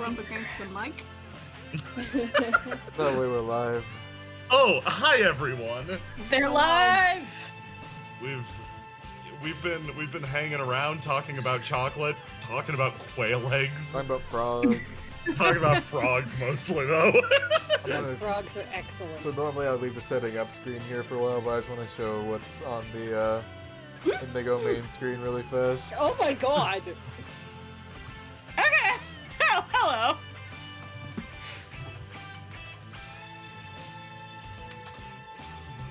up against the mic. No, we were live. Oh, hi everyone. They're live. We've been hanging around talking about chocolate, talking about quail eggs, Talking about frogs. talking about frogs mostly though. Frogs are excellent. So normally I'll leave the setting up screen here for a while, but I just want to show what's on the Indigo main screen really fast. Oh my god. Okay. Oh, hello.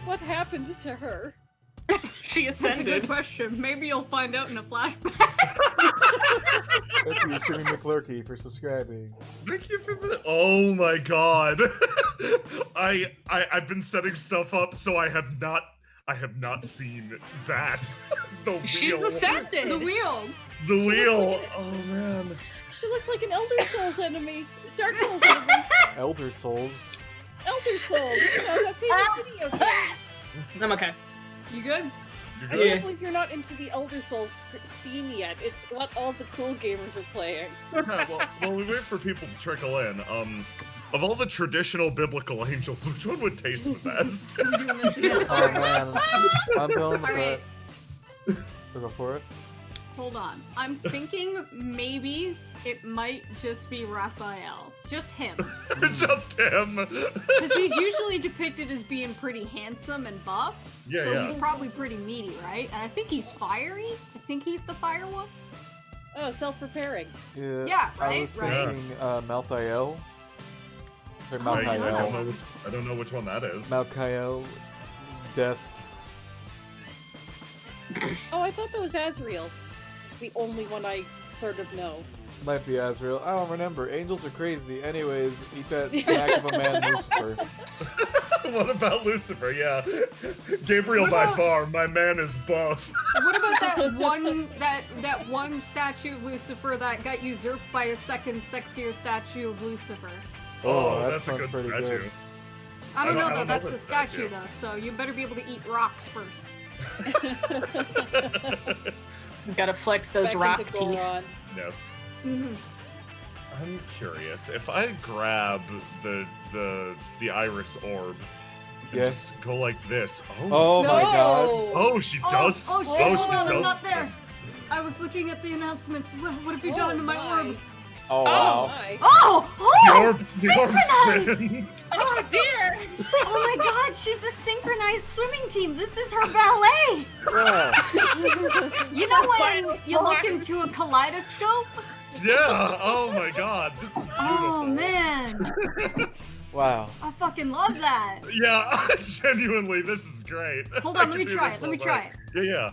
What happened to her? She ascended. That's a good question. Maybe you'll find out in a flashback. Thank you, Streaming McClurky, for subscribing. Thank you for the. Oh my god. I've been setting stuff up, so I have not seen that. The wheel. She's ascended. The wheel. The wheel. Oh man. She looks like an Elder Souls enemy. Dark Souls enemy. Elder Souls. Elder Souls. You know, that famous video game. I'm okay. You good? You're I good? can't believe you're not into the Elder Souls scene yet. It's what all the cool gamers are playing. Yeah, well, we wait for people to trickle in. Of all the traditional biblical angels, which one would taste the best? We're doing this together. Oh man, I'm going with Alright. that. Go for it. Hold on. I'm thinking maybe it might just be Raphael. Just him. Just him. Because he's usually depicted as being pretty handsome and buff. Yeah, so yeah. he's probably pretty meaty, right? And I think he's fiery. I think he's the fire one. Oh, self-repairing. Yeah, Yeah, I right, was right. thinking Malthael. Or Oh, Malthael. I don't know which one that is. Malthael. Death. Oh, I thought that was Azrael. The only one I sort of know. Might be Azrael. I don't remember. Angels are crazy. Anyways, eat that snack of a man, Lucifer. What about Lucifer? Yeah, Gabriel What by about- far. My man is buff. What about that one statue of Lucifer that got usurped by a second sexier statue of Lucifer? Oh, that that's a sounds good pretty statue. good. I don't know I though. don't know That's a the statue statue. though, so you better be able to eat rocks first. Gotta flex those Back rock into teeth. Goron. Yes. Mhm. I'm curious if I grab the iris orb and Yes. just go like this. Oh my god. Oh, she does. Oh shit! she Hold on, I'm does. not there. I was looking at the announcements. What have you done to my orb? Oh Oh wow. my. Oh! The Oh! orb Synchronized! spins. Oh dear! Oh my god, she's a synchronized swimming team. This is her ballet. Yeah. You know when you look into a kaleidoscope? Yeah. Oh my god. This is beautiful. Oh man, Wow. I fucking love that. Yeah. Genuinely, this is great. Hold I on, let can me do try this it. Let me all try day. it. Yeah.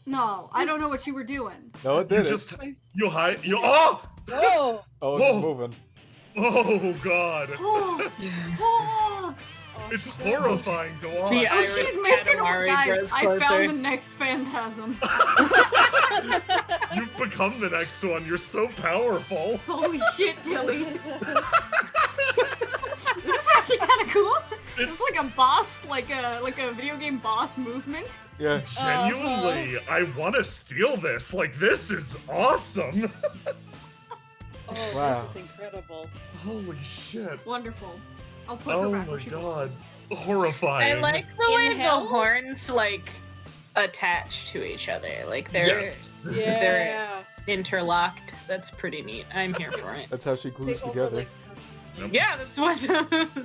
No, I don't know what you were doing. No, it You did it. just you hide. You oh. Whoa. Oh, it's Whoa. moving. Oh god. Oh, oh, Oh, It's she did. horrifying. Go on. The oh Iris she's making Katamari guys. grows I found closer. the next phantasm. You've become the next one. You're so powerful. Holy shit, Tilly. This is actually kind of cool. It's like a boss, like a video game boss movement. Yeah. Genuinely, I want to steal this. Like, this is awesome. Oh, Wow. this is incredible. Holy shit. Wonderful. I'll put her Oh back my where she god. I Horrifying. like the In way the hell? horns like attach to each other. Like they're Yes. Yeah. interlocked. That's pretty neat. I'm here for it. That's how she They glues all together. like- Yep. Yeah, that's what.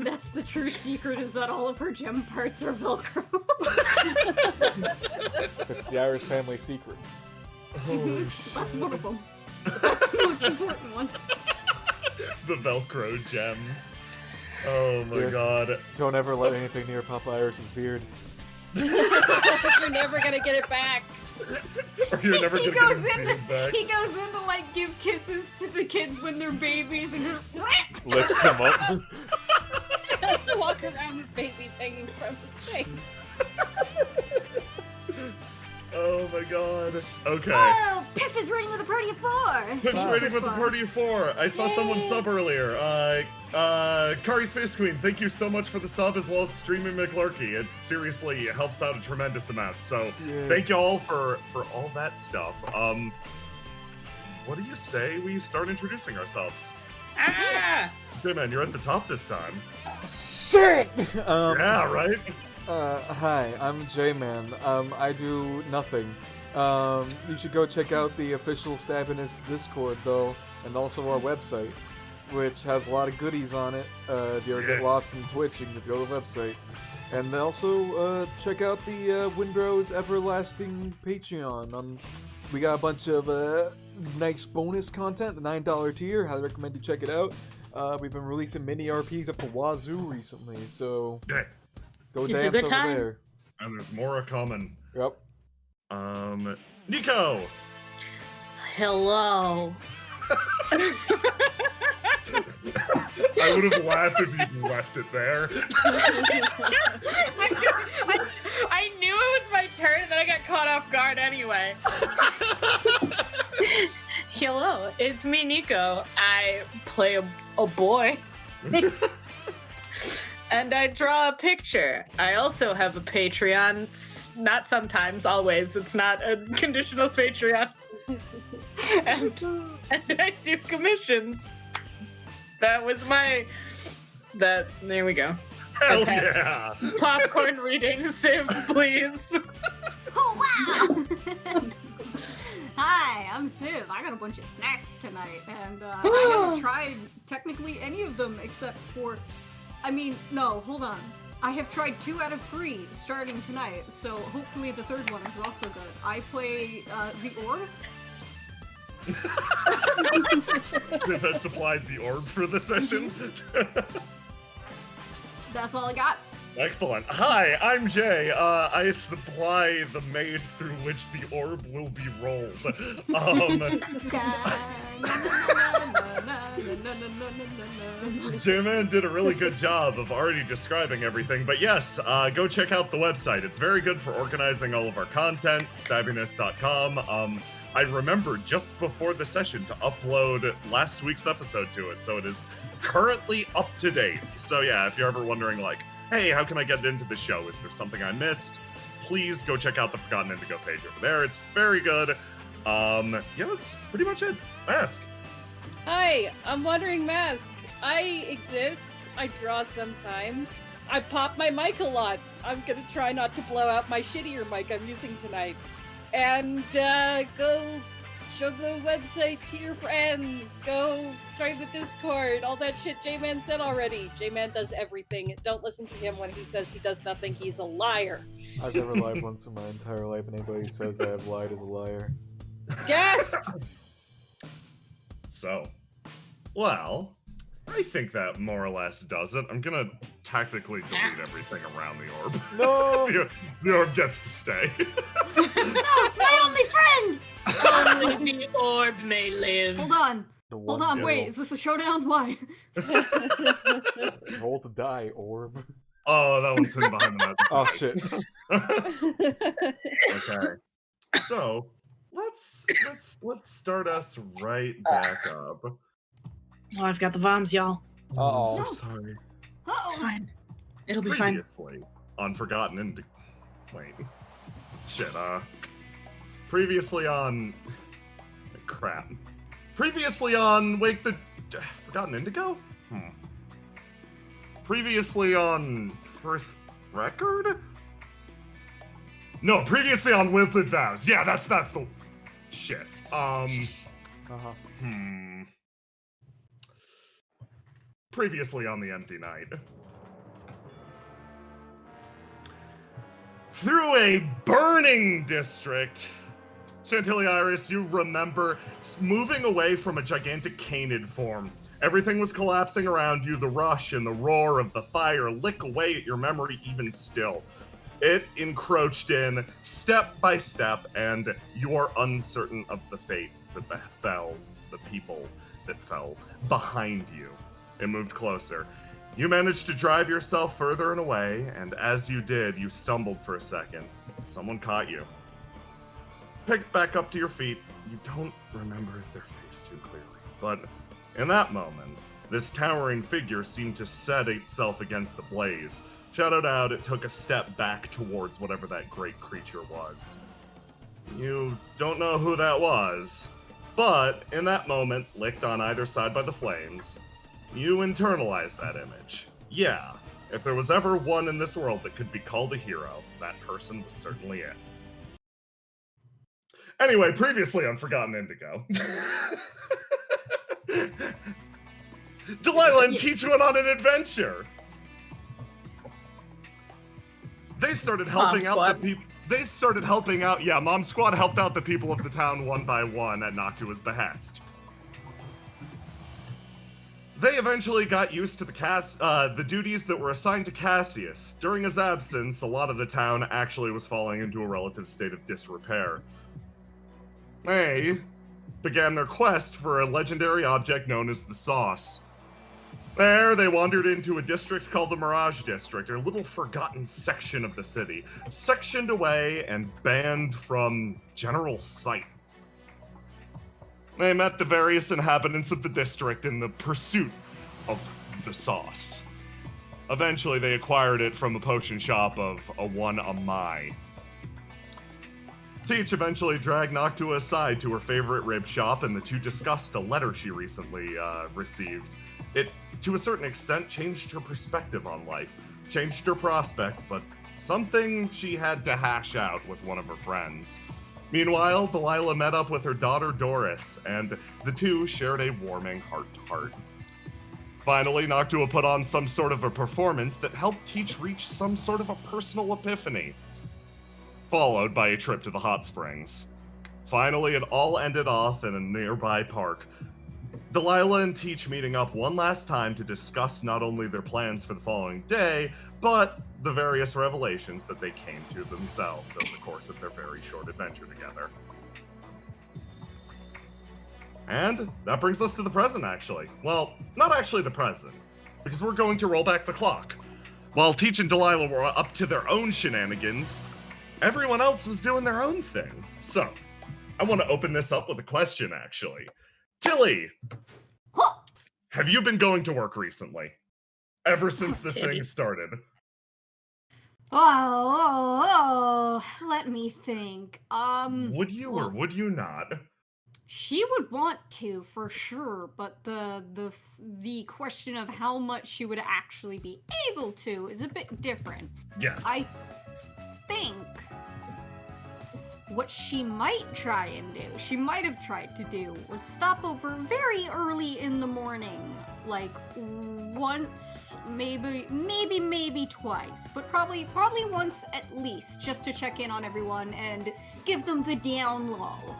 That's the true secret, is that all of her gem parts are Velcro. It's the Irish family secret. Holy shit. That's one of them. That's the most important one. The Velcro gems. Oh my Yeah. god. Don't ever let anything near Papa Iris's beard. You're never gonna get it back. Or you're never He gonna goes get in his beard back. He goes in to like give kisses to the kids when they're babies and just Lifts them up. He has to walk around with babies hanging from his face. Oh my god. Okay. Oh, Piff is raiding with a party of 4. Pips Wow. rating with a party of 4. I saw someone Yay. sub earlier. Kari Space Queen, thank you so much for the sub as well as streaming McClurky. It seriously helps out a tremendous amount. So Yeah. thank you all for all that stuff. what do you say we start introducing ourselves? Ah! J-Man, you're at the top this time. Shit! Yeah, right? Hi, I'm J-Man. I do nothing. You should go check out the official Stabbyness Discord, though, and also our website, which has a lot of goodies on it. If you ever get lost in Twitch, you can just go to the website. And also, check out the Windrow's Everlasting Patreon. We got a bunch of nice bonus content, the $9 tier. Highly recommend you check it out. We've been releasing mini RPs up to wazoo recently, so Yeah. go It's a dance good over time. there. And there's more coming. Yep. Nico! Hello. I would have laughed if you'd left it there. I knew it was my turn, and then I got caught off guard anyway. Hello, it's me, Nico. I play a boy. And I draw a picture. I also have a Patreon. Not sometimes, always. It's not a conditional Patreon. and I do commissions. That was my... There we go. Hell Okay. yeah! Popcorn reading, Civ, please. Oh, wow! Hi, I'm Civ. I got a bunch of snacks tonight, and I haven't tried technically any of them except for... I mean, no, hold on. I have tried 2 out of 3 starting tonight, so hopefully the third one is also good. I play the Orb. Smith has supplied the orb for the session. That's all I got. Excellent. Hi, I'm Jay. I supply the maze through which the orb will be rolled. J-Man did a really good job of already describing everything, but yes, go check out the website. It's very good for organizing all of our content, stabbyness.com. I remembered just before the session to upload last week's episode to it, so it is currently up to date. So yeah, if you're ever wondering like, hey, how can I get into the show? Is there something I missed? Please go check out the Forgotten Indigo page over there. It's very good. Yeah, that's pretty much it. Mask. Hi, I'm Wandering Mask. I exist. I draw sometimes. I pop my mic a lot. I'm gonna try not to blow out my shittier mic I'm using tonight. And go show the website to your friends. Go join the Discord. All that shit J-Man said already. J-Man does everything. Don't listen to him when he says he does nothing. He's a liar. I've never lied once in my entire life, and anybody who says I have lied is a liar. Gasp! So, well, I think that more or less does it. I'm gonna tactically delete everything around the orb. No! The orb gets to stay. No, my only friend! Only the orb may live. Hold on. The Hold one on, girl. wait, is this a showdown? Why? Roll to die, orb. Oh, that one's hidden behind the magic. Oh shit. Okay. So let's start us right back up. Oh, I've got the bombs, y'all. Uh-oh. I'm so sorry. It's Uh-oh. fine. It'll be fine. Previously on Forgotten Indigo. Wait. Shit, previously on... Crap. Previously on... Wait, the... Forgotten Indigo? Previously on... First Record? No, previously on Wilted Vows. Yeah, that's the... Shit. Uh-huh. Previously on the Empty Night. Through a burning district, Chantilly Iris, you remember moving away from a gigantic canid form. Everything was collapsing around you, the rush and the roar of the fire lick away at your memory even still. It encroached in step by step, and you are uncertain of the fate that befell the people that fell behind you. It moved closer. You managed to drive yourself further and away, and as you did, you stumbled for a second. Someone caught you. Picked back up to your feet. You don't remember their face too clearly, but in that moment, this towering figure seemed to set itself against the blaze. Shadowed out, it took a step back towards whatever that great creature was. You don't know who that was, But in that moment, licked on either side by the flames, you internalize that image. Yeah, if there was ever one in this world that could be called a hero, that person was certainly it. Anyway, previously on Forgotten Indigo. Delilah and Teach went on an adventure. They started helping out the people. They started helping out. Yeah, Mom Squad helped out the people of the town one by one at Noctua's behest. They eventually got used to the duties that were assigned to Cassius. During his absence, a lot of the town actually was falling into a relative state of disrepair. They began their quest for a legendary object known as the Sauce. There, they wandered into a district called the Mirage District, a little forgotten section of the city, sectioned away and banned from general sight. They met the various inhabitants of the district in the pursuit of the sauce. Eventually, they acquired it from a potion shop of a 1 Amai. Teach eventually dragged Noctua aside to her favorite rib shop, and the two discussed a letter she recently received. It, to a certain extent, changed her perspective on life, changed her prospects, but something she had to hash out with one of her friends. Meanwhile, Delilah met up with her daughter Doris, and the two shared a warming heart-to-heart. Finally, Noctua put on some sort of a performance that helped Teach reach some sort of a personal epiphany, followed by a trip to the hot springs. Finally, it all ended off in a nearby park. Delilah and Teach meeting up one last time to discuss not only their plans for the following day, but the various revelations that they came to themselves over the course of their very short adventure together. And that brings us to the present, actually. Well, not actually the present, because we're going to roll back the clock. While Teach and Delilah were up to their own shenanigans, everyone else was doing their own thing. So, I want to open this up with a question, actually. Tilly, have you been going to work recently? Ever since this thing started? Let me think. Would you or would you not? She would want to, for sure, but the question of how much she would actually be able to is a bit different. Yes. I think what she might try and do, she might have tried to do, was stop over very early in the morning. Like, once, maybe twice, but probably once at least, just to check in on everyone and give them the down low.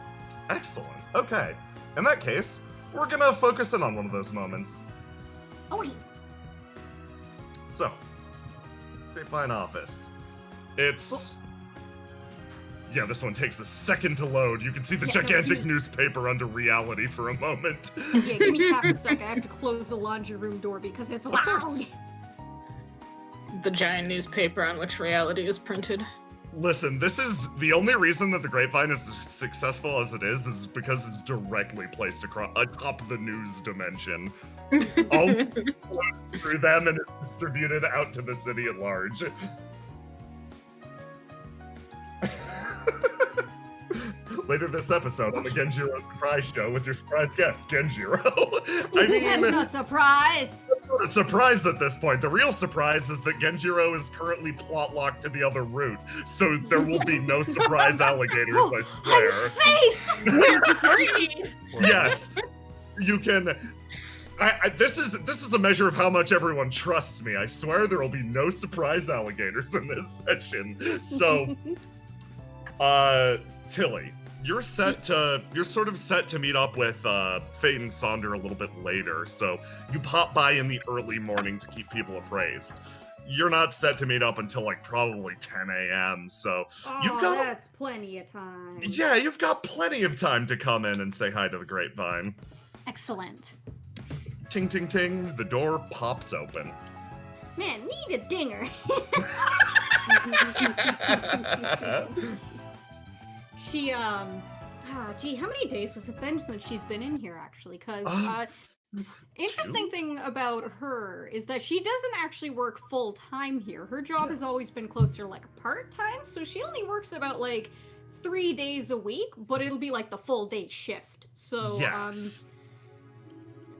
Excellent. Okay. In that case, we're gonna focus in on one of those moments. Okay. So, Grapevine office. It's... Yeah, this one takes a second to load. You can see the gigantic newspaper under reality for a moment. Yeah, give me half a sec. I have to close the laundry room door because it's loud. The giant newspaper on which reality is printed. Listen, this is the only reason that the Grapevine is as successful as it is because it's directly placed atop the news dimension. All through them and it's distributed out to the city at large. Later this episode on the Genjiro Surprise Show with your surprise guest, Genjiro. I mean, that's not a surprise. That's not a surprise at this point. The real surprise is that Genjiro is currently plot locked to the other route, so there will be no surprise alligators, I swear. I'm safe! We're free! Yes, you can. This is a measure of how much everyone trusts me. I swear there will be no surprise alligators in this session. So, Tilly, you're sort of set to meet up with Fate and Sonder a little bit later, so you pop by in the early morning to keep people appraised. You're not set to meet up until like probably 10 a.m., so you've got... that's plenty of time. Yeah, you've got plenty of time to come in and say hi to the Grapevine. Excellent. Ting, ting, ting, the door pops open. Man, need a dinger. She, gee, how many days has it been since she's been in here, actually? Because, interesting thing about her is that she doesn't actually work full-time here. Her job has always been closer, like, part-time, so she only works about, like, 3 days a week, but it'll be, like, the full-day shift. So, Yes.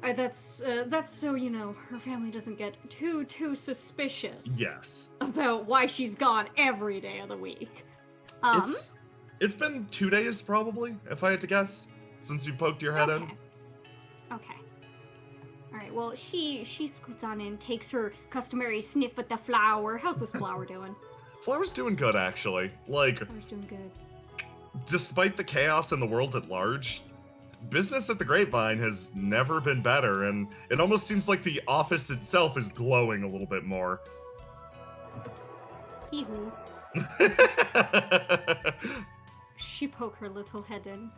that's so, you know, her family doesn't get too suspicious. Yes. About why she's gone every day of the week. It's been 2 days probably, if I had to guess, since you poked your head in. Okay. Alright, well, she scoots on in, takes her customary sniff at the flower. How's this flower doing? Flower's doing good, actually. Like, Flower's doing good. despite the chaos in the world at large, business at the Grapevine has never been better, and it almost seems like the office itself is glowing a little bit more. Hee-hoo. She poke her little head in.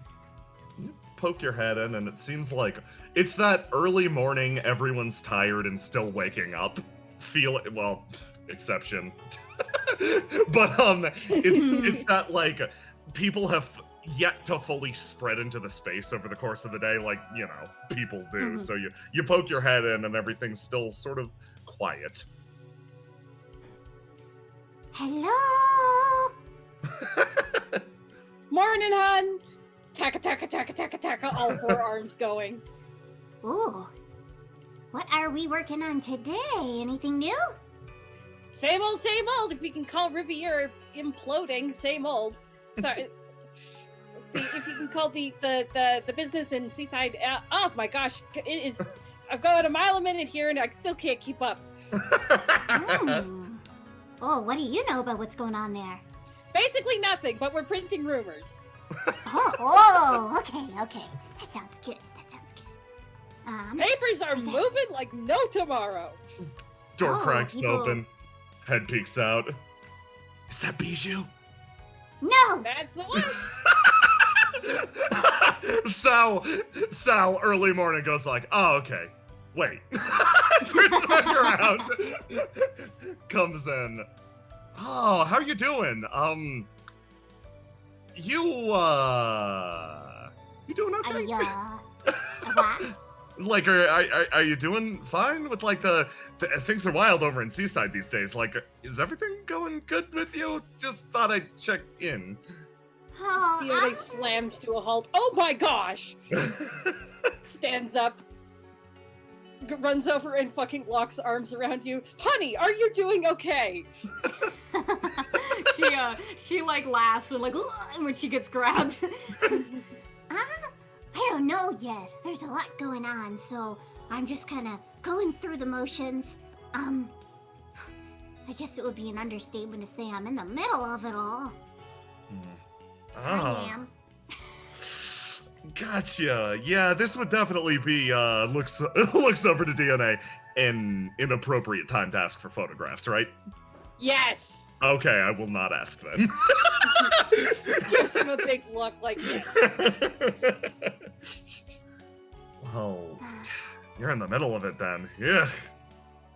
Poke your head in, and it seems like it's that early morning, everyone's tired and still waking up. Well, exception. But it's that like people have yet to fully spread into the space over the course of the day, like, you know, people do. So you poke your head in, and everything's still sort of quiet. Hello? Morning, hun! Taka, taka, taka, taka, taka, all four arms going. Ooh. What are we working on today? Anything new? Same old, same old. If we can call Riviera imploding, same old. Sorry. If you can call the business in Seaside, oh my gosh, it is. I'm going a mile a minute here, and I still can't keep up. Oh, what do you know about what's going on there? Basically nothing, but we're printing rumors. Okay. That sounds good. Papers are moving like no tomorrow. Door cracks people- open. Head peeks out. Is that Bijou? No! That's the one. Sal, early morning goes like, oh, okay. Wait. Turns back around. Comes in. Oh, how you doing? You doing okay? What? Like, are you doing fine with, like, the things are wild over in Seaside these days. Like, is everything going good with you? Just thought I'd check in. Oh, Fiona slams to a halt. Oh my gosh! Stands up, runs over and fucking locks arms around you. Honey, are you doing okay? She like laughs and like when she gets grabbed. I don't know yet. There's a lot going on, so I'm just kind of going through the motions. I guess it would be an understatement to say I'm in the middle of it all. I am. Gotcha. Yeah, this would definitely be looks over to DNA an inappropriate time to ask for photographs, right? Yes! Okay, I will not ask then. Gives him a big look like, yeah. Oh, you're in the middle of it then. Yeah.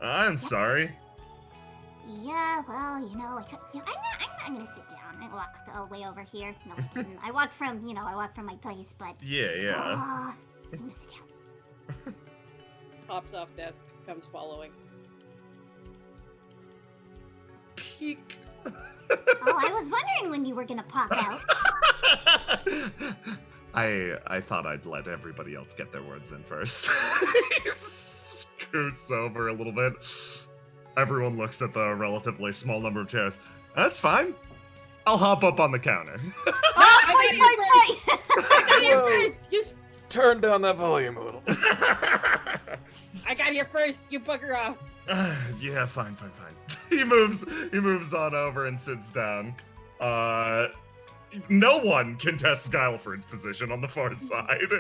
I'm sorry. Yeah, well, you know, I'm gonna sit down and walk all the way over here. No, I didn't. I walked from my place, but Yeah. I'm gonna sit down. Pops off desk, comes following. Peek. Oh, I was wondering when you were gonna pop out. I thought I'd let everybody else get their words in first. He scoots over a little bit. Everyone looks at the relatively small number of chairs. That's fine. I'll hop up on the counter. Oh, fight! Whoa. Turn down that volume a little. I got here first, you bugger off. Yeah, fine. He moves on over and sits down. No one can test Guileford's position on the far side.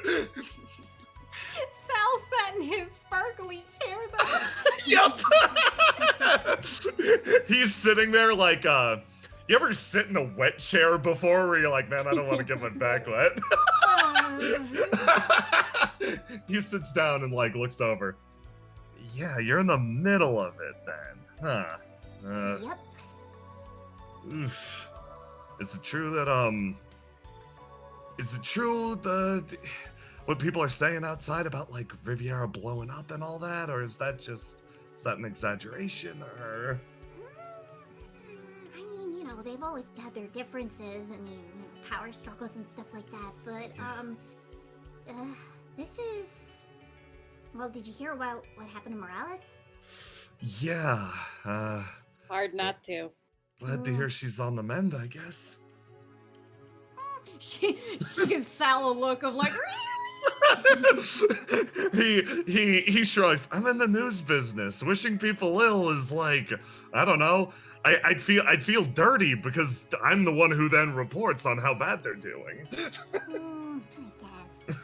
Sal sat in his sparkly chair though. Yup. He's sitting there like, you ever sit in a wet chair before where you're like, man, I don't want to get my back wet? He sits down and like looks over. Yeah, you're in the middle of it then, huh? Yep. Oof. Is it true that what people are saying outside about like Riviera blowing up and all that, or is that an exaggeration, or? I mean, you know, they've always had their differences. I mean, you know, power struggles and stuff like that. But this is... Well, did you hear about what happened to Morales? Yeah, Hard not to. glad to hear she's on the mend, I guess. She gives Sal a look of like, he shrugs. I'm in the news business. Wishing people ill is like, I don't know. I'd feel dirty because I'm the one who then reports on how bad they're doing. I guess.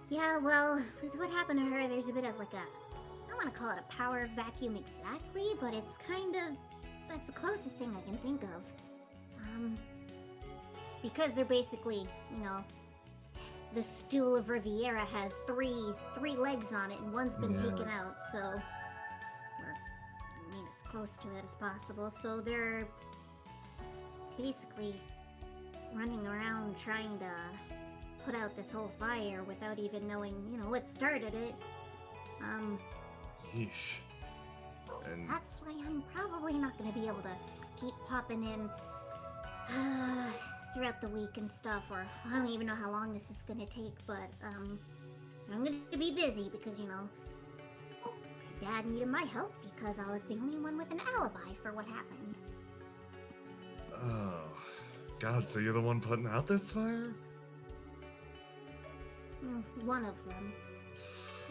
Yeah, well, with what happened to her, there's a bit of like a... I don't want to call it a power vacuum exactly, but it's kind of... That's the closest thing I can think of. Because they're basically, you know, the stool of Riviera has three legs on it, and one's been taken out, so... Or, I mean, as close to it as possible, so they're... basically running around trying to put out this whole fire without even knowing, you know, what started it. Yeesh. And That's why I'm probably not gonna be able to keep popping in throughout the week and stuff, or I don't even know how long this is gonna take, but I'm gonna be busy because, you know, my dad needed my help because I was the only one with an alibi for what happened. oh, God, so you're the one putting out this fire? One of them.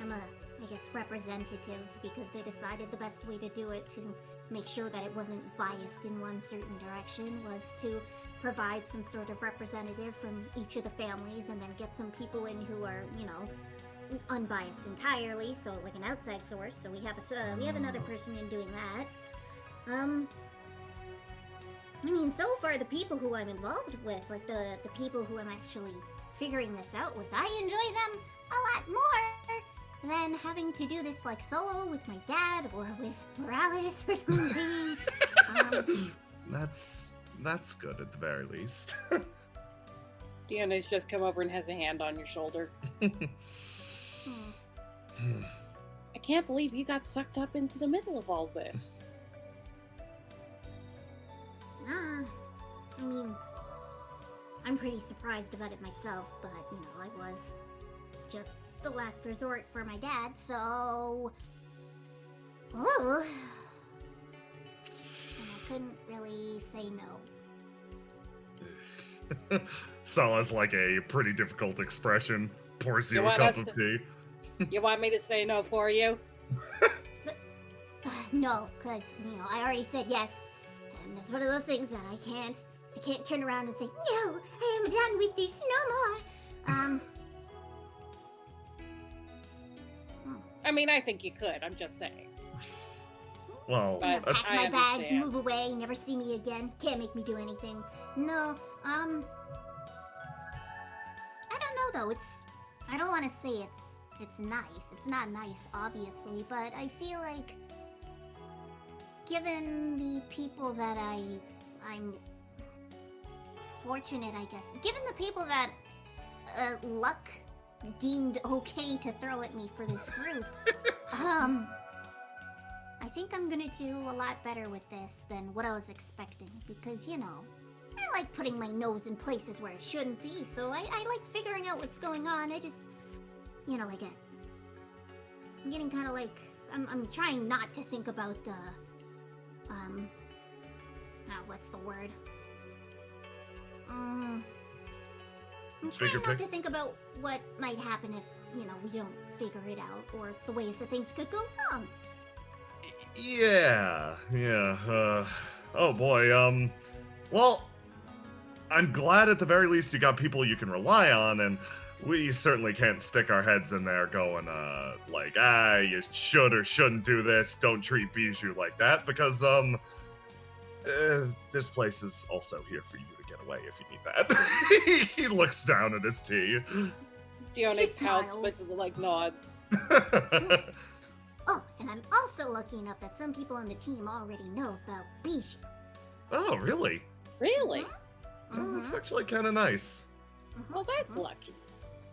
I'm a, I guess, representative because they decided the best way to do it to make sure that it wasn't biased in one certain direction was to provide some sort of representative from each of the families and then get some people in who are, you know, unbiased entirely, so like an outside source. So we have another person in doing that. I mean, so far the people who I'm involved with, like the people who I'm actually figuring this out with, I enjoy them a lot more than having to do this like solo with my dad or with Morales or something. That's good at the very least. Deanna's just come over and has a hand on your shoulder. I can't believe you got sucked up into the middle of all this. I mean, I'm pretty surprised about it myself, but, you know, I was just the last resort for my dad, so... Ooh. And I couldn't really say no. Sala's like a pretty difficult expression. Pours you a want cup us of to- tea. You want me to say no for you? No, because, you know, I already said yes, and it's one of those things that I can't turn around and say, no, I am done with this, no more. I mean, I think you could. I'm just saying. Well, But- Pack I my bags, understand. move away, never see me again. Can't make me do anything. No, I don't know though. I don't want to say it's nice. It's not nice, obviously, but I feel like given the people that I'm fortunate, I guess. Given the people that luck deemed okay to throw at me for this group, I think I'm gonna do a lot better with this than what I was expecting, because, you know, I like putting my nose in places where it shouldn't be, so I like figuring out what's going on. I just, you know, I'm getting kind of like, I'm trying not to think about the, what's the word? I'm trying Bigger not to think about what might happen if, you know, we don't figure it out, or the ways that things could go wrong. yeah. Oh boy, well, I'm glad at the very least you got people you can rely on, and we certainly can't stick our heads in there going, like, you should or shouldn't do this, don't treat Bijou like that, because, this place is also here for you to get away if you need that. He looks down at his tea. Deanna She pouts smiles. with like nods. Oh, and I'm also lucky enough that some people on the team already know about Bijou. Oh, really? Really? Oh, that's actually kind of nice. Well, that's lucky.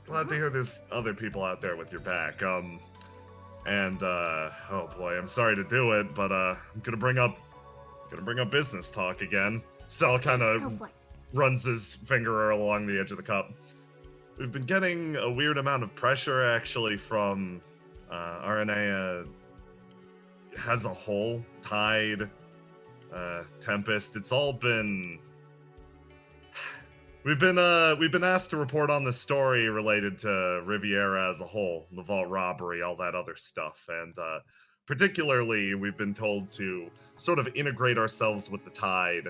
Glad to hear there's other people out there with your back. Oh boy, I'm sorry to do it, but I'm gonna bring up business talk again. Sal kind Go of for it. runs his finger along the edge of the cup. we've been getting a weird amount of pressure actually from RNA as a whole. Tide, Tempest. It's all been. We've been asked to report on the story related to Riviera as a whole, the vault robbery, all that other stuff, and particularly we've been told to sort of integrate ourselves with the Tide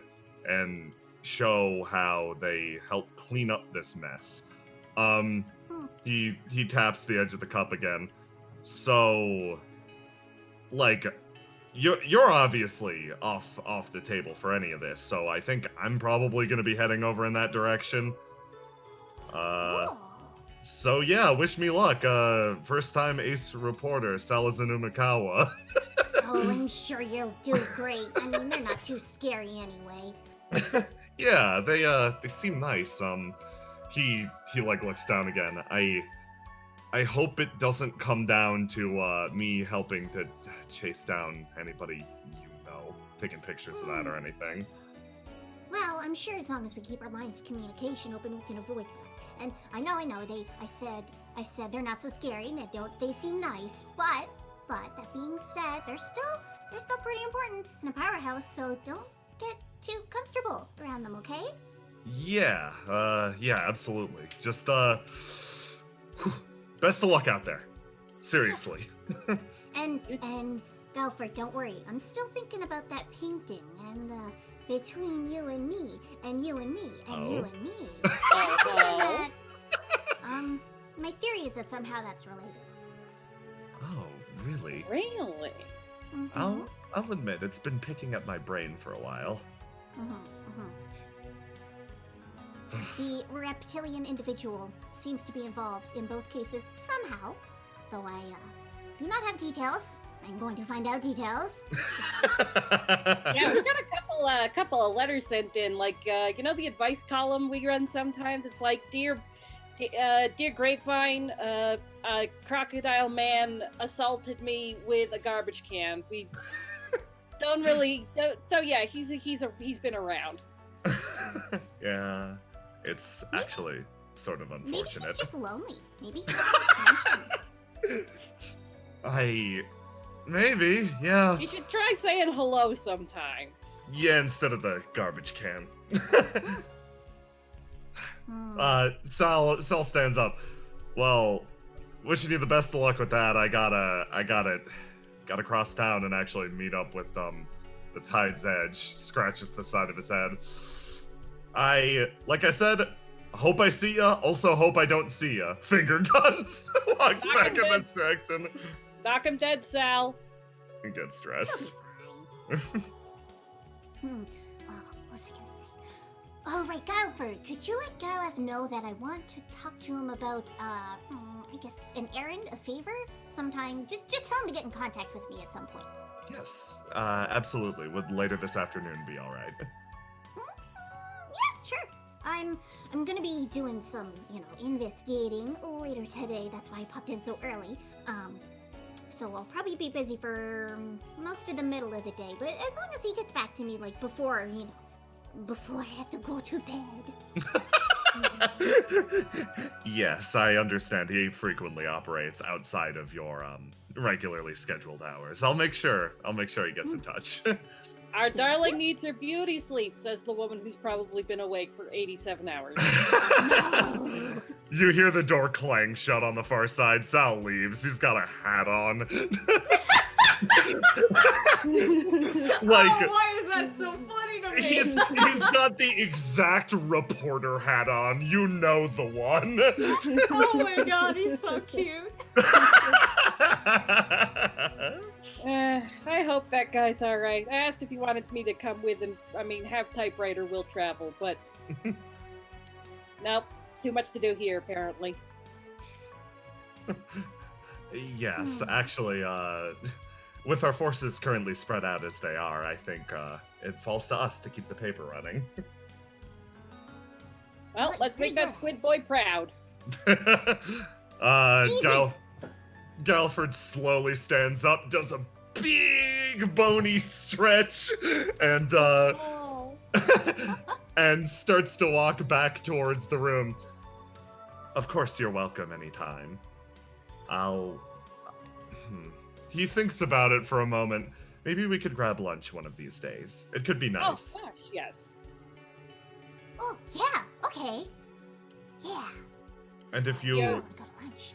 and show how they help clean up this mess. He taps the edge of the cup again. So, like, you're obviously off the table for any of this, so I think I'm probably gonna be heading over in that direction. So yeah, wish me luck. First time ace reporter, Salazar Umikawa. Oh, I'm sure you'll do great. I mean, they're not too scary anyway. Yeah, they seem nice. He like looks down again. I hope it doesn't come down to me helping to chase down anybody taking pictures of that or anything. Well, I'm sure as long as we keep our lines of communication open, we can avoid that. And I know. I said they're not so scary. And they seem nice. But that being said, they're still pretty important in a powerhouse. So don't get too comfortable around them, okay? Yeah, absolutely. Just best of luck out there. Seriously. And Galford, don't worry. I'm still thinking about that painting, and between you and me, and you and me, and you and me. My theory is that somehow that's related. Oh, really? Really? Mm-hmm. I'll admit it's been picking at my brain for a while. The reptilian individual seems to be involved in both cases somehow, though I do not have details. I'm going to find out details. Yeah, we got a couple of letters sent in, like the advice column we run sometimes. It's like, dear Grapevine, a crocodile man assaulted me with a garbage can. We don't really. So yeah, he's been around. Yeah, it's actually sort of unfortunate. Maybe he's just lonely. Maybe he just wants Maybe, yeah. You should try saying hello sometime. Yeah, instead of the garbage can. Sal stands up. Well, wishing you the best of luck with that. I gotta cross town and actually meet up with the Tide's Edge. Scratches the side of his head. Like I said, hope I see ya. Also hope I don't see ya. Finger guns. Walks back in this direction. Knock him dead, Sal. Good stress. Oh, what was I gonna say? Oh, right, Galford. Could you let Galef know that I want to talk to him about, I guess, an errand, a favor? Sometime. Just tell him to get in contact with me at some point. Yes, absolutely. Would later this afternoon be all right? Yeah, sure. I'm gonna be doing some, investigating later today. That's why I popped in so early. So I'll probably be busy for most of the middle of the day. But as long as he gets back to me, like, before I have to go to bed. Yes, I understand. He frequently operates outside of your regularly scheduled hours. I'll make sure he gets in touch. Our darling needs her beauty sleep, says the woman who's probably been awake for 87 hours. You hear the door clang shut on the far side. Sal leaves. He's got a hat on. Why is that so funny to me? He's got the exact reporter hat on. You know the one. Oh my god, he's so cute. I hope that guy's alright. I asked if he wanted me to come with him. Have typewriter, will travel, but... Nope, it's too much to do here, apparently. Yes, actually, with our forces currently spread out as they are, I think it falls to us to keep the paper running. Well, let's make that squid boy proud. Galford slowly stands up, does a big bony stretch, and and starts to walk back towards the room. Of course, you're welcome anytime. He thinks about it for a moment. Maybe we could grab lunch one of these days. It could be nice. Oh, gosh, yes. Oh, yeah, okay. Yeah. And if you Yeah. I wanna go to lunch.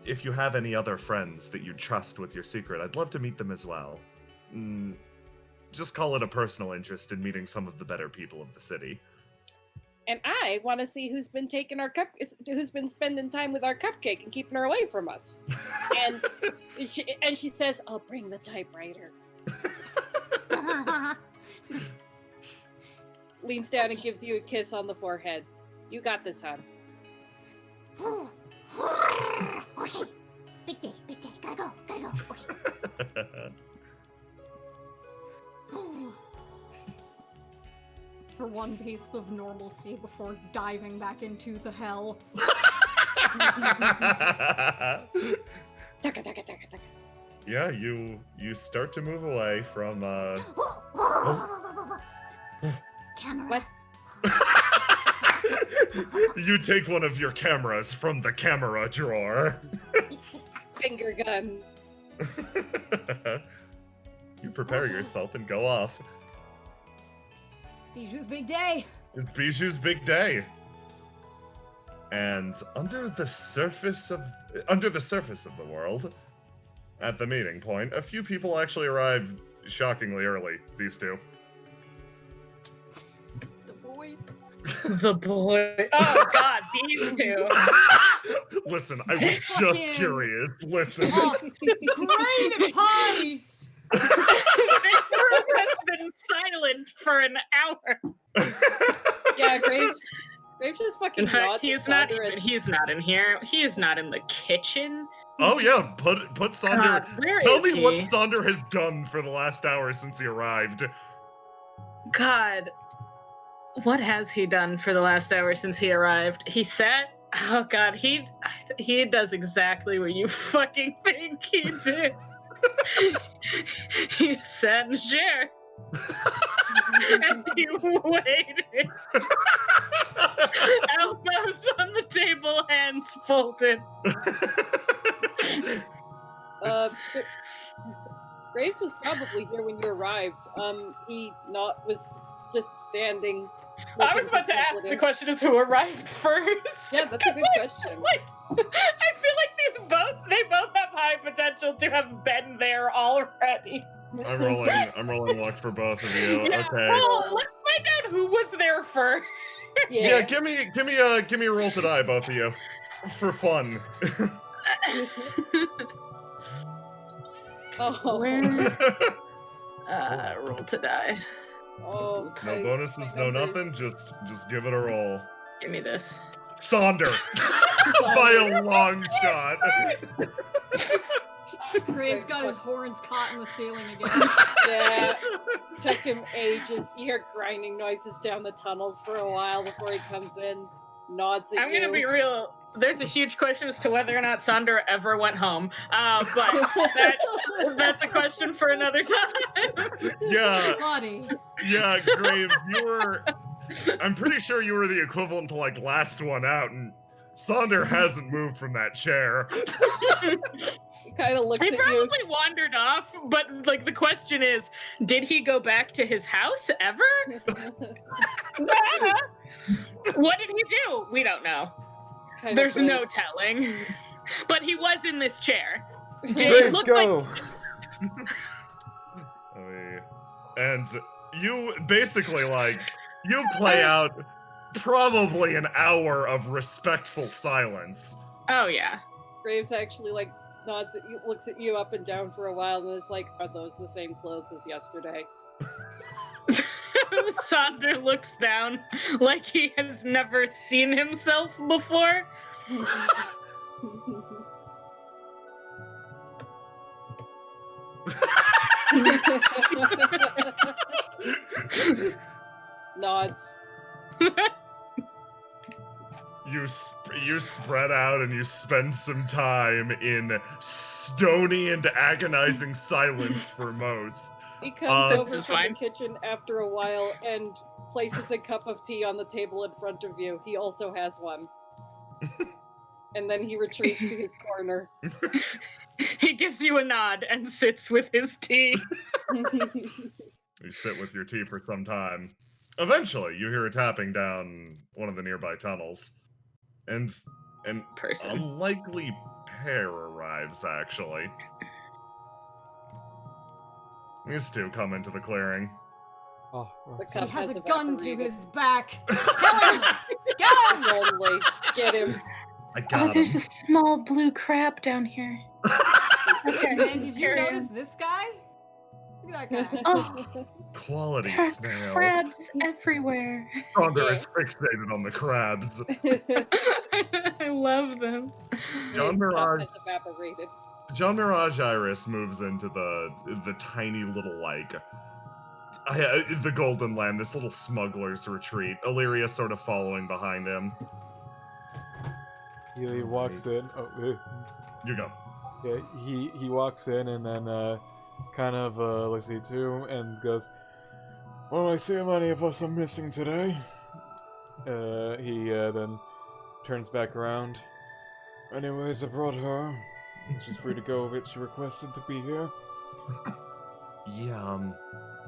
if you have any other friends that you trust with your secret, I'd love to meet them as well. Just call it a personal interest in meeting some of the better people of the city. And I want to see who's been who's been spending time with our cupcake and keeping her away from us. And she says, "I'll bring the typewriter." Leans down and gives you a kiss on the forehead. You got this, hon. Okay. Big day. Gotta go. Okay. For one piece of normalcy before diving back into the hell. Taka, taka, taka, taka. Yeah, you start to move away from Camera. What? You take one of your cameras from the camera drawer. Finger gun. You prepare yourself and go off. Bijou's big day. It's Bijou's big day. And under the surface of the world, at the meeting point, a few people actually arrive shockingly early, these two. The boys. The boy. Oh God, these two. Listen, I was just Fucking- curious. Listen. Oh, great at parties. They has been silent for an hour. Yeah, Graves just fucking In fact, nods at he's not Sandra even. as- He's not in here. He is not in the kitchen. Oh yeah, put Sonder. God, where Tell is me he? what Sonder has done for the last hour since he arrived. God, what has he done for the last hour since he arrived? He sat. Oh God, he does exactly what you fucking think he did. He sat in a chair and he waited. Elbows on the table, hands folded. It's- Graves was probably here when you arrived. He was just standing. I was looking about to ask the contemplative. question is who arrived first. Yeah, that's a good question. Like, I feel like they both have high potential to have been there already. I'm rolling luck for both of you. Yeah, Okay. well, let's find out who was there first. Yeah, give me a roll to die, both of you, for fun. Oh, Roll to die. oh, No my- bonuses, my no numbers. nothing. Just give it a roll. Give me this. Sonder, by a long shot. Graves got his horns caught in the ceiling again. Yeah, took him ages. You hear grinding noises down the tunnels for a while before he comes in, nods at I'm you. gonna be real. There's a huge question as to whether or not Sonder ever went home. But that's a question for another time. Yeah, Buddy. yeah, Graves, I'm pretty sure you were the equivalent to like last one out, and Sonder hasn't moved from that chair. He kind of looks He at you. probably wandered off, but like the question is, did he go back to his house ever? What did he do? We don't know. Kind of There's no grins. telling. But he was in this chair. Did Graves, look go! And you basically you play out probably an hour of respectful silence. Oh yeah. Graves actually like nods at you, looks at you up and down for a while, and it's like, are those the same clothes as yesterday? Sonder looks down like he has never seen himself before. Nods. You spread out and you spend some time in stony and agonizing silence for most. He comes This over is from fine. the kitchen after a while and places a cup of tea on the table in front of you. He also has one. And then he retreats to his corner. He gives you a nod and sits with his tea. You sit with your tea for some time. Eventually, you hear a tapping down one of the nearby tunnels. And an Person. unlikely pair arrives, actually. These two come into the clearing. Oh, The right. He cup has has a gun to evaporated. his back. Kill him! Get him! Lonely. Get him. I got there's him. a small blue crab down here. Okay. Man, did you carry on. notice this guy? Look at that guy. Oh, Quality there are snail. crabs everywhere. Thunder Yeah. is fixated on the crabs. I love them. John His cup Mirage. has evaporated. John Mirage Iris moves into the tiny little the Golden Land, this little smuggler's retreat. Illyria sort of following behind him. He walks in. Oh, You go. yeah, he walks in and then kind of looks at you two and goes, "Well, I see many of us are missing today." He then turns back around. "Anyways, I brought her. She's free to go if she requested to be here." Yeah,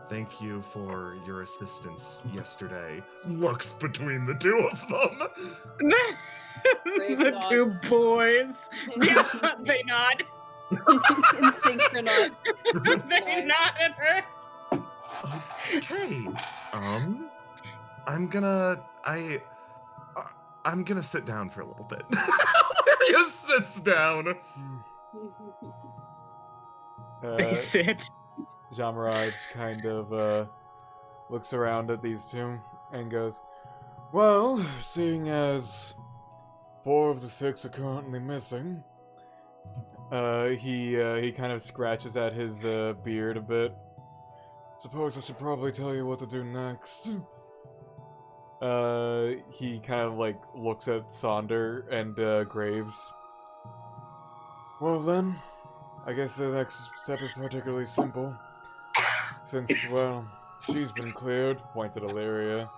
thank you for your assistance yesterday. Looks between the two of them. Brave The nods. two boys. Yeah, they nod. In synchronous. They nod at her. Okay. I'm gonna sit down for a little bit. Illyria sits down. They sit. Jean Mirage kind of looks around at these two and goes, "Well, seeing as 4 of the 6 are currently missing," he kind of scratches at his beard a bit. "Suppose I should probably tell you what to do next." He kind of like looks at Sonder and Graves. "Well then, I guess the next step is particularly simple. Since, well, she's been cleared," points at Illyria,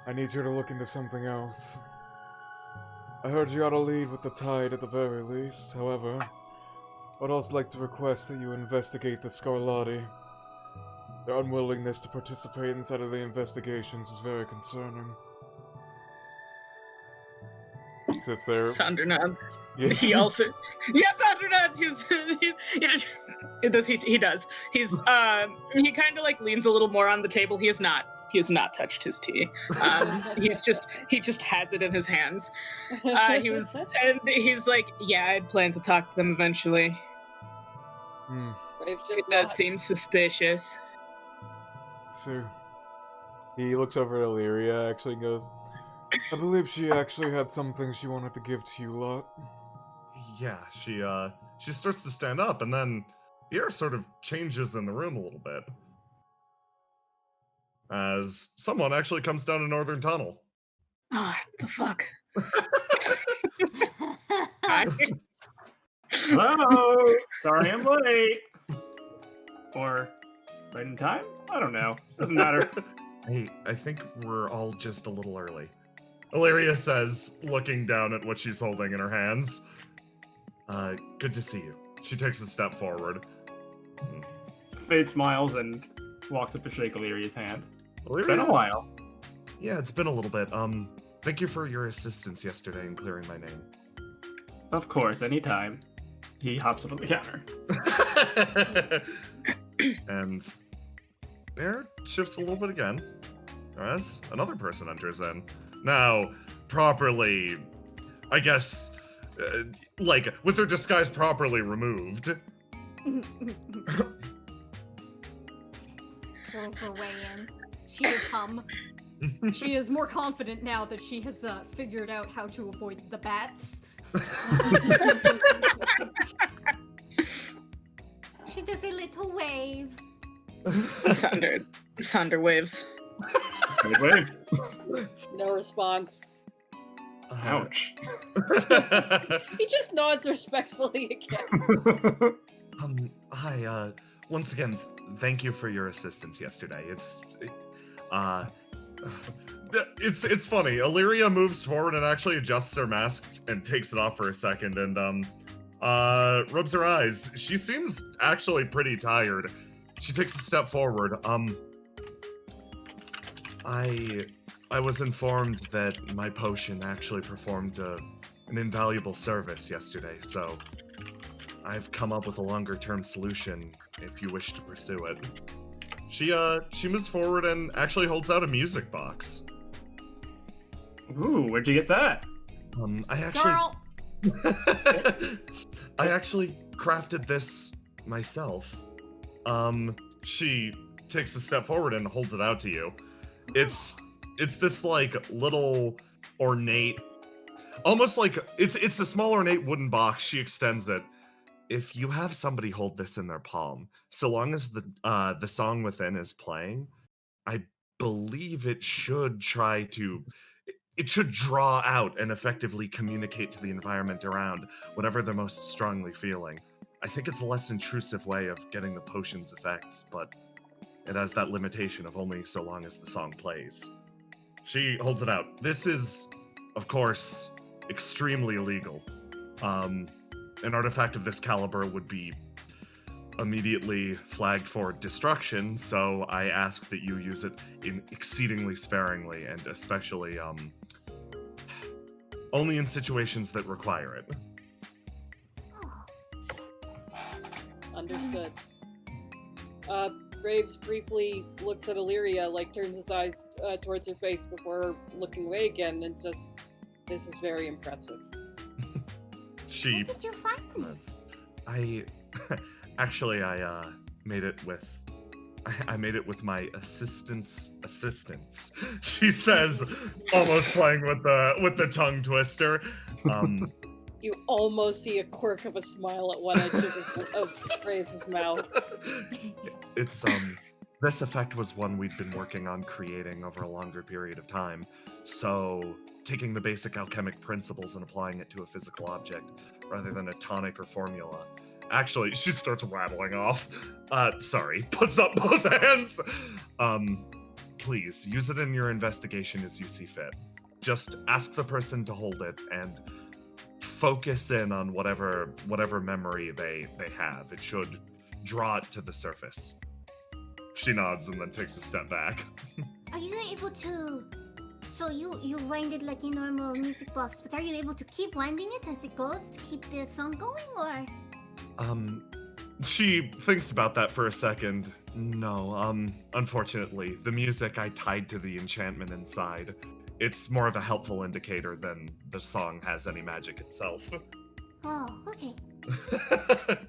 "I need you to look into something else. I heard you ought to lead with the tide at the very least. However, I'd also like to request that you investigate the Scarlatti. Their unwillingness to participate inside of the investigations is very concerning." Sits there. Sonder nods. Yeah. He also, yes, Sonder nods. He does. He kind of like leans a little more on the table. He has not touched his tea. He just has it in his hands. He's like, yeah, I'd plan to talk to them eventually. Brave just It does nods. seem suspicious. So, he looks over at Illyria, actually, and goes, "I believe she actually had something she wanted to give to you lot." Yeah, she starts to stand up, and then the air sort of changes in the room a little bit. As someone actually comes down a northern tunnel. Ah, the fuck. Hello! Sorry I'm late. Or right in time? I don't know. Doesn't matter. Hey, I think we're all just a little early. Illyria says, looking down at what she's holding in her hands. Good to see you. She takes a step forward. Fade smiles and walks up to shake Illyria's hand. Illyria? Been a while. Yeah, it's been a little bit. Thank you for your assistance yesterday in clearing my name. Of course, anytime. He hops up on the counter. And air shifts a little bit again as another person enters in. Now, properly, I guess, like, with their disguise properly removed. Pulls her way in. She is hum. She is more confident now that she has figured out how to avoid the bats. She does a little wave. Sonder waves. Wait, wait. No response. Ouch. He just nods respectfully again. Hi, once again, thank you for your assistance yesterday. It's funny. Illyria moves forward and actually adjusts her mask and takes it off for a second and rubs her eyes. She seems actually pretty tired. She takes a step forward. I was informed that my potion actually performed an invaluable service yesterday, so I've come up with a longer-term solution if you wish to pursue it. She moves forward and actually holds out a music box. Ooh, where'd you get that? I actually Girl! I actually crafted this myself. She takes a step forward and holds it out to you. It's this like little ornate, almost like it's a small ornate wooden box. She extends it. If you have somebody hold this in their palm, so long as the song within is playing, I believe it should it should draw out and effectively communicate to the environment around whatever they're most strongly feeling. I think it's a less intrusive way of getting the potion's effects, but it has that limitation of only so long as the song plays. She holds it out. This is, of course, extremely illegal. An artifact of this caliber would be immediately flagged for destruction, so I ask that you use it exceedingly sparingly, and especially only in situations that require it. Understood. Graves briefly looks at Illyria, like turns his eyes towards her face before looking away again, and just, this is very impressive. Where did you find this? I made it with my assistant's assistants. She says, almost playing with the tongue twister. You almost see a quirk of a smile at one edge of Graves' mouth. It's this effect was one we'd been working on creating over a longer period of time. So taking the basic alchemic principles and applying it to a physical object rather than a tonic or formula. Actually, she starts rattling off. Puts up both hands. Please use it in your investigation as you see fit. Just ask the person to hold it and focus in on whatever memory they have. It should draw it to the surface. She nods and then takes a step back. Are you able to... So you wind it like a normal music box, but are you able to keep winding it as it goes to keep the song going, or...? She thinks about that for a second. No, unfortunately, the music I tied to the enchantment inside. It's more of a helpful indicator than the song has any magic itself. Oh, okay.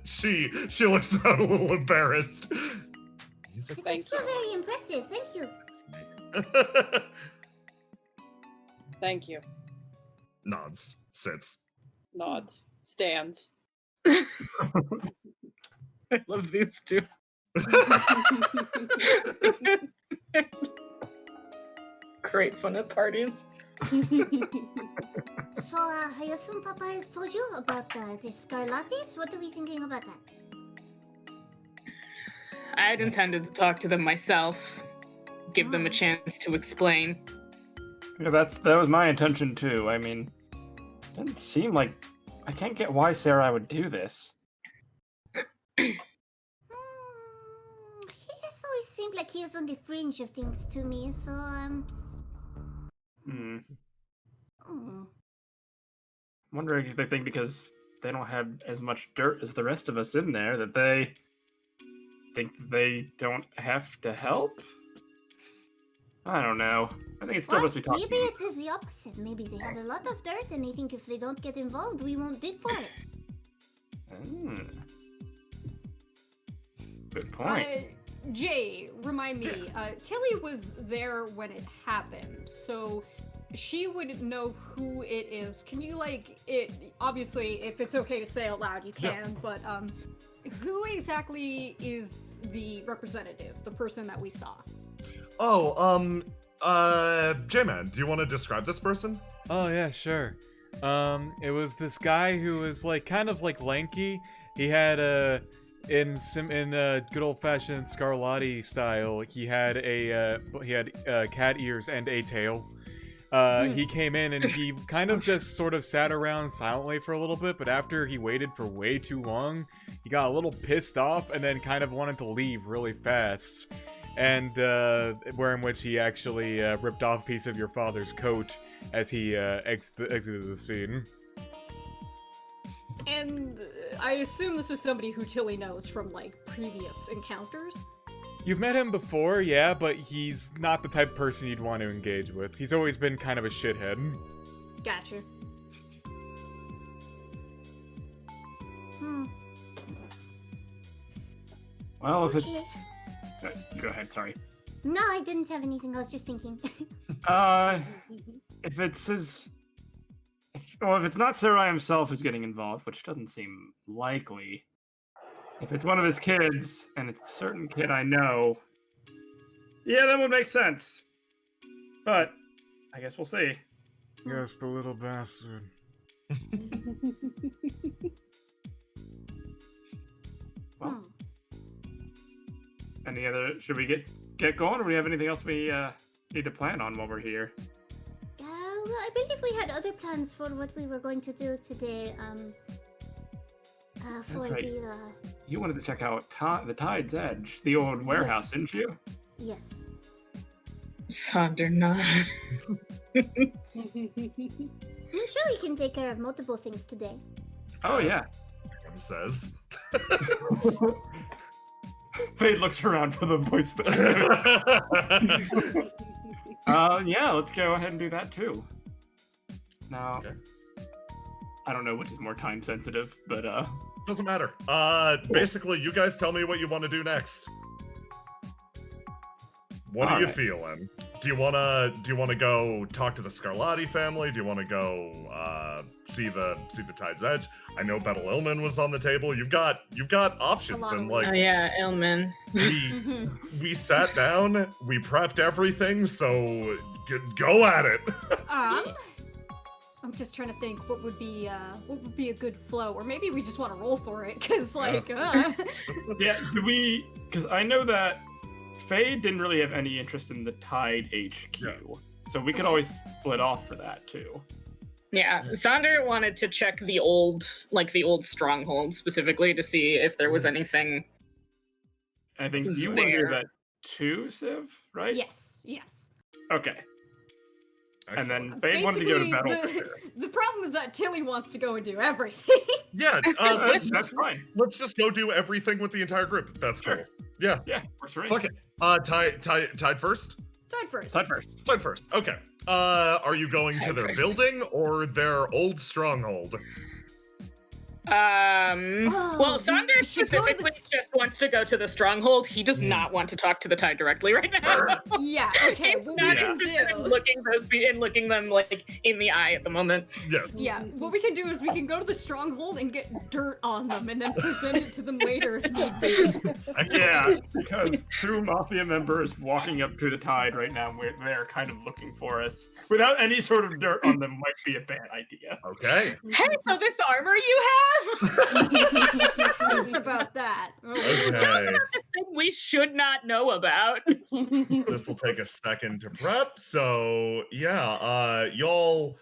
She looks down a little embarrassed. Music? It's still very impressive, thank you. Thank you. Nods, sits. Nods. Stands. I love these two. Great fun at parties. So, I assume Papa has told you about the Scarlattes? What are we thinking about that? I had intended to talk to them myself, give them a chance to explain. Yeah, that was my intention too. I mean, it doesn't seem like... I can't get why Sarai would do this. He has always seemed like he is on the fringe of things to me, so, I'm wondering if they think because they don't have as much dirt as the rest of us in there that they think they don't have to help? I don't know. I think it's still supposed to be talking. Maybe it is the opposite. Maybe they have a lot of dirt and they think if they don't get involved, we won't dig for it. Good point. Jay, remind me, Tilly was there when it happened, so she would know who it is. Can you, obviously, if it's okay to say out loud, you can, but, who exactly is the representative, the person that we saw? Oh, J-Man, do you want to describe this person? Oh yeah, sure. It was this guy who was kind of lanky. He had in good old-fashioned Scarlatti style, he had cat ears and a tail. He came in and he kind of just sort of sat around silently for a little bit, but after he waited for way too long, he got a little pissed off and then kind of wanted to leave really fast. And wherein which he actually ripped off a piece of your father's coat as he exited the scene. And I assume this is somebody who Tilly knows from, like, previous encounters? You've met him before, yeah, but he's not the type of person you'd want to engage with. He's always been kind of a shithead. Gotcha. Well, if Okay. it's... Go ahead, sorry. No, I didn't have anything. I was just thinking. If it's his... If it's not Sarai himself who's getting involved, which doesn't seem likely, if it's one of his kids, and it's a certain kid I know, yeah, that would make sense. But, I guess we'll see. Yes, the little bastard. Well, any other... Should we get going, or do we have anything else we need to plan on while we're here? Well, I believe we had other plans for what we were going to do today. For right. the You wanted to check out the Tide's Edge, the old warehouse, Yes. didn't you? yes. Sonder, no. I'm sure we can take care of multiple things today. Oh, yeah. Him says. Fade looks around for the voice. Yeah, let's go ahead and do that too. Now, Okay. I don't know which is more time sensitive, but Doesn't matter. Basically, you guys tell me what you want to do next. What are you Alright. feeling? Do you wanna go talk to the Scarlatti family? Do you wanna go see the Tide's Edge? I know Battle Ilmen was on the table. You've got options, lot and of Oh like yeah, Ilmen. we sat down, we prepped everything, so go at it. I'm just trying to think what would be a good flow, or maybe we just want to roll for it, cause like, yeah, do we? Because I know that Fade didn't really have any interest in the Tide HQ, Yeah. so we could always split off for that too. Yeah, Sonder wanted to check the old stronghold specifically to see if there was anything. I think It's you want to do there. that too, Civ, right? yes. Okay. Excellent. And then Fade wanted to go to battle. The problem is that Tilly wants to go and do everything. Yeah, That's fine. let's just go do everything with the entire group. That's Sure. cool. Yeah, Yeah, works for me. fuck it. Tied first? Tide first. Side first. Tied first. Okay. Are you going to Tied their first. building or their old stronghold? Well, Sonder we should go to specifically the just wants to go to the stronghold. He does not want to talk to the Tide directly right now. Yeah. Okay. He's What not we can interested in do. looking them like in the eye at the moment. Yes. Yeah. What we can do is we can go to the stronghold and get dirt on them, and then present it to them later if need be. Yeah, because two Mafia members walking up to the Tide right now, where they're kind of looking for us, without any sort of dirt on them, might be a bad idea. Okay. Hey, so this armor you have? Tell us about that. Okay. This thing we should not know about. This will take a second to prep. So yeah, y'all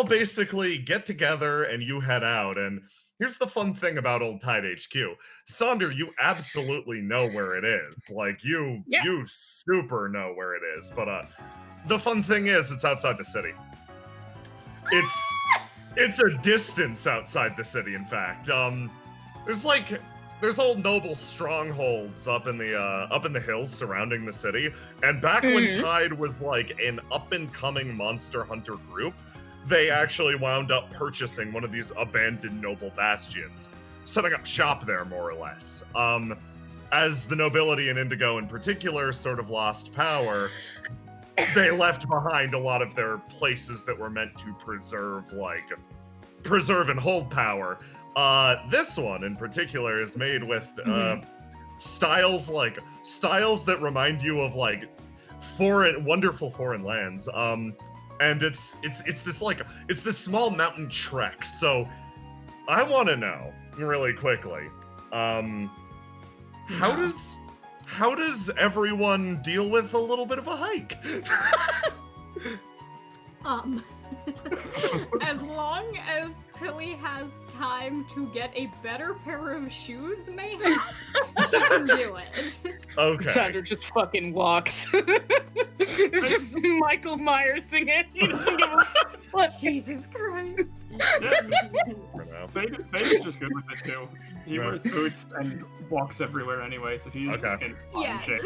basically get together and you head out. And here's the fun thing about Old Tide HQ. Sonder, you absolutely know where it is. Like you super know where it is. But the fun thing is it's outside the city. It's a distance outside the city, in fact. There's old noble strongholds up in the hills surrounding the city. And back when Tide was like an up-and-coming monster hunter group, they actually wound up purchasing one of these abandoned noble bastions, setting up shop there more or less. As the nobility in Indigo in particular sort of lost power, they left behind a lot of their places that were meant to preserve and hold power. This one in particular is made with styles that remind you of like wonderful foreign lands. And it's this small mountain trek. So I want to know really quickly, How does everyone deal with a little bit of a hike? As long as Tilly has time to get a better pair of shoes, mayhap, she can do it. Okay. Sandra just fucking walks. It's just Michael Myersing it. He doesn't give a fuck. Jesus Christ. Fade is just good with it too. He Yeah. wears boots and walks everywhere anyway, so he's Okay. in fine Yeah, shape.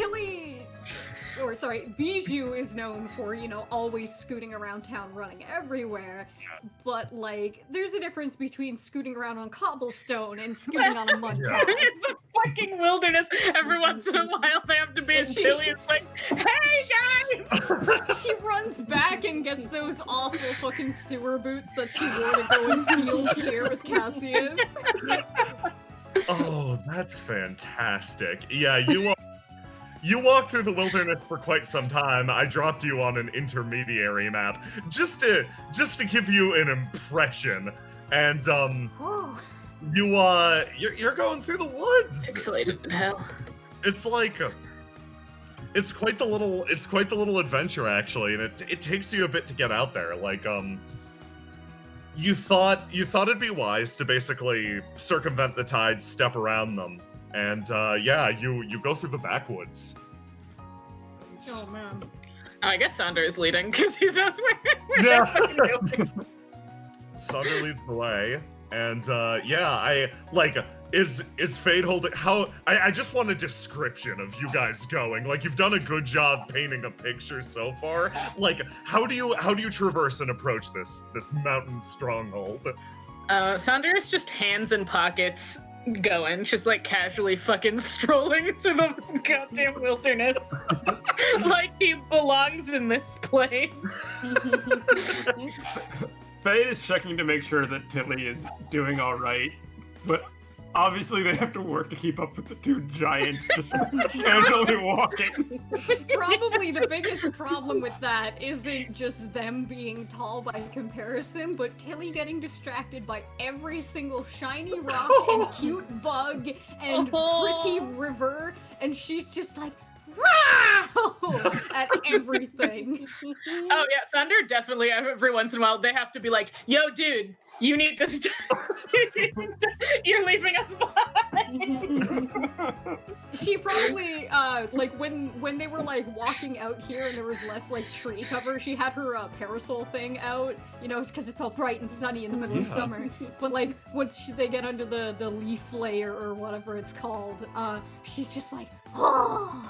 Bijou is known for, always scooting around town running everywhere. But, there's a difference between scooting around on cobblestone and scooting on a mud Yeah. path. In the fucking wilderness, every once in a while they have to be in Tilly. It's like, hey guys! She runs back and gets those awful fucking sewer boots that she wore to go and steal Tier with Cassius. Oh, that's fantastic. Yeah, you walked through the wilderness for quite some time. I dropped you on an intermediary map just to give you an impression. And Oh, you're going through the woods. Pixelated in hell. It's like it's quite the little adventure actually, and it takes you a bit to get out there. You thought it'd be wise to basically circumvent the tides, step around them, and you go through the backwoods. And- Oh man. I guess Sandra is leading because he knows where Yeah. they're fucking going. Sandra leads the way, and is Fade holding? I just want a description of you guys going. You've done a good job painting a picture so far. How do you traverse and approach this mountain stronghold? Sandra is just hands in pockets going, just casually fucking strolling through the goddamn wilderness. Like he belongs in this place. Fade is checking to make sure that Tilly is doing all right, but obviously they have to work to keep up with the two giants just casually walking. Probably the biggest problem with that isn't just them being tall by comparison, but Tilly getting distracted by every single shiny rock and cute bug and pretty river, and she's just like, wow! At everything. Oh yeah, Sandra definitely every once in a while they have to be like, yo dude, you need this. You're leaving us behind. She probably, when they were, walking out here and there was less, tree cover, she had her, parasol thing out, because it's all bright and sunny in the middle of summer. But, once they get under the leaf layer or whatever it's called, she's just like, oh!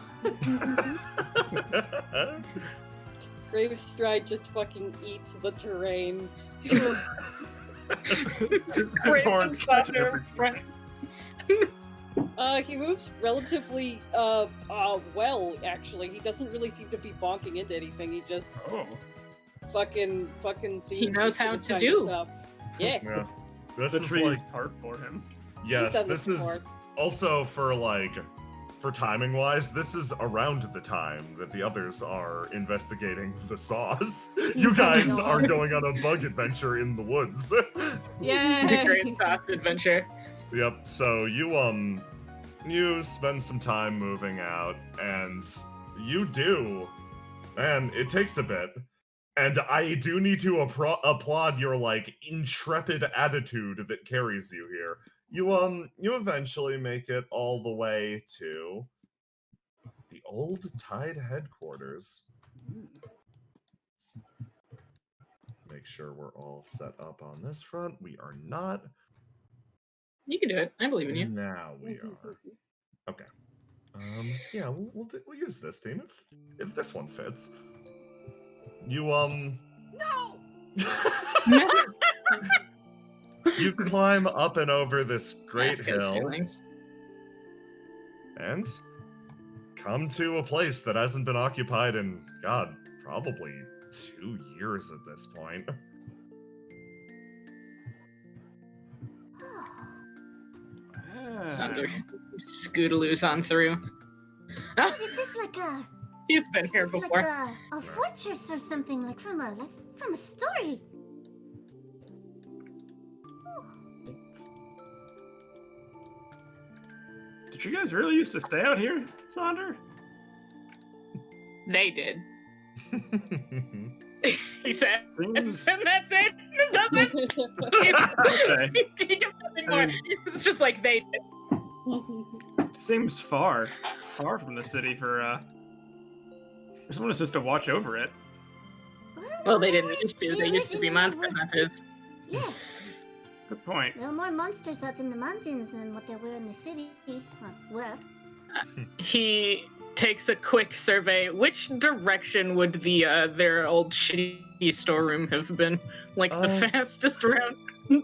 Grave Stride just fucking eats the terrain. Great horn and touch Sandra, everything. right. He moves relatively, well, actually. He doesn't really seem to be bonking into anything. He just Oh. fucking seems He knows how this to kind do. of stuff. Yeah. Yeah. This The is tree is part for him. yes, done this this is before. also for timing wise, this is around the time that the others are investigating the saws. You guys No. are going on a bug adventure in the woods. The Yay! great sauce adventure. Yep, so you spend some time moving out, and you do. And it takes a bit. And I do need to applaud your intrepid attitude that carries you here. You eventually make it all the way to the old Tide headquarters. Make sure we're all set up on this front. We are not. You can do it. I believe in you. Now we are. Okay. Yeah, we'll use this theme if this one fits. You No! you climb up and over this great Ask his hill feelings. and come to a place that hasn't been occupied in, God, probably 2 years at this point. Sandra scootaloos on through. is this like a? He's been Is here this like before. a fortress or something from a story? Did you guys really used to stay out here, Sonder? They did. He said, and Seems- that's it. It doesn't. Okay. He gives nothing I more. mean- It's just like they did. Seems far from the city for someone who's just to watch over it. Well, they didn't used to. They used to be originally monster were- hunters. Yeah, Good point. there are more monsters out in the mountains than what there were in the city. Were. He takes a quick survey. Which direction would the their old shitty storeroom have been? Like the fastest route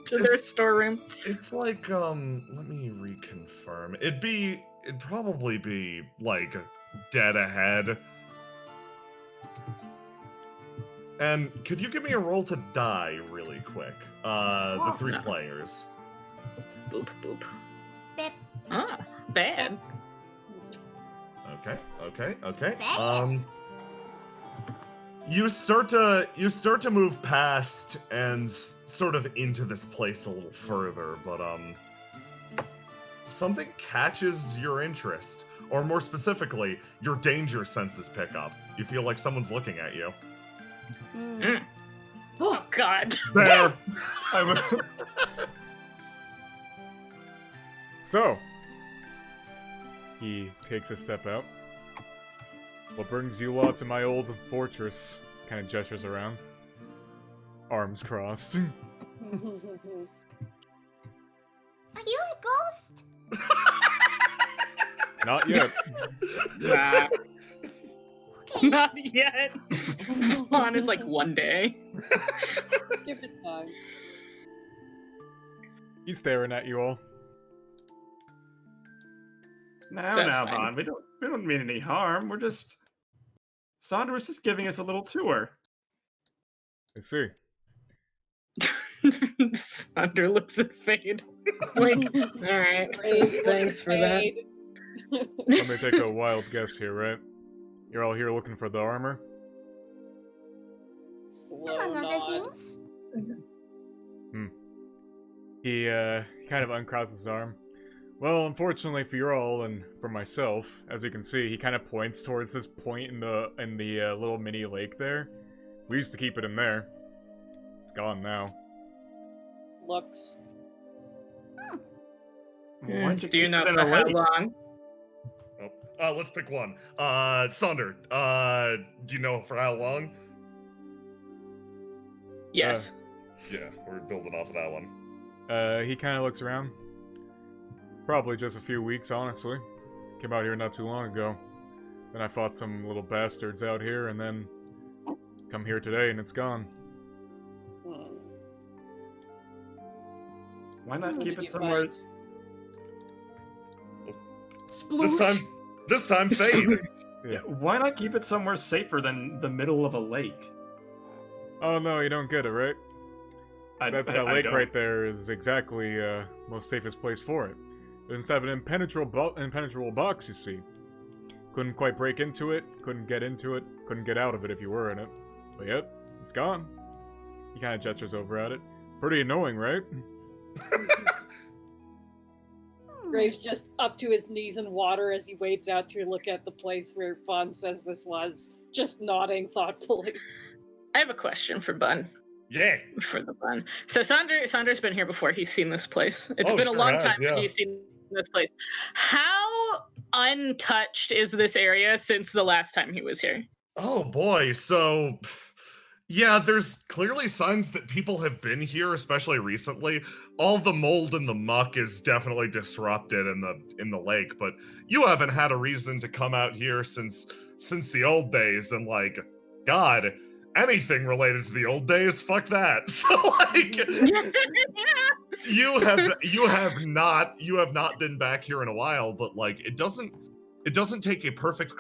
to their it's- storeroom? It's like, let me reconfirm. It'd probably be, like, dead ahead. And could you give me a roll to die really quick? The 3 No. players. Boop boop. Bip. Ah, bad. Okay. Bad. You start to move past and sort of into this place a little further, but something catches your interest, or more specifically, your danger senses pick up. You feel like someone's looking at you. Mm. Oh God. There. So, he takes a step out. What brings you lot to my old fortress? Kind of gestures around. Arms crossed. Are you a ghost? Not yet. Nah, Okay. not yet. On is like one day. Give it time. He's staring at you all. Now, That's now, fine. Vaughn, we don't mean any harm. We're just Sonder was just giving us a little tour. I see. Sunder looks at Fade. Like, alright. Brave Thanks for that. Fade. Let me take a wild guess here, right? You're all here looking for the armor? Slow Among other nod. things. He kind of uncrosses his arm. Well, unfortunately for you all and for myself, as you can see, he kind of points towards this point in the little mini lake there. We used to keep it in there. It's gone now. Looks. Why'd Do you keep know it in for a how lake? long? Let's pick one. Sonder, do you know for how long? Yes. Yeah, we're building off of that one. He kind of looks around. Probably just a few weeks, honestly. Came out here not too long ago. Then I fought some little bastards out here, and then come here today, and it's gone. Hmm. Why not Who keep did it you somewhere? find? This time, Fade. Yeah, why not keep it somewhere safer than the middle of a lake? Oh no, you don't get it, right? That lake don't. right there is exactly most safest place for it. It doesn't have an impenetrable box, you see. Couldn't quite break into it, couldn't get into it, couldn't get out of it if you were in it. But yep, it's gone. He kind of gestures over at it. Pretty annoying, right? Graves just up to his knees in water as he waits out to look at the place where Vaughn says this was, just nodding thoughtfully. I have a question for Bun. Yeah. For the Bun. So Sander's been here before. He's seen this place. It's Oh, been a sure long has, time yeah. he's seen this place. How untouched is this area since the last time he was here? Oh boy, so yeah, there's clearly signs that people have been here, especially recently. All the mold and the muck is definitely disrupted in the lake, but you haven't had a reason to come out here since the old days, and like, God, anything related to the old days, fuck that. So like, you have not been back here in a while, but like, it doesn't take a perfect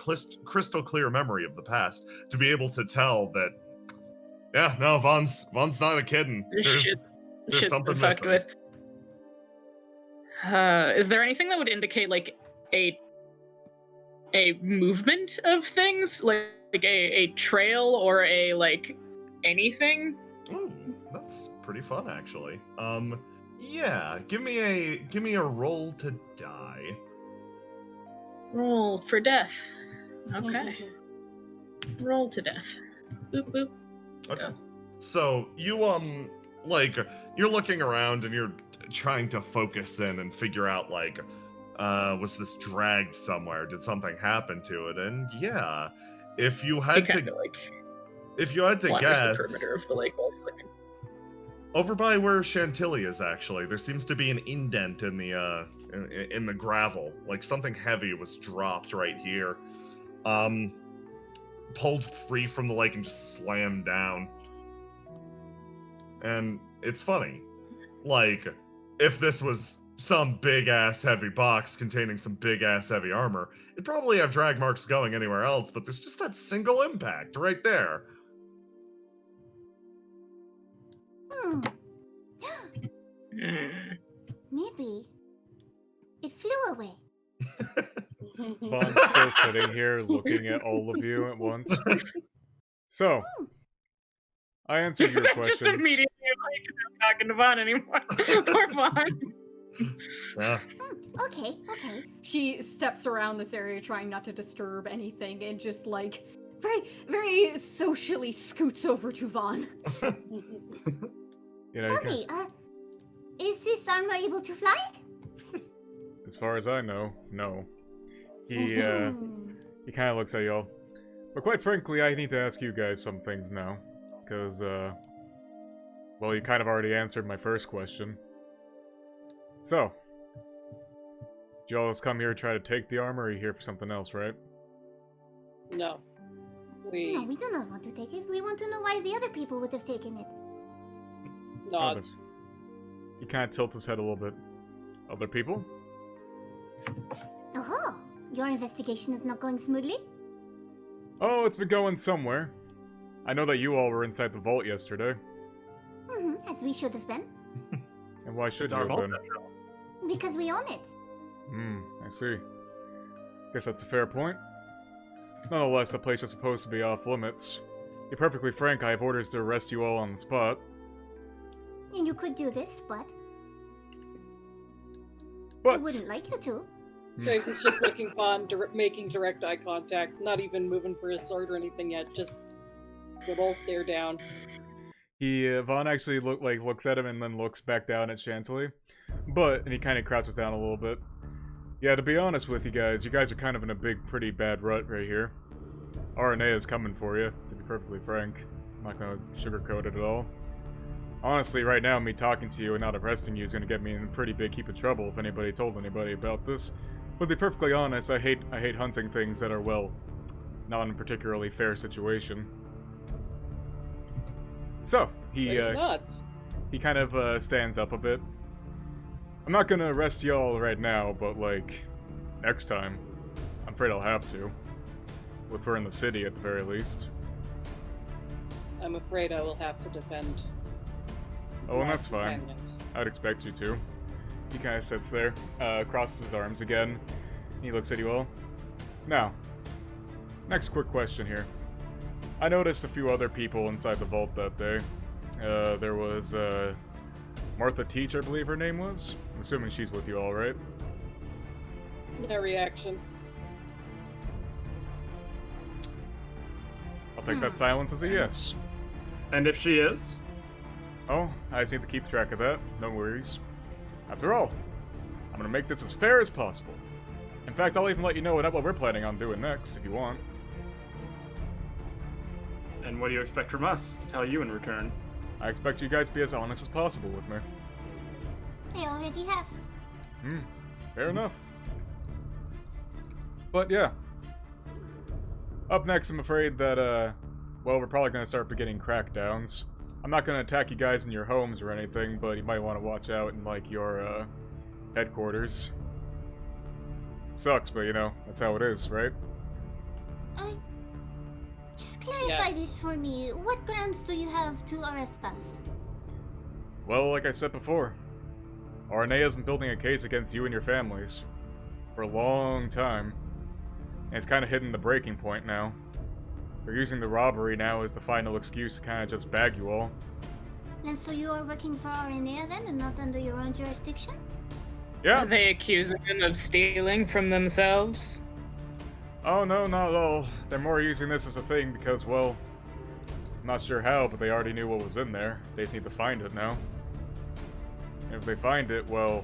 crystal clear memory of the past to be able to tell that, yeah, no, Vaughn's not a kidding. There's Shit's something been fucked missing. with. Is there anything that would indicate like a movement of things, like a trail or a like anything? Ooh, that's pretty fun actually. Yeah, give me a roll to die. Roll for death. Okay. Roll to death. Boop boop. Okay. So you like you're looking around and you're trying to focus in and figure out like was this dragged somewhere? Did something happen to it? And yeah, if you I had kind to of like if you had to wanders the guess perimeter of the lake while it's looking. over by where Chantilly is actually, there seems to be an indent in the gravel. Like something heavy was dropped right here. Pulled free from the lake and just slammed down. And it's funny. Like, if this was some big-ass heavy box containing some big-ass heavy armor, it'd probably have drag marks going anywhere else, but there's just that single impact right there. Maybe it flew away. Vaughn's still sitting here looking at all of you at once. So, I answered your Just questions. immediately like not talking to Vaughn anymore. Poor Vaughn. Yeah. Okay. She steps around this area trying not to disturb anything and just like very, very socially scoots over to Vaughn. You know, Tell me, is this armor able to fly? as far as I know, no. He kind of looks at y'all. But quite frankly, I need to ask you guys some things now. Because, well, you kind of already answered my first question. So, did y'all just come here to try to take the armor, or are you here for something else, right? No. No, we do not want to take it. We want to know why the other people would have taken it. Nods. He kind of tilts his head a little bit. Other people? Oh, your investigation is not going smoothly? Oh, it's been going somewhere. I know that you all were inside the vault yesterday. As we should have been. And why should It's you our have vault been? after all. Because we own it. I see. Guess that's a fair point. Nonetheless, the place was supposed to be off limits. To be perfectly frank, I have orders to arrest you all on the spot. And you could do this, but I But wouldn't like you to. Jace is just looking fun, making direct eye contact, not even moving for his sword or anything yet, just good old stare down. Vaughn actually looks at him and then looks back down at Chantilly. And he kind of crouches down a little bit. Yeah, to be honest with you guys are kind of in a pretty bad rut right here. RNA is coming for you, to be perfectly frank. I'm not gonna sugarcoat it at all. Honestly, right now, me talking to you and not arresting you is gonna get me in a pretty big heap of trouble if anybody told anybody about this. But to be perfectly honest, I hate hunting things that are, well, not in a particularly fair situation. So, he nuts. he kind of stands up a bit. I'm not gonna arrest y'all right now, but like, next time, I'm afraid I'll have to. If we're in the city at the very least. I'm afraid I will have to defend. Oh, and my that's fine. companions. I'd expect you to. He kind of sits there, crosses his arms again. He looks at you all. Now, next quick question here. I noticed a few other people inside the vault that day. There was, Martha Teach, I believe her name was. I'm assuming she's with you all, right? No reaction. I'll take that silence as a yes. And if she is? Oh, I just need to keep track of that. No worries. After all, I'm gonna make this as fair as possible. In fact, I'll even let you know what we're planning on doing next, if you want. And what do you expect from us to tell you in return? I expect you guys to be as honest as possible with me. They already have. Fair enough. But yeah. Up next, I'm afraid that, well, we're probably gonna start beginning crackdowns. I'm not gonna attack you guys in your homes or anything, but you might want to watch out in, like, your, headquarters. Sucks, but, you know, that's how it is, right? Just clarify Yes. this for me. What grounds do you have to arrest us? Well, like I said before, RNA has been building a case against you and your families for a long time, and it's kind of hitting the breaking point now. They're using the robbery now as the final excuse to kind of just bag you all. And so you are working for RNA then, and not under your own jurisdiction? Yeah, Are they accusing him of stealing from themselves? Oh, no, not at all. They're more using this as a thing because, well, I'm not sure how, but they already knew what was in there. They just need to find it now. And if they find it, well,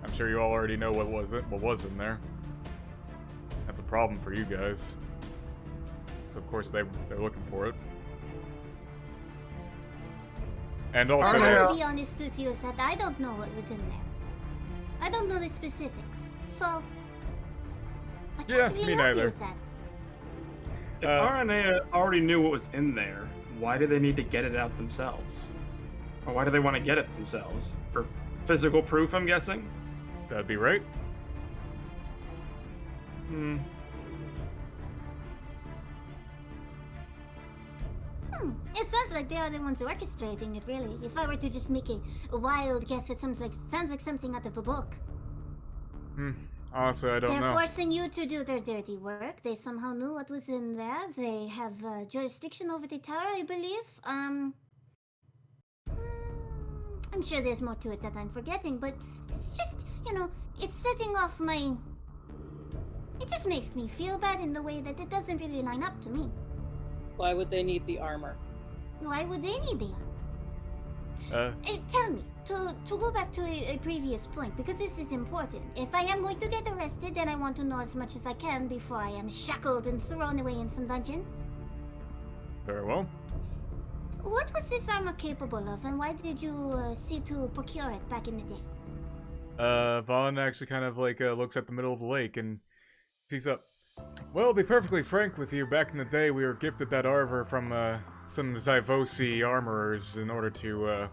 I'm sure you all already know what was in there. That's a problem for you guys. So of course they're looking for it. And also, I'll be honest with you is that I don't know what was in there. I don't know the specifics, so I can't really me help you neither. with that. If RNA already knew what was in there, why do they need to get it out themselves? Or why do they want to get it themselves? For physical proof, I'm guessing? that'd be right. It sounds like they are the ones orchestrating it, really. If I were to just make a wild guess, it sounds like something out of a book. Honestly, I don't They're know. forcing you to do their dirty work. They somehow knew what was in there. They have jurisdiction over the tower, I believe. I'm sure there's more to it that I'm forgetting, but it's just, it's setting off my... It just makes me feel bad in the way that it doesn't really line up to me. Why would they need the armor? Why would they need the armor? Tell me, to go back to a previous point, because this is important. If I am going to get arrested, then I want to know as much as I can before I am shackled and thrown away in some dungeon. Very well. What was this armor capable of, and why did you see to procure it back in the day? Vaughn actually kind of like looks at the middle of the lake and sees up. Well, to be perfectly frank with you, back in the day we were gifted that armor from some Zyvosi armorers in order to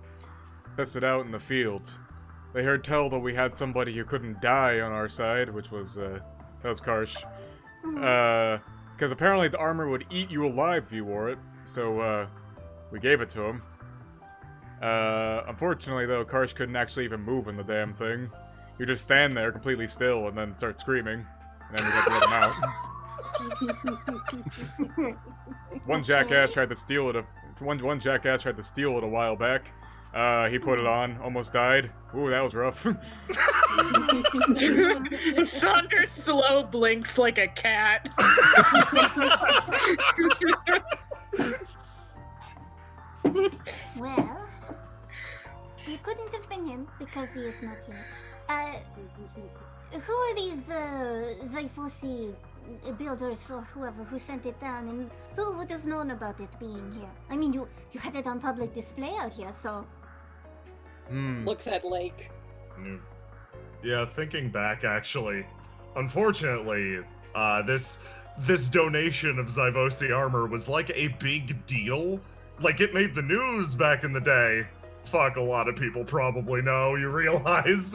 test it out in the field. They heard tell that we had somebody who couldn't die on our side, which was Karsh. Because apparently the armor would eat you alive if you wore it, so we gave it to him. Unfortunately though, Karsh couldn't actually even move in the damn thing. He'd just stand there completely still and then start screaming. And then we had to let him out. One jackass tried to steal it. One jackass tried to steal it a while back. He put it on, almost died. Ooh, that was rough. Saunders slow blinks like a cat. Well, you couldn't have been him because he is not here. Who are these Zyfosi builders or whoever who sent it down, and who would have known about it being here? I mean, you had it on public display out here, so... Looks at Lake. Yeah, thinking back, actually, unfortunately, this donation of Zyvosi armor was like a big deal. Like, it made the news back in the day. Fuck, a lot of people probably know, you realize?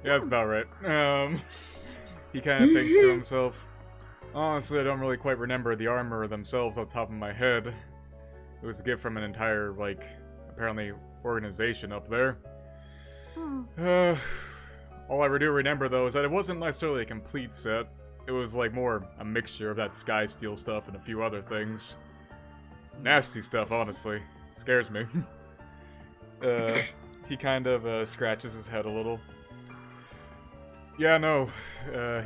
Yeah, that's about right. He kind of thinks to himself, honestly, I don't really quite remember the armor themselves off the top of my head. It was a gift from an entire, like, apparently organization up there. All I do remember, though, is that it wasn't necessarily a complete set. It was, like, more a mixture of that Sky Steel stuff and a few other things. Nasty stuff, honestly. It scares me. He kind of scratches his head a little. Yeah, no.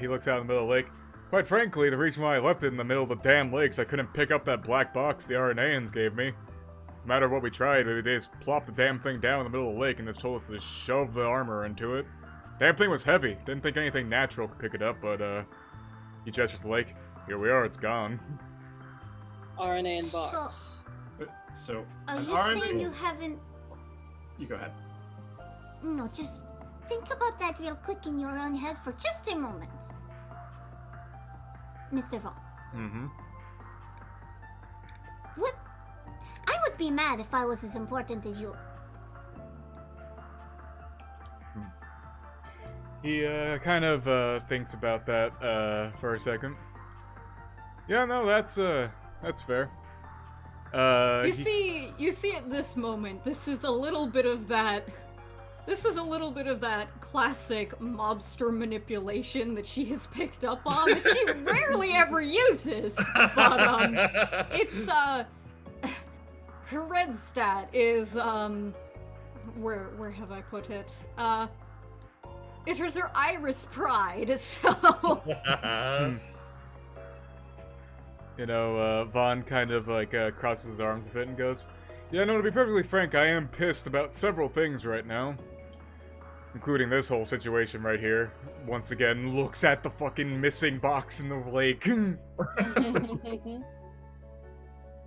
He looks out in the middle of the lake. Quite frankly, the reason why I left it in the middle of the damn lake is I couldn't pick up that black box the RNAians gave me. No matter what we tried, they just plopped the damn thing down in the middle of the lake and just told us to shove the armor into it. Damn thing was heavy. Didn't think anything natural could pick it up, but he gestures to the lake. Here we are, it's gone. RNA in box. So, Are an you RNA... saying you haven't... You go ahead. No, just think about that real quick in your own head for just a moment. Mr. Vaughn. Mm-hmm. What? I would be mad if I was as important as you. He kind of thinks about that for a second. Yeah, no, that's fair. You see at this moment, this is a little bit of that classic mobster manipulation that she has picked up on that she rarely ever uses. But it's her red stat is where have I put it? It is her Iris Pride, so Vaughn kind of crosses his arms a bit and goes, "Yeah, no, to be perfectly frank, I am pissed about several things right now. Including this whole situation right here." Once again, looks at the fucking missing box in the lake.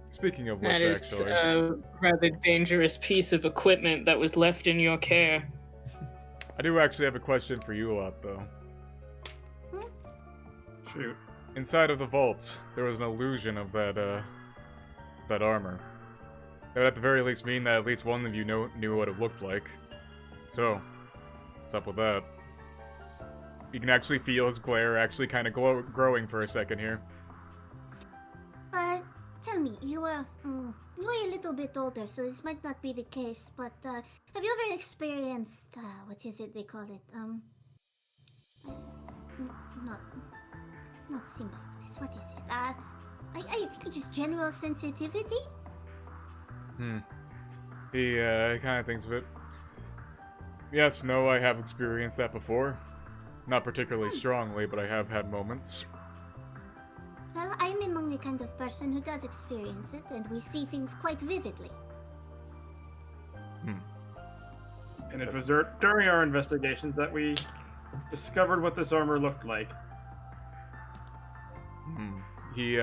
Speaking of which, That is actually... a rather dangerous piece of equipment that was left in your care. I do actually have a question for you lot, though. Shoot. Inside of the vault, there was an illusion of that armor. That would at the very least mean that at least one of you knew what it looked like. So, what's up with that? You can actually feel his glare actually kind of growing for a second here. Tell me, you are a little bit older, so this might not be the case, but, have you ever experienced, what is it they call it, not symbiosis, what is it, I think just general sensitivity? He, kind of thinks of it. Yes, no, I have experienced that before. Not particularly strongly, but I have had moments. Well, I'm among the kind of person who does experience it, and we see things quite vividly. And it was during our investigations that we discovered what this armor looked like. He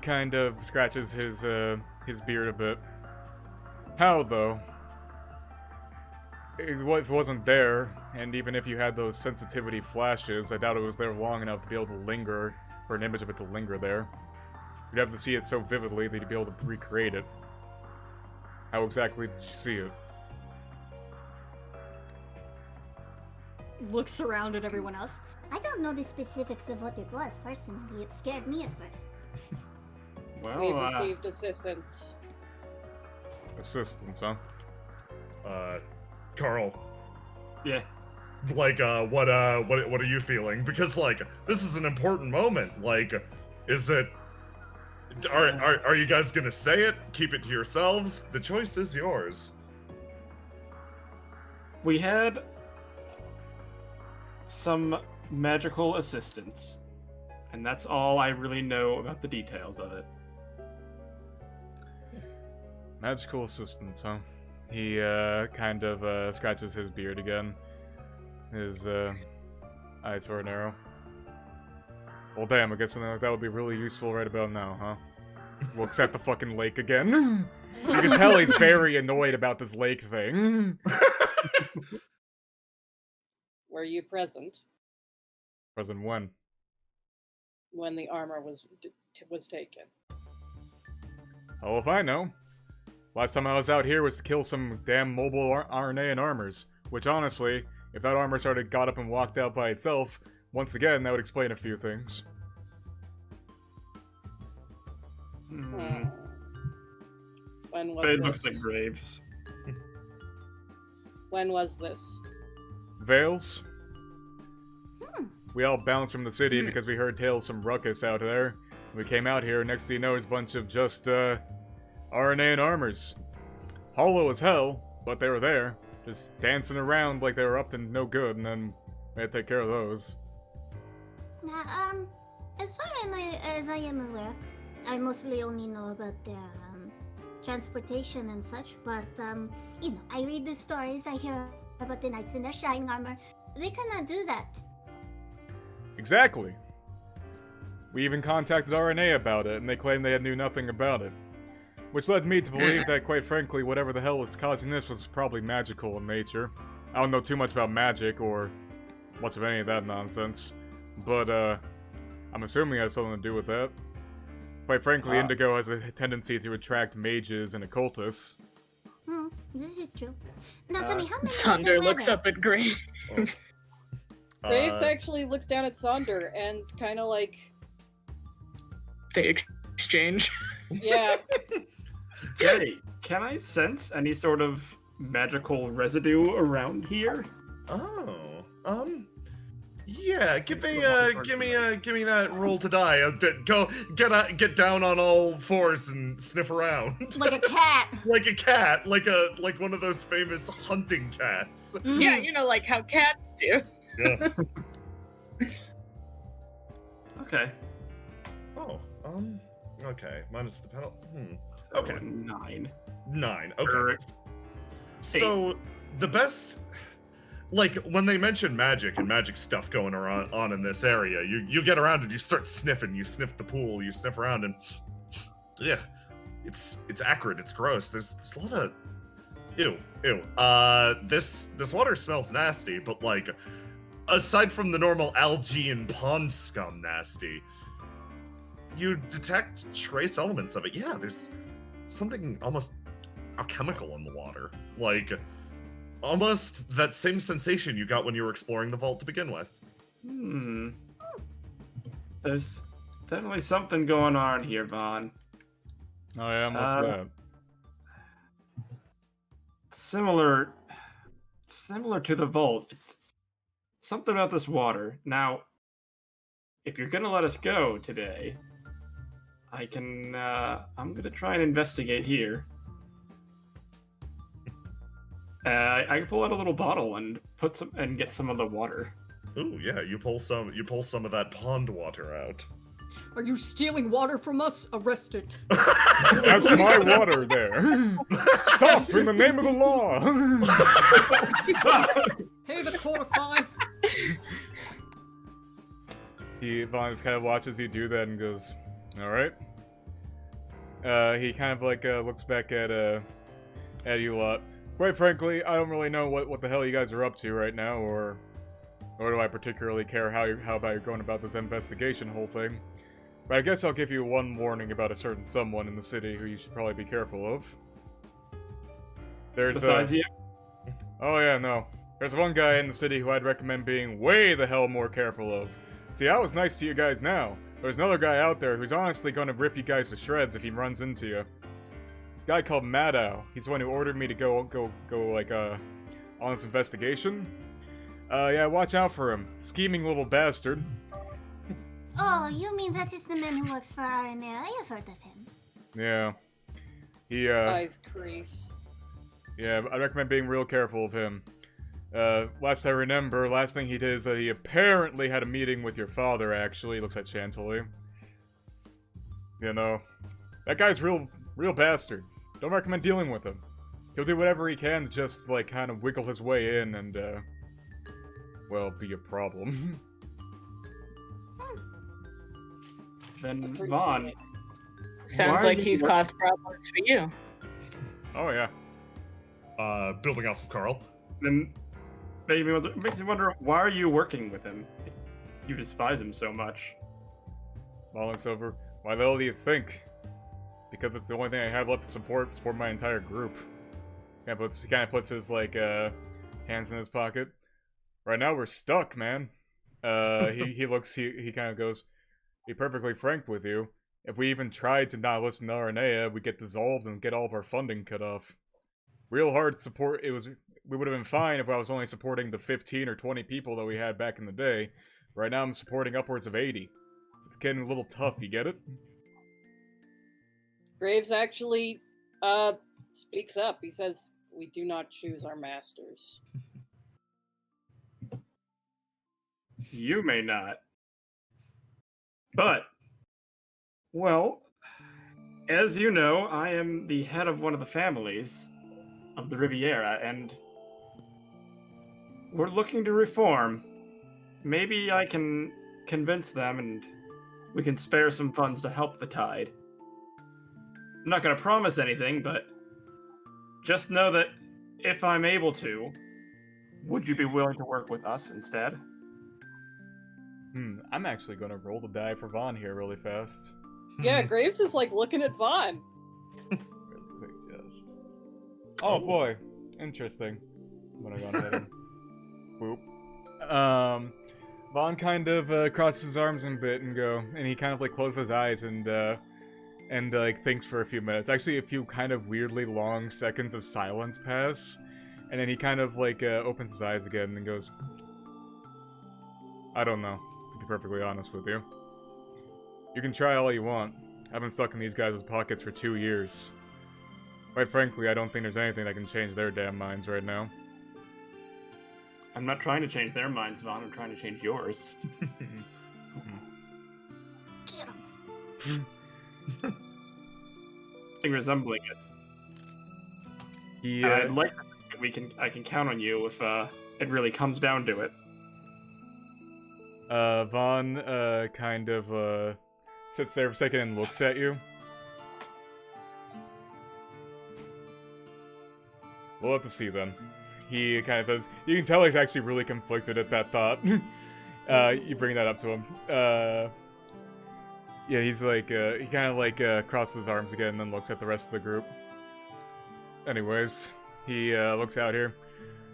kind of scratches his beard a bit. How, though? If it wasn't there, and even if you had those sensitivity flashes, I doubt it was there long enough to be able to linger, for an image of it to linger there. You'd have to see it so vividly that you'd be able to recreate it. How exactly did you see it? Looks around at everyone else. I don't know the specifics of what it was, personally. It scared me at first. Well, We've received assistance. Assistance, huh? Carl, yeah. what are you feeling? Because this is an important moment. Is it? Are you guys gonna say it? Keep it to yourselves? The choice is yours. We had some magical assistance, and that's all I really know about the details of it. Magical assistance, huh? He, kind of, scratches his beard again. His, eyes sort of narrow. Well, damn, I guess something like that would be really useful right about now, huh? Looks at the fucking lake again. You can tell he's very annoyed about this lake thing. Were you present Present when? when the armor was taken? Oh, if I know. Last time I was out here was to kill some damn mobile RNA and armors. Which, honestly, if that armor got up and walked out by itself, once again, that would explain a few things. When was It this? looks like graves. When was this? Veils? We all bounced from the city because we heard tales some ruckus out there. We came out here, next thing you know, there's a bunch of just, RNA and armors. Hollow as hell, but they were there. Just dancing around like they were up to no good, and then we had to take care of those. As far as I am aware, I mostly only know about their, transportation and such, but, I read the stories, I hear about the knights in their shining armor. They cannot do that. Exactly. We even contacted RNA about it, and they claimed they knew nothing about it. Which led me to believe that, quite frankly, whatever the hell was causing this was probably magical in nature. I don't know too much about magic, or much of any of that nonsense. But, I'm assuming it has something to do with that. Quite frankly, Indigo has a tendency to attract mages and occultists. This is true. Now tell me, how many Sonder looks up at Graves. Graves actually looks down at Sonder and kind of They exchange. yeah. Hey, can I sense any sort of magical residue around here? Yeah, give me that roll to die. Go get down on all fours and sniff around. Like a cat. Like a cat, like one of those famous hunting cats. Yeah, you know, like how cats do. Yeah. Okay. Oh, okay. Minus the penalty. Okay. 9. 9. Okay. Or So the best, like when they mention magic and magic stuff going on in this area, you get around and you start sniffing. You sniff the pool. You sniff around and yeah, it's acrid. It's gross. There's a lot of ew. This water smells nasty, but like aside from the normal algae and pond scum nasty, you detect trace elements of it. Yeah, there's something almost alchemical in the water. Like, almost that same sensation you got when you were exploring the vault to begin with. There's definitely something going on here, Vaughn. Oh yeah, what's that? Similar to the vault. It's something about this water. Now, if you're gonna let us go today, I'm gonna try and investigate here. I can pull out a little bottle and get some of the water. Ooh, yeah, you pull some of that pond water out. Are you stealing water from us? Arrested. That's my water there. Stop in the name of the law. Pay the quarter fine. Vaughn just kind of watches you do that and goes, "All right." He kind of like looks back at you a lot. Quite frankly, I don't really know what the hell you guys are up to right now, or do I particularly care how about you're going about this investigation whole thing. But I guess I'll give you one warning about a certain someone in the city who you should probably be careful of. Besides you? Oh yeah, no. There's one guy in the city who I'd recommend being way the hell more careful of. See, I was nice to you guys now. There's another guy out there who's honestly gonna rip you guys to shreds if he runs into you. Guy called Maddow. He's the one who ordered me to go like on this investigation. Yeah, watch out for him. Scheming little bastard. Oh, you mean that is the man who works for RNA? I have heard of him. Yeah. He Eyes crease. Yeah, I recommend being real careful of him. Last I remember, last thing he did is that he apparently had a meeting with your father, actually. Looks at Chantilly. You know, that guy's real bastard. Don't recommend dealing with him. He'll do whatever he can to just, like, kind of wiggle his way in and, well, be a problem. Then, Vaughn. Sounds like he's caused problems for you. Oh, yeah. Building off of Carl. Then, makes me wonder, why are you working with him? If you despise him so much. Vaughn looks over. Why the hell do you think? Because it's the only thing I have left to support my entire group. He kind of puts his, like, hands in his pocket. Right now we're stuck, man. He kind of goes, be perfectly frank with you. If we even tried to not listen to Aranea, we'd get dissolved and get all of our funding cut off. Real hard support, we would have been fine if I was only supporting the 15 or 20 people that we had back in the day. Right now I'm supporting upwards of 80. It's getting a little tough, you get it? Graves actually speaks up. He says, "We do not choose our masters." You may not. But, well, as you know, I am the head of one of the families of the Riviera, and we're looking to reform. Maybe I can convince them and we can spare some funds to help the tide. I'm not going to promise anything, but just know that if I'm able to, would you be willing to work with us instead? I'm actually going to roll the die for Vaughn here really fast. Yeah, Graves is like looking at Vaughn. Oh boy, interesting. I'm gonna go ahead and boop. Vaughn kind of crosses his arms a bit and he kind of like closes his eyes and like thinks for a few minutes. Actually, a few kind of weirdly long seconds of silence pass, and then he kind of like opens his eyes again and goes, I don't know, to be perfectly honest with you. You can try all you want. I've been stuck in these guys' pockets for 2 years. Quite frankly, I don't think there's anything that can change their damn minds right now. I'm not trying to change their minds, Vaughn. I'm trying to change yours. Get him. Something resembling it. He, I'd like to think that I can count on you if it really comes down to it. Vaughn, kind of, sits there for a second and looks at you. We'll have to see then. He kind of says, you can tell he's actually really conflicted at that thought. You bring that up to him. Yeah, he's like, he kind of like, crosses his arms again and then looks at the rest of the group. Anyways, he, looks out here.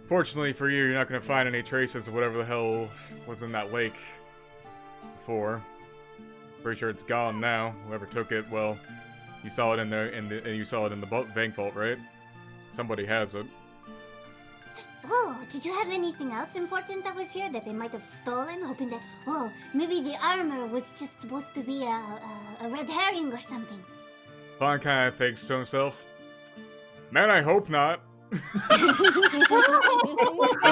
Fortunately for you, you're not gonna find any traces of whatever the hell was in that lake before. Pretty sure it's gone now. Whoever took it, well, you saw it in the bank vault, right? Somebody has it. Oh, did you have anything else important that was here that they might have stolen, hoping that, oh, maybe the armor was just supposed to be a red herring or something? Vaughn kind of thinks to himself, man, I hope not. With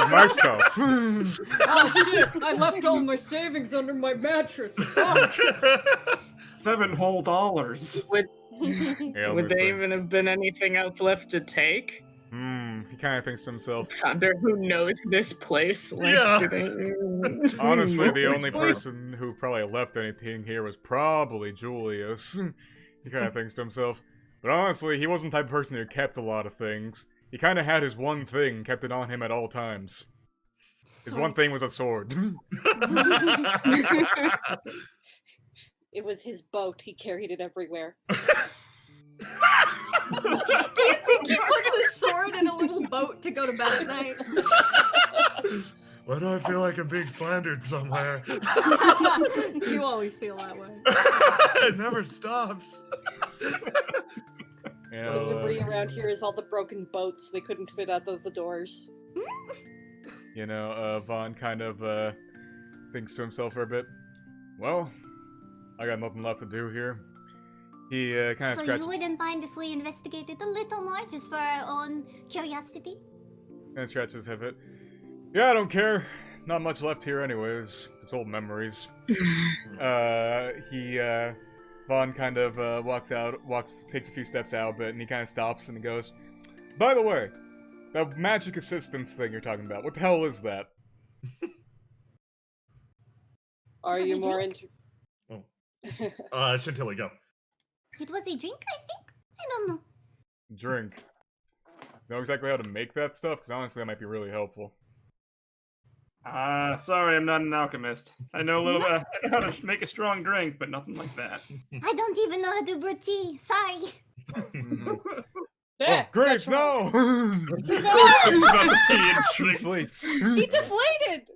my stuff. Oh shit! I left all my savings under my mattress. Fuck. $7 whole. Yeah, Would there even have been anything else left to take? He kind of thinks to himself, Sonder, who knows this place? Like, Yeah. honestly, the only person who probably left anything here was probably Julius. He kind of thinks to himself, but honestly, he wasn't the type of person who kept a lot of things. He kind of had his one thing, kept it on him at all times. His one thing was a sword. It was his boat. He carried it everywhere. Do you think he puts his sword in a little boat to go to bed at night? Why do I feel like I'm being slandered somewhere? You always feel that way. It never stops. You The know, debris around here is all the broken boats they couldn't fit out of the doors. Vaughn kind of, thinks to himself for a bit. Well, I got nothing left to do here. He, kind of So scratches... you wouldn't mind if we investigated a little more, just for our own curiosity? And scratches his head a bit. Yeah, I don't care. Not much left here anyways. It's old memories. Vaughn kind of, takes a few steps out a bit, and he kind of stops and he goes, by the way, that magic assistance thing you're talking about, what the hell is that? Are Was you it more drink? into... Chantilly, go. It was a drink, I think? I don't know. Drink. Know exactly how to make that stuff? Because honestly, that might be really helpful. Sorry, I'm not an alchemist. I know a little bit. I know how to make a strong drink, but nothing like that. I don't even know how to brew tea. Sorry. Oh, Graves, no! About the tea and She drinks. fleets. He deflated!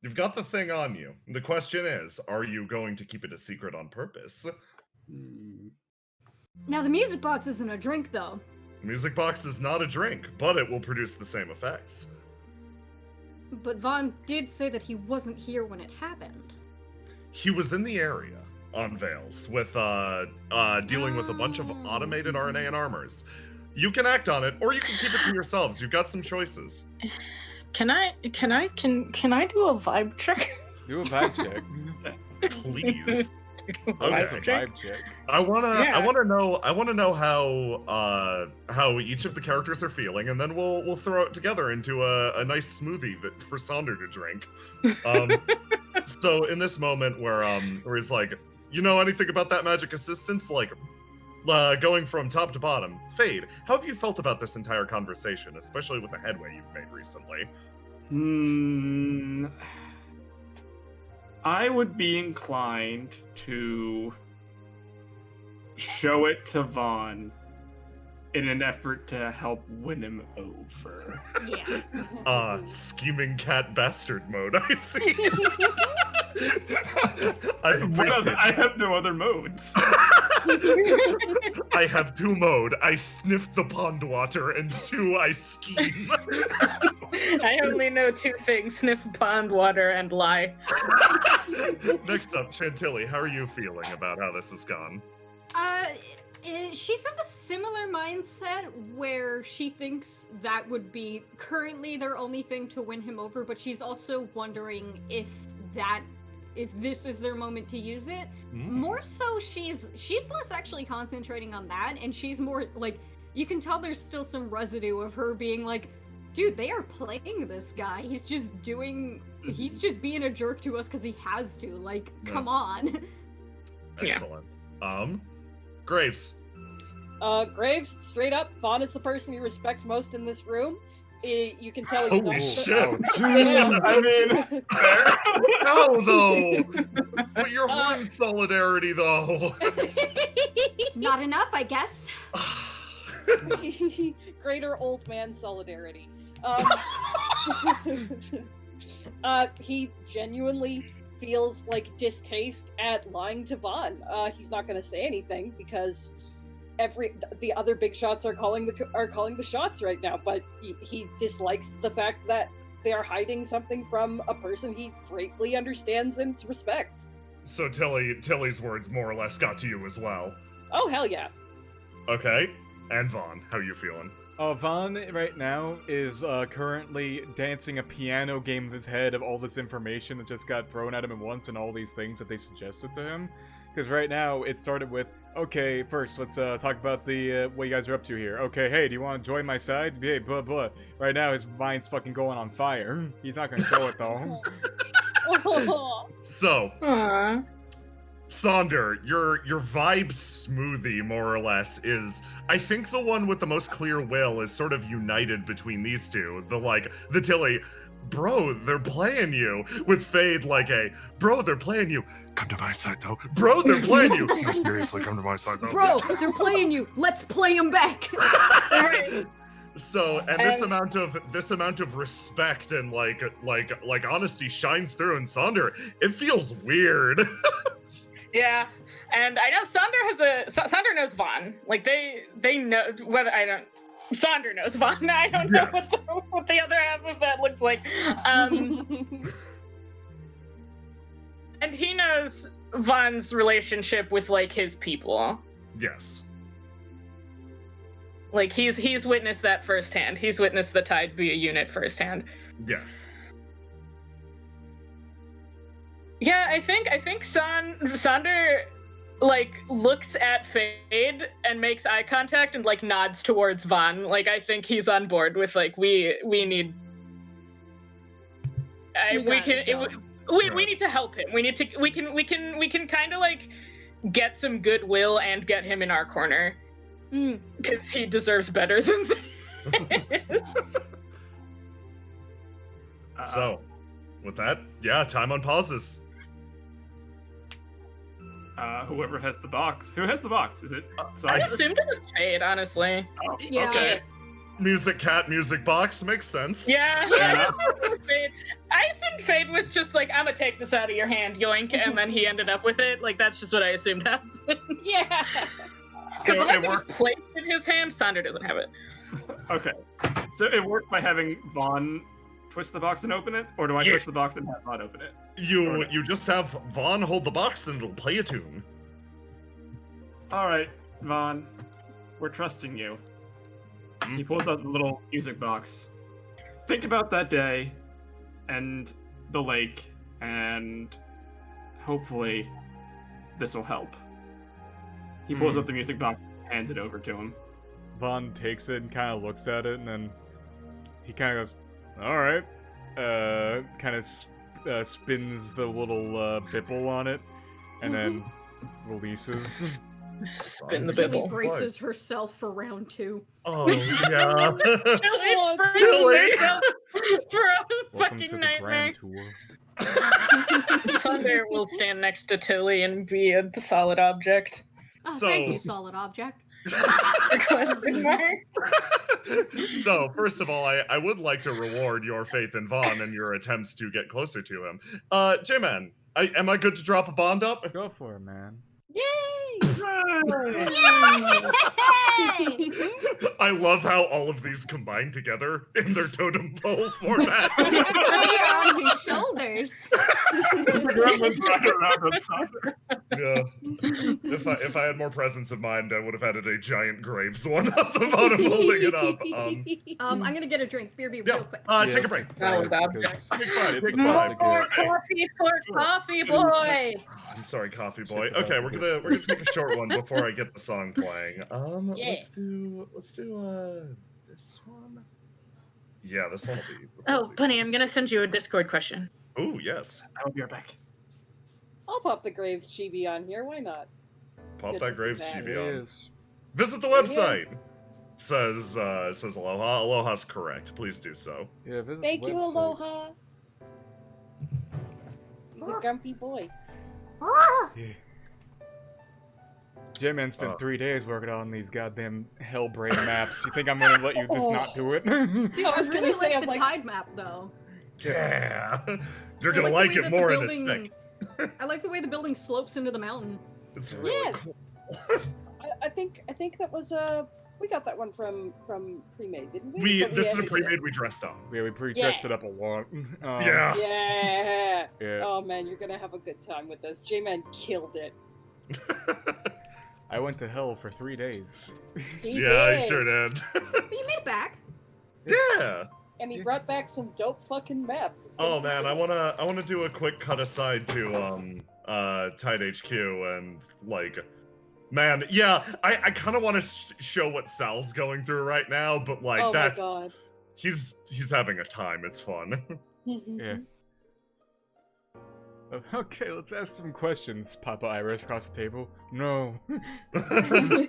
You've got the thing on you. The question is, are you going to keep it a secret on purpose? Now the music box isn't a drink, though. The music box is not a drink, but it will produce the same effects. But Vaughn did say that he wasn't here when it happened. He was in the area on Veils with dealing with a bunch of automated RNA and armors. You can act on it, or you can keep it to yourselves. You've got some choices. Can I do a vibe check? Do a vibe check. Please. That's a Okay. vibe check. I wanna Yeah. know how each of the characters are feeling, and then we'll throw it together into a nice smoothie for Sonder to drink. So in this moment where he's like, you know anything about that magic assistance? Like, going from top to bottom. Fade, how have you felt about this entire conversation, especially with the headway you've made recently? I would be inclined to show it to Vaughn in an effort to help win him over. Yeah. Scheming cat bastard mode, I see. I I have no other modes. I have two mode. I sniff the pond water, and two, I scheme. I only know two things: sniff pond water and lie. Next up, Chantilly, how are you feeling about how this has gone? She's of a similar mindset where she thinks that would be currently their only thing to win him over, but she's also wondering if that if this is their moment to use it. Mm. More so, she's less actually concentrating on that, and she's more like, you can tell there's still some residue of her being like, dude, they are playing this guy. He's just being a jerk to us because he has to. Like, come on. Excellent. Graves. Graves, straight up, Vaughn is the person he respects most in this room. You can tell he's Holy not. shit! Yeah. I mean, No, though. But your horn solidarity, though. Not enough, I guess. Greater old man solidarity. He genuinely feels like distaste at lying to Vaughn. He's not going to say anything because the other big shots are calling the shots right now. But he dislikes the fact that they are hiding something from a person he greatly understands and respects. So Tilly's words more or less got to you as well. Oh hell yeah! Okay. And Vaughn, how you feeling? Vaughn right now is currently dancing a piano game of his head of all this information that just got thrown at him at once and all these things that they suggested to him. Because right now it started with, okay, first let's talk about the what you guys are up to here. Okay, hey, do you want to join my side? Hey, blah blah. Right now his mind's fucking going on fire. He's not gonna show it though. So, Aww. Sonder, your vibe smoothie, more or less, is, I think the one with the most clear will is sort of united between these two. The Tilly, bro, they're playing you. With Fade, bro, they're playing you. Come to my side, though. Bro, they're playing you. No, seriously, come to my side, though. Bro, they're playing you. Let's play them back. So, and this amount of respect and like honesty shines through in Sonder. It feels weird. Yeah, and I know Sonder knows Vaughn. Like they know whether Sonder knows Vaughn. I don't know Yes. what the other half of that looks like. And he knows Vaughn's relationship with like his people. Yes. Like he's witnessed that firsthand. He's witnessed the Tide be a unit firsthand. Yes. Yeah, I think Sonder like looks at Fade and makes eye contact and like nods towards Vaughn. Like I think he's on board with like we need we need to help him. We can kind of like get some goodwill and get him in our corner because he deserves better than this. So, with that, yeah, time unpauses. Whoever has the box. Who has the box? Is it? I assumed it was Fade, honestly. Oh, Yeah. okay. Music cat, music box makes sense. Yeah, Yeah. I assumed Fade was just like, I'm gonna take this out of your hand, yoink, and then he ended up with it. Like, that's just what I assumed happened. Yeah. Because So unless it it was worked. placed in his hand, Sonder doesn't have it. Okay. So it worked by having Vaughn twist the box and open it, or do I Yes. twist the box and have Vaughn open it? You just have Vaughn hold the box and it'll play a tune. All right, Vaughn, we're trusting you. He pulls out the little music box. Think about that day, and the lake, and hopefully this will help. He pulls up the music box and hands it over to him. Vaughn takes it and kind of looks at it, and then he kind of goes, all right. Kind of spins the little bipple on it, and then releases. Spin the Tilly bibble. braces herself for round 2. Oh, yeah. Tilly! For a Welcome fucking to the nightmare. grand tour. Sunder will stand next to Tilly and be a solid object. Oh, So- thank you, solid object. Question mark? So, first of all, I would like to reward your faith in Vaughn and your attempts to get closer to him. J-Man, am I good to drop a bond up? Go for it, man. Yay! I love how all of these combine together in their totem pole format. They are on his shoulders. The gremlins run around on Sonder. Yeah. If I had more presence of mind, I would have added a giant graves one at the bottom holding it up. I'm gonna get a drink. BRB, Yeah. real quick. Take a break. Found object. Take 5. It's Take about 5. to More get- coffee for Coffee Boy. I'm sorry, Coffee Boy. Shit's about Okay, to we're get gonna take a short one before I get the song playing. Yeah. Let's do this one. Yeah, this one will be. Oh, Bunny, I'm gonna send you a Discord question. Oh yes. I will be right back. I'll pop the Graves chibi on here. Why not? Pop Good that to see Graves that. chibi It on. is. Visit the There he website. is. Says Aloha. Aloha's correct. Please do so. Yeah, visit Thank the you, website. Aloha. He's a grumpy boy. Oh! Yeah. J-Man spent Oh. 3 days working on these goddamn Hellbrain maps. You think I'm gonna let you just not do it? Dude, I I was gonna really say, like I'm the like- tide map though. Yeah. You're I gonna the like way it that more the in a building- sec. I like the way the building slopes into the mountain. It's really Yeah. cool. I think that was we got that one from pre-made, didn't we? We But this is a edited it. pre-made we dressed up. Yeah, we pre-dressed it up a lot. Yeah. Yeah. Yeah. Oh man, you're gonna have a good time with this. J-Man killed it. I went to hell for 3 days. He Yeah, I did. sure did. But you made it back. Yeah. And he brought back some dope fucking maps. It's Oh gonna be man, good. I wanna do a quick cut aside to Tide HQ and like, man, yeah, I kind of want to show what Sal's going through right now, but like Oh that's my god. he's having a time. It's fun. Yeah. Okay, let's ask some questions, Papa Iris across the table. No. No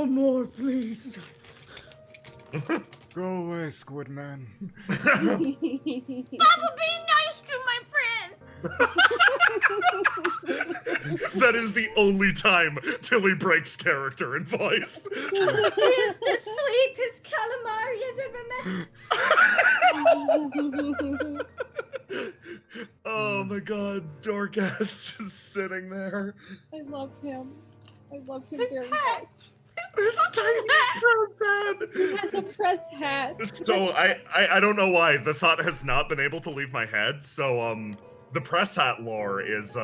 more, please. Go away, Squid Man. Papa, be nice to my friend! That is the only time Tilly breaks character and voice. He's the sweetest calamari I've ever met. Oh my god, Dorcas just sitting there. I love him. I love him His very hat. much. His tiny press He has a press hat. So I don't know why the thought has not been able to leave my head. So the press hat lore is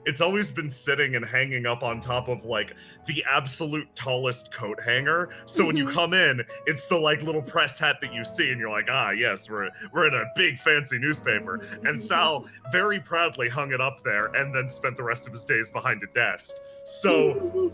it's always been sitting and hanging up on top of like the absolute tallest coat hanger. So when you come in, it's the like little press hat that you see, and you're like, ah, yes, we're in a big fancy newspaper. And Sal very proudly hung it up there, and then spent the rest of his days behind a desk. So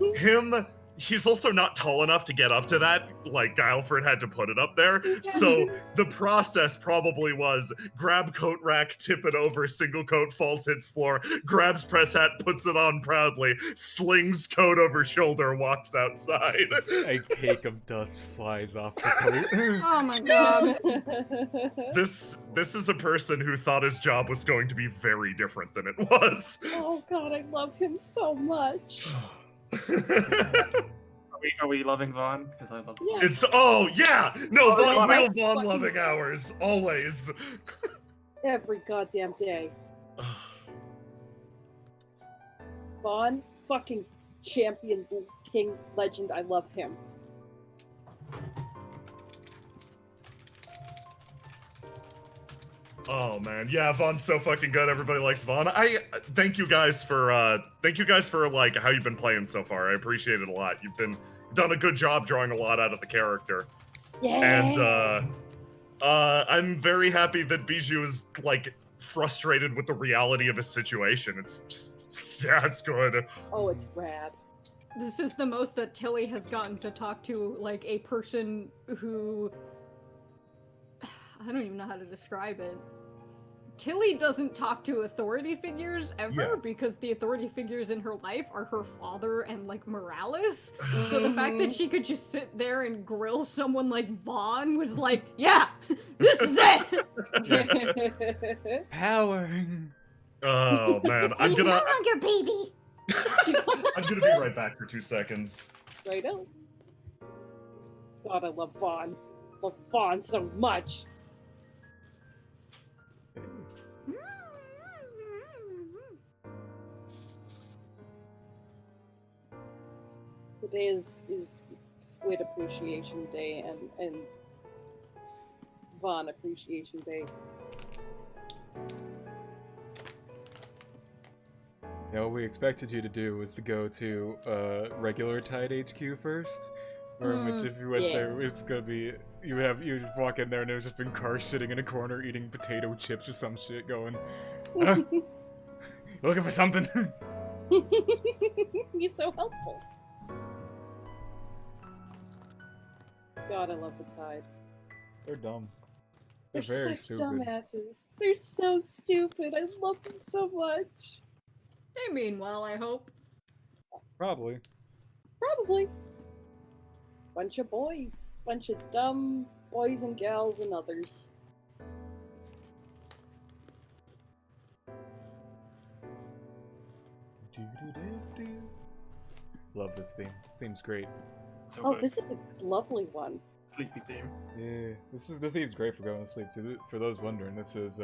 he's also not tall enough to get up to that, like Guileford had to put it up there. So the process probably was grab coat rack, tip it over, single coat falls, hits floor, grabs press hat, puts it on proudly, slings coat over shoulder, walks outside. A cake of dust flies off the coat. Oh my god. This is a person who thought his job was going to be very different than it was. Oh god, I love him so much. Are we loving Vaughn? Because I love Vaughn. Yeah. It's no, Oh, Vaughn, my real Vaughn fucking loving God. hours, always. Every goddamn day. Vaughn, fucking champion, king, legend. I love him. Oh man, yeah, Vaughn's so fucking good. Everybody likes Vaughn. I thank you guys for like how you've been playing so far. I appreciate it a lot. You've done a good job drawing a lot out of the character. Yeah. And I'm very happy that Bijou is like frustrated with the reality of his situation. It's just it's good. Oh, it's rad. This is the most that Tilly has gotten to talk to, like, a person who... I don't even know how to describe it. Tilly doesn't talk to authority figures ever, Yeah. because the authority figures in her life are her father and, like, Morales. So the fact that she could just sit there and grill someone like Vaughn was like, yeah, this is it! Power. Oh man, I'm You're no gonna longer baby. be right back for 2 seconds. Right on. God, I love Vaughn. Love Vaughn so much. Today is Squid Appreciation Day and Vaughn Appreciation Day. What we expected you to do was to go to regular Tide HQ first. From which, if you went Yeah. there, it's gonna be you just walk in there and there's just been cars sitting in a corner eating potato chips or some shit, going, "You looking for something?" He's so helpful. God, I love the Tide. They're dumb. They're very such stupid. dumbasses. They're so stupid. I love them so much. They mean well, I hope. Probably. Probably. Bunch of boys. Bunch of dumb boys and gals and others. Love this theme. Theme's great. So Oh, good. this is a lovely one. Sleepy theme. Yeah, the theme's great for going to sleep too. For those wondering, this is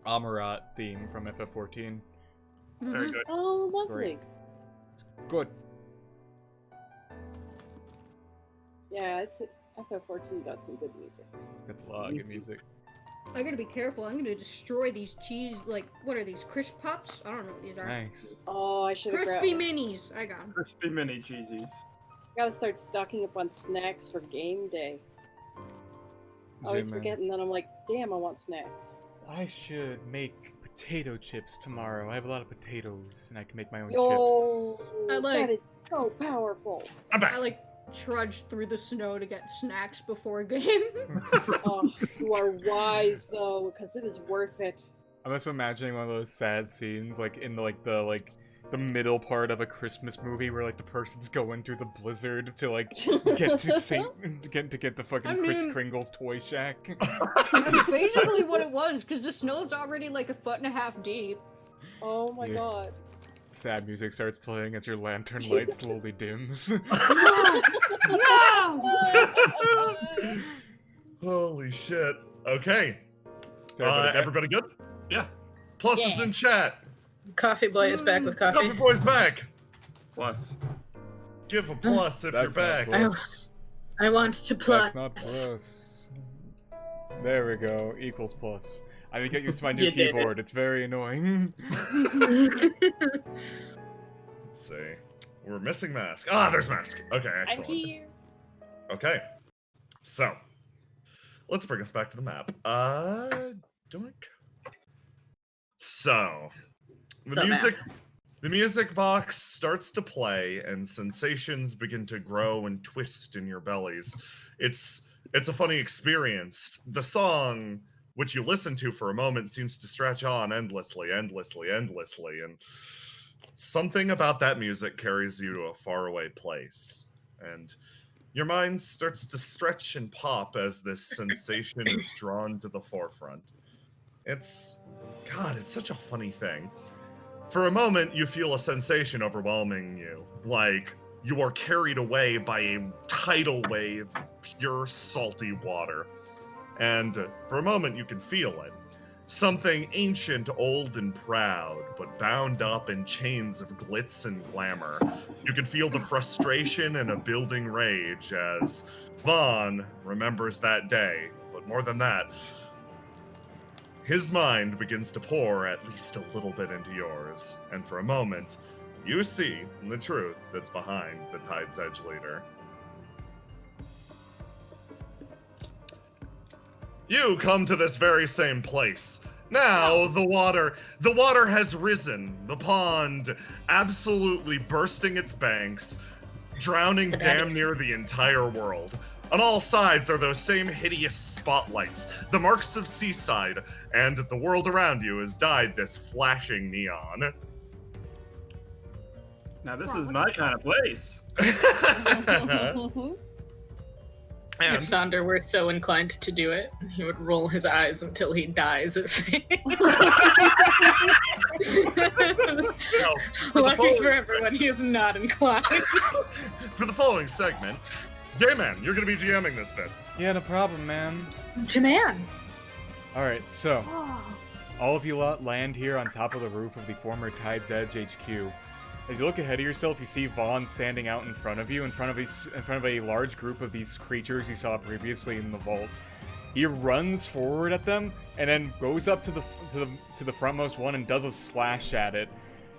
Amarat theme from FF14. Very Mhm. good. Oh, lovely. Great. Good. Yeah, it's FF14 got some good music. That's a lot of good music. I gotta be careful. I'm gonna destroy these cheese. Like, what are these? Crisp Pops? I don't know what these are. Nice. Oh, I should have grabbed Crispy them. minis. I got 'em. Crispy mini cheesies. Gotta start stocking up on snacks for game day. I always J-Man, forget, and then I'm like, damn, I want snacks. I should make potato chips tomorrow. I have a lot of potatoes, and I can make my own Yo, I like- that is so powerful. I'm back. I like trudge through the snow to get snacks before a game. Oh, you are wise though, because it is worth it. I'm just imagining one of those sad scenes, like in the middle part of a Christmas movie, where like the person's going through the blizzard to like get to the fucking Kris mean- Kringle's toy shack. That's basically what it was, because the snow's already like 1.5 feet deep. Oh my Yeah. god. Sad music starts playing as your lantern light slowly dims. No! Holy shit. Okay. Everybody good? Everybody good? Yeah. Plus is Yeah. in chat. Coffee boy is back with coffee. Coffee Boy's back. Plus. Give a plus if That's you're not back. plus. I want to plus. That's not plus. There we go. Equals plus. I need to get used to my new You did it. keyboard. It's very annoying. Let's see. We're missing Mask. Ah, there's Mask. Okay, I'm excellent. here. Okay. So, let's bring us back to the map. Doink. So, the music box starts to play and sensations begin to grow and twist in your bellies. It's a funny experience. The song, which you listen to for a moment, seems to stretch on endlessly, and something about that music carries you to a faraway place. And your mind starts to stretch and pop as this sensation is drawn to the forefront. It's such a funny thing. For a moment, you feel a sensation overwhelming you, like you are carried away by a tidal wave of pure salty water. And for a moment, you can feel it. Something ancient, old, and proud, but bound up in chains of glitz and glamour. You can feel the frustration and a building rage as Vaughn remembers that day. But more than that, his mind begins to pour at least a little bit into yours. And for a moment, you see the truth that's behind the Tide's Edge leader. You come to this very same place. Now the water has risen. The pond absolutely bursting its banks, drowning damn near the entire world. On all sides are those same hideous spotlights, the marks of seaside, and the world around you is dyed this flashing neon. Now this is my kind of place. And If Sonder were so inclined to do it, he would roll his eyes until he dies at fame. Lucky for everyone, he is not inclined. for the following segment, J-Man, you're gonna be GMing this bit. Yeah, no problem, man. Jaman. Alright, so, Oh, all of you lot land here on top of the roof of the former Tide's Edge HQ. As you look ahead of yourself, you see Vaughn standing out in front of you, in front of a large group of these creatures you saw previously in the vault. He runs forward at them, and then goes up to the frontmost one and does a slash at it.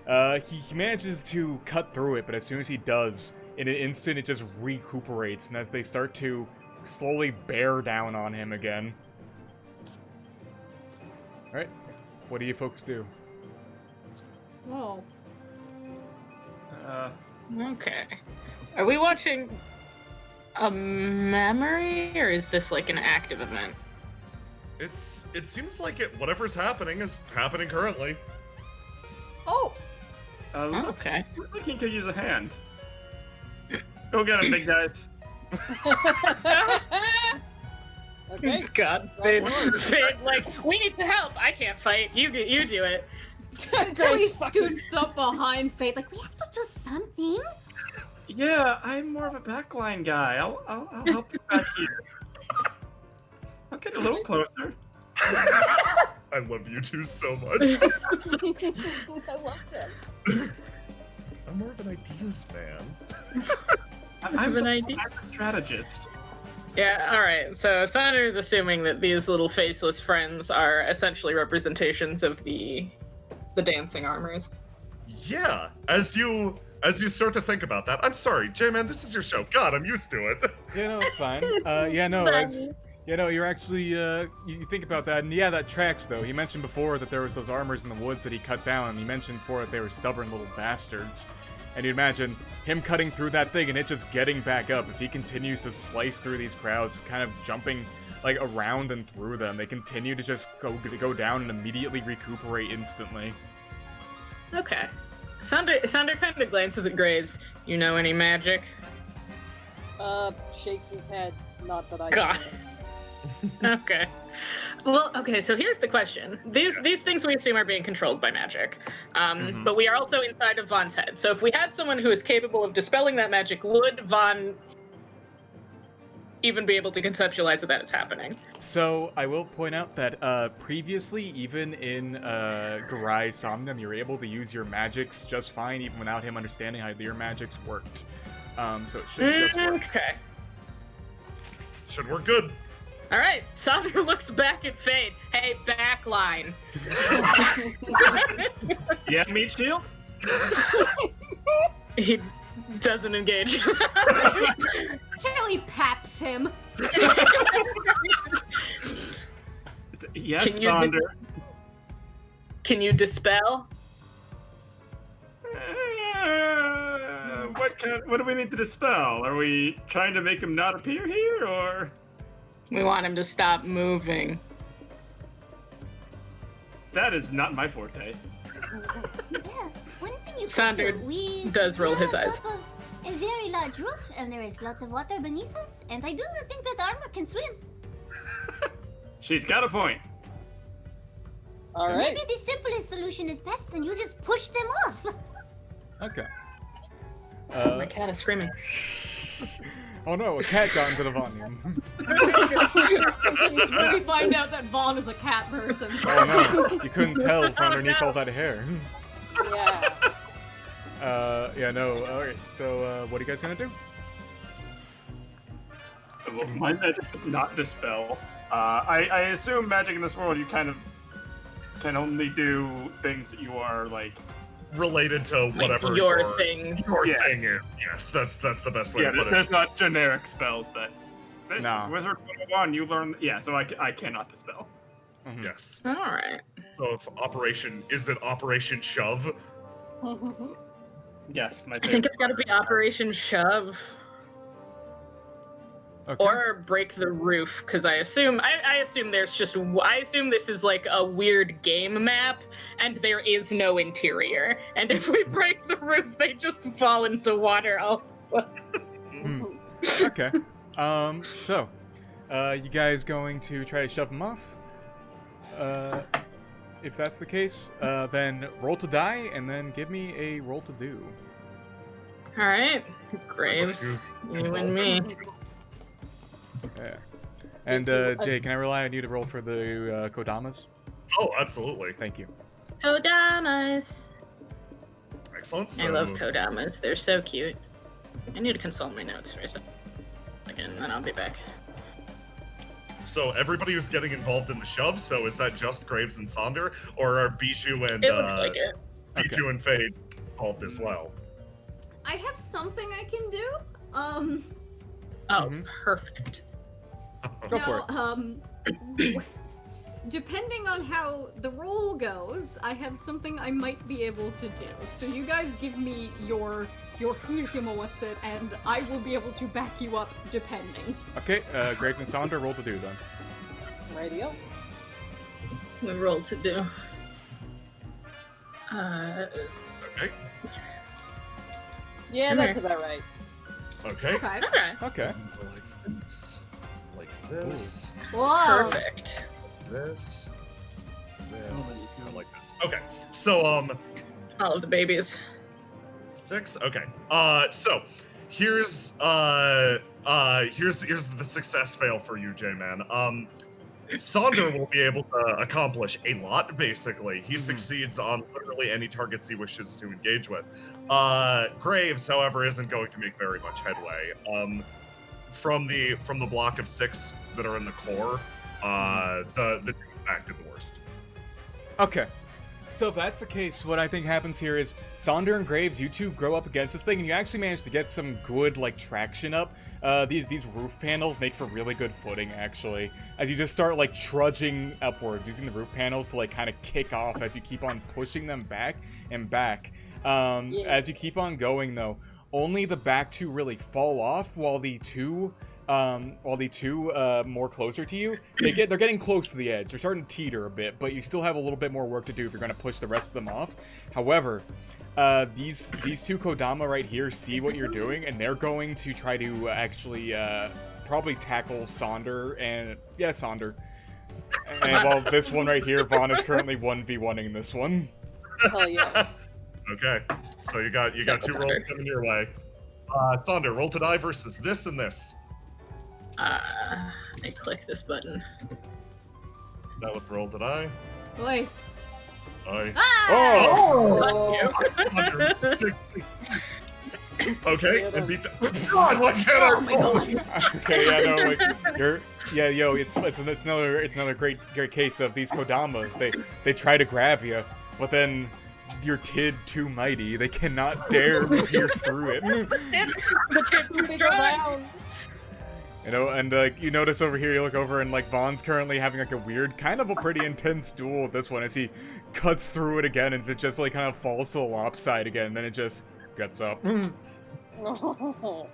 He manages to cut through it, but as soon as he does, in an instant it just recuperates, and as they start to slowly bear down on him again. Alright, what do you folks do? Whoa. Okay. Are we watching a memory, or is this like an active event? It seems like whatever's happening is happening currently. Oh! Okay. Looks like he could use a hand. Go get him, big guys. Okay. God, Fade, like, we need to help. I can't fight. You do it. Until he scoots up behind Fate, like, We have to do something. Yeah, I'm more of a backline guy. I'll help you back here. I'll get a little closer. I love you two so much. I love that. I'm more of an ideas man. I'm an idea. I'm a strategist. Yeah, alright. So Sonder is assuming that these little faceless friends are essentially representations of the dancing armors. Yeah, as you start to think about that, I'm sorry, J-Man, this is your show. God, I'm used to it. Yeah, no, it's fine. You're actually, you think about that, and yeah, that tracks, though. He mentioned before that there was those armors in the woods that he cut down, and he mentioned before that they were stubborn little bastards. And you'd imagine him cutting through that thing and it just getting back up as he continues to slice through these crowds, kind of jumping, like, around and through them. They continue to just go down and immediately recuperate instantly. Okay. Sonder kind of glances at Graves. You know any magic? Shakes his head. Not that I God. notice. Okay. Well, okay, so here's the question. These things we assume are being controlled by magic. But we are also inside of Vaughn's head. So if we had someone who is capable of dispelling that magic, would Vaughn even be able to conceptualize that it's happening? So, I will point out that previously, even in Garai Somnum, you're able to use your magics just fine, even without him understanding how your magics worked. So it should just work. Okay. Should work good. All right, Sonder looks back at Fade. Hey, backline. Yeah, meat shield? He doesn't engage. Charlie paps him. Yes, Can you Sonder. Can you dispel? What do we need to dispel? Are we trying to make him not appear here, or? We want him to stop moving. That is not my forte. Yeah, one thing you Sonder could do, we does roll are his on eyes. top of a very large roof, and there is lots of water beneath us, and I do not think that armor can swim. She's got a point. All right. Maybe the simplest solution is best, and you just push them off. Okay. My cat is screaming. Oh no, a cat got into the volume. This is where we find out that Vaughn is a cat person. Oh no, you couldn't tell from underneath all that hair. Yeah. Yeah, no, alright, so, what are you guys gonna do? Well, my magic does not dispel. I assume magic in this world you kind of can only do things that you are like Related to whatever your thing. Your Yeah. thing is. Yes, that's the best way to put there's it. not generic spells that this No. Wizard 101 you learn. Yeah, so I cannot dispel. Mhm. Yes. All right. So if is it Operation Shove? Yes, my I think it's got to be Operation Shove. Okay. Or break the roof, because I assume there's just I assume this is like a weird game map, and there is no interior. And if we break the roof, they just fall into water also. Okay. So, you guys going to try to shove him off? If that's the case, then roll to die, and then give me a roll to do. All right, Graves, you and me. Yeah. And, Jay, can I rely on you to roll for the, Kodamas? Oh, absolutely. Thank you. Kodamas. Excellent. I love Kodamas. They're so cute. I need to consult my notes for a second, and then I'll be back. So everybody who's getting involved in the shove, so is that just Graves and Sonder, or are Bijou and It looks like it. Pichu and Fade involved as well. I have something I can do. Oh, perfect. Go for it. Depending on how the roll goes, I have something I might be able to do. So you guys give me your who's what's it, and I will be able to back you up depending. Okay, Graves and Sonder, roll to do then. Radio. We roll to do. Okay. Yeah, that's about right. Okay. Okay. Okay. Okay. Like this. Whoa. Perfect. This. This. I like this. Okay. So All of the babies. 6. Okay. So here's the success fail for you, J-Man. Sonder will be able to accomplish a lot, basically. He succeeds on literally any targets he wishes to engage with. Graves, however, isn't going to make very much headway. From the block of 6 that are in the core, the back did the worst. Okay. So if that's the case, what I think happens here is Sonder and Graves, you two grow up against this thing, and you actually manage to get some good, like, traction up. These roof panels make for really good footing, actually, as you just start, like, trudging upwards, using the roof panels to, like, kind of kick off as you keep on pushing them back and back. As you keep on going, though, only the back two really fall off, while the two more closer to you, they're getting close to the edge. They're starting to teeter a bit, but you still have a little bit more work to do if you're going to push the rest of them off. However, these two Kodama right here see what you're doing, and they're going to try to actually probably tackle Sonder and Sonder. And while this one right here, Vaughn is currently 1v1ing this one. Hell yeah. Okay. So you got 2 rolls coming your way. Sonder, roll to die versus this and this. I click this button. That would roll to die. Boy. Aye. Oh! Okay, and beat the. God, what can I? Okay, yeah, no, like it's another great case of these Kodamas. They try to grab you, but then you're Tid too mighty. They cannot dare pierce through it. The tip's too strong. You know, and you notice over here, you look over, and like Vaughn's currently having like a weird, kind of a pretty intense duel with this one as he cuts through it again, and it just like kind of falls to the lopside again. Then it just gets up. All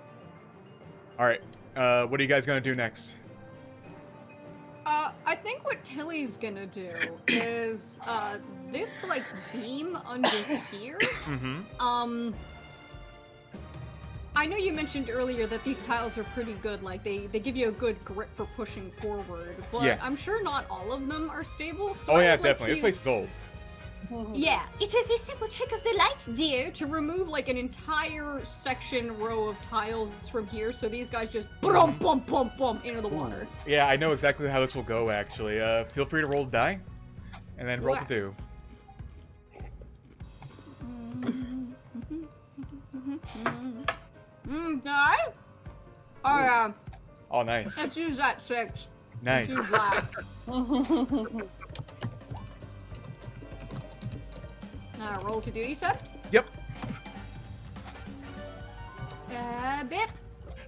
right, what are you guys gonna do next? I think what Tilly's gonna do is this like beam under here. Mm-hmm. I know you mentioned earlier that these tiles are pretty good, like they give you a good grip for pushing forward, but Yeah. I'm sure not all of them are stable, so Oh I yeah, would like definitely. This to place is old. Yeah, it is a simple trick of the light, dear, to remove like an entire row of tiles from here, so these guys just bum bum bum bum into the water. Yeah, I know exactly how this will go. Actually, feel free to roll to die, and then roll to do. Die? Oh yeah. Oh, nice. Let's use that 6. Nice. Use that. Roll to do, you said? Yep. Bip.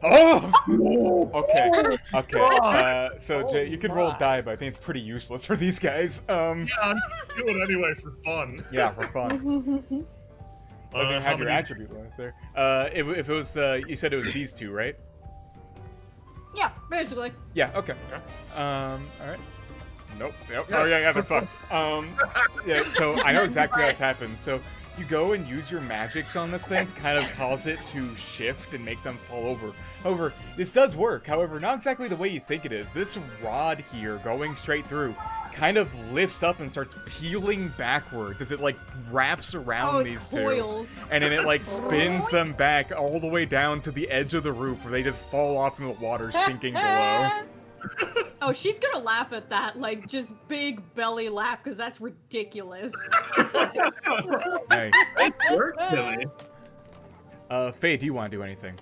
Oh! Okay. Okay. So Jay, you could roll die, but I think it's pretty useless for these guys. Yeah, I'm gonna do it anyway for fun. Yeah, for fun. Doesn't have your attribute bonus there. If it was, you said it was these two, right? Yeah, basically. Yeah. Okay. All right. Nope. Yep. Oh yeah, they're fucked. Yeah. So I know exactly how it's happened. So you go and use your magics on this thing to kind of cause it to shift and make them fall over. However, this does work. However, not exactly the way you think it is. This rod here, going straight through, kind of lifts up and starts peeling backwards as it like wraps around these coils. two, and then it like spins them back all the way down to the edge of the roof, where they just fall off into the water, sinking below. Oh, she's gonna laugh at that, like, just big belly laugh, because that's ridiculous. Nice. It worked, Billy. Faye, do you want to do anything?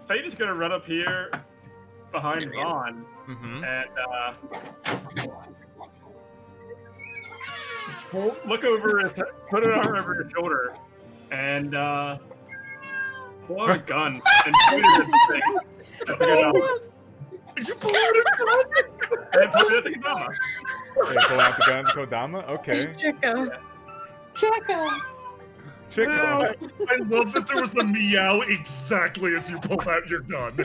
Fate is gonna run up here behind Vaughn Mm-hmm. and look over his put an arm over your shoulder, and pull out a gun and shoot it at the thing. At the Kodama. You pulled it. And put it at the Kodama. Okay, pull out the gun, Kodama. Okay. Chico. Chico. I love that there was a meow exactly as you pulled out your gun. They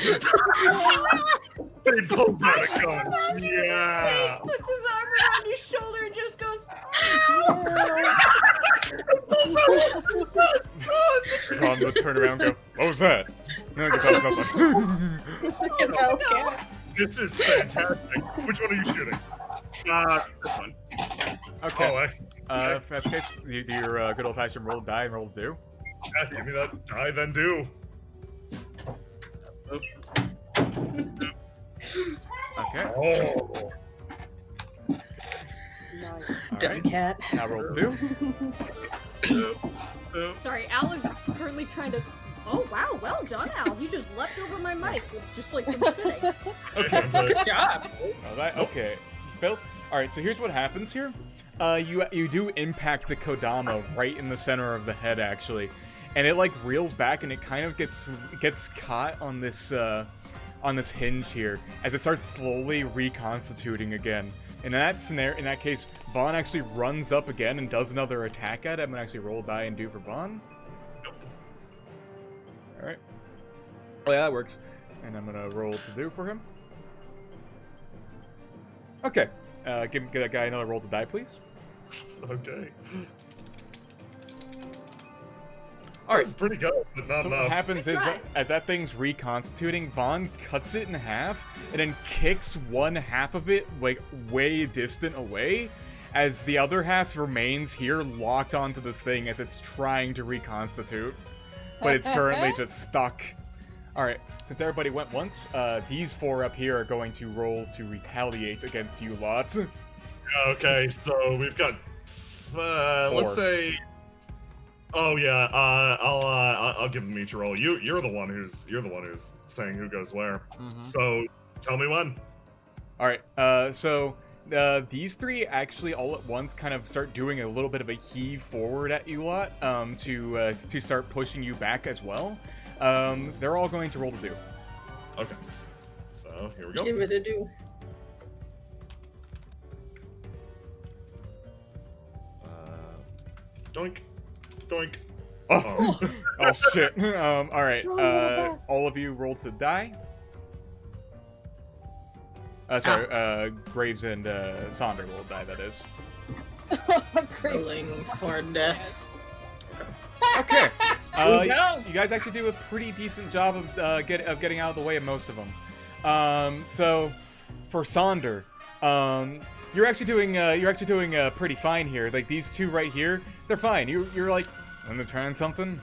pulled out a gun. Yeah. Puts his arm around his shoulder and just goes, Ron will turn around and go, what was that? No, I guess that was nothing. This is fantastic. Which one are you shooting? This one. Okay. Oh, excellent. If that's the case, you do your good old-fashioned roll die and roll do. Yeah, give me that die, then do. Okay. Oh. All Dumb right. cat. Now roll do. Sorry, Al is currently trying to. Oh wow, well done, Al. He just leapt over my mic, just like from sitting. Okay. Good job. Oh, okay. Fails. All right. So here's what happens here. You do impact the Kodama right in the center of the head, actually, and it like reels back and it kind of gets caught on this hinge here as it starts slowly reconstituting again. And in that case, Vaughn actually runs up again and does another attack at it. I'm gonna actually roll die and do for Vaughn. All right. Oh yeah, that works. And I'm gonna roll to do for him. Okay. Give that guy another roll to die, please. Okay. All right. It's pretty good, but not So enough. what happens Good is, try. as that thing's reconstituting, Vaughn cuts it in half and then kicks one half of it like way distant away, as the other half remains here locked onto this thing as it's trying to reconstitute, but it's currently just stuck. All right, since everybody went once, these four up here are going to roll to retaliate against you lot. Okay, so we've got, let's say. Oh yeah, I'll give them each a roll. You're the one who's saying who goes where. So tell me when. All right, so these three actually all at once kind of start doing a little bit of a heave forward at you lot, to start pushing you back as well. They're all going to roll to do. Okay. So here we go. Give it a do. Doink, doink. Oh, oh shit. All right. Strong little bastard. All of you roll to die. Sorry, Graves and Sonder will die. That is. Rolling for death. Okay. No. You guys actually do a pretty decent job of getting out of the way of most of them. So for Sonder, you're actually doing pretty fine here. Like these two right here, they're fine. You're like, when they're trying something,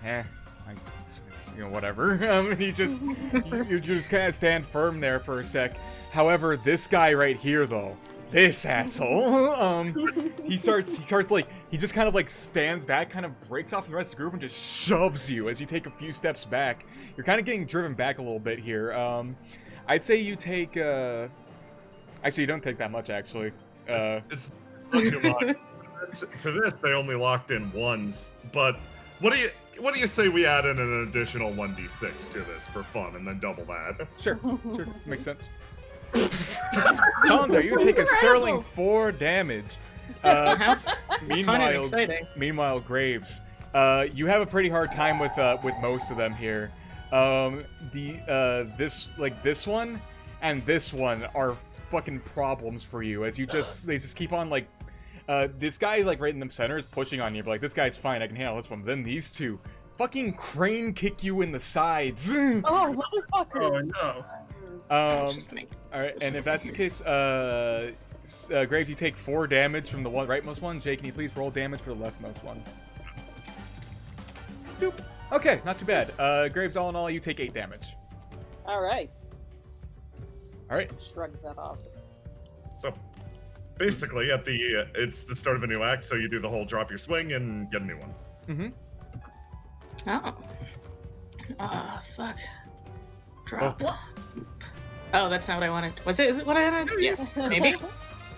whatever. You just kind of stand firm there for a sec. However, this guy right here though, this asshole, he just kind of like stands back, kind of breaks off the rest of the group and just shoves you as you take a few steps back. You're kind of getting driven back a little bit here. I'd say you take, actually you don't take that much actually. It's not too much. For this, they only locked in ones. But what do you say we add in an additional 1d6 to this for fun, and then double that? Sure, makes sense. Sonder, you take a sterling 4 damage. Fun and Meanwhile, exciting. Graves, you have a pretty hard time with most of them here. This one and this one are fucking problems for you, as they just keep on like, this guy like right in the center is pushing on you, but like this guy's fine, I can handle this one. But then these two fucking crane kick you in the sides. Oh, motherfuckers! Oh no. Alright, and if that's the case, Graves, you take 4 damage from the rightmost one. Jay, can you please roll damage for the leftmost one? Doop. Okay, not too bad. Graves, all in all, you take 8 damage. All right. Alright. Shrug that off. So basically, it's the start of a new act, so you do the whole drop your swing and get a new one. Mm-hmm. Oh. Fuck. Drop. Oh, that's not what I wanted. Is it what I wanted? Yes, maybe?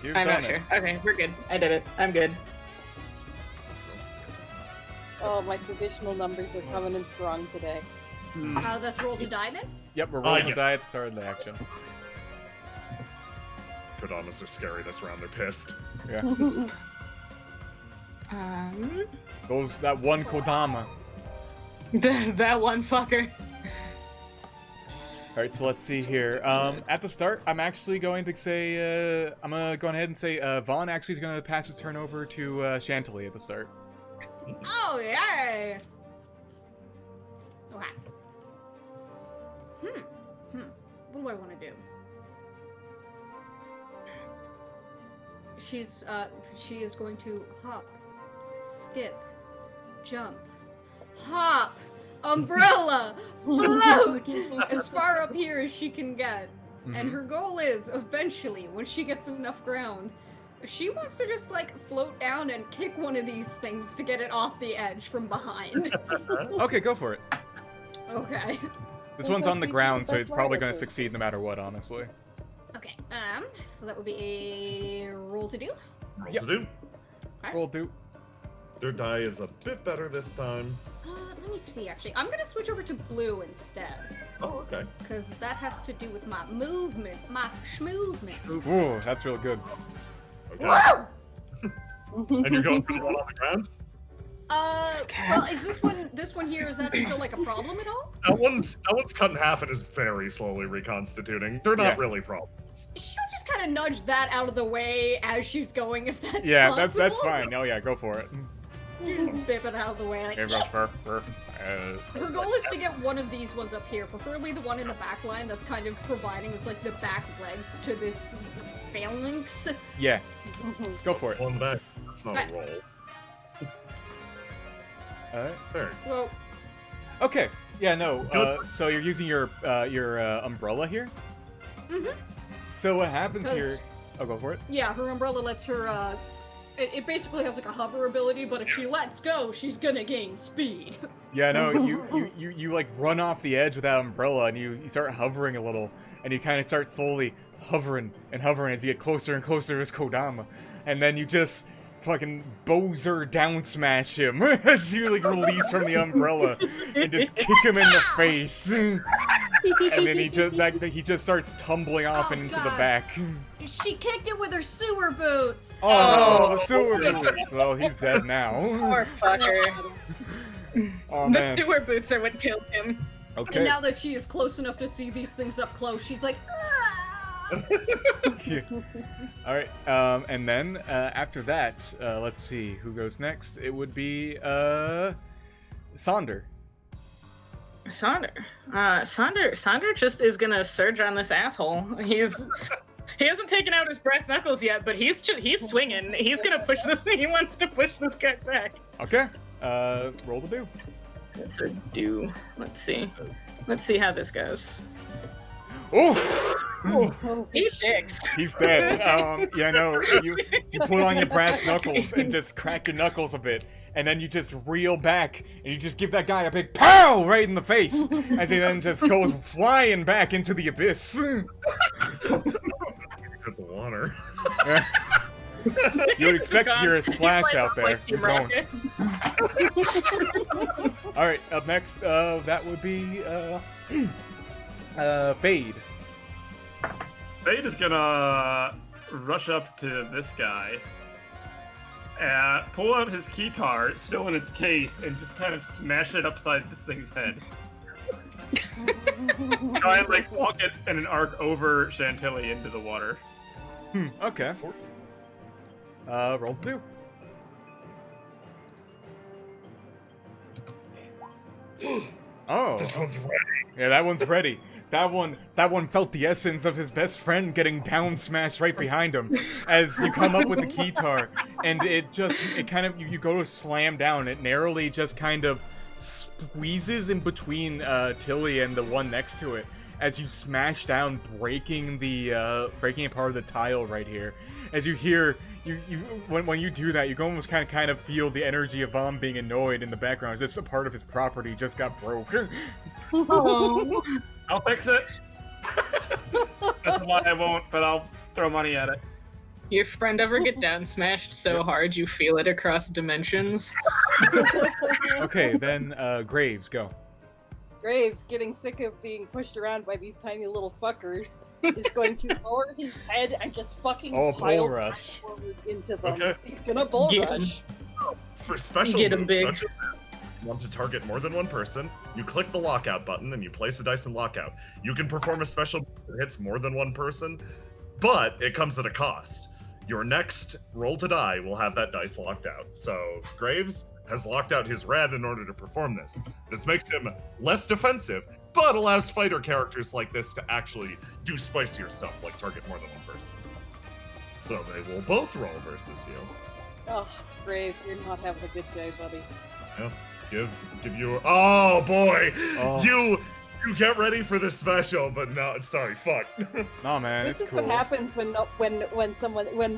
You've I'm done not sure. Okay, we're good. I did it. I'm good. Oh, my traditional numbers are coming in strong today. Let's roll to die then. Yep, we're rolling yes. to die at the start of the action. Kodamas are scary this round. They're pissed. Yeah. Um, That one Kodama. that one fucker. Alright, so let's see here. At the start, I'm actually going to say, I'm gonna go ahead and say, Vaughn actually is gonna pass his turn over to, Chantilly at the start. Oh, yay! Okay. What do I want to do? She is going to hop, skip, jump, hop, umbrella, float as far up here as she can get. And her goal is, eventually, when she gets enough ground, she wants to just, like, float down and kick one of these things to get it off the edge from behind. Okay, go for it. Okay. This one's on the ground, so it's probably gonna succeed no matter what, honestly. Okay, so that would be a roll to do. Roll Yep. to do. Roll do. Their die is a bit better this time. Let me see, actually. I'm gonna switch over to blue instead, Oh, okay. because that has to do with my movement, my schmovement. Ooh, that's real good. Okay. Woo! And you're going for the one on the ground? Well, is this one here, is that still, like, a problem at all? That one's cut in half and is very slowly reconstituting. They're not Yeah. really problems. She'll just kind of nudge that out of the way as she's going, if that's Yeah, possible. that's fine. Oh yeah, go for it. You just bip it out of the way, like, her goal is to get one of these ones up here, preferably the one in the back line that's kind of providing us, like, the back legs to this phalanx. Yeah, go for it. One in the back. That's not a roll. Alright. There. Well, Okay. Yeah, no. Good. So you're using your umbrella here. mhm. So what happens 'Cause- here? Oh, go for it. Yeah, her umbrella lets her, it basically has like a hover ability, but if she lets go, she's gonna gain speed. Yeah, no. You like run off the edge with that umbrella, and you start hovering a little, and you kind of start slowly hovering and hovering as you get closer and closer to Kodama, and then you just fucking Bowser down smash him as you like release from the umbrella and just kick him in the face. And then he just starts tumbling off Oh, and into the God. back. She kicked it with her sewer boots! Oh no, the sewer boots. Well, he's dead now. Poor fucker. Oh The man. sewer boots are what killed him. Okay. And now that she is close enough to see these things up close, she's like, Yeah. All right. And then after that, let's see who goes next. It would be Sonder. Sonder just is gonna surge on this asshole. He hasn't taken out his brass knuckles yet, but he's swinging. He's gonna push this. He wants to push this guy back. Okay. Roll to do. That's a do. Let's see how this goes. Oh, He's fixed. he's dead. Yeah, no. You put on your brass knuckles and just crack your knuckles a bit, and then you just reel back and you just give that guy a big pow right in the face, as he then just goes flying back into the abyss. Good the water. You would expect to hear a splash out there. You don't. All right, up next, that would be Fade. Fade is gonna rush up to this guy, pull out his keytar, still in its case, and just kind of smash it upside this thing's head. Try and like walk it in an arc over Chantilly into the water. Okay. Roll to do. Oh. This one's ready. Yeah, that one's ready. That one felt the essence of his best friend getting down smashed right behind him as you come up with the keytar, and you go to slam down, it narrowly just kind of squeezes in between Tilly and the one next to it as you smash down, breaking a part of the tile right here. As you hear when you do that, you almost kind of feel the energy of Vom being annoyed in the background as if a part of his property just got broke. I'll fix it. That's why I won't, but I'll throw money at it. Your friend ever get down smashed so hard you feel it across dimensions? Okay, then Graves, go. Graves, getting sick of being pushed around by these tiny little fuckers, is going to lower his head and just fucking Oh, pile bull rush. forward into them. Okay. He's gonna bull Get him. rush. For special Get 'em moves big. such as this, you want to target more than one person, you click the lockout button and you place a dice in lockout. You can perform a special move that hits more than one person, but it comes at a cost. Your next roll to die will have that dice locked out. So Graves has locked out his red in order to perform this. This makes him less defensive, but allows fighter characters like this to actually do spicier stuff, like target more than one person. So they will both roll versus you. Oh, Graves, you're not having a good day, buddy. Yeah, give you. Oh boy, Oh. you get ready for this special, but no, sorry, fuck. Nah, man, This it's is cool. what happens when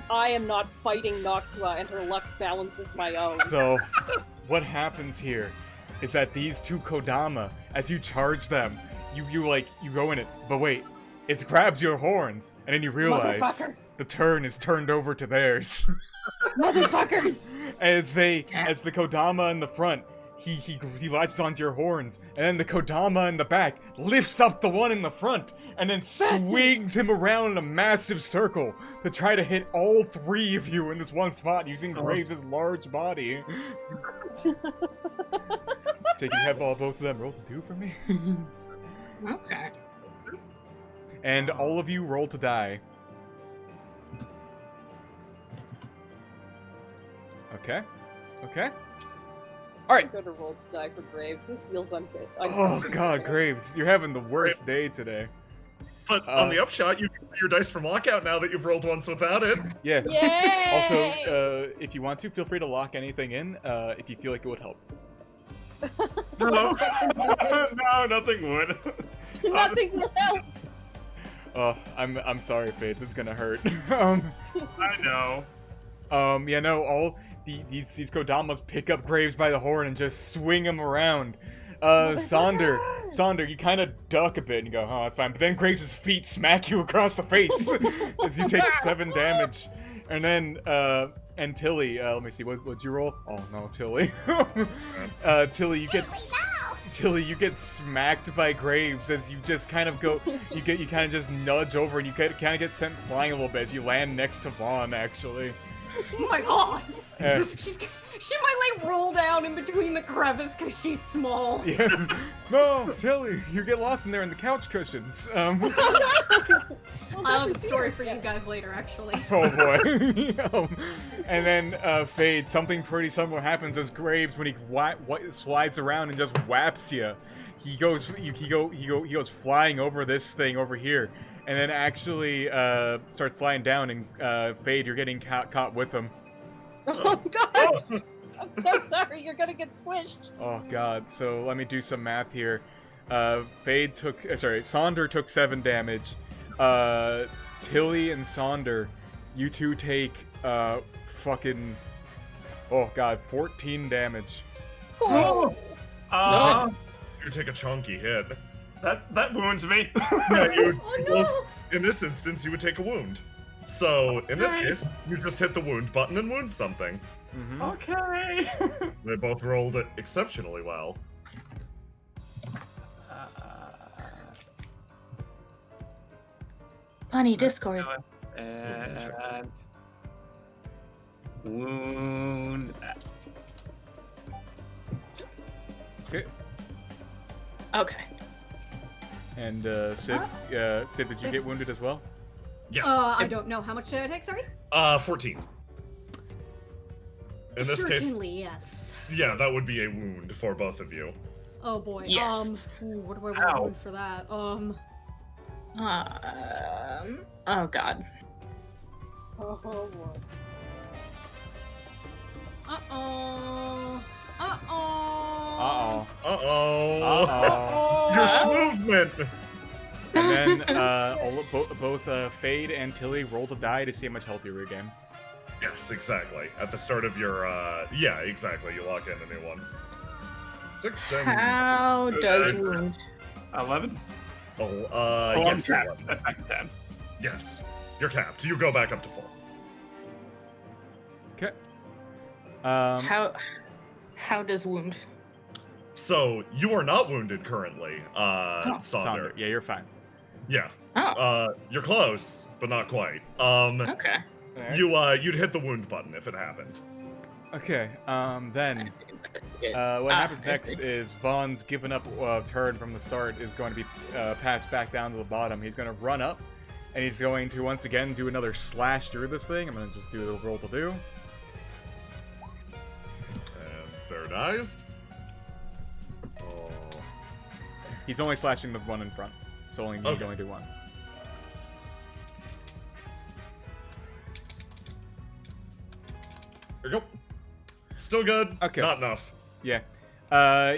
I am not fighting Noctua and her luck balances my own. So, what happens here is that these two Kodama, as you charge them, you go in it, but wait, it grabs your horns, and then you realize Motherfucker. the turn is turned over to theirs. Motherfuckers! as the Kodama in the front, he latches onto your horns, and then the Kodama in the back lifts up the one in the front, and then swings him around in a massive circle to try to hit all three of you in this one spot using Graves' large body. Jake, you have both of them roll to 2 for me. Okay. And all of you roll to die. Okay. Okay. I'm gonna roll to die for Graves. This feels unfit. Oh god, Graves, you're having the worst day today. But on the upshot, you can play your dice from lockout now that you've rolled once without it. Yeah. Yay! Also, if you want to, feel free to lock anything in if you feel like it would help. No, no, nothing would. Nothing will help. Oh, I'm sorry, Fate. This is gonna hurt. I know. Yeah, no, all these Kodamas pick up Graves by the horn and just swing him around. Sonder, you kind of duck a bit and you go, oh, that's fine. But then Graves' feet smack you across the face as you take 7 damage. And then, and Tilly, let me see, what'd you roll? Oh no, Tilly. Tilly, you get smacked by Graves as you just kind of go, you kind of just nudge over and you kind of get sent flying a little bit as you land next to Vaughn, actually. Oh my god! Uh, She might like roll down in between the crevice because she's small. Yeah. No, Tilly, you get lost in there in the couch cushions. I'll have a story for you guys later, actually. Oh boy. And then Fade, something pretty similar happens as Graves when he slides around and just whaps you. He goes flying over this thing over here, and then actually starts sliding down. And Fade, you're getting caught with him. Oh god! I'm so sorry, you're gonna get squished. Oh god, so let me do some math here. Sonder took 7 damage. Tilly and Sonder, you two take fucking, oh god, 14 damage. Oh. You take a chunky hit. That wounds me. Yeah, you. Oh no! In this instance, you would take a wound. So in this case, you just hit the wound button and wound something. Mm-hmm. Okay. They both rolled it exceptionally well. Funny Discord. And wound. Okay. Okay. And Civ, did you get wounded as well? Yes. I don't know. How much did I take, sorry? 14. In this case, Certainly, yes. yeah, that would be a wound for both of you. Oh boy. Yes. What do I Ow. want for that? Oh god. Oh boy. Uh-oh. Uh-oh. Uh-oh. Uh-oh. Your schmovement! And then both Fade and Tilly roll to die to see how much health you regain. Yes, exactly. At the start of your, yeah, exactly. You lock in a new one. 6 and... How does wound? 11? Oh, I'm yes. capped. 11. That's back to 10. Yes. You're capped. You go back up to full. Okay. How does wound? So you are not wounded currently, Sonder. Yeah, you're fine. Yeah. Oh, You're close, but not quite. okay. Alright. You'd hit the wound button if it happened. Okay, then Investigate. what happens I next see. is Vaughn's given up a turn from the start is going to be passed back down to the bottom. He's going to run up, and he's going to once again do another slash through this thing. I'm going to just do the roll to do. And there dies. Oh. He's only slashing the one in front, so only you Okay. can only do one. There you go. Still good. Okay. Not enough. Yeah.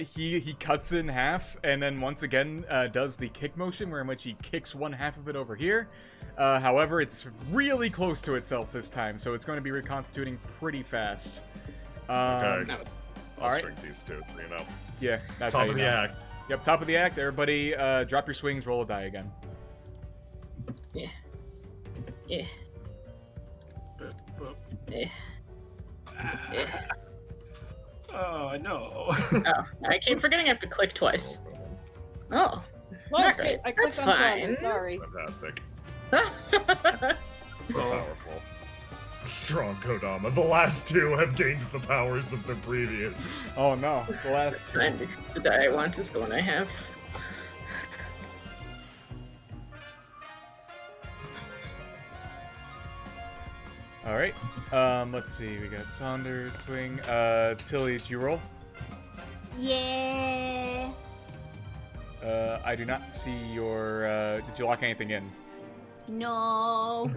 He cuts it in half, and then once again does the kick motion, where in which he kicks one half of it over here. However, it's really close to itself this time, so it's going to be reconstituting pretty fast. Okay. No, I'll alright. shrink these two, so you know. Yeah, that's Top how you of the know. act. Yep, top of the act. Everybody, drop your swings, roll a die again. yeah. Yeah. Yeah. Yeah. Oh, no. Oh, I keep forgetting I have to click twice. Oh. Oh, Not shit, great. I clicked That's on fine. Thunder, sorry. Fantastic. Oh. Powerful. Strong Kodama. The last two have gained the powers of the previous. Oh no, the last two. And the die I want is the one I have. All right. Let's see. We got Saunders swing. Tilly, did you roll? Yeah. I do not see your. Did you lock anything in? No.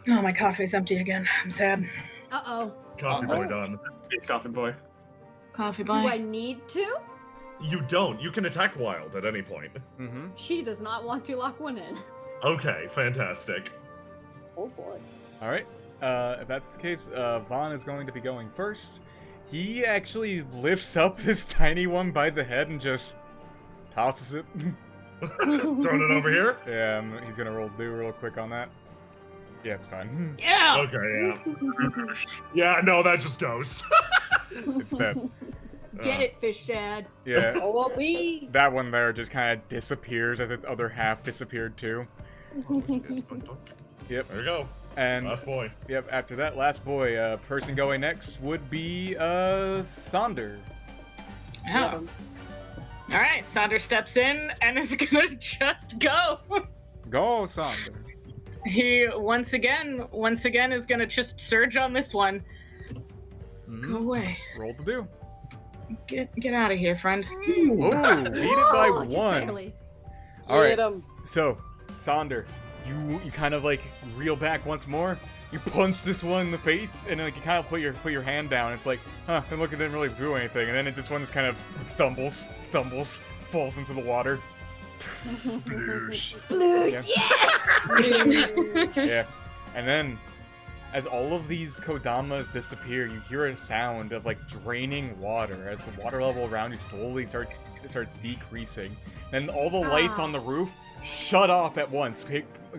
Oh, my coffee's empty again. I'm sad. Uh-oh. Coffee boy Uh-oh. done. It's Coffin Boy. Coffee Do boy. I need to? You don't. You can attack wild at any point. Mm-hmm. She does not want to lock one in. Okay, fantastic. Oh boy. All right. If that's the case, Vaughn is going to be going first. He actually lifts up this tiny one by the head and just tosses it. Throwing it over here? Yeah, he's gonna roll do real quick on that. Yeah, it's fine. Yeah! Okay, yeah. Yeah, no, that just goes. It's dead. Get it, fish dad. Yeah, Oh, well, we. that one there just kind of disappears as its other half disappeared too. Yep. There you go. And Last boy. yep, after that last boy, person going next would be Sonder. Oh. Alright, Sonder steps in and is gonna just go. Go, Sonder. He once again is gonna just surge on this one. Mhm. Go away. Roll to do. Get out of here, friend. Oh, beat it by Oh, just one. barely. All right. Get him. So, Sonder, you kind of like reel back once more. You punch this one in the face, and like you kind of put your hand down. It's like, huh? And look, it didn't really do anything. And then this one just kind of stumbles, falls into the water. Sploosh. Sploosh, Yeah. yes! Yeah. And then, as all of these Kodamas disappear, you hear a sound of like draining water as the water level around you slowly starts decreasing. Then all the lights on the roof shut off at once,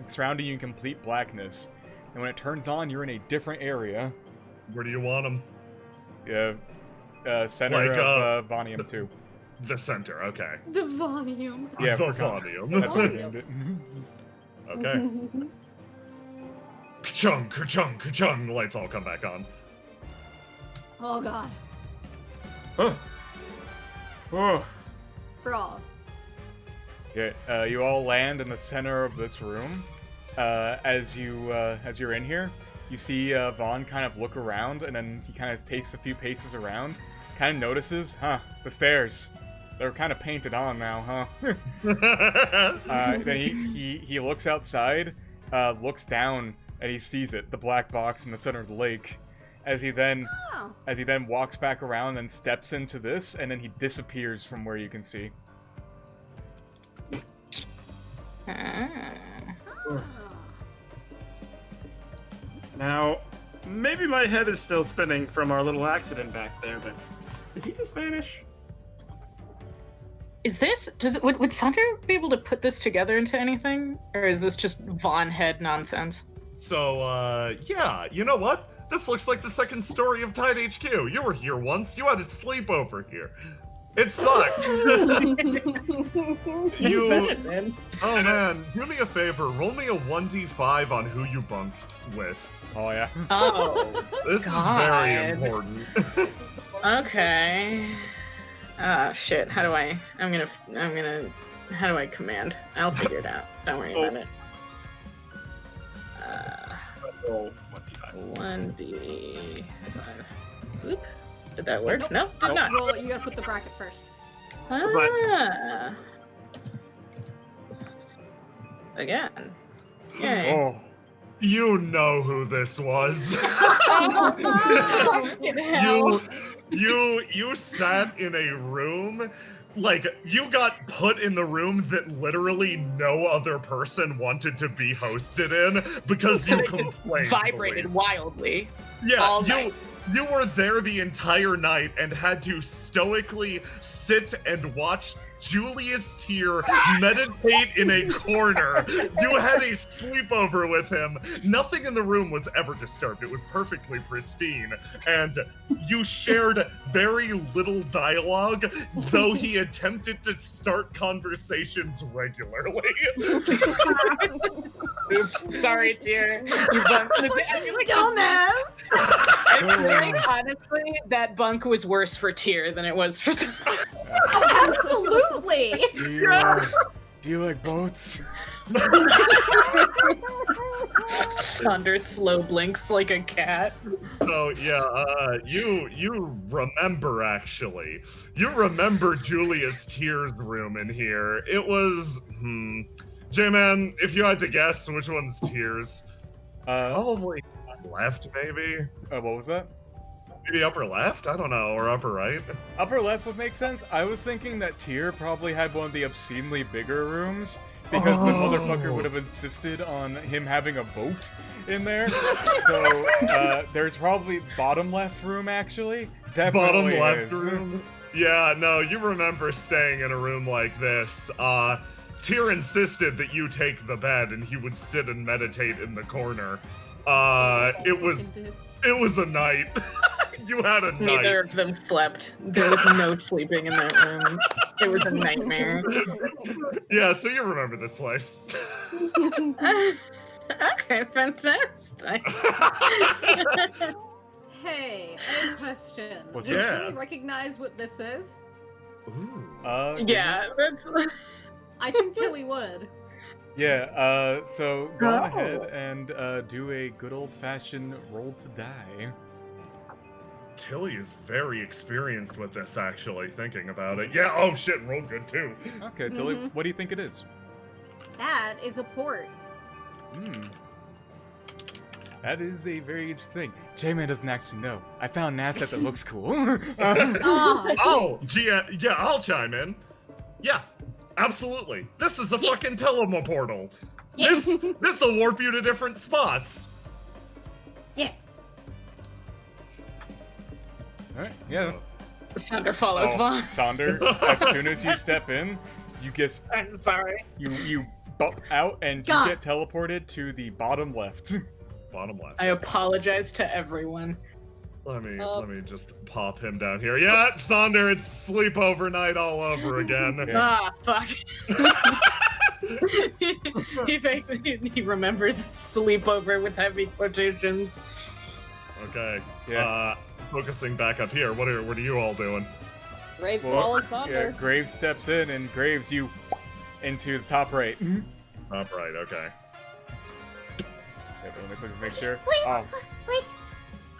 surrounding you in complete blackness. And when it turns on, you're in a different area. Where do you want him? Center Like, of Vonium 2. The center, okay. The volume. Yeah, the forgot. volume. That's what we named it. Okay. Ka-chung, ka-chung, ka-chung. The lights all come back on. Oh god. Oh. Oh. Frog. Yeah, you all land in the center of this room. As you're in here, you see Vaughn kind of look around, and then he kind of takes a few paces around, kind of notices, the stairs. They're kind of painted on now, huh? Then he looks outside, looks down, and he sees it, the black box in the center of the lake. As he then walks back around and steps into this, and then he disappears from where you can see. Now, maybe my head is still spinning from our little accident back there, but did he just vanish? Is this would Sandra be able to put this together into anything, or is this just Vaughn head nonsense? So, yeah, you know what? This looks like the second story of Tide HQ. You were here once. You had a sleepover here. It sucked. Oh man, do me a favor. Roll me a 1d5 on who you bunked with. Oh yeah. Oh, This God. is very important. okay. Shit. How do I? How do I command? I'll figure it out. Don't worry about it. Roll 1d5. Oop. Did that work? Nope. No, did not. Roll, you gotta put the bracket first. Ah. Again. Yay. Oh. You know who this was. Fucking hell. You sat in a room, like, you got put in the room that literally no other person wanted to be hosted in because So you it just complained. vibrated wildly. Yeah, all night. you were there the entire night and had to stoically sit and watch Julius Tier meditate in a corner. You had a sleepover with him. Nothing in the room was ever disturbed. It was perfectly pristine. And you shared very little dialogue, though he attempted to start conversations regularly. Oops, sorry, Tier. You bunked with me. I feel like Dumbass! I feel like, honestly, that bunk was worse for Tier than it was for Absolutely! Do you like boats? Thunder slow blinks like a cat. So yeah, you remember actually. You remember Julius Tier's room in here. It was J-Man, if you had to guess which one's Tier's. Probably left, maybe. What was that? Maybe upper left? I don't know, or upper right. Upper left would make sense. I was thinking that Tyr probably had one of the obscenely bigger rooms because the motherfucker would have insisted on him having a boat in there. So there's probably bottom left room actually. Definitely Bottom left is. room. Yeah, no, you remember staying in a room like this. Tyr insisted that you take the bed and he would sit and meditate in the corner. It was a night. You had a night. Neither of them slept. There was no sleeping in that room. It was a nightmare. Yeah, so you remember this place. Okay, fantastic. Hey, I have a question. What's Does up? Tilly recognize what this is? Ooh. Yeah, that's. I think Tilly would. Yeah, so go on ahead and do a good old-fashioned roll to die. Tilly is very experienced with this, actually, thinking about it. Yeah, oh shit, rolled good too. Okay, Tilly, what do you think it is? That is a port. That is a very interesting thing. J-Man doesn't actually know. I found an asset that looks cool. Oh, yeah, I'll chime in. Yeah, absolutely. This is a fucking teleportal. This'll warp you to different spots. Yeah. Alright, yeah. Sonder follows Vaughn. Sonder, as soon as you step in, you guess I'm sorry. you bump out and you get teleported to the bottom left. Bottom left. I apologize to everyone. Let me just pop him down here. Yeah, Sonder, it's sleepover night all over again. Ah, fuck. he remembers sleepover with heavy quotations. Okay. Yeah. Focusing back up here. What are you all doing? Graves Well, follows Sonder. Yeah, Graves steps in and Graves you into the top right. Top right. Okay. Yeah, let me quickly make sure. Wait, Oh, wait.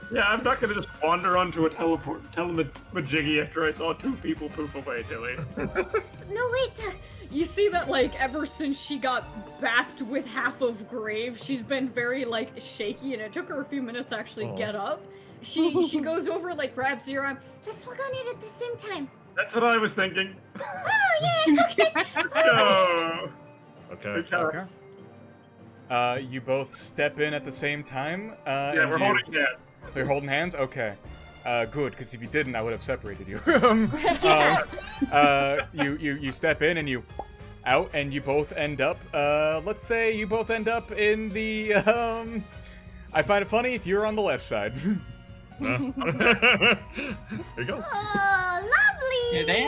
Yeah, I'm not gonna just wander onto a telemajiggy after I saw two people poof away, Tilly. No, wait. You see that, like, ever since she got bapped with half of Grave, she's been very, like, shaky, and it took her a few minutes to actually get up. She goes over, like, grabs your arm. Let's work on it at the same time. That's what I was thinking. Oh, yeah, okay. No. Okay. okay. You both step in at the same time. Yeah, and we're holding hands. You're holding hands? Okay. Good, because if you didn't, I would have separated you. You step in and you out, and you both end up. Let's say you both end up in the. I find it funny if you're on the left side. There you go. Oh, lovely! You're there.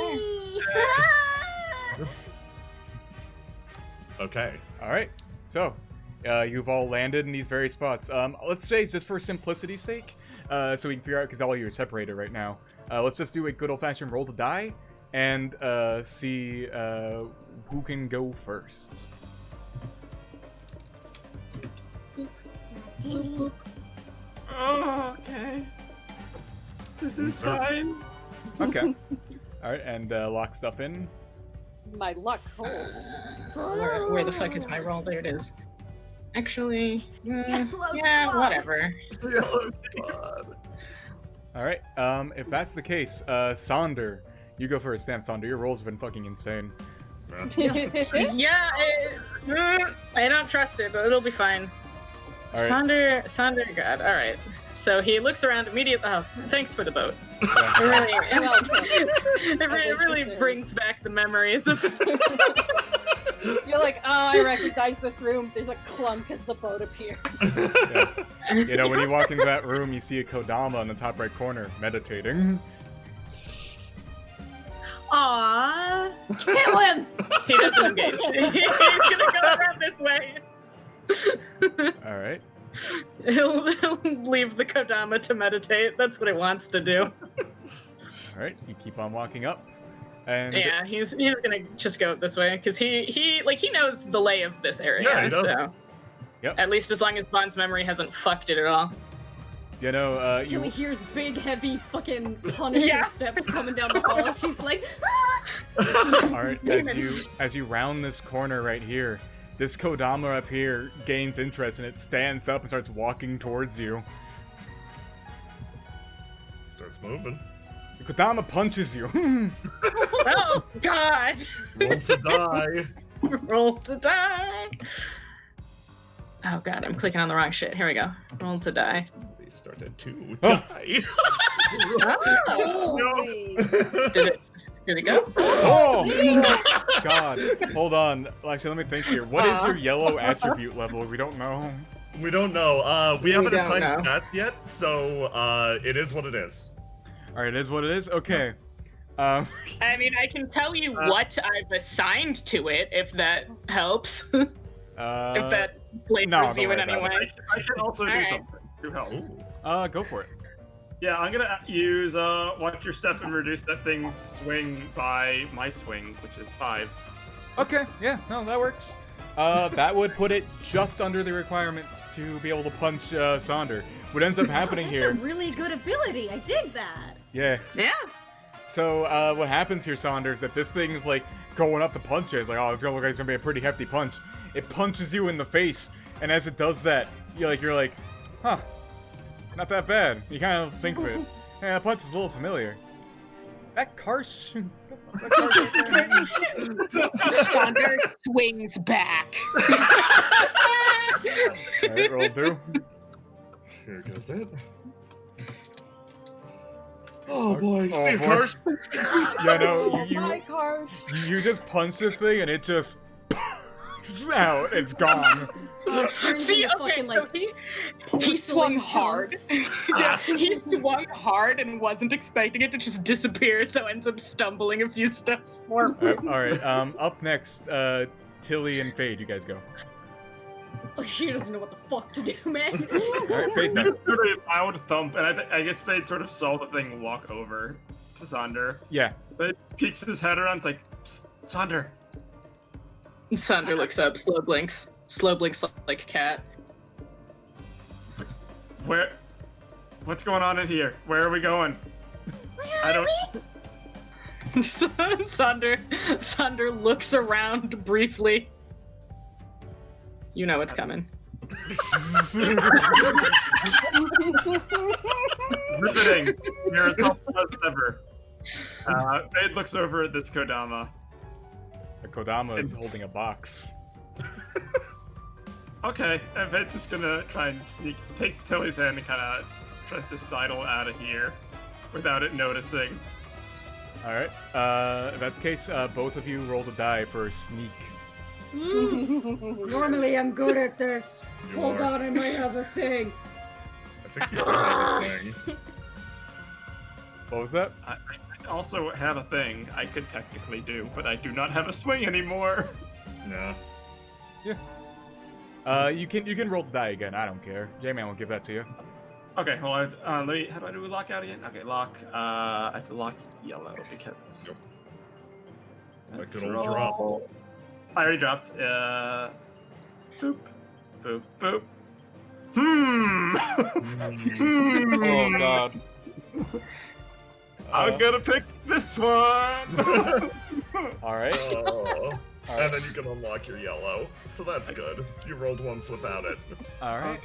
Okay. All right, so you've all landed in these various spots. Let's say just for simplicity's sake, so we can figure out because all of you are separated right now. Let's just do a good old-fashioned roll to die, and see who can go first. Oh, okay. This is fine. Okay. All right, and lock stuff in. My luck holds. Where the fuck is my roll? There it is. Actually, Yellow yeah, squad. whatever. All right. If that's the case, Sonder, you go first. Damn, Sonder, your rolls have been fucking insane. Yeah, I don't trust it, but it'll be fine. All right. Sonder, God. All right. So he looks around immediately. Oh, thanks for the boat. Yeah. It really brings back the memories of. You're like, oh, I recognize this room. There's a clunk as the boat appears. Yeah. You know, when you walk into that room, you see a Kodama in the top right corner, meditating. Aww. Kill him! He doesn't engage. He's gonna go around this way. All right. He'll leave the Kodama to meditate. That's what he wants to do. All right. You keep on walking up, and Yeah, he's gonna just go this way because he knows the lay of this area. Yeah, he does. So. Yep. At least as long as Bond's memory hasn't fucked it at all. you know, Till he you hears big, heavy fucking Punisher Yeah. steps coming down the hall. She's like, all right. As you round this corner right here, this Kodama up here gains interest, and it stands up and starts walking towards you. Starts moving. The Kodama punches you. Oh God! Roll to die. Roll to die. Oh God, I'm clicking on the wrong shit. Here we go. Roll to die. We started to Oh. die. Oh, Holy. did it go? Oh God! Hold on. Actually, let me think here. What is your yellow attribute level? We don't know. We don't know. We haven't don't assigned know. stats yet, so it is what it is. All right, it is what it is. Okay. I mean, I can tell you what I've assigned to it if that helps. If that flavors no, don't you in worry any about way. I can also do Alright. something to help. Ooh. Go for it. Yeah, I'm gonna use watch your step and reduce that thing's swing by my swing, which is 5. Okay. Yeah. No, that works. That would put it just under the requirement to be able to punch Sonder. What ends up happening that's here? a really good ability. I dig that. Yeah. Yeah. So what happens here, Sonder, is that this thing is like going up to punch it. It's like, oh, it's gonna look like it's gonna be a pretty hefty punch. It punches you in the face, and as it does that, you're like, huh, not that bad. You kind of think of it. Yeah, that punch is a little familiar. That Karsh. Sonder swings back. Alright, roll through. Here goes it. Oh boy, Oh, see boy. Karsh? Yeah, no, Oh, my card. you just punch this thing, and it just out. It's gone. Turns See, into okay, fucking, so like, he porcelain swung hard. chunks. Yeah, he swung hard and wasn't expecting it to just disappear, so ends up stumbling a few steps forward. Alright, up next, Tilly and Fade, you guys go. Oh, she doesn't know what the fuck to do, man. Alright, Fade, now. Sort of loud thump, and I guess Fade sort of saw the thing walk over to Sonder. Yeah. But peeks his head around, it's like, "Psst, Sonder. Sonder looks up, slow blinks like a cat. What's going on in here? Where are we going? I don't. Sonder looks around briefly. You know what's coming. Riveting. You're as helpful as ever. Fade looks over at this Kodama. The Kodama is holding a box. Okay, and Fade's just gonna try and takes Tilly's hand and kind of tries to sidle out of here. without it noticing. All right. If that's the case, both of you roll the die for sneak. Normally I'm good at this. You Hold are. on, I might have a thing. I think you have a thing. What was that? I also have a thing I could technically do, but I do not have a swing anymore. Nah. You can roll the die again. I don't care. J-Man will give that to you. Okay, well, let me. How do I do a lockout again? Okay, lock. I have to lock yellow because. Yep. Let's Like an old drop. roll. I already dropped. Boop, boop, boop. Hmm. Oh god. I'm gonna pick this one. All right. Oh. And then you can unlock your yellow. So that's good. You rolled once without it. All right.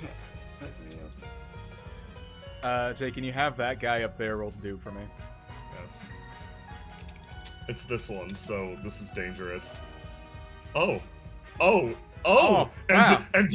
Okay. Jay, can you have that guy up there roll the do for me? Yes. It's this one, so this is dangerous. Oh. Oh. Oh, wow. And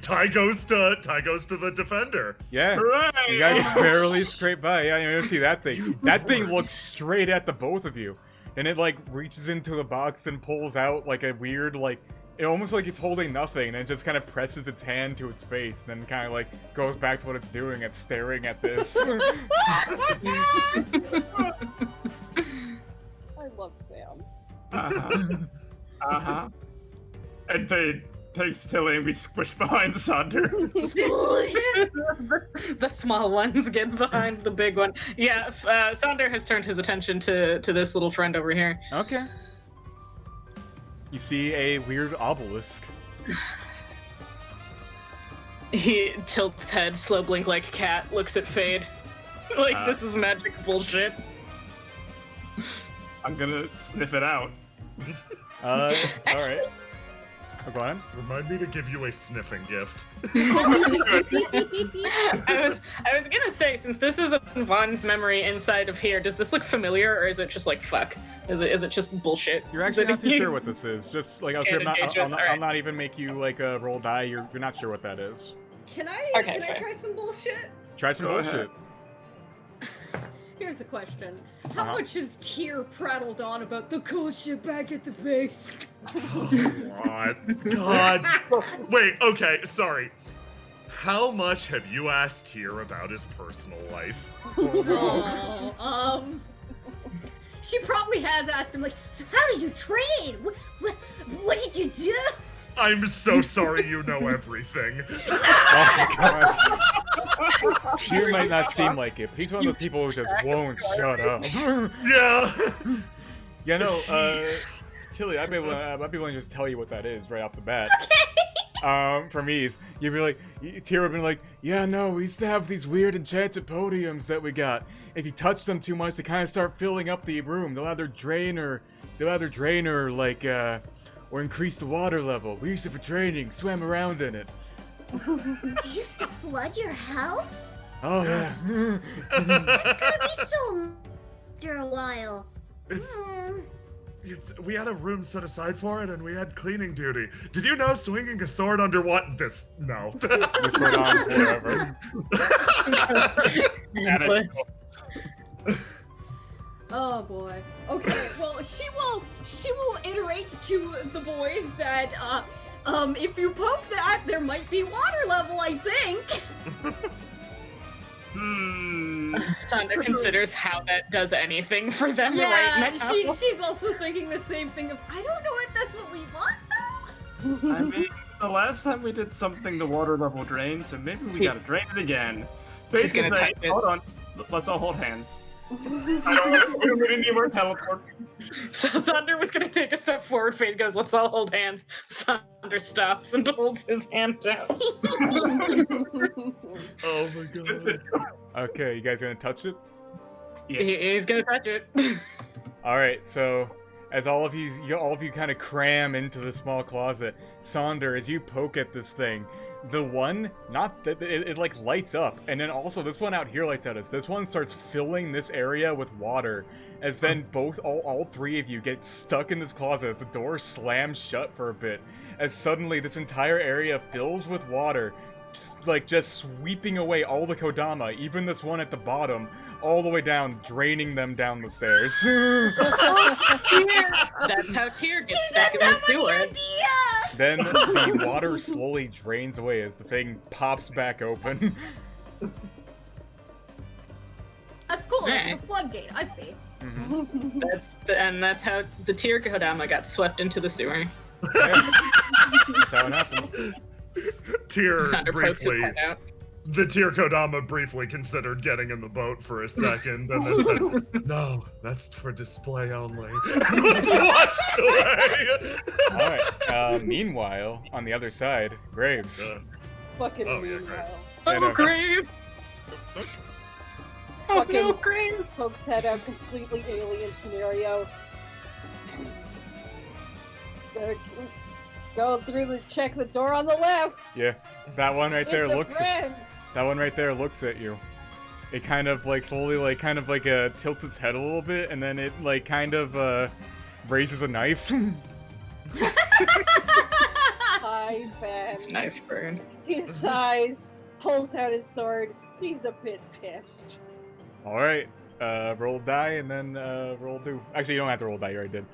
Ty goes to the defender. Yeah. Hooray! You guys barely scrape by. Yeah, you see that thing. That thing looks straight at the both of you. And it, like, reaches into a box and pulls out, like, a weird, like... It almost like it's holding nothing, and it just kind of presses its hand to its face, and then kind of, like, goes back to what it's doing. It's staring at this. I love Sam. Uh-huh. And they takes Tilly and we squish behind Sonder. The small ones get behind the big one. Yeah, Sonder has turned his attention to this little friend over here. Okay. You see a weird obelisk. He tilts head, slow blink like a cat, looks at Fade. Like, this is magic bullshit. I'm gonna sniff it out. Alright. Oh, go on. Remind me to give you a sniffing gift. I was gonna say, since this is Vaughn's memory inside of here, does this look familiar, or is it just like fuck? Is it just bullshit? You're actually not too sure what this is. Just like Okay, I'll not even make you like a roll die. You're not sure what that is. Can I fair. try some bullshit? Try some Go bullshit. ahead. Here's the question. How Uh-huh. much has Tyr prattled on about the cool shit back at the base? God. God. Wait, okay, sorry. How much have you asked Tyr about his personal life? Oh, she probably has asked him, like, so how did you train? What did you do? I'm so sorry you know everything. Oh my god. Tyr might not seem like it, but he's one of those people who just won't shut up. Yeah. Yeah, no, Tilly, I'd be willing to just tell you what that is right off the bat. For me, you'd be like, Tyr would be like, yeah, no, we used to have these weird enchanted podiums that we got. If you touch them too much, they kind of start filling up the room. They'll either drain or like, or increase the water level. We used it for training, swam around in it. You used to flood your house? Oh, yeah. It's gonna be so after a while. We had a room set aside for it, and we had cleaning duty. Did you know swinging a sword under what? No. This went on forever. Oh boy. Okay, well, she will iterate to the boys that, if you poke that, there might be water level, I think. Sonder considers how that does anything for them Yeah, right now. she's also thinking the same thing of, I don't know if that's what we want, though. I mean, the last time we did something, the water level drained, so maybe we gotta drain it again. He's Face gonna say, type it. hold on, let's all hold hands. We don't need any more teleport. So Sonder was gonna take a step forward, Fade goes, let's all hold hands. Sonder stops and holds his hand down. Oh my god. Okay, you guys gonna touch it? He's gonna touch it. All right, so as all of you kind of cram into the small closet, Sonder, as you poke at this thing, the one, not that it like lights up, and then also this one out here lights out as this one starts filling this area with water, as then all three of you get stuck in this closet as the door slams shut for a bit, as suddenly this entire area fills with water, just sweeping away all the Kodama, even this one at the bottom, all the way down, draining them down the stairs. That's how Tyr gets stuck in the sewer. Then the water slowly drains away as the thing pops back open. That's cool. That's Alright. a floodgate. I see. Mhm. That's how the Tyr Kodama got swept into the sewer. Yeah. That's how it happened. Tyr Sander pokes his briefly, head out. the Tyr Kodama briefly considered getting in the boat for a second, and then said, "No, that's for display only." Washed away. Alright, meanwhile, on the other side, Graves. Fucking Oh, yeah, meanwhile. Graves. I know. Oh, Grave! Oh, Fucking no, Graves! Folks head out completely alien scenario. Go through the check the door on the left. Yeah, that one right there It's a looks friend. that one right there looks at you. It kind of like slowly tilts its head a little bit, and then it like kind of raises a knife. Hi, Fan. It's knife burn. He sighs, pulls out his sword. He's a bit pissed. Alright, roll die and then roll do. Actually, you don't have to roll die, you already did.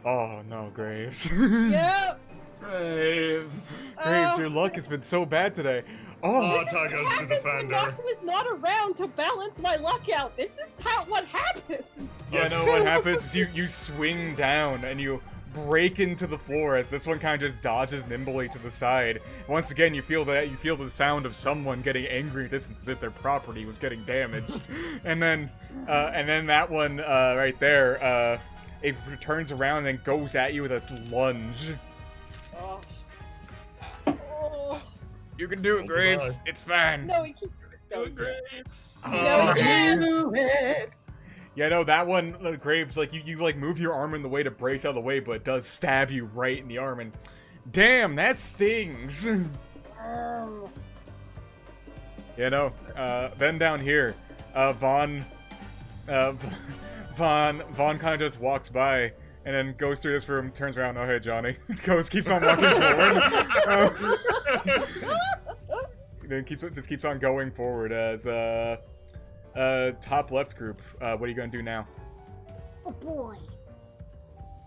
Oh no, Graves. Yep. Graves. Graves, your luck has been so bad today. Oh, Oh, This is Ty what goes to happens when defender. Noctu is not around to balance my luck out. This is what happens. yeah, no, what happens is you swing down and you break into the floor as this one kind of just dodges nimbly to the side. Once again, you feel the sound of someone getting angry distance as if their property was getting damaged. and then that one right there, it turns around and then goes at you with its lunge. Oh. Oh. You can do it, Oh, Graves. goodbye. It's fine. No, he can't. No, Graves. No, he can't. Do it! Yeah, no, that one, Graves, like, you like, move your arm in the way to brace out of the way, but it does stab you right in the arm, and damn, that stings! You know, then down here, Vaughn kind of just walks by, and then goes through this room, turns around, oh, hey, Johnny. Keeps on walking forward. Then keeps on going forward as, top left group, what are you gonna do now? Oh boy.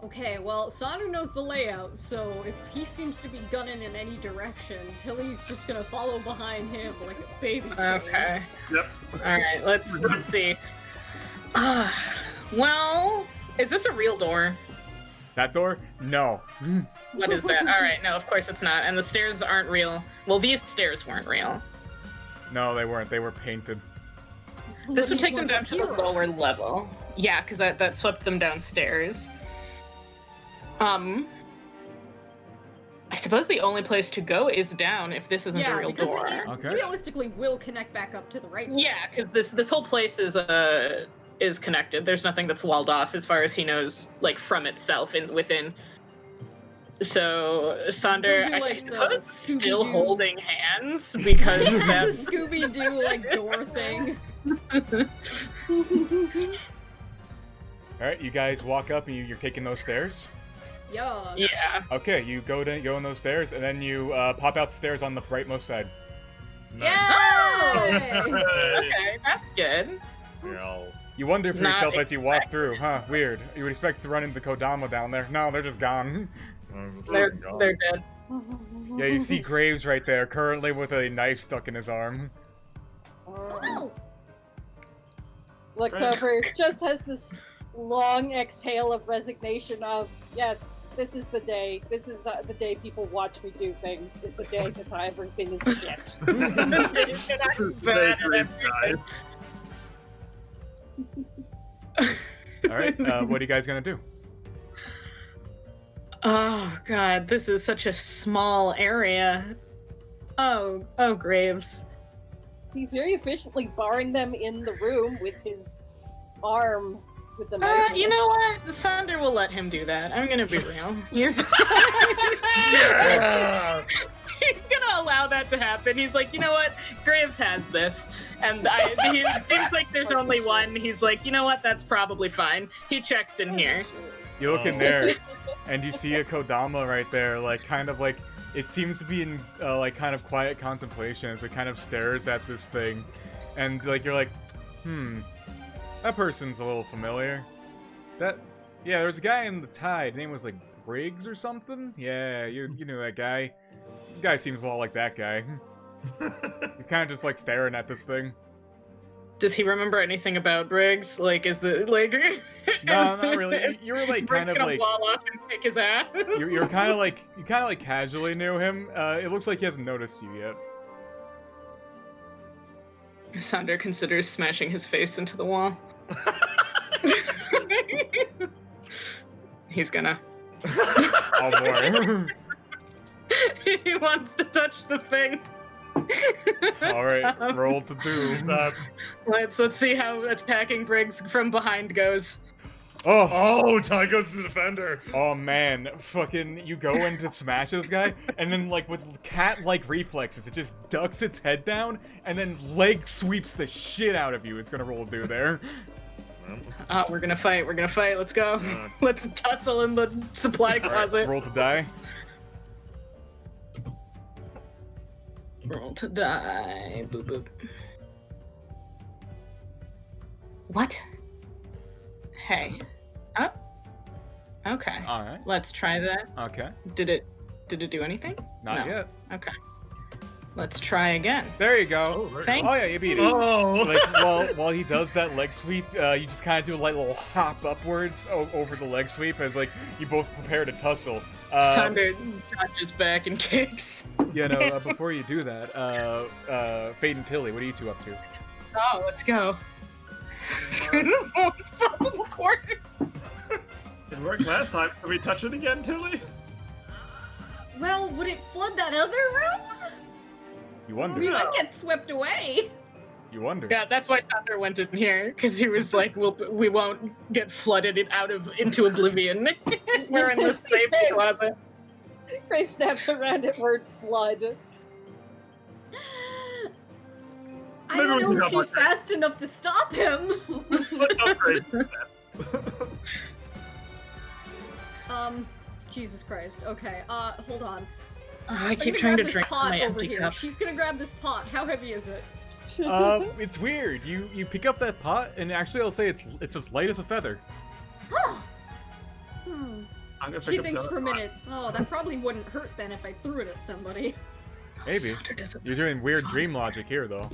Okay, well, Sonder knows the layout, so if he seems to be gunning in any direction, Tilly's just gonna follow behind him like a baby train. Okay. Yep. Alright, let's see. Well, is this a real door? That door? No. What is that? Alright, no, of course it's not. And the stairs aren't real. Well, these stairs weren't real. No, they weren't. They were painted. This would These take them ones down up to the here. lower level. Yeah, because that swept them downstairs. I suppose the only place to go is down if this isn't a Yeah, real because door. it Okay. realistically will connect back up to the right side. Yeah, because this whole place is connected. There's nothing that's walled off as far as he knows, like from itself and within. So Sonder, We'll do, I like, suppose, the still Scooby-Doo. holding hands because the that's Scooby-Doo, like, door thing. Alright, you guys walk up and you're taking those stairs. Yeah. yeah. Okay, you go in those stairs, and then you pop out the stairs on the rightmost side. Yay! Okay, that's good. Yeah. You wonder for Not yourself as you walk through, huh? Weird. You would expect to run into Kodama down there. No, they're just gone. They're good. Yeah, you see Graves right there, currently with a knife stuck in his arm. Oh no! Looks over, just has this long exhale of resignation of, yes, this is the day. This is the day people watch me do things. It's the day that everything is shit. Bad at everything. Alright, what are you guys gonna do? Oh god, this is such a small area. Oh, Graves. He's very efficiently barring them in the room with his arm with the knife. You know what? Sonder will let him do that. I'm gonna be real. He's Yeah! he's gonna allow that to happen. He's like, you know what? Graves has this. And it seems like there's only one. He's like, you know what? That's probably fine. He checks in here. You look in there, and you see a Kodama right there, like, kind of like it seems to be in like kind of quiet contemplation as it kind of stares at this thing, and like you're like, that person's a little familiar. Yeah, there was a guy in the tide. His name was like Briggs or something. Yeah, you knew that guy. The guy seems a lot like that guy. He's kind of just like staring at this thing. Does he remember anything about Briggs? Like, is the like? No, not really. You were like kind of like wall off and kick his ass. you're kind of like casually knew him. It looks like he hasn't noticed you yet. Sonder considers smashing his face into the wall. He's gonna. Oh boy. He wants to touch the thing. All right, roll to do. Let's see how attacking Briggs from behind goes. Oh, Ty goes to the defender. Oh man, fucking you go in to smash this guy, and then like with cat-like reflexes, it just ducks its head down, and then leg sweeps the shit out of you. It's gonna roll to do there. We're gonna fight. Let's go. Let's tussle in the supply closet. Right, roll to die. Roll to die. Boop boop. What? Hey. Oh. Okay. All right. Let's try that. Okay. Did it do anything? Not No. yet. Okay. Let's try again. There you go. Thanks. Oh yeah, you beat it. Oh. Like while he does that leg sweep, you just kind of do a like little hop upwards over the leg sweep as like you both prepare to tussle. Sonder dodges back and kicks. Yeah, no. Before you do that, Fade and Tilly, what are you two up to? Oh, let's go. Screw this most possible quarter. It worked last time. Can we touch it again, Tilly? Well, would it flood that other room? You We wonder. might get swept away. You wonder. Yeah, that's why Sonder went in here, because he was like, we won't get flooded into oblivion. We're in the safe closet. Grace snaps around at word flood. I Maybe we don't can know if help she's fast enough to stop him. Upgrade. Jesus Christ. Okay, hold on. I I'm keep gonna trying grab to this drink from pot my over empty here. cup. She's gonna grab this pot. How heavy is it? It's weird. You pick up that pot, and actually, I'll say it's as light as a feather. Hmm. I'm gonna She pick up thinks the for a other pot. minute. Oh, that probably wouldn't hurt then if I threw it at somebody. Maybe. Sonder doesn't. You're doing weird dream logic here, though.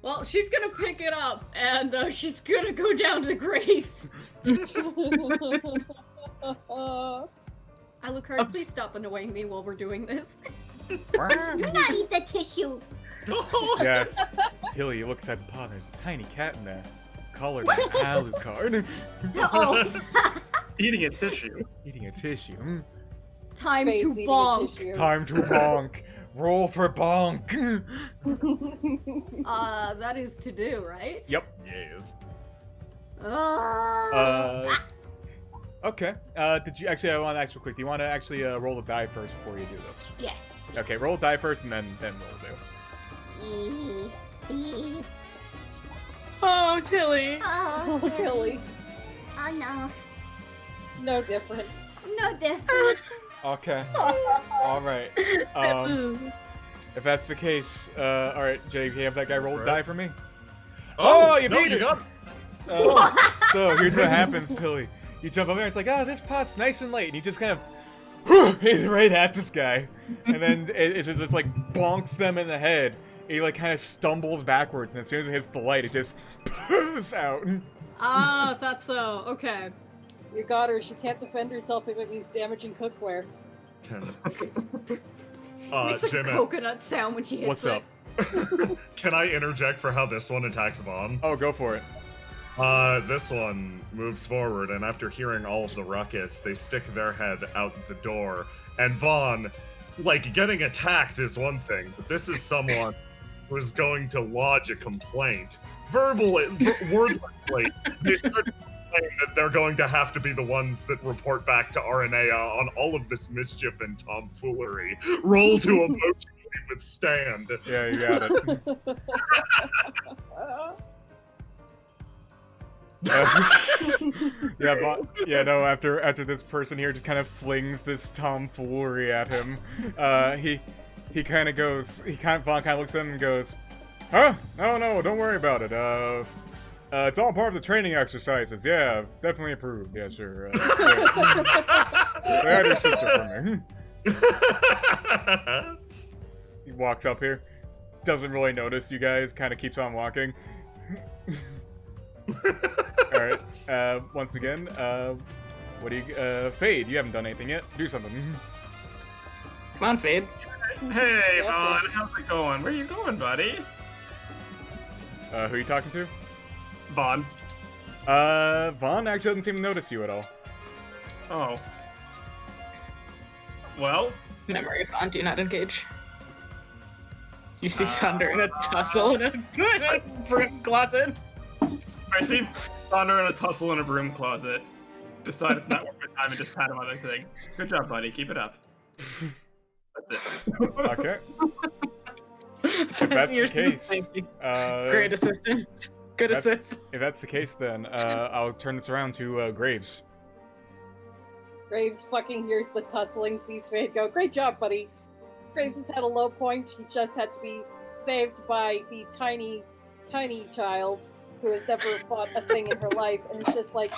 Well, she's gonna pick it up, and she's gonna go down to the graves. Alucard, please stop annoying me while we're doing this. Do not eat the tissue. Yeah. Tilly, you look inside the pot. There's a tiny cat in there. Colored in Alucard. Oh. Eating a tissue. Eating a tissue. Mm. Time Fade's to eating a bonk. tissue. Time to bonk. Roll for bonk. That is to do, right? Yep. Yes. Okay. Did you actually? I want to ask real quick. Do you want to actually roll the die first before you do this? Yeah. Okay. Roll the die first, and then we'll do. Oh, Tilly. Oh, Oh, Tilly. Oh no. No difference. No different. Okay. All right. If that's the case, all right, Jay, can you have that guy roll the die for me? Oh, you beat it! got it. So here's what happens, Tilly. You jump up there, it's like, oh, this pot's nice and light, and you just kind of hit right at this guy, and then it just like bonks them in the head. He like kind of stumbles backwards, and as soon as it hits the light, it just poos out. Ah, that's so. Okay. You got her. She can't defend herself if it means damaging cookware. Makes a J-Man, coconut sound when she hits What's it. up? can I interject for how this one attacks Vaughn? Oh, go for it. This one moves forward, and after hearing all of the ruckus, they stick their head out the door. And Vaughn, like, getting attacked is one thing, but this is someone who is going to lodge a complaint. Verbally, wordlessly, they start saying that they're going to have to be the ones that report back to Aranea on all of this mischief and tomfoolery. Roll to emotionally withstand. Yeah, you got it. After this person here just kind of flings this tomfoolery at him, he kind of goes, Vaughn kind of looks at him and goes, huh? No, don't worry about it. It's all part of the training exercises. Yeah, definitely approved. Yeah, sure. Say hi to your sister for me. He walks up here, doesn't really notice you guys, kind of keeps on walking. Alright, once again, what do you, Fade, you haven't done anything yet. Do something. Come on, Fade. Hey, Vaughn, how's it going? Where you going, buddy? Who are you talking to? Vaughn. Vaughn actually doesn't seem to notice you at all. Oh. Well? Memory of on do not engage. You see Sunder in a tussle in a broom closet. I see Sonder in a tussle in a broom closet. Decide it's not worth my time and just pat him on the saying, good job, buddy, keep it up. That's it. Okay. If that's the case, great assistant. Good assist. If that's the case, then I'll turn this around to Graves. Graves fucking hears the tussling, sees Fade go, great job, buddy. Graves has had a low point. He just had to be saved by the tiny child who has never fought a thing in her life, and he's just like,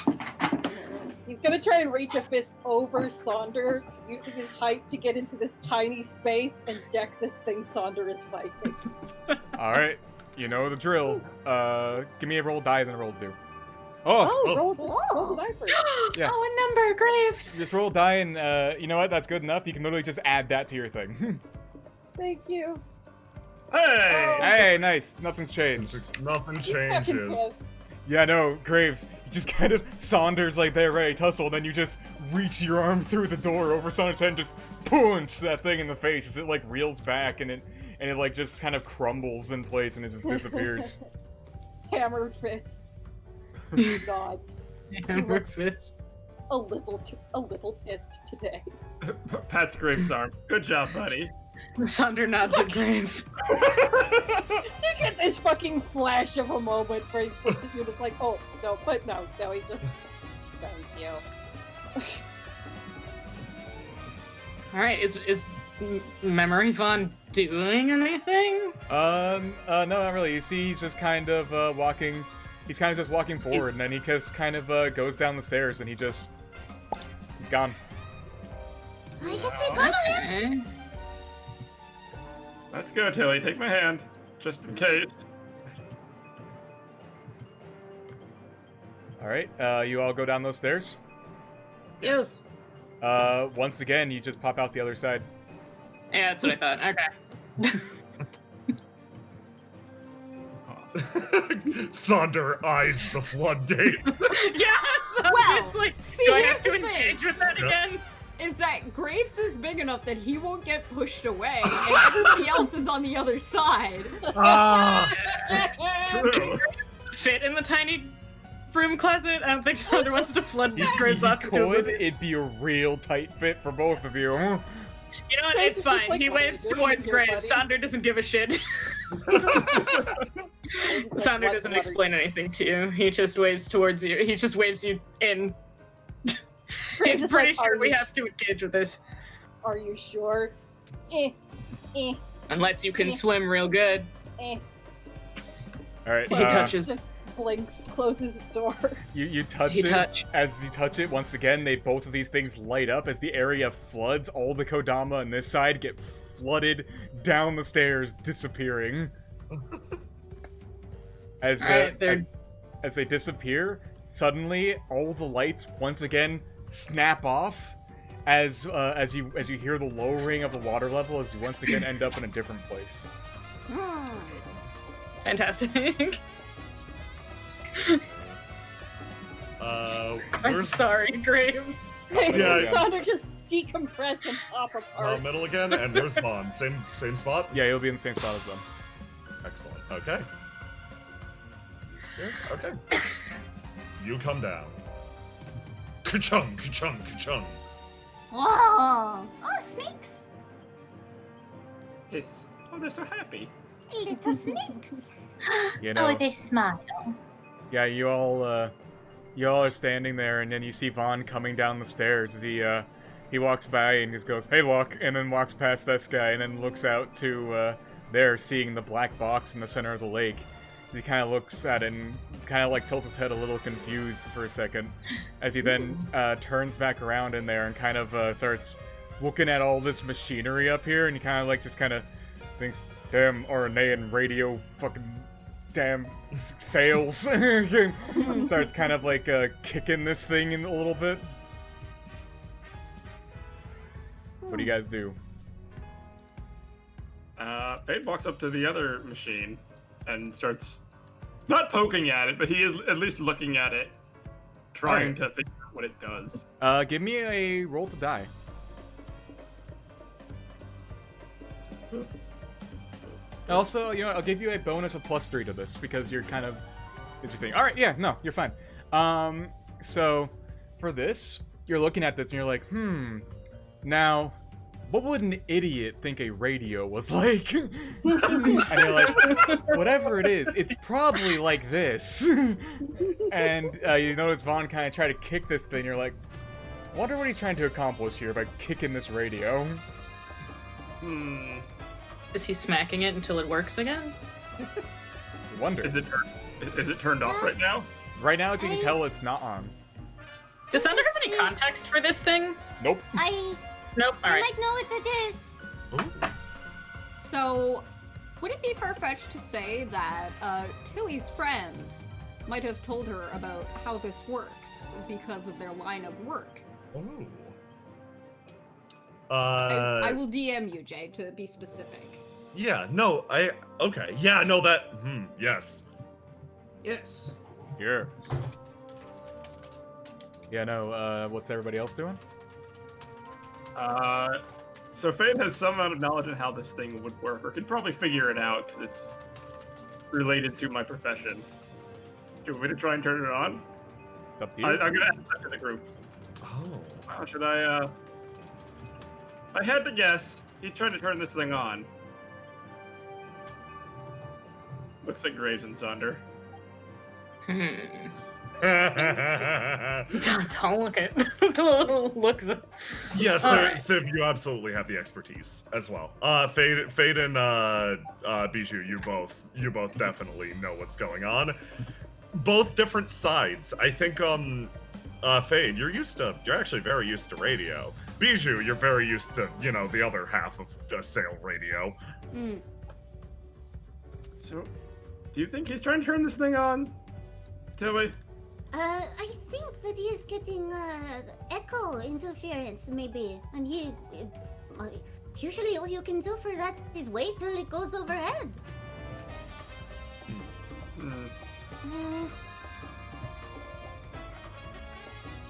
he's gonna try and reach a fist over Sonder, using his height to get into this tiny space and deck this thing Sonder is fighting. Alright, you know the drill. Give me a roll die, then a roll do. Roll the die first. Yeah. Oh, a number, Graves! Just roll die, and you know what? That's good enough. You can literally just add that to your thing. Thank you. Hey! Hey, nice. Nothing's changed. Nothing He's fucking changes. pissed. Yeah, no, Graves. You just kind of Saunders like there ready to tussle, then you just reach your arm through the door over Saunders' head and just punch that thing in the face as it like reels back and it like just kind of crumbles in place and it just disappears. Hammered fist. Nods. Hammered fist. A little pissed today. Pat's Graves' arm. Good job, buddy. Sunder nods at Graves. You get this fucking flash of a moment where he looks at you and it's like, oh, no, but no, he just... Thank you. Alright, is Memory Vaughn doing anything? No, not really. You see, he's just kind of walking. He's kind of just walking forward, and then he just kind of goes down the stairs, and he's gone. I guess we follow him. Okay. Let's go, Tilly. Take my hand, just in case. All right, you all go down those stairs. Yes. Once again, you just pop out the other side. Yeah, that's what I thought. Okay. Sonder eyes the floodgate. Yeah. Well, It's like, see, do I here's have to the thing. engage with that again? Is that Graves is big enough that he won't get pushed away, and everybody else is on the other side. Ah, True. true. Fit in the tiny broom closet? I don't think Sunder wants to flood these Graves off. He could. It'd be a real tight fit for both of you. You know what? Graves It's is just fine. like, He what are you waves doing towards here, Graves. buddy? Sunder doesn't give a shit. Sunder doesn't explain anything to you. He just waves towards you. He just waves you in. Graves He's is pretty like, sure "Are we you have to engage with this. Are you sure? Unless you can swim real good. All right. He touches. Just blinks, closes the door. You touch He it. touch. As you touch it, once again, both of these things light up as the area floods. All the Kodama on this side get flooded down the stairs, disappearing. As they disappear, suddenly all the lights once again snap off. As you hear the lowering of the water level, as you once again end up in a different place. Fantastic. I'm Where's sorry, Graves. Graves Yeah, and yeah. Sonder just decompress and pop apart. middle again? And where's Bond? Same spot? Yeah, you'll be in the same spot as them. Excellent. Okay. Stairs? Okay. You come down. Ka-chung, ka-chung, ka-chung. Whoa! Oh, snakes! Yes. Oh, they're so happy. Little snakes. You know, Oh, they smile. yeah, you all y'all are standing there, and then you see Vaughn coming down the stairs as he walks by and just goes, "Hey, Locke," and then walks past this guy and then looks out to there, seeing the black box in the center of the lake. He kind of looks at it and kind of like tilts his head a little confused for a second, as he then turns back around in there and kind of starts looking at all this machinery up here, and he kind of like just kind of thinks, "Damn RNA and radio, fucking damn sales." Starts kind of like kicking this thing in a little bit. What do you guys do? Fade walks up to the other machine and starts not poking at it, but he is at least looking at it, trying to figure out what it does. Give me a roll to die. Also, you know, I'll give you a bonus of +3 to this because you're kind of is your thing. All right, yeah, no, you're fine. So for this, you're looking at this and you're like, now, what would an idiot think a radio was like? And you're like, whatever it is, it's probably like this. And you notice Vaughn kind of try to kick this thing. You're like, I wonder what he's trying to accomplish here by kicking this radio. Is he smacking it until it works again? I wonder. Is it turned off right now? Right now, as you can tell, it's not on. Does Thunder have any context for this thing? Nope. Nope. All I right. might know what that is. So, would it be far-fetched to say that Tilly's friend might have told her about how this works because of their line of work? Oh. I will DM you, Jay, to be specific. Yeah, no, okay. Yeah, no, yes. Yes. Yeah. Yeah, no, what's everybody else doing? So Fade has some amount of knowledge on how this thing would work, or could probably figure it out, because it's related to my profession. Do you want me to try and turn it on? It's up to you. I'm gonna add that to the group. Oh. How should I, if I had to guess, he's trying to turn this thing on. Looks like Graves and Sonder. Don't look at the little looks. Yeah, Alright. Civ, you absolutely have the expertise as well. Fade and Bijou, you both definitely know what's going on. Both different sides. I think Fade, you're actually very used to radio. Bijou, you're very used to, the other half of sail radio. So, do you think he's trying to turn this thing on, Tilly? I think that he is getting echo interference, maybe, and usually all you can do for that is wait till it goes overhead.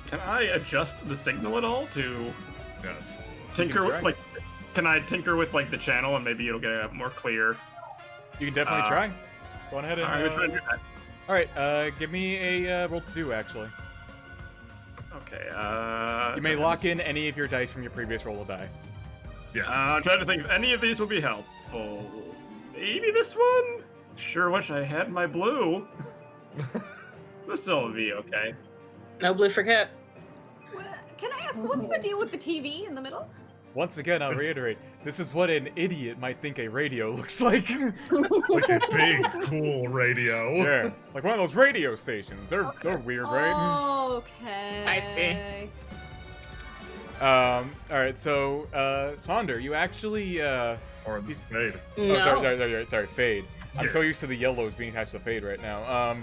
Can I adjust the signal at all to Yes. tinker You with, can like? Can I tinker with like the channel and maybe it'll get more clear? You can definitely try. Go on ahead and. I'm gonna try to do that. All right, give me a roll to do, actually. Okay. You may lock in any of your dice from your previous roll of die. Yes. I'm trying to think if any of these will be helpful. Maybe this one? Sure wish I had my blue. This will be okay. No blue for cat. Can I ask, what's the deal with the TV in the middle? Once again, I'll reiterate, this is what an idiot might think a radio looks like. Like a big, cool radio. Yeah, like one of those radio stations. They're weird, right? Okay. I see. Alright, so, Sonder, you actually, Or this Fade. No. Oh, sorry, Fade. I'm Yeah. so used to the yellows being attached to Fade right now.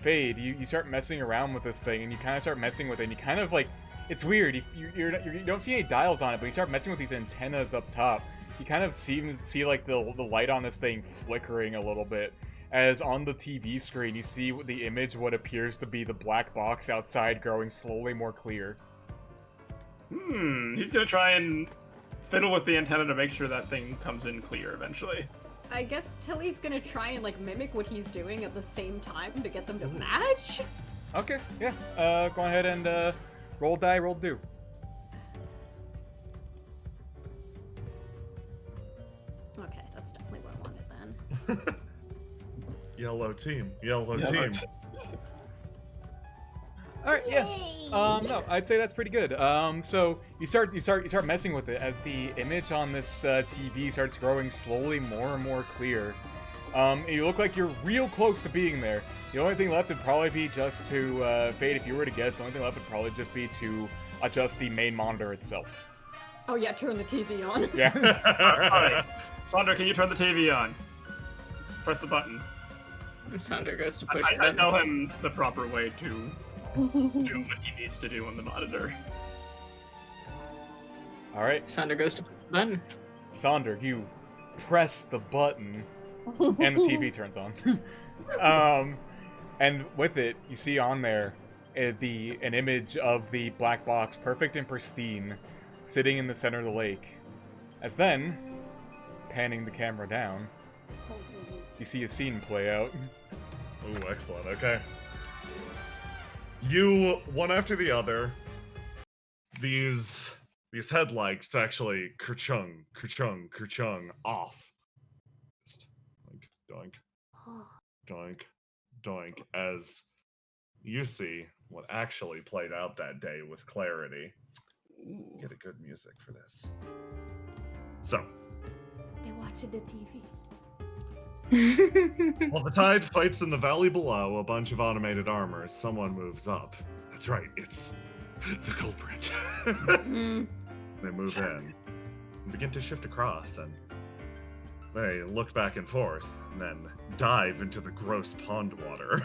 Fade, you start messing around with this thing, and you kind of start messing with it, and you kind of, like, it's weird. You don't see any dials on it, but you start messing with these antennas up top. You kind of see like, the light on this thing flickering a little bit. As on the TV screen, you see the image, what appears to be the black box outside growing slowly more clear. He's gonna try and fiddle with the antenna to make sure that thing comes in clear eventually. I guess Tilly's gonna try and like mimic what he's doing at the same time to get them to match. Okay, yeah. Go ahead and, roll die, roll do. Okay, that's definitely what I wanted then. Yellow team. Yellow Yeah, team. All right, yeah. Yay! No, I'd say that's pretty good. So you start messing with it as the image on this TV starts growing slowly more and more clear. You look like you're real close to being there. The only thing left would probably be just to Fade. If you were to guess, the only thing left would probably just be to adjust the main monitor itself. Oh yeah, turn the TV on. Yeah. Alright. Sandra, can you turn the TV on? Press the button. Sander goes to push I button. know him the proper way to do what he needs to do on the monitor. All right, Sander goes to push button. Sonder, you press the button, and the TV turns on. And with it, you see on there an image of the black box, perfect and pristine, sitting in the center of the lake. As then, panning the camera down, you see a scene play out. Ooh, excellent. Okay. You, one after the other, these headlights actually kerchung, kerchung, kerchung off. Just doink, doink, doink, as you see what actually played out that day with clarity. Get a good music for this. So, They're watching the TV. while the tide fights in the valley below a bunch of automated armors, someone moves up. That's right, it's the culprit. They move in and begin to shift across, and they look back and forth, and then dive into the gross pond water.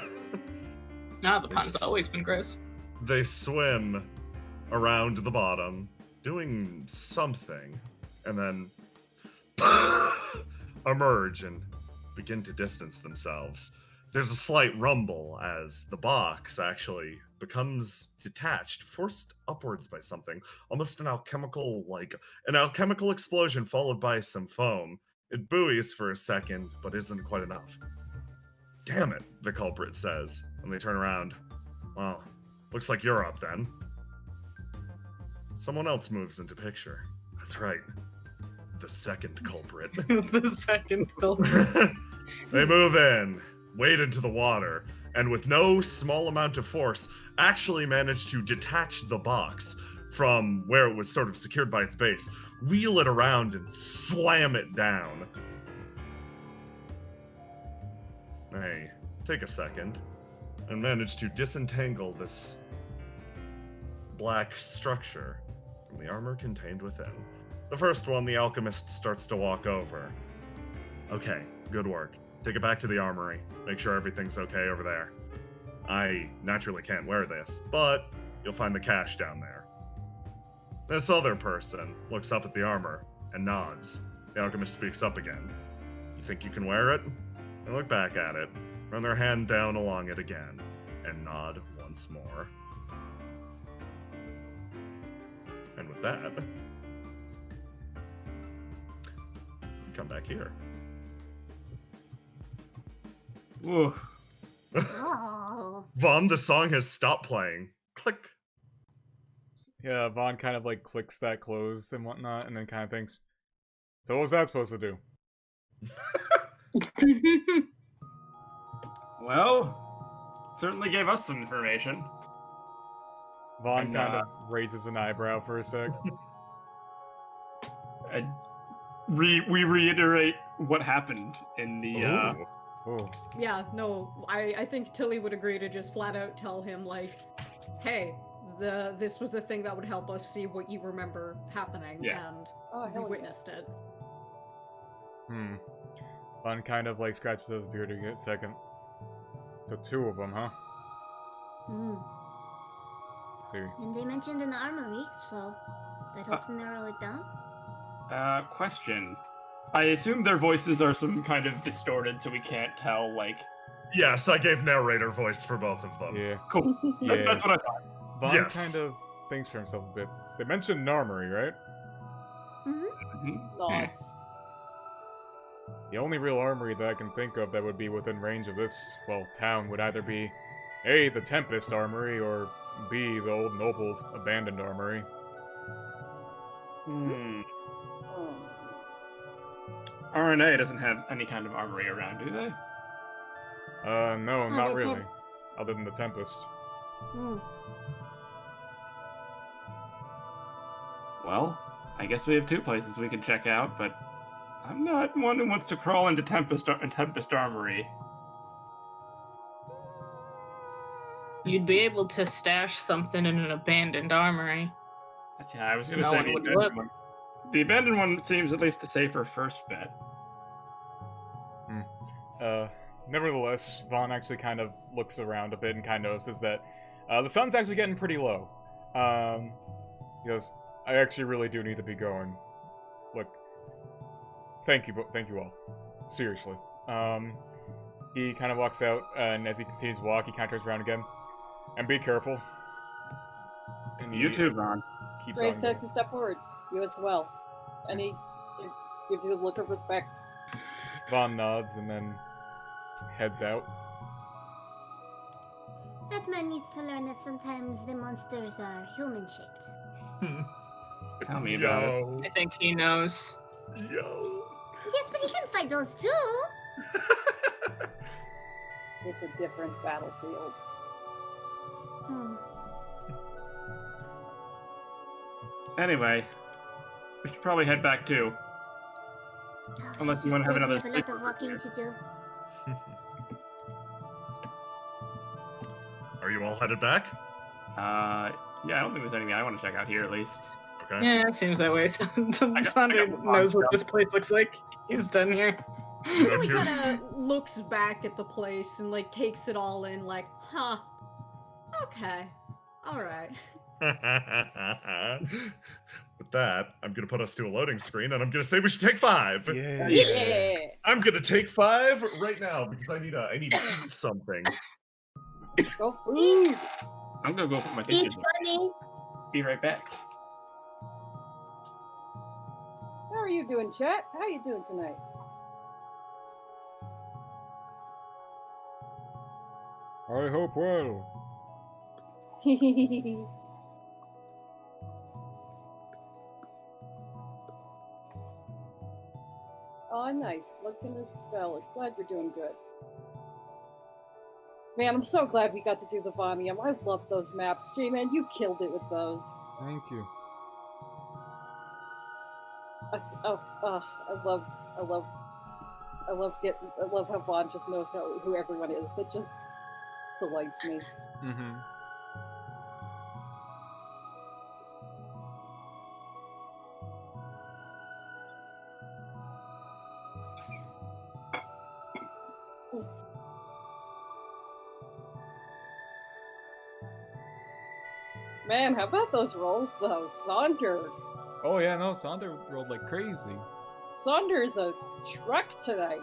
Nah, the pond's always been gross. They swim around the bottom, doing something, and then emerge and begin to distance themselves. There's a slight rumble as the box actually becomes detached, forced upwards by something, almost an alchemical explosion followed by some foam. It buoys for a second, but isn't quite enough. Damn it, the culprit says, and they turn around. Well, looks like you're up then. Someone else moves into picture. That's right. The second culprit. The second culprit. They move in, wade into the water, and with no small amount of force, actually manage to detach the box from where it was sort of secured by its base, wheel it around, and slam it down. They take a second and manage to disentangle this black structure from the armor contained within. The first one, the alchemist starts to walk over. Okay, good work. Take it back to the armory. Make sure everything's okay over there. I naturally can't wear this, but you'll find the cash down there. This other person looks up at the armor and nods. The alchemist speaks up again. You think you can wear it? They look back at it, run their hand down along it again, and nod once more. And with that, you come back here. Ooh. Oh. Vaughn, the song has stopped playing. Click. Yeah, Vaughn kind of like clicks that closed and whatnot, and then kind of thinks, so what was that supposed to do? Well, certainly gave us some information. Vaughn And, kind of raises an eyebrow for a sec. We reiterate what happened in the Ooh. Oh, Yeah, no, I think Tilly would agree to just flat out tell him, like, hey, this was the thing that would help us see what you remember happening, Yeah. and we witnessed it. Vaughn kind of like scratches his beard a second. So 2 of them, huh? See. And they mentioned an armory, so that helps them narrow it down. Question. I assume their voices are some kind of distorted, so we can't tell, like... Yes, I gave narrator voice for both of them. Yeah. Cool. Yeah. That's what I thought. Vaughn Yes. kind of thinks for himself a bit. They mentioned an armory, right? Nods. The only real armory that I can think of that would be within range of this, well, town would either be A, the Tempest Armory, or B, the old Noble abandoned armory. RNA doesn't have any kind of armory around, do they? No, not the really. Temp- Other than the Tempest. Hmm. Well, I guess we have 2 places we can check out, but I'm not one who wants to crawl into Tempest Armory. You'd be able to stash something in an abandoned armory. Yeah, I was gonna No say one the would abandoned look. one. The abandoned one seems at least a safer first bet. Nevertheless, Vaughn actually kind of looks around a bit and kind of notices that the sun's actually getting pretty low. He goes, I actually really do need to be going. Look, thank you all. Seriously. He kind of walks out, and as he continues to walk, he kind of turns around again. And be careful. And You too, Vaughn. Keeps Graves on takes going. a step forward. You as well. And he gives you the look of respect. Vaughn nods and then heads out. That man needs to learn that sometimes the monsters are human-shaped. Tell me about it. Yo. I think he knows. Yo. Yes, but he can fight those too! It's a different battlefield. Hmm. Anyway, we should probably head back too. Oh, Unless this you wanna have place another we have a lot sleepover of walking here. to do. Are you all headed back? Yeah, I don't think there's anything I want to check out here at least. Okay. Yeah, it seems that way. I Sonder got knows what stuff. this place looks like. He's done here. No, He cheers. kind of looks back at the place and like takes it all in, like, huh? Okay, all right. With that, I'm gonna put us to a loading screen, and I'm gonna say we should take 5. Yeah. I'm gonna take 5 right now because I need to eat something. Go food. I'm gonna go put my Eat kids in. bunny! Be right back. How are you doing, chat? How you doing tonight? I hope well. Oh, nice. Looking as valid. Glad you're doing good. Man, I'm so glad we got to do the Vonium. I love those maps. J-Man, you killed it with those. Thank you. I love how Vaughn just knows who everyone is. That just delights me. Mm-hmm. Man, how about those rolls though? Sonder. Oh yeah, no, Sonder rolled like crazy. Sonder's a truck tonight.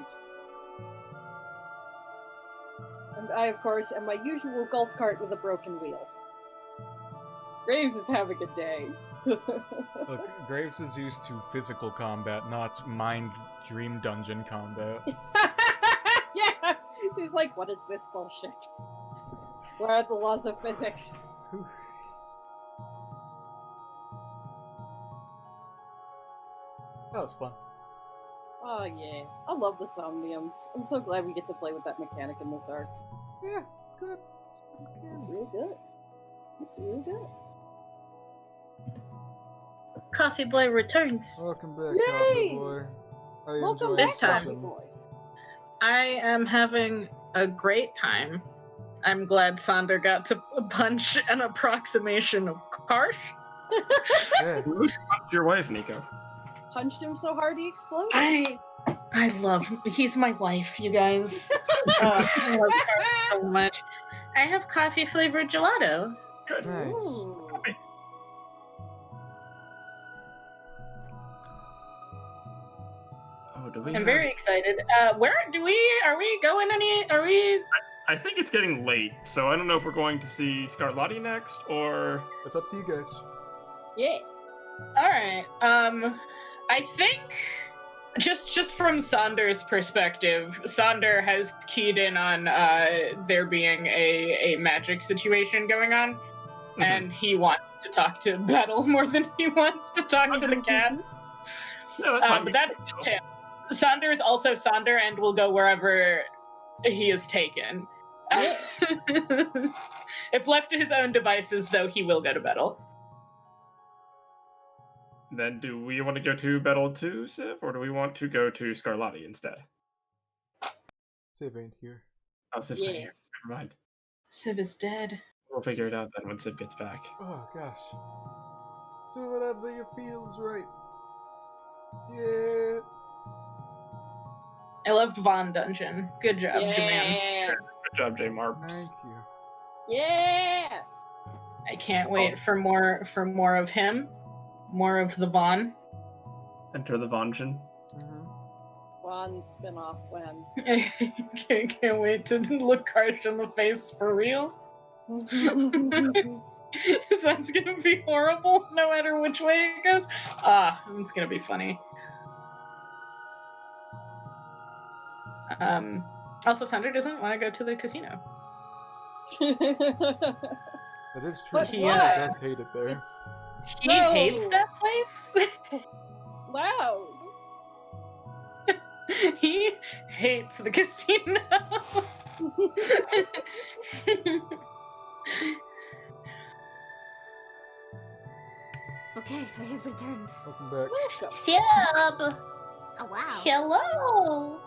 And I, of course, am my usual golf cart with a broken wheel. Graves is having a day. Look, Graves is used to physical combat, not mind dream dungeon combat. Yeah! He's like, what is this bullshit? Where are the laws of physics? That was fun. Oh yeah. I love the Somniums. I'm so glad we get to play with that mechanic in this arc. Yeah, it's good. It's real good. It's real good. Coffee Boy returns. Welcome back, Yay! Coffee Boy. How you Welcome enjoying This back, time. the Coffee session? Boy. I am having a great time. I'm glad Sonder got to punch an approximation of Karsh. Yeah. Punch your wife, Nico. Punched him so hard he exploded. I love him. He's my wife, you guys. I love Karsh so much. I have coffee flavored gelato. Good. Nice. Ooh. Oh, do we? I'm have- very excited. Are we going are we I think it's getting late, so I don't know if we're going to see Scarlatti next or. It's up to you guys. Yeah. Alright. I think just from Sonder's perspective, Sonder has keyed in on there being a magic situation going on. And he wants to talk to Battle more than he wants to talk to the cats. No, that's fine. But that's just him. Sonder is also Sonder and will go wherever he is taken. If left to his own devices, though, he will go to battle. Then do we want to go to battle 2, Civ, or do we want to go to Scarlatti instead? Civ ain't here. Oh, Civ's not here. Never mind. Civ is dead. We'll figure it out then when Civ gets back. Oh gosh. Do whatever you feels right. Yeah. I loved Von Dungeon. Good job, Jamams. Good job, J Marps. Thank you. Yeah. I can't wait for more of him. More of the Von. Enter the Vonjin. One spin-off when. Can't wait to look Karsh in the face for real. That's gonna be horrible no matter which way it goes. It's gonna be funny. Also, Thunder doesn't want to go to the casino. That is true. But He why? does hate it there. He hates that place. Wow. He hates the casino. Okay, I have returned. Welcome back. Welcome. Sub. Oh wow. Hello.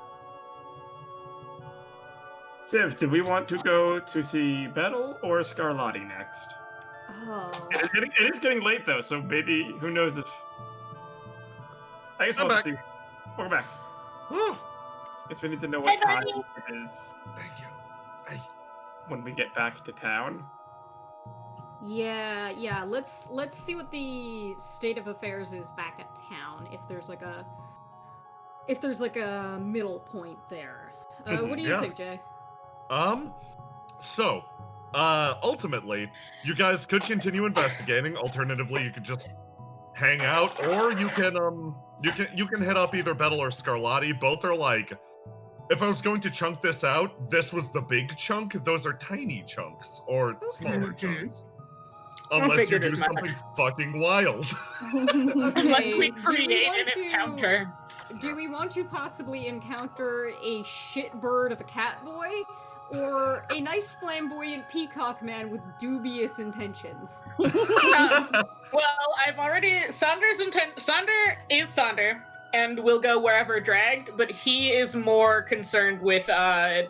Civ, do we want to go to see Battle or Scarlatti next? Oh. It is getting late though, so maybe who knows if. I guess I'm we'll back. see. Welcome back. Whew. Guess we need to know Hi, what time buddy. it is Thank you. Hey. when we get back to town. Yeah. Let's see what the state of affairs is back at town. If there's like a middle point there. What do you Yeah. think, Jay? So, ultimately, you guys could continue investigating. Alternatively, you could just hang out, or you can head up either Battle or Scarlatti. Both are like, if I was going to chunk this out, this was the big chunk. Those are tiny chunks or smaller chunks. Unless you figured do as much. something fucking wild. Unless we do create want an to- encounter. Do we want to possibly encounter a shitbird of a cat boy? Or a nice flamboyant peacock man with dubious intentions? Well, I've already Sander is Sander and will go wherever dragged, but he is more concerned with the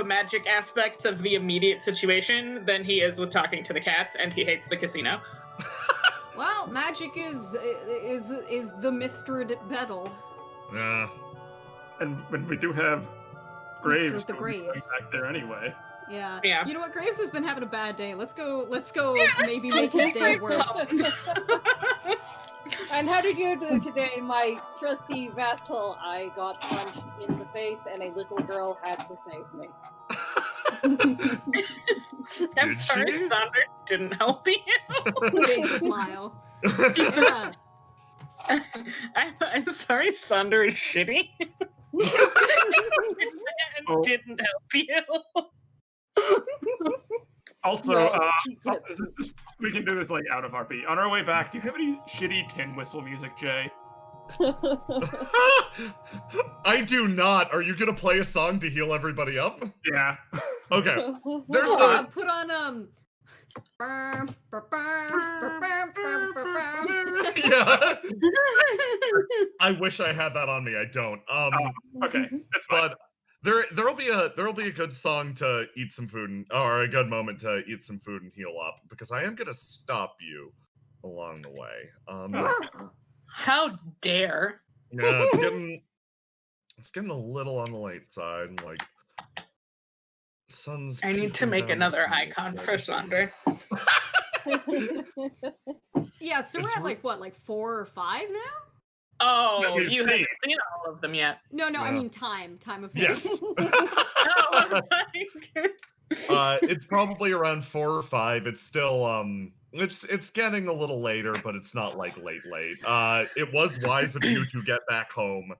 magic aspects of the immediate situation than he is with talking to the cats, and he hates the casino. Well, magic is the Mr. Battle. Yeah. And when we do have Graves, with the we'll be going Graves. back there anyway. Yeah. Yeah. You know what? Graves has been having a bad day. Let's go. Yeah, Maybe make his day worse. And how did you do today, my trusty vassal? I got punched in the face, and a little girl had to save me. I'm Did sorry, she? Sander didn't help you. Big smile. Yeah. I'm sorry, Sander is shitty. Oh. Didn't help you. Also, No, he gets this is just, we can do this like out of RP. On our way back, do you have any shitty tin whistle music, Jay? I do not. Are you gonna play a song to heal everybody up? Yeah. Okay. There's Hold a on, put on yeah. I wish I had that on me. I don't. Okay, that's fine. But there'll be a good song to eat some food or a good moment to eat some food and heal up, because I am gonna stop you along the way. How dare? Yeah, it's getting a little on the late side. Like, sun's. I need to peeking make down another the east icon side. for Sander. Yeah, so we're It's at like what, like 4 or 5 now? Oh, we've you seen haven't it. seen all of them yet. No, I Yeah. mean time of Yes. phase. Oh, I was like- It's probably around 4 or 5. It's still it's getting a little later, but it's not like late. It was wise of you to get back home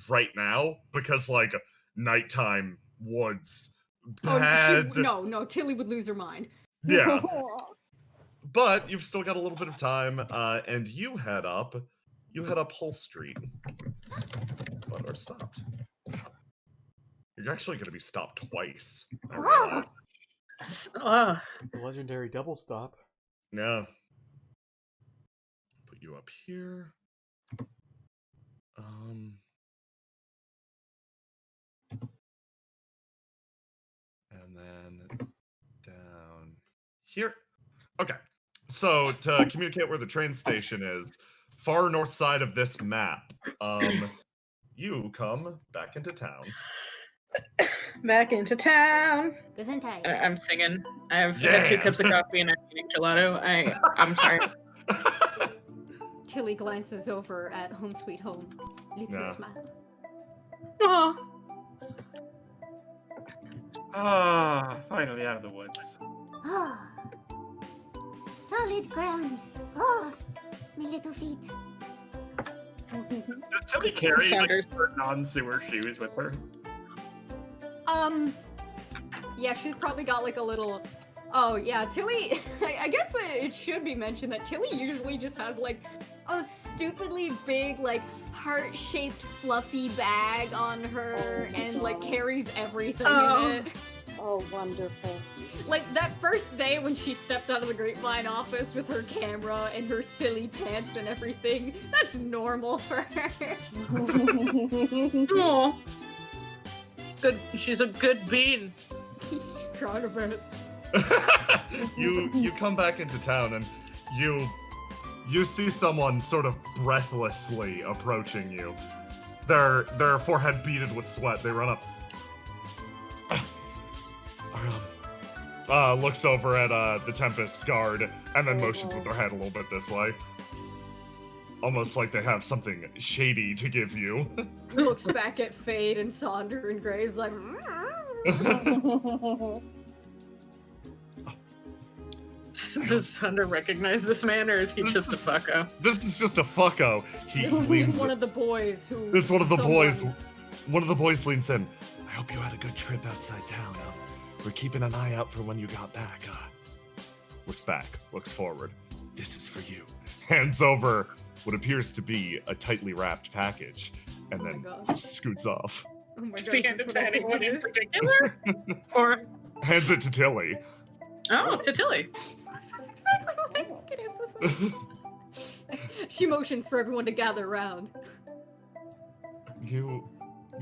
right now, because like nighttime woods bad. No, Tilly would lose her mind. Yeah. But you've still got a little bit of time, and you head up Hull Street. But are stopped. You're you're actually gonna be stopped twice. I Oh. realize. The legendary double stop. Yeah. Put you up here. And then down here. Okay. So to communicate where the train station is, far north side of this map, you come back into town. Back into town. Gesundheit. I'm singing. I've had 2 Yeah. cups of coffee and I'm eating gelato. I'm sorry. Tilly glances over at Home Sweet Home. Little Yeah. smile. Oh, Ah, finally out of the woods. Oh. Solid ground. Oh, my little feet. Does Tilly carry like, Saunders. her non-sewer shoes with her? Yeah, she's probably got like a little. Oh yeah, Tilly. I guess it should be mentioned that Tilly usually just has like a stupidly big like heart-shaped fluffy bag on her and like carries everything in it. Oh, wonderful. Like that first day when she stepped out of the Grapevine office with her camera and her silly pants and everything, that's normal for her. oh. Good. She's a good bean. Trying her best. you come back into town and you see someone sort of breathlessly approaching you. Their forehead beaded with sweat. They run up. Looks over at the Tempest guard and then motions with their head a little bit this way. Almost like they have something shady to give you. Looks back at Fade and Sonder and Graves like. Does Thunder recognize this man, or is he just a fucko? This is just a fucko. He This leans. is one of the boys who. It's one of the boys. someone- One of the boys leans in. I hope you had a good trip outside town. We're keeping an eye out for when you got back. Looks back, looks forward. This is for you. Hands over what appears to be a tightly wrapped package, and Oh my then gosh. scoots off. Oh my Does god, he this hand is it what to I think anyone it in is. particular? Or Hands it to Tilly. oh, to Tilly. This is exactly what I think it is. She motions for everyone to gather around. You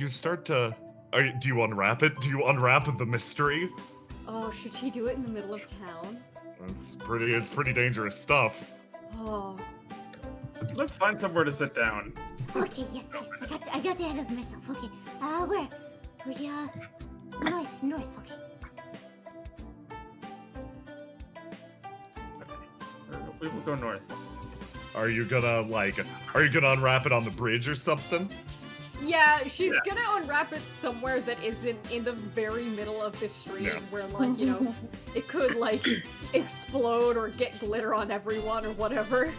start to. Do you unwrap it? Do you unwrap the mystery? Oh, should she do it in the middle of town? It's pretty dangerous stuff. Oh. Let's find somewhere to sit down. Okay, yes. I got ahead of myself. Okay. Where? We north. Okay. We will go north. Are you gonna unwrap it on the bridge or something? Yeah, she's gonna unwrap it somewhere that isn't in the very middle of the street Yeah. where, like, you know, it could, like, explode or get glitter on everyone or whatever.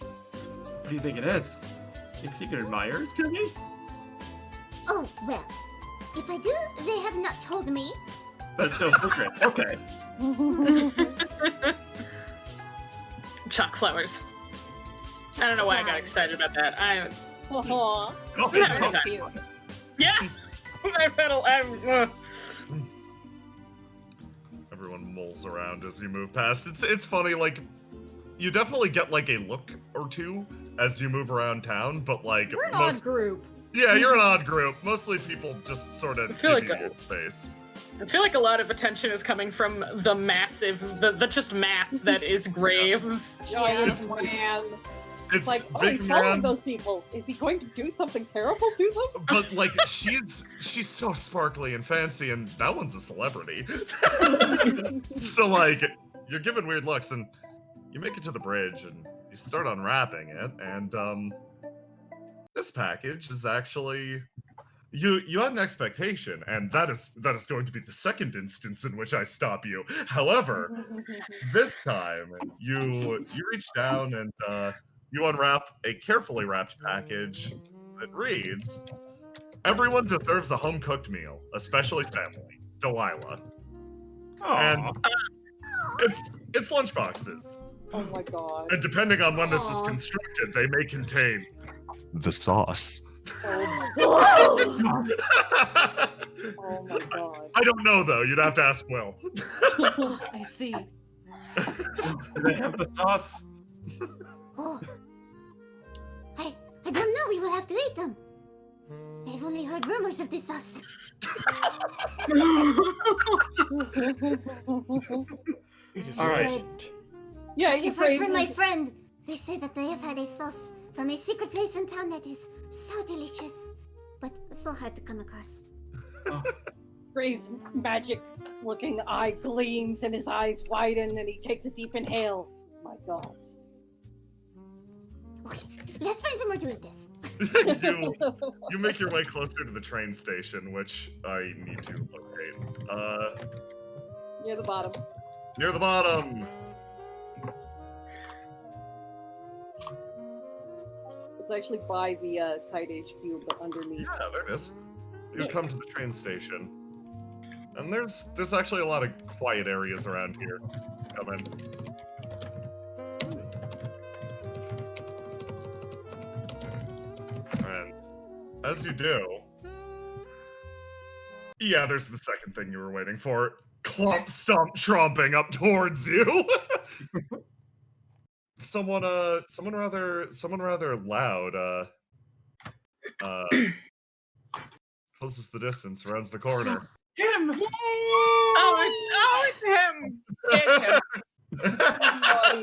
What do you think it is? If you could admire it to me? Oh, well. If I do, they have not told me. That's still secret. Okay. Chalk flowers. I don't know why I got excited about that. Aw. Coffee. Yeah. Very cute. Yeah. Everyone mulls around as you move past. It's funny, like, you definitely get like a look or two as you move around town, but like We're an odd group. yeah, you're an odd group. Mostly people just sort of I feel give like you face. I feel like a lot of attention is coming from the massive, the just mass that is Graves. Giant man. It's Like, oh, big he's following man, those people. Is he going to do something terrible to them? but like she's so sparkly and fancy, and that one's a celebrity. So like you're giving weird looks, and you make it to the bridge, and you start unwrapping it, and this package is actually. You had an expectation, and that is going to be the second instance in which I stop you. However, this time you reach down and you unwrap a carefully wrapped package that reads, "Everyone deserves a home-cooked meal, especially family. Delilah." And it's lunchboxes. Oh my god. And depending on when this was Aw. constructed, they may contain the sauce. Oh my god. I don't know though. You'd have to ask Will. I see. Do they have the sauce? Oh. I don't know. We will have to eat them. I've only heard rumors of this sauce. It is All right. legend. Yeah, he I've heard from frames my his, friend. They say that they have had a sauce from a secret place in town that is so delicious, but so hard to come across. Ray's magic-looking eye gleams and his eyes widen and he takes a deep inhale. My God. Okay, let's find somewhere to eat this. you make your way closer to the train station, which I need to locate. Near the bottom. Near the bottom. It's actually by the Tide HQ, but underneath. Yeah, there it is. You Yeah. come to the train station, and there's actually a lot of quiet areas around here. Come in. And as you do, yeah, there's the second thing you were waiting for. Clump stomp tromping up towards you. someone rather loud, closes the distance, rounds the corner. Him! Oh, it's him! Get him.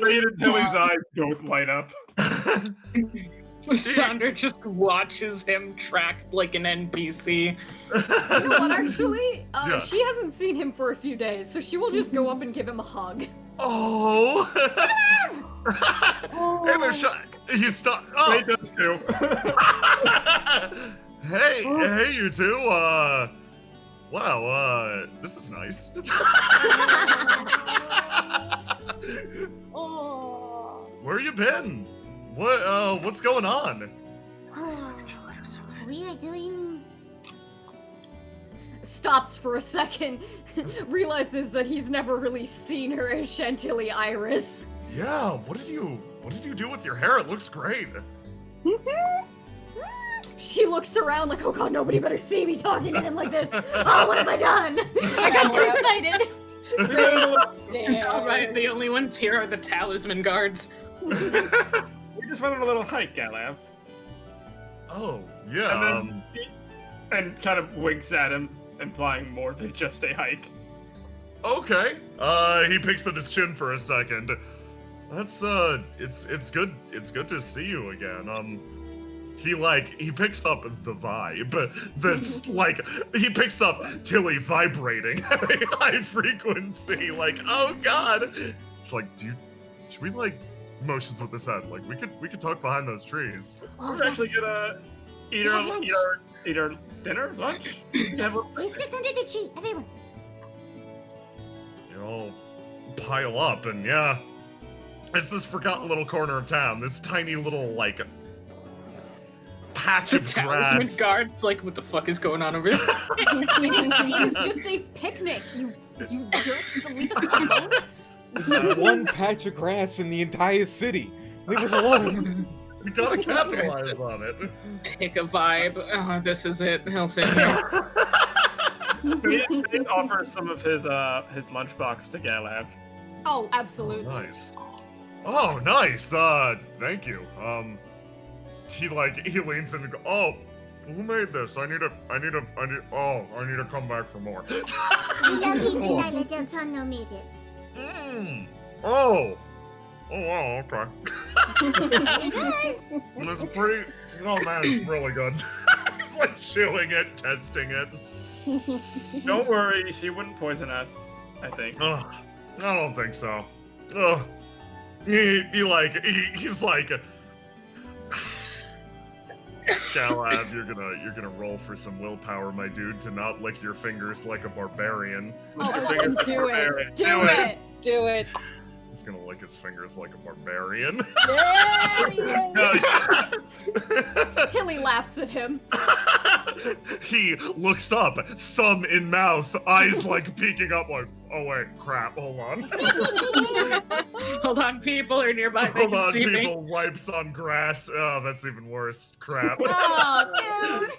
Wait until his eyes don't light up. Sonder just watches him tracked like an NPC. You know what, actually? Yeah. She hasn't seen him for a few days, so she will just go up and give him a hug. Oh! Hey there, you stop. Oh! Ray does too. Hey, you two. Wow. This is nice. Oh. Where you been? What's going on? We are doing. Stops for a second, realizes that he's never really seen her as Chantilly Iris. Yeah. What did you do with your hair? It looks great. She looks around like, oh god, nobody better see me talking to him like this. Oh, what have I done? I got too excited. It's alright, the only ones here are the talisman guards. We just went on a little hike, Galav. Oh, yeah. And then and kind of winks at him, implying more than just a hike. Okay. He picks at his chin for a second. That's it's good to see you again. He picks up the vibe that's like, he picks up Tilly vibrating at a high frequency, like, oh god. It's like, should we motions with his head, like we could talk behind those trees. We're actually gonna eat our dinner, lunch. Yes, we sit under the tree, everyone. You know, pile up, and yeah, it's this forgotten little corner of town, this tiny little patch The of talisman grass. guards, like, what the fuck is going on over there? It is just a picnic, you jerks. Leave us alone. This is one patch of grass in the entire city. Leave us alone. We gotta capitalize on it. Pick a vibe. Oh, this is it. He'll sit here. We did offer some of his lunchbox to Galav. Oh, absolutely. Nice. Oh, nice. Thank you. He leans in and goes, oh, who made this? I need to come back for more. Delilah Del Tonno made it. Oh, wow, okay. It's pretty, oh man, it's really good. He's like chewing it, testing it. Don't worry, she wouldn't poison us, I think. I don't think so. He's like, Galad, you're gonna roll for some willpower, my dude, to not lick your fingers like a barbarian. Oh, Fingers do barbarian. it. Do it. Do it. He's gonna lick his fingers like a barbarian. Tilly quickly laughs at him. He looks up, thumb in mouth, eyes like peeking up like, oh wait, crap, hold on. Hold on, people are nearby. They Hold can on, see me. people, wipes on grass. Oh, that's even worse. Crap. Oh,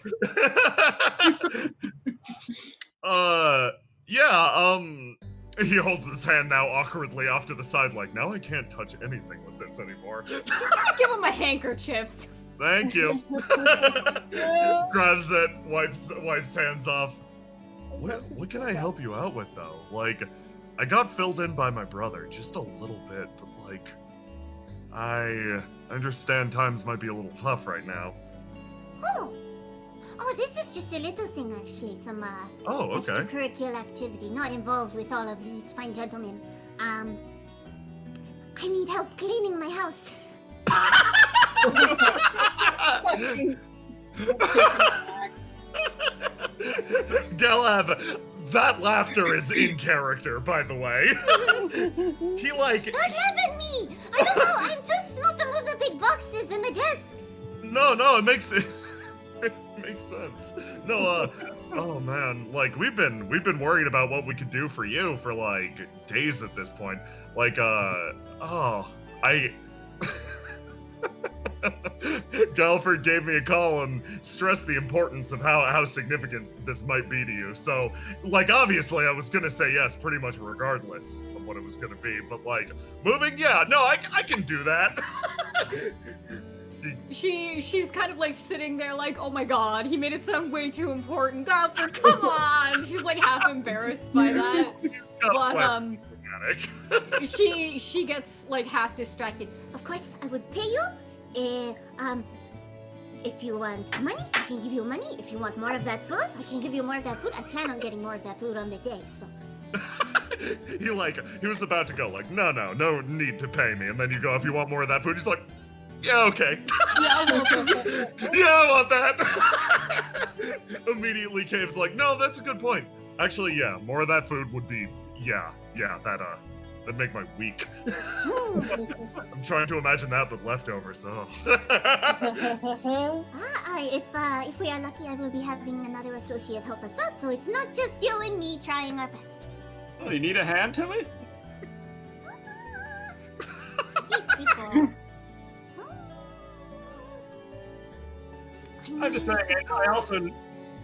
dude. Yeah, he holds his hand now awkwardly off to the side like, now I can't touch anything with this anymore. She's gonna give him a handkerchief. Thank you. Grabs it, wipes hands off. What can I help you out with though? Like, I got filled in by my brother, just a little bit, but like, I understand times might be a little tough right now. Oh, this is just a little thing, actually. Some, Oh, okay. extracurricular activity, not involved with all of these fine gentlemen. I need help cleaning my house. Fucking- Galab, that laughter is in character, by the way. He like... Don't laugh at me! I don't know, I'm too small to move the big boxes and the desks. No, it makes it makes sense. No, oh man, like we've been worried about what we could do for you for like days at this point. Like, Galford gave me a call and stressed the importance of how significant this might be to you. So, like, obviously I was gonna say yes pretty much regardless of what it was gonna be, but like, moving, yeah, no, I can do that. She's kind of like sitting there like, oh my god, he made it sound way too important. Alfred, come on! She's like half embarrassed by that. But she gets like half distracted. Of course, I would pay you. If you want money, I can give you money. If you want more of that food, I can give you more of that food. I plan on getting more of that food on the day, so. He was about to go like, no need to pay me. And then you go, if you want more of that food, he's like, yeah, okay. Yeah, I want that. Immediately Cave's like, no, that's a good point. Actually, yeah, more of that food would be, that'd make my week. I'm trying to imagine that, but leftovers, oh. If we are lucky, I will be having another associate help us out, so it's not just you and me trying our best. Oh, you need a hand, Tilly? Sweet people. I'm just saying, I also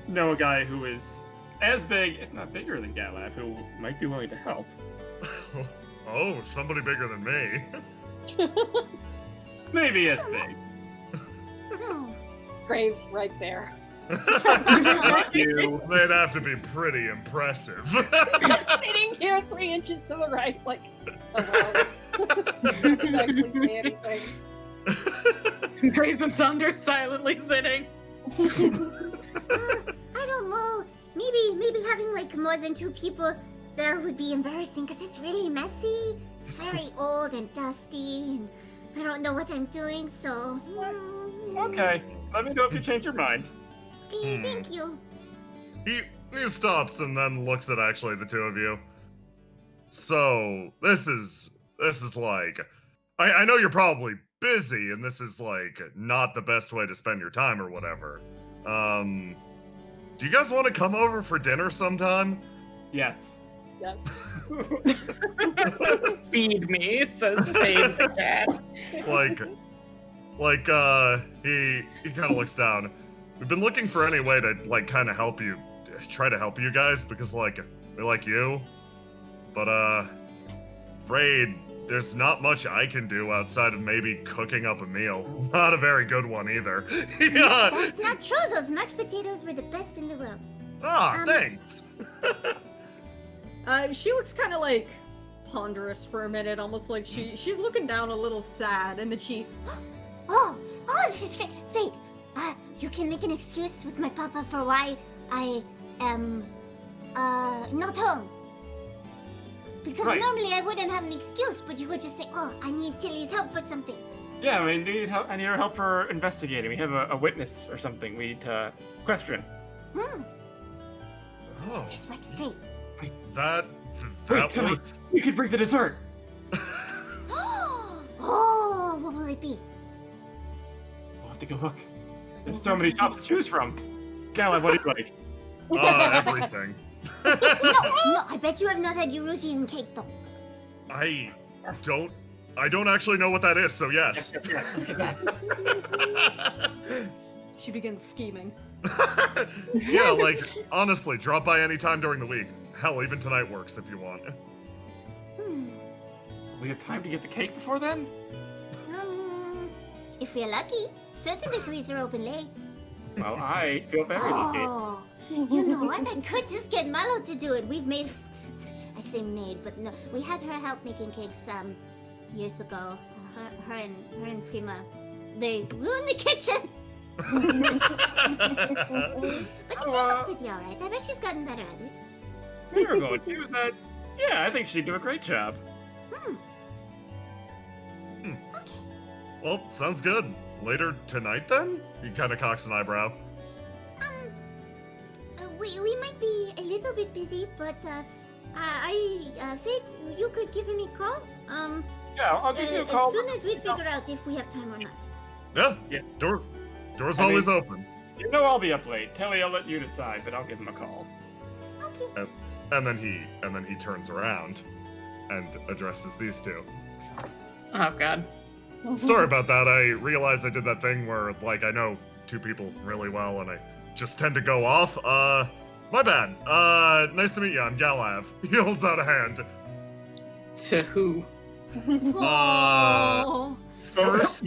know a guy who is as big, if not bigger than Galaf, who might be willing to help. Oh, somebody bigger than me. Maybe as big. Graves right there. Not you. They'd have to be pretty impressive. Just sitting here 3 inches to the right, like, hello. Doesn't actually say anything. Graves and Saunders silently sitting. I don't know. Maybe having like more than 2 people there would be embarrassing because it's really messy. It's very old and dusty, and I don't know what I'm doing. So. Okay, let me know if you change your mind. Okay, thank you. He stops and then looks at actually the 2 of you. So this is like, I know you're probably busy and this is like not the best way to spend your time or whatever. Do you guys want to come over for dinner sometime? Yes. Yes. Feed me, says Fade the cat. He kind of looks down. We've been looking for any way to like kind of try to help you guys because like we like you, but afraid there's not much I can do outside of maybe cooking up a meal. Not a very good one either. Yeah. That's not true. Those mashed potatoes were the best in the world. Ah, thanks. She looks kind of like ponderous for a minute, almost like she's looking down a little sad, and then she. Oh, this is great. Fate, you can make an excuse with my papa for why I am not home. Because Right. normally I wouldn't have an excuse, but you would just say, oh, I need Tilly's help for something. Yeah, I need help. I need her help for investigating. We have a witness or something we need to question. Oh, That's right, Fate. that Wait, Tilly, works. you could bring the dessert. Oh, what will it be? We'll have to go look. There's so many shops to choose from. Galad, what do you like? Everything. No, I bet you have not had Euro season cake though. I don't actually know what that is, so yes. Yes, let's get that. She begins scheming. Yeah, like, honestly, drop by any time during the week. Hell, even tonight works if you want. We have time to get the cake before then? If we're lucky, certain bakeries are open late. Well, I feel very lucky. Oh, you know what? I could just get Mallow to do it. We've made... I say made, but no. We had her help making cakes, years ago. Her and Prima, they ruined the kitchen! But the cake was pretty alright. I bet she's gotten better at it. You're going to use that. Yeah, I think she'd do a great job. Okay. Well, sounds good. Later tonight, then? He kind of cocks an eyebrow. We might be a little bit busy, but, I think you could give me a call. Yeah, I'll give you a call. As soon as we figure out if we have time or not. Yeah, Yeah. Door's I mean- always open. You know I'll be up late. Kelly, I'll let you decide, but I'll give him a call. Okay. And then he turns around and addresses these two. Oh god. Sorry about that. I realized I did that thing where, like, I know two people really well, and I just tend to go off. My bad. Nice to meet you. I'm Galav. He holds out a hand. To who? Oh. First,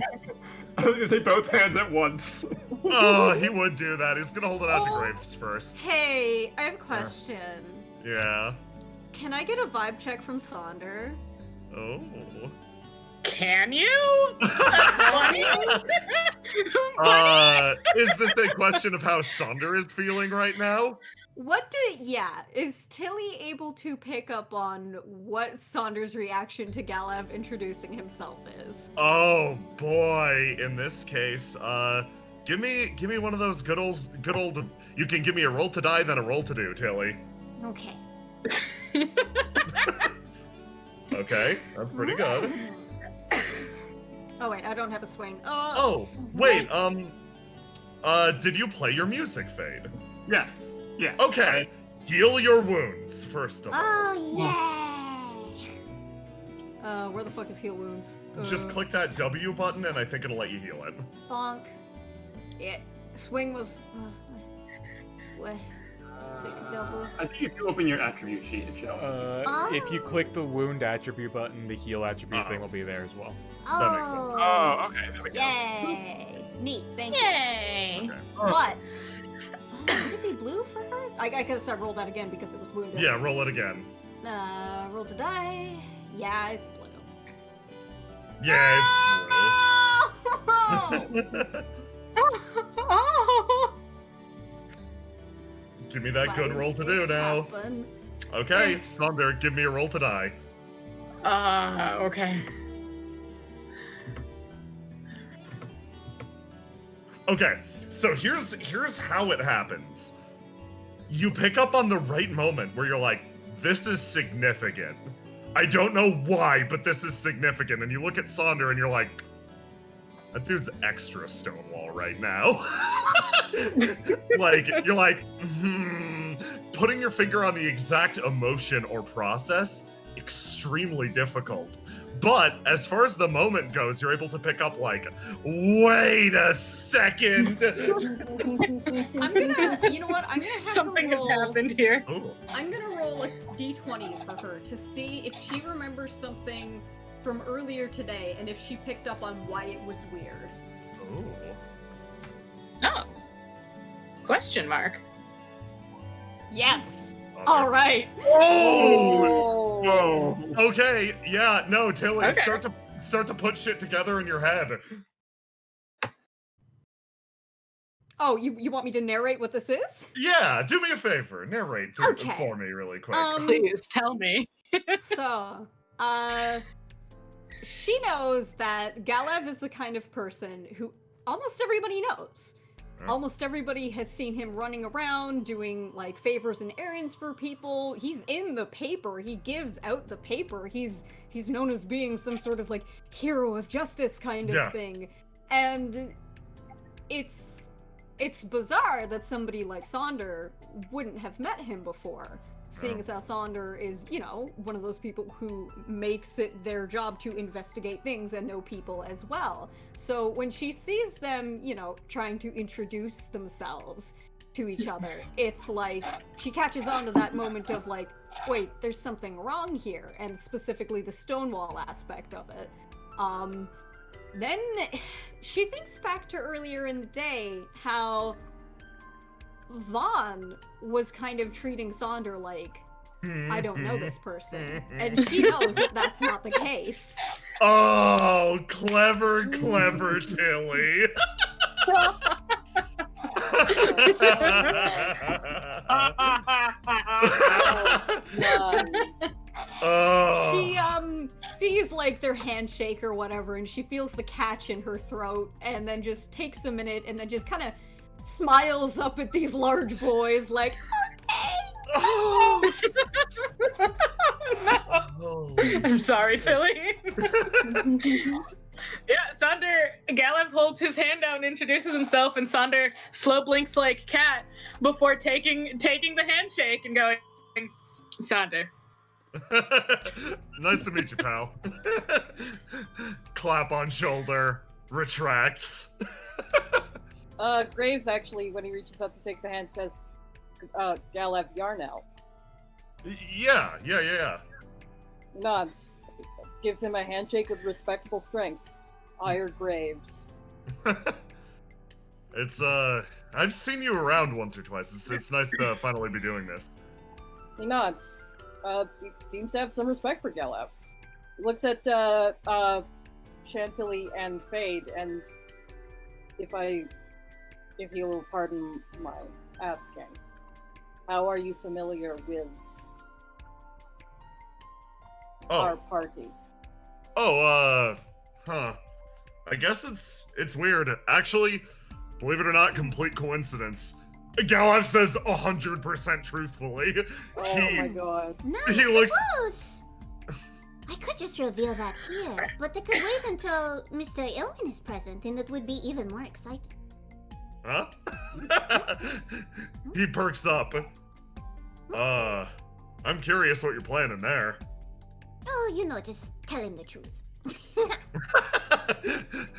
I was gonna say both hands at once. he would do that. He's gonna hold it out to Oh. Graves first. Hey, I have a question. Yeah. Can I get a vibe check from Sonder? Oh. Can you? Bunny? Is this a question of how Sonder is feeling right now? Is Tilly able to pick up on what Saunders' reaction to Galav introducing himself is? Oh boy, in this case, give me one of those good old. You can give me a roll to die, then a roll to do, Tilly. Okay. Okay, that's pretty good. Oh wait, I don't have a swing. Oh, wait, did you play your music, Fade? Yes. Yes. Okay, heal your wounds, first of all. Oh, yay! Where the fuck is heal wounds? Just click that W button and I think it'll let you heal it. Bonk. Yeah, swing was. What? Take a double. I think if you open your attribute sheet, it should also. If you click the wound attribute button, the heal attribute thing will be there as well. That makes sense. Oh, okay. There we go. Yay! Neat, thank Yay! Okay. you. But would it be blue for her? I guess I rolled that again because it was wounded. Yeah, roll it again. Roll to die. Yeah, it's blue. Yeah, Oh! it's blue. Oh. Give me that Why good does roll to do this now. happen? Okay, Sonder, give me a roll to die. Okay. Okay, so here's how it happens. You pick up on the right moment where you're like, this is significant. I don't know why, but this is significant. And you look at Sonder and you're like, that dude's extra Stonewall right now. Like, you're like, putting your finger on the exact emotion or process, extremely difficult. But as far as the moment goes, you're able to pick up like, wait a second. I'm gonna, you know what? I'm gonna have Something her has roll. happened here. Ooh. I'm gonna roll a d20 for her to see if she remembers something from earlier today and if she picked up on why it was weird. Ooh. Oh. Question mark. Yes. Okay. All right. Oh! Whoa. Okay, yeah, no, Tilly, Okay. start to put shit together in your head. Oh, you want me to narrate what this is? Yeah, do me a favor, narrate through Okay. for me really quick. Please tell me. So, she knows that Galev is the kind of person who almost everybody knows. Huh? Almost everybody has seen him running around doing like favors and errands for people. He's in the paper. He gives out the paper. He's known as being some sort of like hero of justice kind of Yeah. thing. And it's it's bizarre that somebody like Sonder wouldn't have met him before, seeing as how Sonder is, you know, one of those people who makes it their job to investigate things and know people as well. So when she sees them, you know, trying to introduce themselves to each other, it's like she catches on to that moment of like, wait, there's something wrong here, and specifically the Stonewall aspect of it. Then she thinks back to earlier in the day how Vaughn was kind of treating Sonder like, I don't know this person, and she knows that that's not the case. Oh, clever Tilly. She sees like their handshake or whatever, and she feels the catch in her throat, and then just takes a minute and then just kind of smiles up at these large boys like, okay. No. I'm sorry, Tilly. Yeah, Sonder, Galev holds his hand out and introduces himself, and Sonder slow blinks like cat before taking the handshake and going, Sonder. Nice to meet you, pal. Clap on shoulder, retracts. Graves actually, when he reaches out to take the hand, says, Galev Yarnell. Yeah. Nods. Gives him a handshake with respectable strength. Ire Graves. It's, I've seen you around once or twice. It's nice to finally be doing this. He nods. He seems to have some respect for Galev. He looks at, Chantilly and Fade, and if you'll pardon my asking, how are you familiar with our party? I guess it's weird. Actually, believe it or not, complete coincidence. Galev says 100% truthfully. Oh my god. No, He looks- I could just reveal that here, but they could wait until Mr. Ilmen is present, and it would be even more exciting. Huh? He perks up. I'm curious what you're planning there. Oh, you know, just tell him the truth.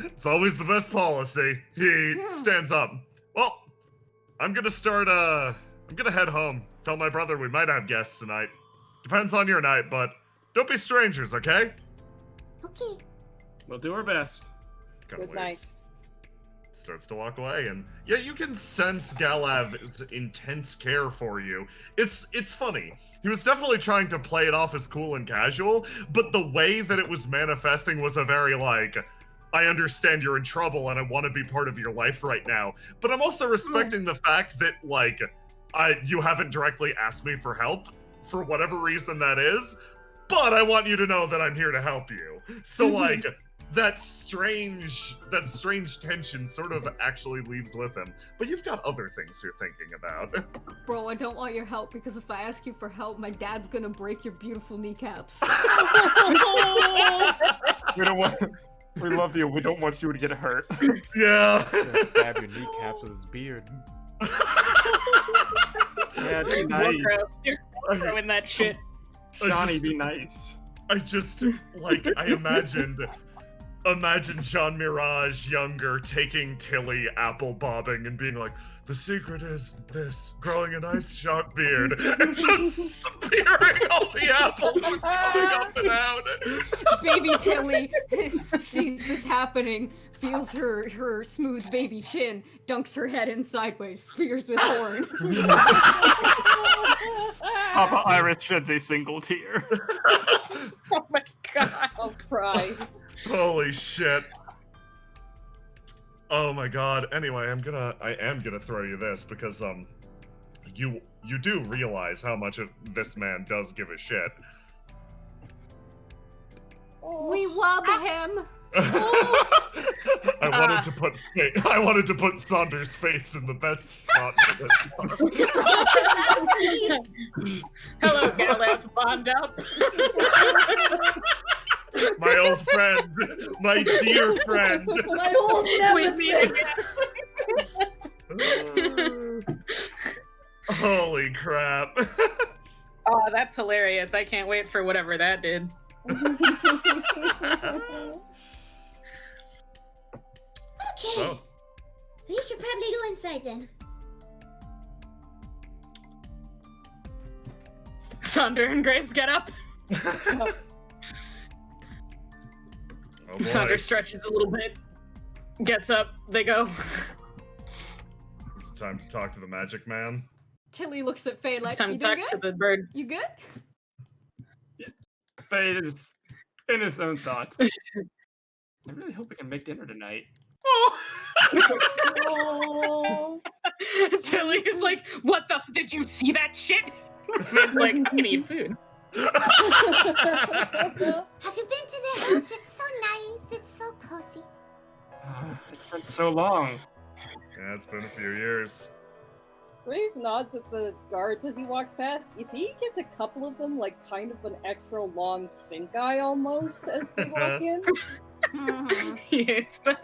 It's always the best policy. He stands up. Well, I'm gonna head home. Tell my brother we might have guests tonight. Depends on your night, but don't be strangers, okay? Okay. We'll do our best. Kinda Good night. leaves. Starts to walk away, and yeah, you can sense Galav's intense care for you. It's funny. He was definitely trying to play it off as cool and casual, but the way that it was manifesting was a very like, I understand you're in trouble and I want to be part of your life right now. But I'm also respecting the fact that like, you haven't directly asked me for help for whatever reason that is, but I want you to know that I'm here to help you. So like, that strange tension sort of actually leaves with him. But you've got other things you're thinking about. Bro, I don't want your help because if I ask you for help, my dad's gonna break your beautiful kneecaps. We don't want. We love you. We don't want you to get hurt. Yeah. Gonna stab your kneecaps with his beard. Yeah, be nice. You're throwing that shit. Johnny, be nice. I just, like, I imagine Jean Mirage younger taking Tilly apple bobbing and being like, the secret is this, growing a nice sharp beard, and just spearing all the apples and coming up and out. Baby Tilly sees this happening, feels her smooth baby chin, dunks her head in sideways, spears with horn. Papa Iris sheds a single tear. Oh my god. I'll cry. Holy shit. Oh my god. Anyway, I am gonna throw you this because you do realize how much of this man does give a shit. We wub him. I wanted to put Saunders' face in the best spot for this one. Hello, Galev. Bond up. My old friend, my dear friend. My old We meet nemesis. again. Holy crap. Oh, that's hilarious. I can't wait for whatever that did. Okay. So, We should probably go inside then. Sonder and Graves get up. oh boy. Sonder stretches a little bit. Gets up. They go. It's time to talk to the magic man. Tilly looks at Faye like, Time you to talk doing to good? the bird. You good? Faye is in his own thoughts. I really hope we can make dinner tonight. Tilly is like, what the did you see that shit? Man's like, I can eat food. Have you been to their house? It's so nice. It's so cozy. It's been so long. Yeah, it's been a few years. Graves nods at the guards as he walks past. You see, he gives a couple of them like kind of an extra long stink eye almost as they walk in. He hates them.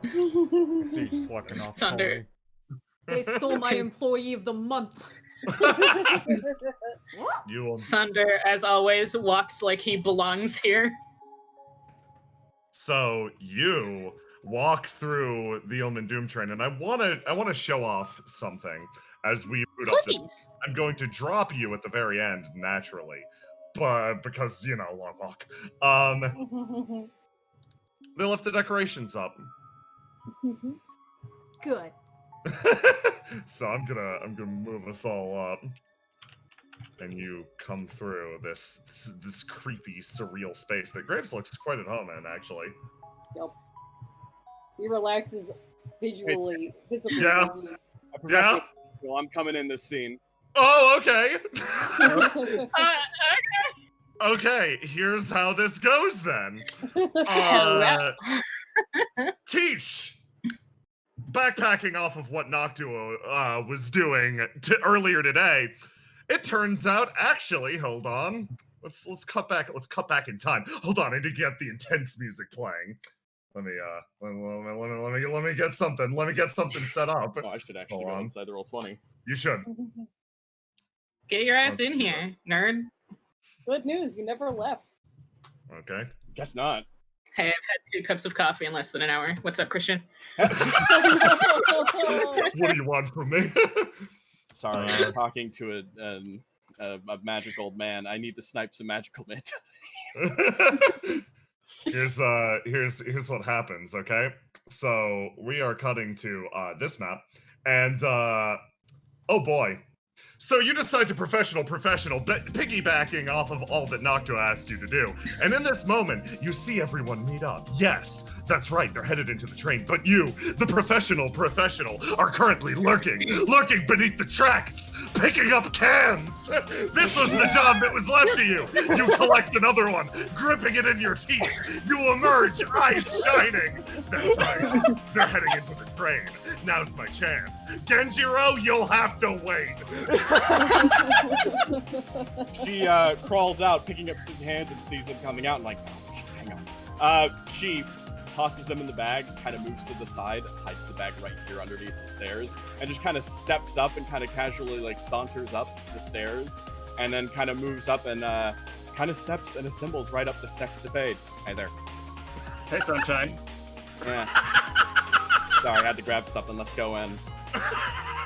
So you're slucking off Thunder. They stole my employee of the month. You will. Sunder, as always, walks like he belongs here. So you walk through the Ilmen Doom Train, and I wanna show off something as we boot up this. Please. I'm going to drop you at the very end naturally, but because long walk. They left the decorations up. Good. So I'm gonna move us all up, and you come through this creepy, surreal space that Graves looks quite at home in, actually. Yep. He relaxes visibly. Yeah. Yeah. Well, I'm coming in this scene. Oh, okay. Okay, here's how this goes then. Teach. Backpacking off of what Noctua was doing earlier today, it turns out actually, hold on. Let's cut back in time. Hold on, I need to get the intense music playing. Let me get something. Let me get something set up. Oh, I should actually go inside the Roll20. You should. Get your ass in here, nerd. Good news, you never left. Okay. Guess not. Hey, I've had 2 cups of coffee in less than an hour. What's up, Christian? What do you want from me? Sorry, I'm talking to a magic old man. I need to snipe some magical mint. Here's what happens, okay? So we are cutting to this map, and oh boy. So you decide to professional, piggybacking off of all that Noctua asked you to do. And in this moment, you see everyone meet up. Yes, that's right, they're headed into the train. But you, the professional, are currently lurking beneath the tracks, picking up cans. This was the job that was left to you. You collect another one, gripping it in your teeth. You emerge, eyes shining. That's right, they're heading into the train. Now's my chance. Genjiro, you'll have to wait. She crawls out, picking up some hands, and sees them coming out, and like, oh, hang on. She tosses them in the bag, kind of moves to the side, hides the bag right here underneath the stairs, and just kind of steps up and kind of casually like saunters up the stairs, and then kind of moves up and kind of steps and assembles right up the steps to Fade. Hey there. Hey, Sunshine. Yeah. Sorry, I had to grab something. Let's go in. I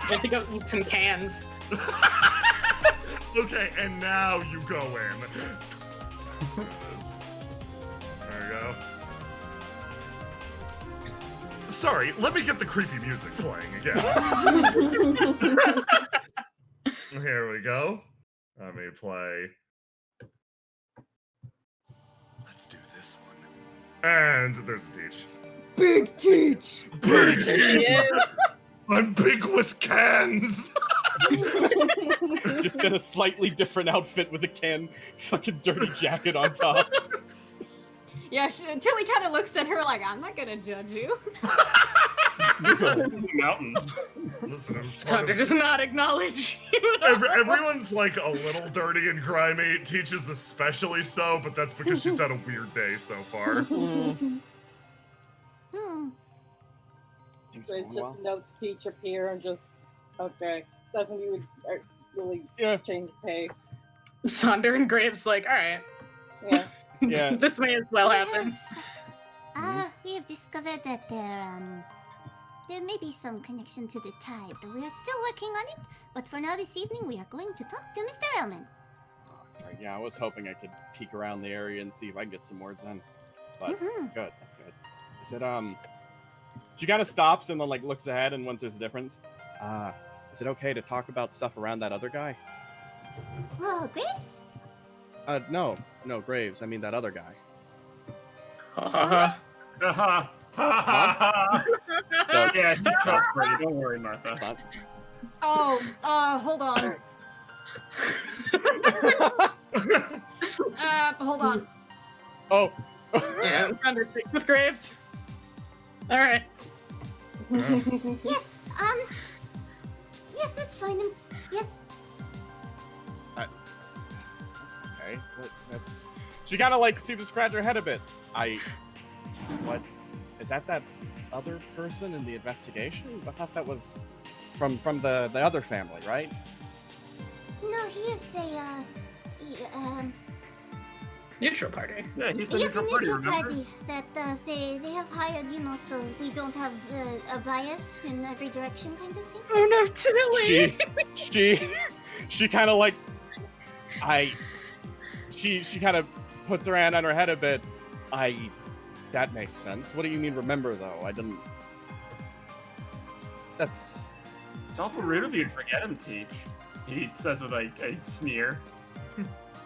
have to go eat some cans. Okay, and now you go in. There you go. Sorry, let me get the creepy music playing again. Here we go. Let me play. Let's do this one. And there's a Teach. Big Teach! Big Teach! I'm big with cans! Just in a slightly different outfit with a fucking dirty jacket on top. Yeah, Tilly kind of looks at her like, I'm not gonna judge you. Mountains. Listen, Thunder does not acknowledge you. Everyone's like a little dirty and grimy. Teach is especially so, but that's because she's had a weird day so far. Graves just notes Teach appear and just, okay. doesn't even really Yeah. change the pace. Sonder and Graves like, all right, Yeah. Yeah. this may as well happen. We have discovered that there may be some connection to the tide, but we are still working on it. But for now this evening, we are going to talk to Mr. Ilmen. Right, yeah, I was hoping I could peek around the area and see if I can get some words in. But good, that's good. Is it she kind of stops and then like looks ahead and once there's a difference. Is it okay to talk about stuff around that other guy? Oh, Grace? No, Graves. I mean that other guy. Yeah, he's trustworthy. Don't worry, Martha. It's not- Oh, hold on. Hold on. Oh. Yeah, Sonder sticks with Graves. All right. Yes, yes, that's fine. Yes. Okay, that's. She kind of like seems to scratch her head a bit. What? Is that other person in the investigation? I thought that was from the other family, right? No, he is Neutral party. Yeah, he's the he is a neutral party, neutral remember? party that they have hired, so we don't have a bias in every direction kind of thing. Oh no, Tilly! She kind of like she kind of puts her hand on her head a bit. That makes sense. What do you mean remember though? I didn't. That's. It's awful rude of you to forget him, Teach. He says with a sneer.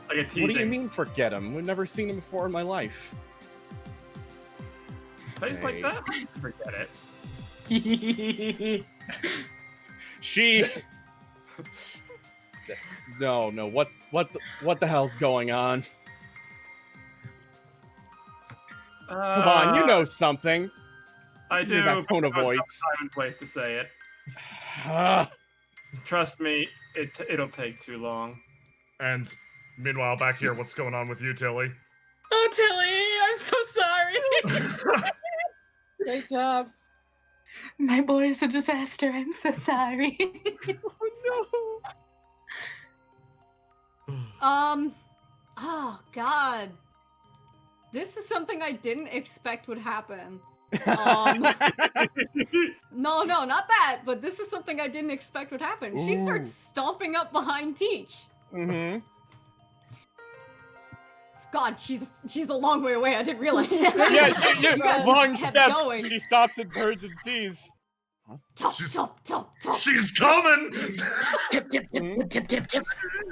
Like a teasing. What do you mean forget him? We've never seen him before in my life. Face like Hey. that? Forget it. She. No. What the hell's going on? Come on, you know something. I do. That tone of but there's no voice. time and place to say it. Trust me, it'll take too long. And meanwhile, back here, what's going on with you, Tilly? Oh, Tilly, I'm so sorry. Great job. My boy is a disaster. I'm so sorry. Oh God. This is something I didn't expect would happen. No, not that, but this is something I didn't expect would happen. She starts stomping up behind Teach. Mm-hmm. God, she's a long way away. I didn't realize it. Yeah, You guys long kept steps. going. She stops and turns and sees. Top, She's- top. She's coming! Tip, tip, tip, tip, tip, tip.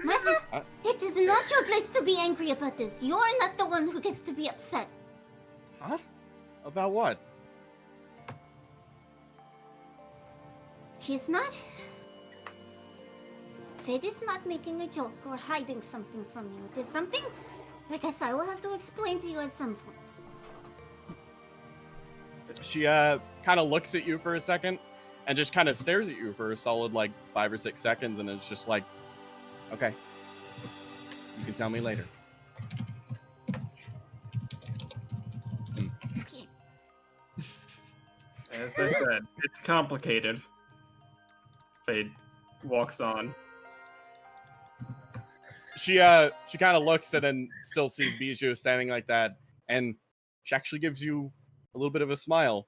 Martha, it is not your place to be angry about this. You're not the one who gets to be upset. Huh? About what? He's not. Fate is not making a joke or hiding something from you. It is something, I guess I will have to explain to you at some point. She kind of looks at you for a second and just kind of stares at you for a solid like 5 or 6 seconds and it's just like, okay, you can tell me later. Okay. As I said, it's complicated. Fade walks on. She kind of looks and then still sees Bijou standing like that and she actually gives you a little bit of a smile.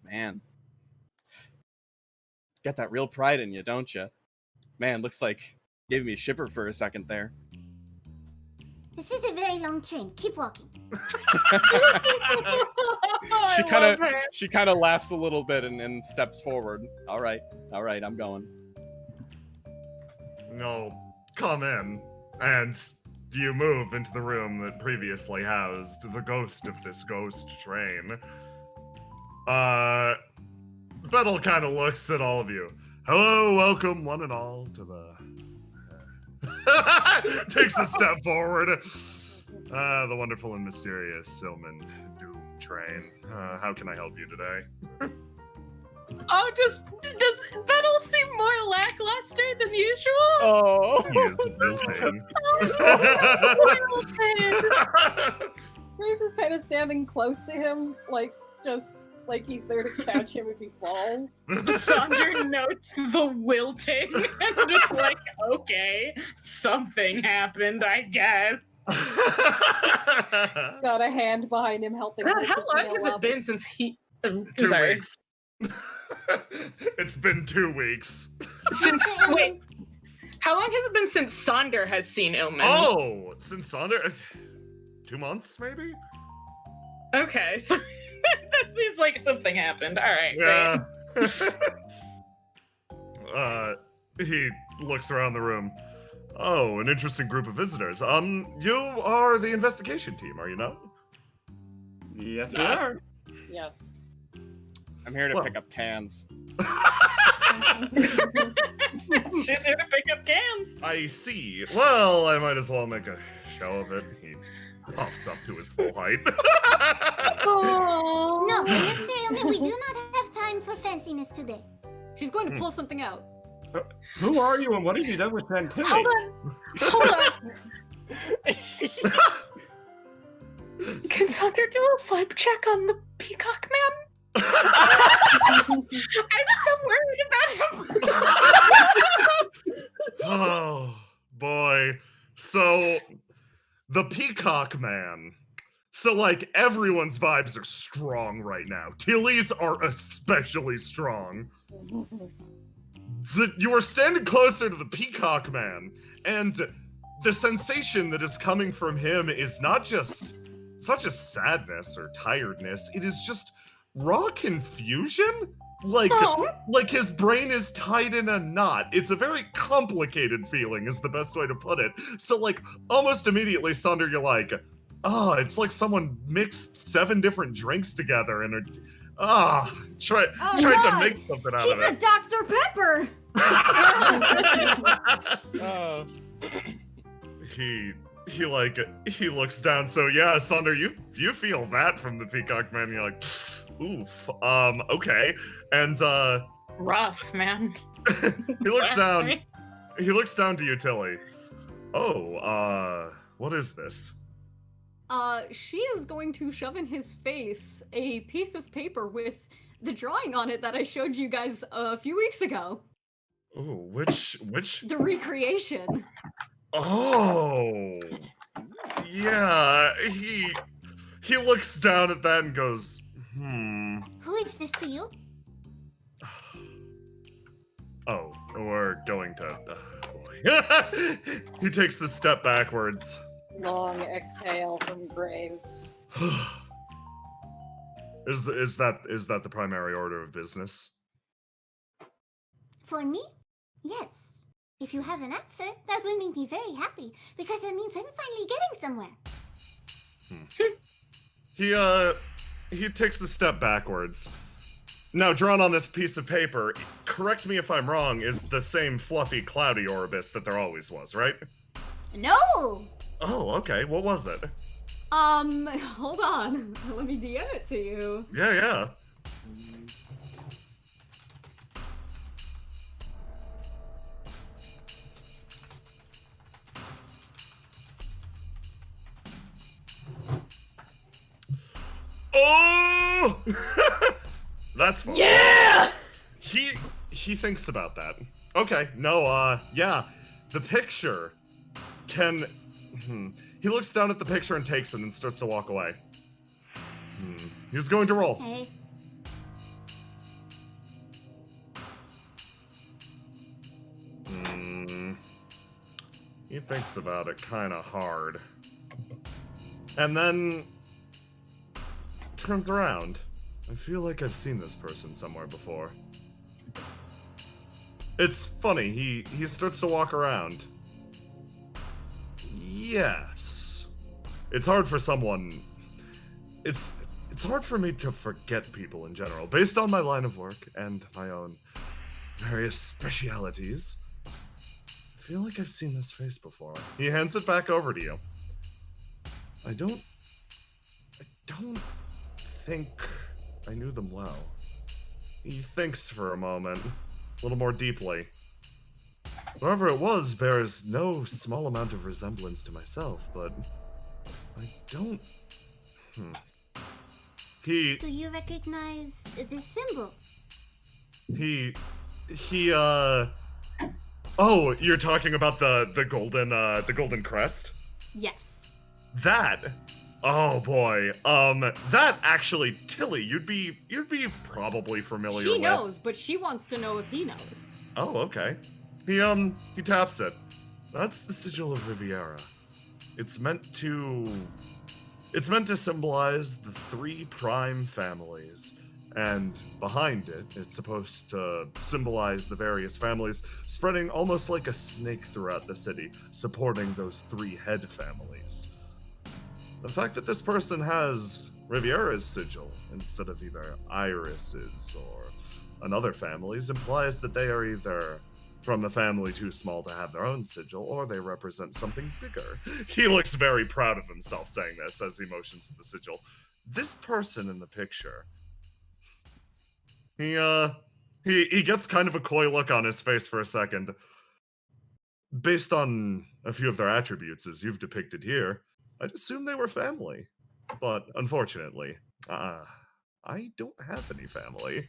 Man. Got that real pride in you, don't you? Man, looks like you gave me a shipper for a second there. This is a very long train. Keep walking. She kind of laughs a little bit and steps forward. All right, I'm going. No, come in. And you move into the room that previously housed the ghost of this ghost train. Bettel kind of looks at all of you. Hello, welcome one and all to the... Takes a step forward. The wonderful and mysterious Ilmen DOOM TRAIN. How can I help you today? Oh, does Bettel seem more lackluster than usual? Oh. He is wilting. Grace is kind of standing close to him, like Like he's there to catch him if he falls. Sonder notes the wilting and just like, okay, something happened, I guess. Got a hand behind him helping. God, hold how the long tail has it up. been since he? I'm 2 sorry. weeks. It's been 2 weeks. Since Mr. Ilmen, wait, how long has it been since Sonder has seen Ilmen? Oh, since Sonder, 2 months maybe. Okay, so that seems like something happened. All right, Yeah. He looks around the room. Oh, an interesting group of visitors. You are the investigation team, are you not? Yes, we are. Yes. I'm here to Well. pick up cans. great. She's here to pick up cans. I see. Well, I might as well make a show of it. He puffs up to his full height. Oh. No, Mr. Ilmen, we do not have time for fanciness today. She's going to pull something out. Who are you and what have you done with Chantilly? Hold on. Can Sonder do a vibe check on the peacock man? I'm so worried about him. Oh, boy. So, the Peacock Man. So, like, everyone's vibes are strong right now. Tilly's are especially strong. You are standing closer to the Peacock Man, and the sensation that is coming from him is not just sadness or tiredness. It is just raw confusion. Like his brain is tied in a knot. It's a very complicated feeling, is the best way to put it. So, like, almost immediately, Sonder, you're like, oh, it's like someone mixed 7 different drinks together and tried to God. make something out He's of a it. Dr. Pepper! Oh. He looks down. So yeah, Sonder, you feel that from the Peacock Man. You're like, oof. Okay. And Rough, man. he looks down. He looks down to you, Tilly. Oh, what is this? She is going to shove in his face a piece of paper with the drawing on it that I showed you guys a few weeks ago. Oh, which? The recreation. Oh, yeah. He looks down at that and goes, Who is this to you? Oh, we're going to. Boy. He takes a step backwards. Long exhale from Graves. Is that the primary order of business? For me? Yes. If you have an answer, that would make me very happy, because that means I'm finally getting somewhere. He takes a step backwards. Now, drawn on this piece of paper, correct me if I'm wrong, is the same fluffy, cloudy Orbis that there always was, right? No! Oh, okay. What was it? Hold on. Let me DM it to you. Yeah. Oh! That's fun. Yeah! He thinks about that. Okay, no, yeah. The picture can... He looks down at the picture and takes it and starts to walk away. He's going to roll. Hey. He thinks about it kind of hard. And then... turns around. I feel like I've seen this person somewhere before. It's funny, he starts to walk around. Yes. It's hard for someone... It's hard for me to forget people in general, based on my line of work and my own various specialities. I feel like I've seen this face before. He hands it back over to you. I don't think I knew them well. He thinks for a moment, a little more deeply. Whoever it was bears no small amount of resemblance to myself, but I don't... He Do you recognize this symbol? he Oh, you're talking about the golden crest? Yes. That. Oh boy. That actually, Tilly, you'd be probably familiar She with. knows, but she wants to know if he knows. Oh, okay. He taps it. That's the sigil of Riviera. It's meant to symbolize the 3 prime families. And behind it, it's supposed to symbolize the various families spreading almost like a snake throughout the city, supporting those 3 head families. The fact that this person has Riviera's sigil instead of either Iris's or another family's implies that they are either from a family too small to have their own sigil, or they represent something bigger. He looks very proud of himself saying this as he motions to the sigil. This person in the picture, he gets kind of a coy look on his face for a second. Based on a few of their attributes as you've depicted here, I'd assume they were family. But unfortunately, I don't have any family.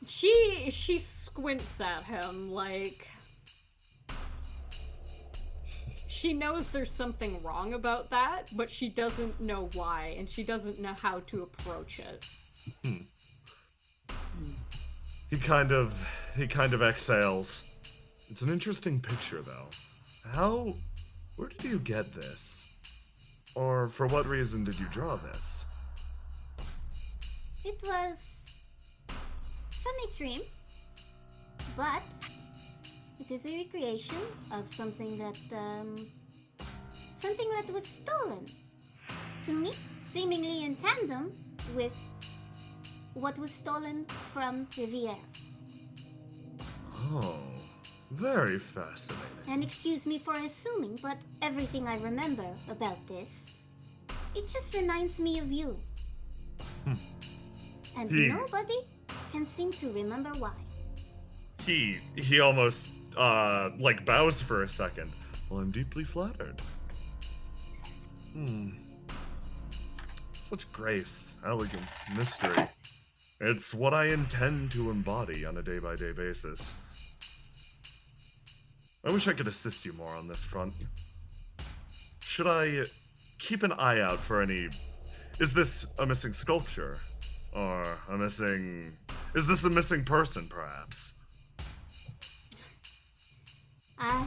She squints at him like she knows there's something wrong about that, but she doesn't know why, and she doesn't know how to approach it. He kind of exhales. It's an interesting picture, though. Where did you get this? Or for what reason did you draw this? It was from a dream, but it is a recreation of something that was stolen to me, seemingly in tandem with what was stolen from Riviera. Oh, very fascinating. And excuse me for assuming, but everything I remember about this, it just reminds me of you. And nobody can seem to remember why. He almost bows for a second. Well, I'm deeply flattered. Such grace, elegance, mystery. It's what I intend to embody on a day-by-day basis. I wish I could assist you more on this front. Should I keep an eye out for any... Is this a missing sculpture? Or is this a missing person, perhaps?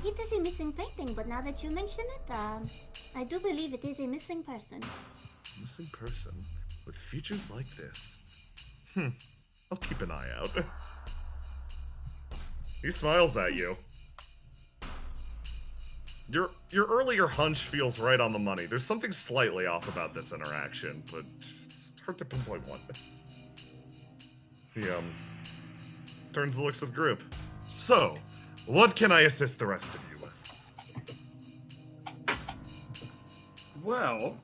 It is a missing painting, but now that you mention it, I do believe it is a missing person. Missing person? With features like this? I'll keep an eye out. He smiles at you. Your earlier hunch feels right on the money. There's something slightly off about this interaction, but it's hard to pinpoint what. He turns and looks at the group. So, what can I assist the rest of you with? Well,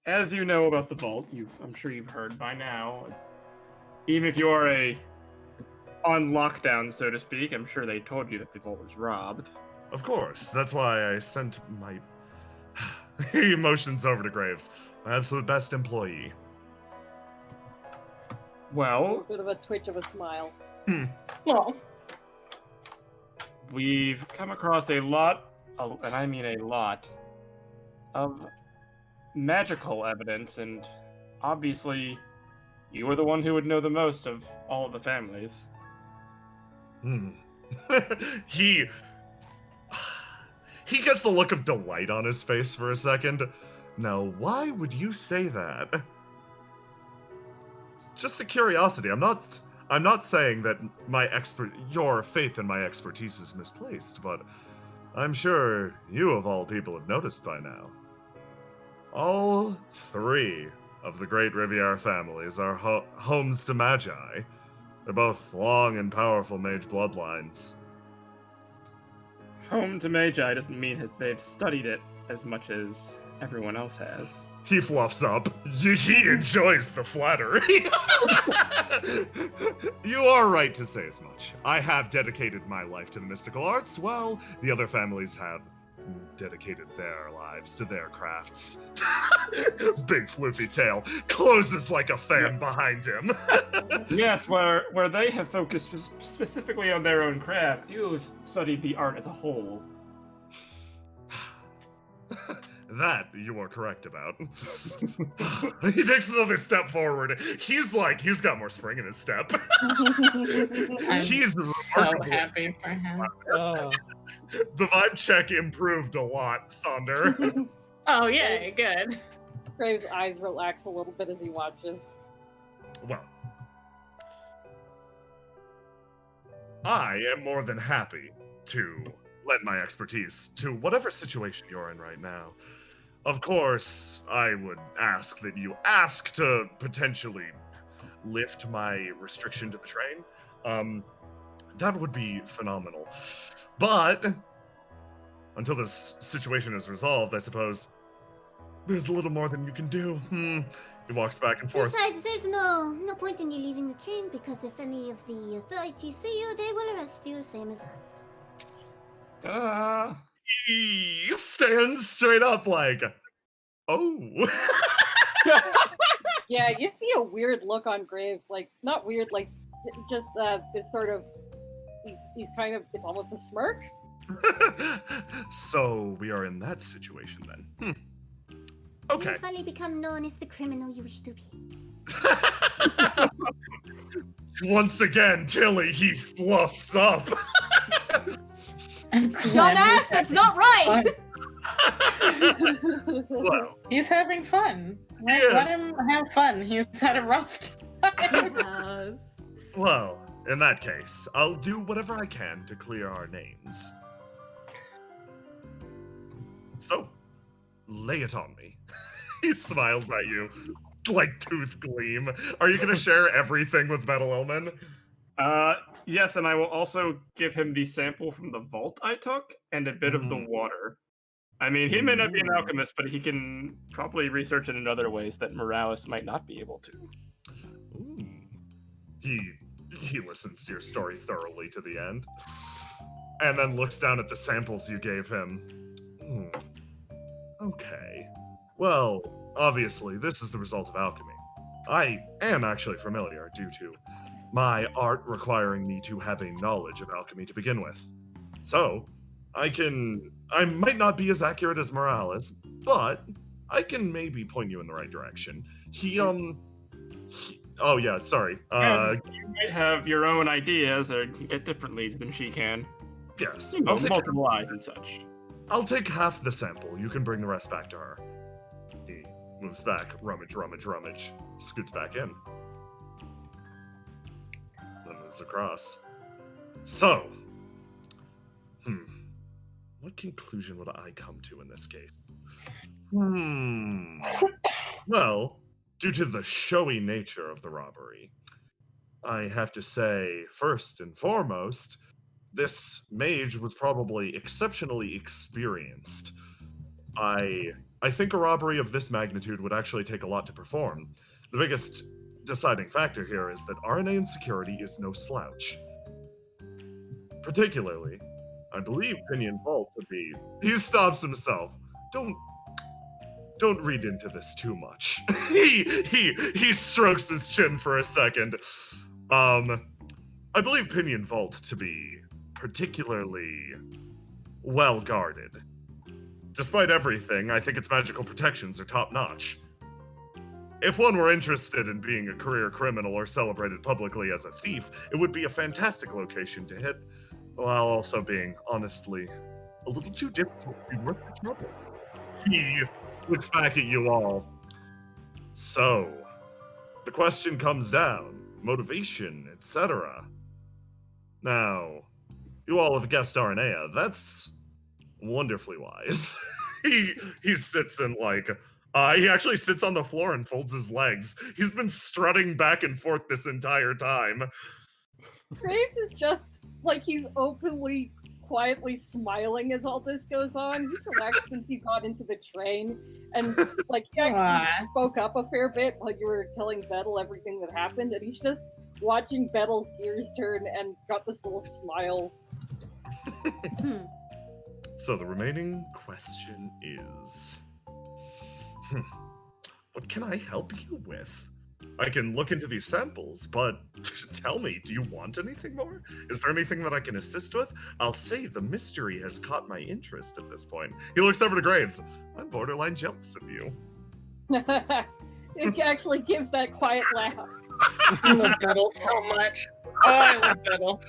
as you know about the vault, I'm sure you've heard by now. Even if you are on lockdown, so to speak, I'm sure they told you that the vault was robbed. Of course, that's why I sent my... He motions over to Graves. My absolute best employee. Well... A bit of a twitch of a smile. Well, We've come across a lot, and I mean a lot, of magical evidence, and obviously you are the one who would know the most of all of the families. He gets a look of delight on his face for a second. Now, why would you say that? Just a curiosity. I'm not saying that your faith in my expertise is misplaced, but I'm sure you of all people have noticed by now. All 3 of the great Riviera families are homes to magi. They're both long and powerful mage bloodlines. Home to Magi doesn't mean that they've studied it as much as everyone else has. He fluffs up. He enjoys the flattery. You are right to say as much. I have dedicated my life to the mystical arts, while the other families have dedicated their lives to their crafts. Big floopy tail closes like a fan behind him. Yes, where they have focused specifically on their own craft, you've studied the art as a whole. That you are correct about. He takes another step forward. He's got more spring in his step. I'm He's so remarkable. happy for him. The vibe check improved a lot, Sonder. Oh, yay, good. Graves' eyes relax a little bit as he watches. Well, I am more than happy to lend my expertise to whatever situation you're in right now. Of course, I would ask that you ask to potentially lift my restriction to the train. That would be phenomenal. But until this situation is resolved, I suppose there's a little more than you can do. He walks back and forth. Besides, there's no point in you leaving the train, because if any of the authorities see you, they will arrest you, same as us. He stands straight up like, oh. Yeah, you see a weird look on Graves, like, not weird, like, just this sort of, he's kind of, it's almost a smirk. So we are in that situation then. Okay. You'll finally become known as the criminal you wish to be. Once again, Tilly, he fluffs up. Dumbass, that's not right! Well, He's having fun. Yes. Let him have fun. He's had a rough time. Yes. well, in that case, I'll do whatever I can to clear our names. So, lay it on me. He smiles at you, like tooth gleam. Are you gonna share everything with Metal Ilmen? Yes, and I will also give him the sample from the vault I took and a bit of the water. I mean, he may not be an alchemist, but he can probably research it in other ways that Morales might not be able to. Ooh. He listens to your story thoroughly to the end, and then looks down at the samples you gave him. Okay. Well, obviously, this is the result of alchemy. I am actually familiar due to my art requiring me to have a knowledge of alchemy to begin with. So, I might not be as accurate as Morales, but I can maybe point you in the right direction. Oh yeah, sorry. You might have your own ideas or get different leads than she can. Yes. You know, multiple eyes and such. I'll take half the sample. You can bring the rest back to her. He moves back, rummage, scoots back in. Then moves across. So, what conclusion would I come to in this case? Well, due to the showy nature of the robbery, I have to say, first and foremost, this mage was probably exceptionally experienced. I think a robbery of this magnitude would actually take a lot to perform. The biggest deciding factor here is that RNA insecurity is no slouch. Particularly, I believe Pinion Vault would be... He stops himself. Don't read into this too much. He strokes his chin for a second. I believe Pinion Vault to be particularly well guarded. Despite everything, I think its magical protections are top-notch. If one were interested in being a career criminal or celebrated publicly as a thief, it would be a fantastic location to hit, while also being, honestly, a little too difficult to be worth the trouble. He looks back at you all. So, the question comes down, motivation, etc. Now, you all have guessed Arnea. That's wonderfully wise. He sits in he actually sits on the floor and folds his legs. He's been strutting back and forth this entire time. Graves is just like he's openly quietly smiling as all this goes on. He's relaxed since he got into the train, and like he actually Aw. spoke up a fair bit while you were telling Bettel everything that happened, and he's just watching Bettel's gears turn and got this little smile. So the remaining question is, what can I help you with? I can look into these samples, but tell me, do you want anything more? Is there anything that I can assist with? I'll say the mystery has caught my interest at this point. He looks over to Graves. I'm borderline jealous of you. It actually gives that quiet laugh. I love Bettel so much. Oh, I love Bettel.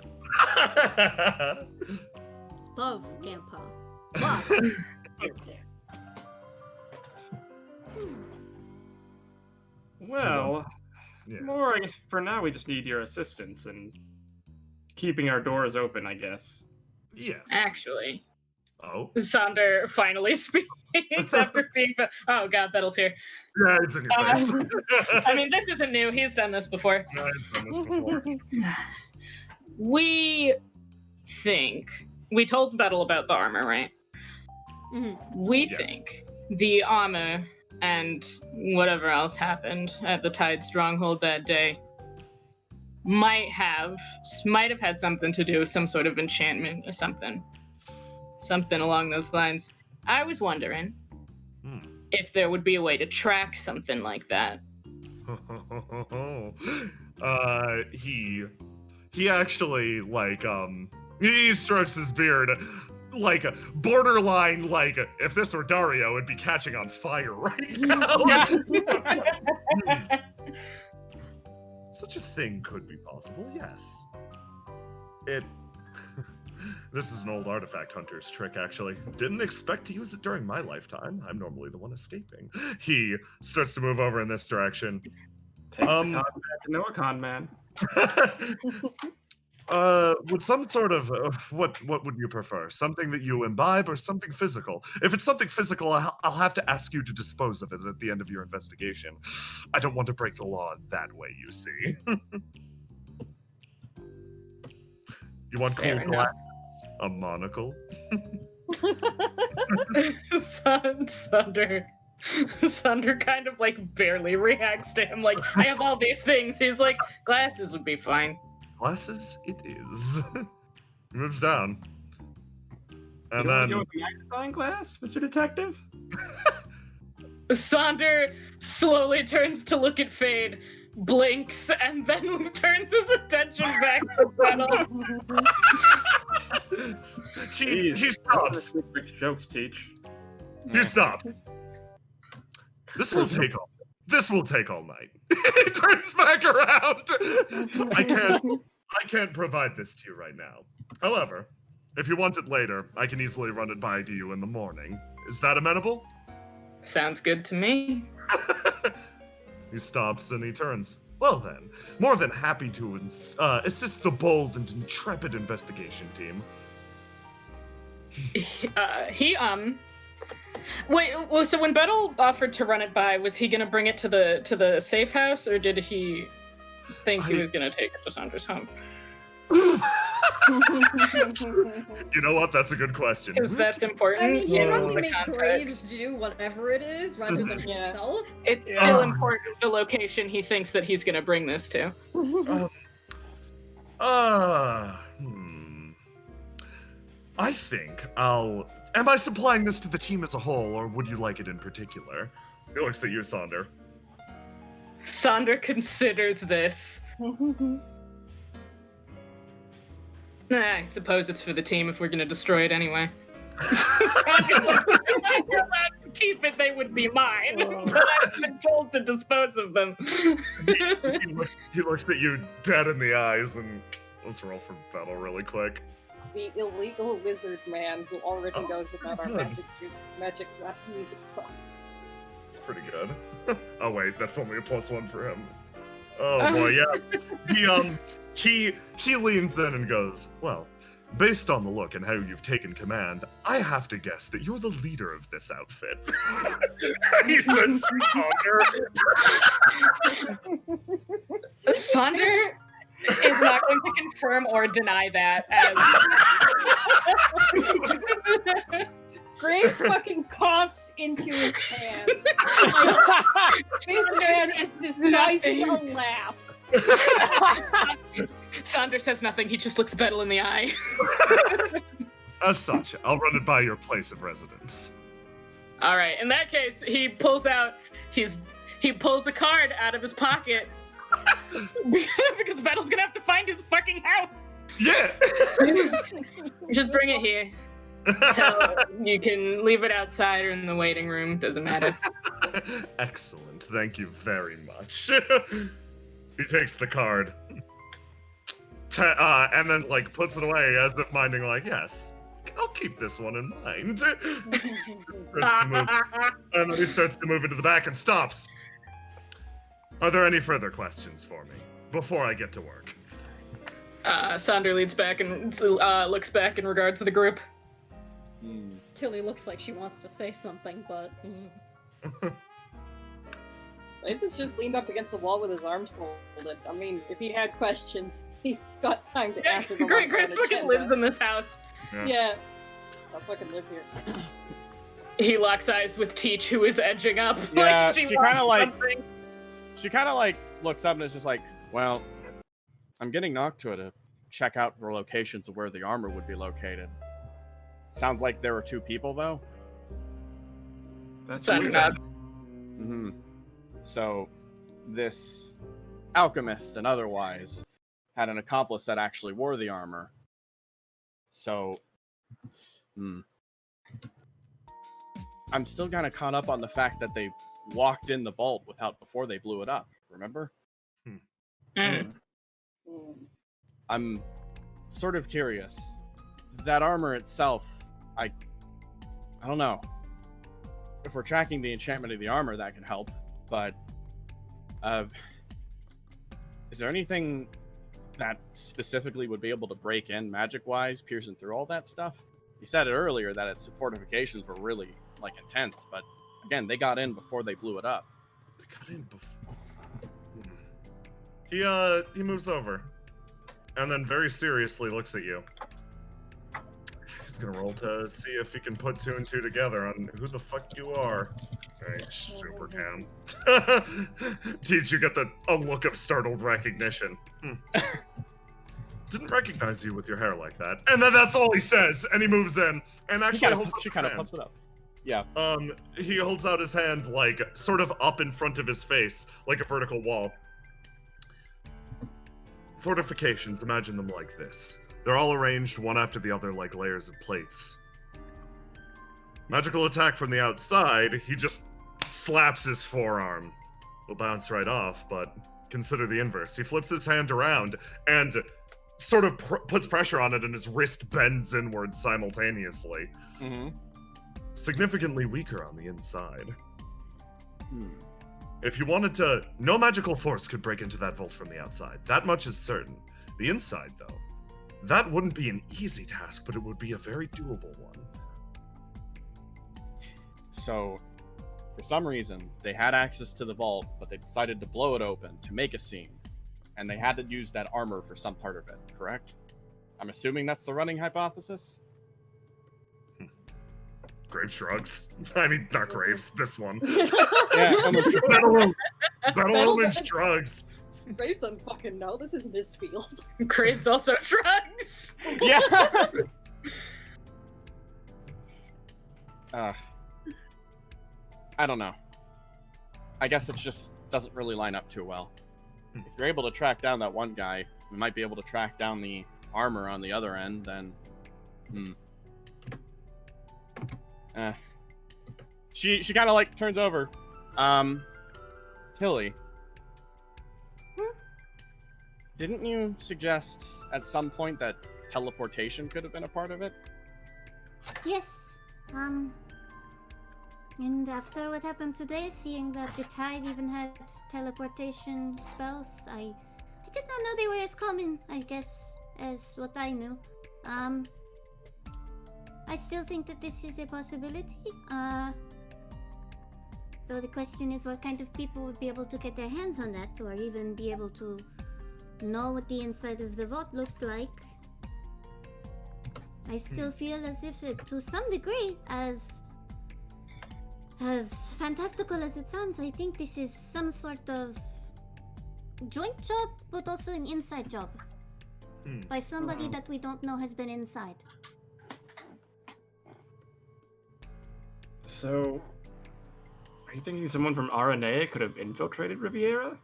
Love, Grandpa. Love. Well, Yes. more, I guess for now we just need your assistance in keeping our doors open, I guess. Yes. Actually, Oh. Sonder finally speaks after being. Oh God, Bettel's here. Yeah, it's in your face. I mean, this isn't new. He's done this before. Yeah, I've done this before. We think we told Bettel about the armor, right? We Yeah. think the armor and whatever else happened at the Tide Stronghold that day might have had something to do with some sort of enchantment or something along those lines. I was wondering if there would be a way to track something like that. He actually he strokes his beard like borderline like if this were Dario, it'd be catching on fire right now. Such a thing could be possible, yes. This is an old artifact hunter's trick, actually. Didn't expect to use it during my lifetime. I'm normally the one escaping. He starts to move over in this direction. Takes a con man to know a con man. With some sort of what would you prefer? Something that you imbibe or something physical? If it's something physical, I'll have to ask you to dispose of it at the end of your investigation. I don't want to break the law that way, you see. You want cool glasses? A monocle? Sunder kind of like barely reacts to him. Like, I have all these things. He's like, glasses would be fine. Glasses it is. He moves down. And You wanna then go with the magnifying glass, Mr. Detective? Sonder slowly turns to look at Fade, blinks, and then turns his attention back to Bettel. he stops. Jokes teach. He stops. This will take all night. He turns back around. I can't provide this to you right now. However, if you want it later, I can easily run it by to you in the morning. Is that amenable? Sounds good to me. He stops and he turns. Well then, more than happy to assist the bold and intrepid investigation team. Wait, well, so when Bettel offered to run it by, was he gonna bring it to the safe house, or did he think he was gonna take it to Sandra's home? You know what? That's a good question. Because that's important. I mean, he in probably the made context. Graves do whatever it is rather than Yeah. himself. It's still important the location he thinks that he's gonna bring this to. I think I'll. Am I supplying this to the team as a whole, or would you like it in particular? He looks at you, Sonder. Sonder considers this. I suppose it's for the team if we're gonna destroy it anyway. Sonder's like, if you're allowed to keep it, they would be mine. But I've been told to dispose of them. He looks at you dead in the eyes, and let's roll for battle really quick. The illegal wizard man who already knows about our good. magic music box. It's pretty good. Oh wait, that's only a +1 for him. Oh boy, yeah. He leans in and goes, well, based on the look and how you've taken command, I have to guess that you're the leader of this outfit. He says to Sonder. Sonder is not going to confirm or deny that, as Graves fucking coughs into his hand. Like, this man is disguising a laugh. Sonder says nothing. He just looks Bettel in the eye. As such, I'll run it by your place of residence. All right. In that case, he pulls a card out of his pocket because Bettel's gonna have to find his fucking house. Yeah. Just bring it here. So you can leave it outside or in the waiting room. Doesn't matter. Excellent. Thank you very much. He takes the card. And then, like, puts it away as if minding, like, yes, I'll keep this one in mind. And then he starts to move into the back and stops. Are there any further questions for me before I get to work? Sonder leads back and looks back in regards to the group. Tilly looks like she wants to say something, but... Graves is just leaned up against the wall with his arms folded. I mean, if he had questions, he's got time to answer them. Graves fucking lives in this house. Yeah. I fucking live here. He locks eyes with Teach, who is edging up. Yeah, like she kind of like... something. She kind of like looks up and is just like, well, I'm getting Noctua to check out for locations of where the armor would be located. Sounds like there were two people, though. That's Sonder weird. nods. Mm-hmm. So, this alchemist and otherwise had an accomplice that actually wore the armor. So, I'm still kind of caught up on the fact that they walked in the vault before they blew it up. Remember? I'm sort of curious. That armor itself, I don't know. If we're tracking the enchantment of the armor, that can help. But, is there anything that specifically would be able to break in magic-wise, piercing through all that stuff? You said it earlier that its fortifications were really, like, intense, but again, they got in before they blew it up. They got in before. He moves over, and then very seriously looks at you. He's gonna roll to see if he can put two and two together on who the fuck you are. Hey, super cam. Did you get a look of startled recognition? Didn't recognize you with your hair like that. And then that's all he says, and he moves in, and actually She kind of pumps it up. Yeah. He holds out his hand, like, sort of up in front of his face, like a vertical wall. Fortifications, imagine them like this. They're all arranged one after the other like layers of plates. Magical attack from the outside, he just slaps his forearm. Will bounce right off, but consider the inverse. He flips his hand around and sort of puts pressure on it, and his wrist bends inward simultaneously. Mm-hmm. Significantly weaker on the inside. If you wanted to, no magical force could break into that vault from the outside. That much is certain. The inside, though, that wouldn't be an easy task, but it would be a very doable one. So, for some reason, they had access to the vault, but they decided to blow it open to make a scene. And they had to use that armor for some part of it, correct? I'm assuming that's the running hypothesis? Graves shrugs. I mean, not Graves, this one. Yeah, Battle shrugs. Graves doesn't fucking know. This isn't his field. Graves also shrugs. Yeah. I don't know. I guess it just doesn't really line up too well. If you're able to track down that one guy, we might be able to track down the armor on the other end, then... She kind of like turns over. Tilly. Didn't you suggest at some point that teleportation could have been a part of it? Yes. And after what happened today, seeing that the tide even had teleportation spells, I did not know they were as common, I guess, as what I knew. I still think that this is a possibility. So the question is what kind of people would be able to get their hands on that, or even be able to know what the inside of the vault looks like. I still feel as if, to some degree, as fantastical as it sounds, I think this is some sort of joint job, but also an inside job. By somebody that we don't know has been inside. So, are you thinking someone from Aranea could have infiltrated Riviera?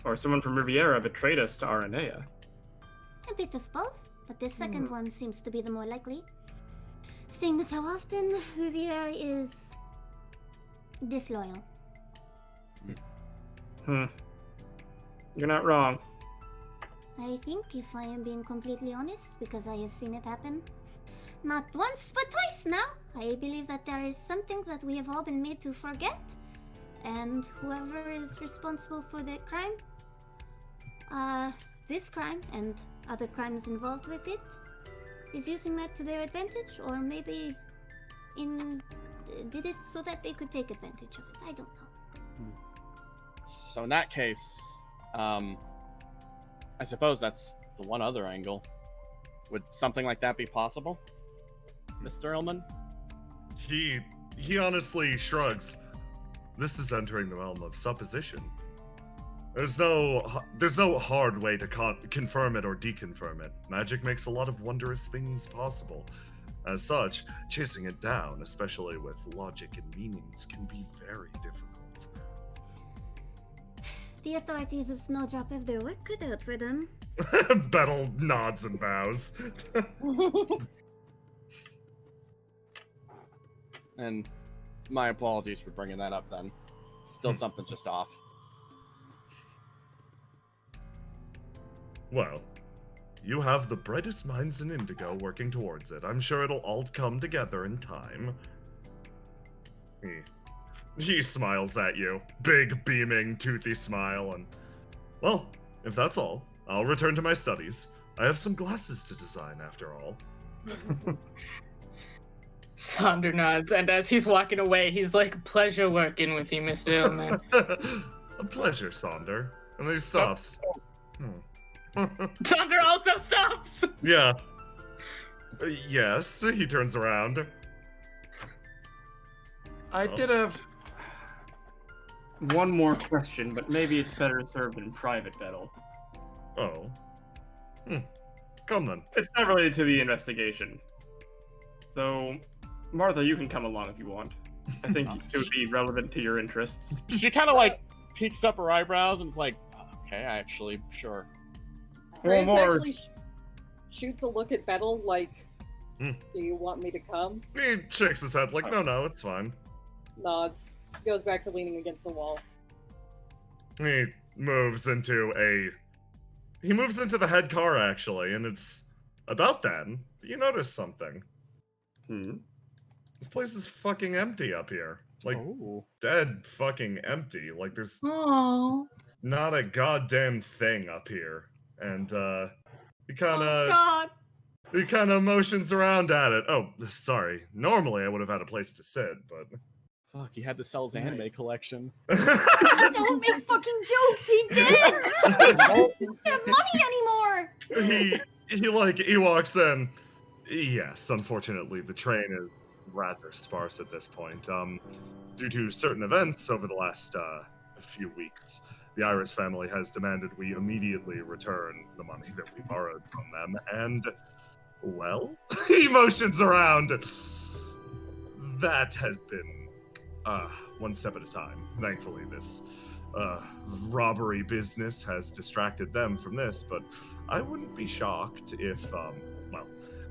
Or someone from Riviera betrayed us to Aranea? A bit of both, but the second one seems to be the more likely. Seeing as how often Riviera is disloyal. You're not wrong. I think, if I am being completely honest, because I have seen it happen, not once but twice now, I believe that there is something that we have all been made to forget, and whoever is responsible for the crime, this crime and other crimes involved with it, is using that to their advantage, or maybe did it so that they could take advantage of it. I don't know. So in that case, I suppose that's the one other angle. Would something like that be possible, Mr. Ilmen? He honestly shrugs. This is entering the realm of supposition. There's no hard way to confirm it or deconfirm it. Magic makes a lot of wondrous things possible. As such, chasing it down, especially with logic and meanings, can be very difficult. The authorities of Snowdrop have their work cut out for them. Bettel nods and bows. And my apologies for bringing that up then. Still something just off. Well, you have the brightest minds in Indigo working towards it. I'm sure it'll all come together in time. He smiles at you. Big, beaming, toothy smile, and... Well, if that's all, I'll return to my studies. I have some glasses to design, after all. Sonder nods, and as he's walking away, he's like, pleasure working with you, Mr. Ilmen. A pleasure, Sonder. And then he stops. Sonder also stops! Yeah. Yes, he turns around. I did have one more question, but maybe it's better served in private, Bettel. Oh. Come then. It's not related to the investigation. Though, Martha, you can come along if you want. I think it would be relevant to your interests. She kind of like peeks up her eyebrows and is like, okay, actually, sure. Graves more. actually shoots a look at Bettel like, do you want me to come? He shakes his head like, no, it's fine. Nods. Just goes back to leaning against the wall. He moves into the head car, actually, and it's about then that you notice something. This place is fucking empty up here. Like, dead fucking empty. Like, there's not a goddamn thing up here. And, he kind of motions around at it. Oh, sorry. Normally I would have had a place to sit, but... Fuck, he had to sell his anime collection. Don't make fucking jokes, he did! He doesn't have money anymore! He walks in. Yes, unfortunately, the train is rather sparse at this point. Due to certain events over the last few weeks, the Iris family has demanded we immediately return the money that we borrowed from them, and, well, he motions around. That has been one step at a time. Thankfully, this robbery business has distracted them from this, but I wouldn't be shocked if,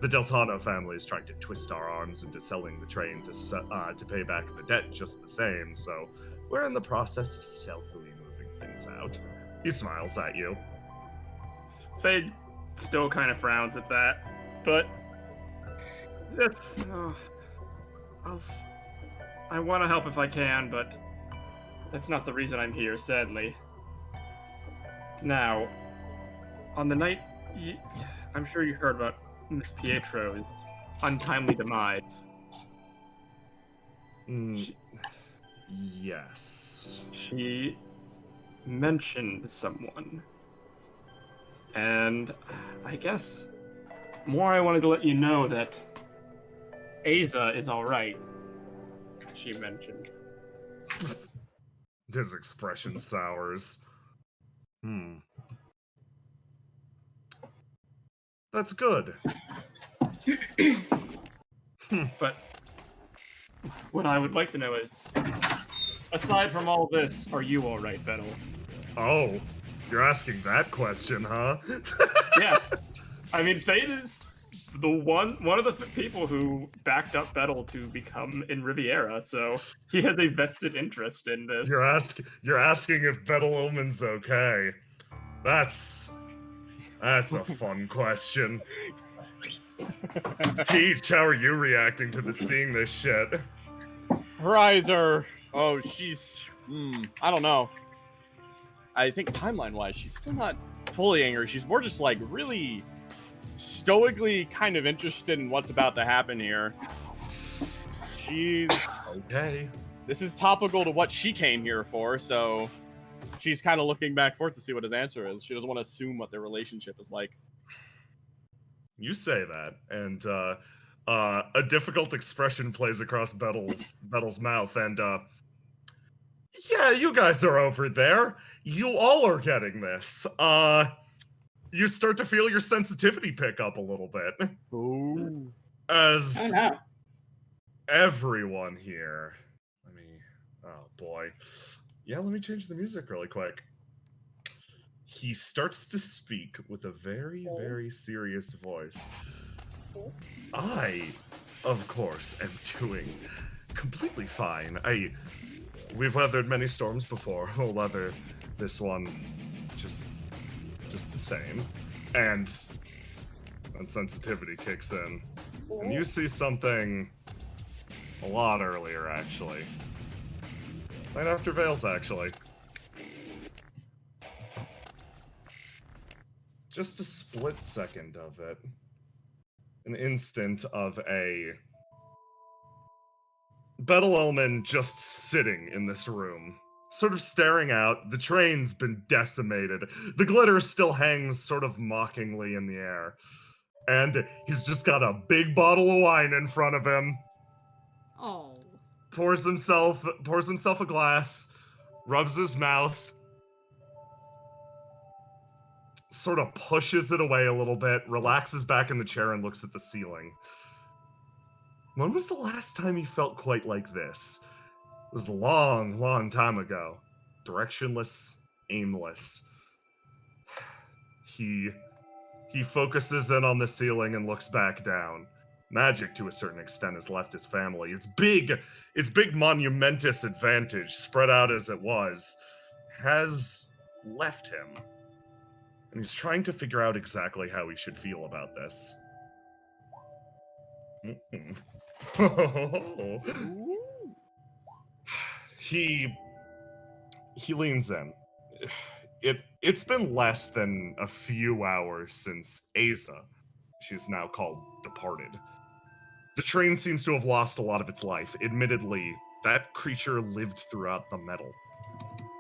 the Deltano family is trying to twist our arms into selling the train to pay back the debt just the same, so we're in the process of stealthily moving things out. He smiles at you. Fade still kind of frowns at that, but it's... I want to help if I can, but that's not the reason I'm here, sadly. Now, on the night... I'm sure you heard about Miss Pietro's untimely demise. Yes. She mentioned someone. And I guess more I wanted to let you know that Aza is alright, she mentioned. His expression sours. That's good. But what I would like to know is, aside from all this, are you alright, Bettel? Oh, you're asking that question, huh? Yeah. I mean, Fate is the one of the people who backed up Bettel to become in Riviera, so he has a vested interest in this. You're asking if Bettel Ilmen's okay. That's a fun question. Teach, how are you reacting to seeing this shit? Her eyes are. Oh, she's. I don't know. I think timeline-wise, she's still not fully angry. She's more just like really stoically kind of interested in what's about to happen here. She's okay. This is topical to what she came here for, so she's kind of looking back forth to see what his answer is. She doesn't want to assume what their relationship is like. You say that, and a difficult expression plays across Bettel's mouth, and yeah, you guys are over there. You all are getting this. You start to feel your sensitivity pick up a little bit. Ooh. As Oh no. everyone here. Oh boy. Yeah, let me change the music really quick. He starts to speak with a very, very serious voice. I, of course, am doing completely fine. We've weathered many storms before. We'll weather this one just the same. And when sensitivity kicks in, and you see something a lot earlier, actually. Right after Veils, actually. Just a split second of it. An instant of a Bettel Ilmen just sitting in this room, sort of staring out. The train's been decimated. The glitter still hangs sort of mockingly in the air. And he's just got a big bottle of wine in front of him. Oh. Pours himself a glass, rubs his mouth, sort of pushes it away a little bit, relaxes back in the chair, and looks at the ceiling. When was the last time he felt quite like this? It was a long, long time ago. Directionless, aimless. He focuses in on the ceiling and looks back down. Magic, to a certain extent, has left his family. Its big monumentous advantage, spread out as it was, has left him. And he's trying to figure out exactly how he should feel about this. He leans in. It's been less than a few hours since Aza, she's now called, departed. The train seems to have lost a lot of its life. Admittedly, that creature lived throughout the metal.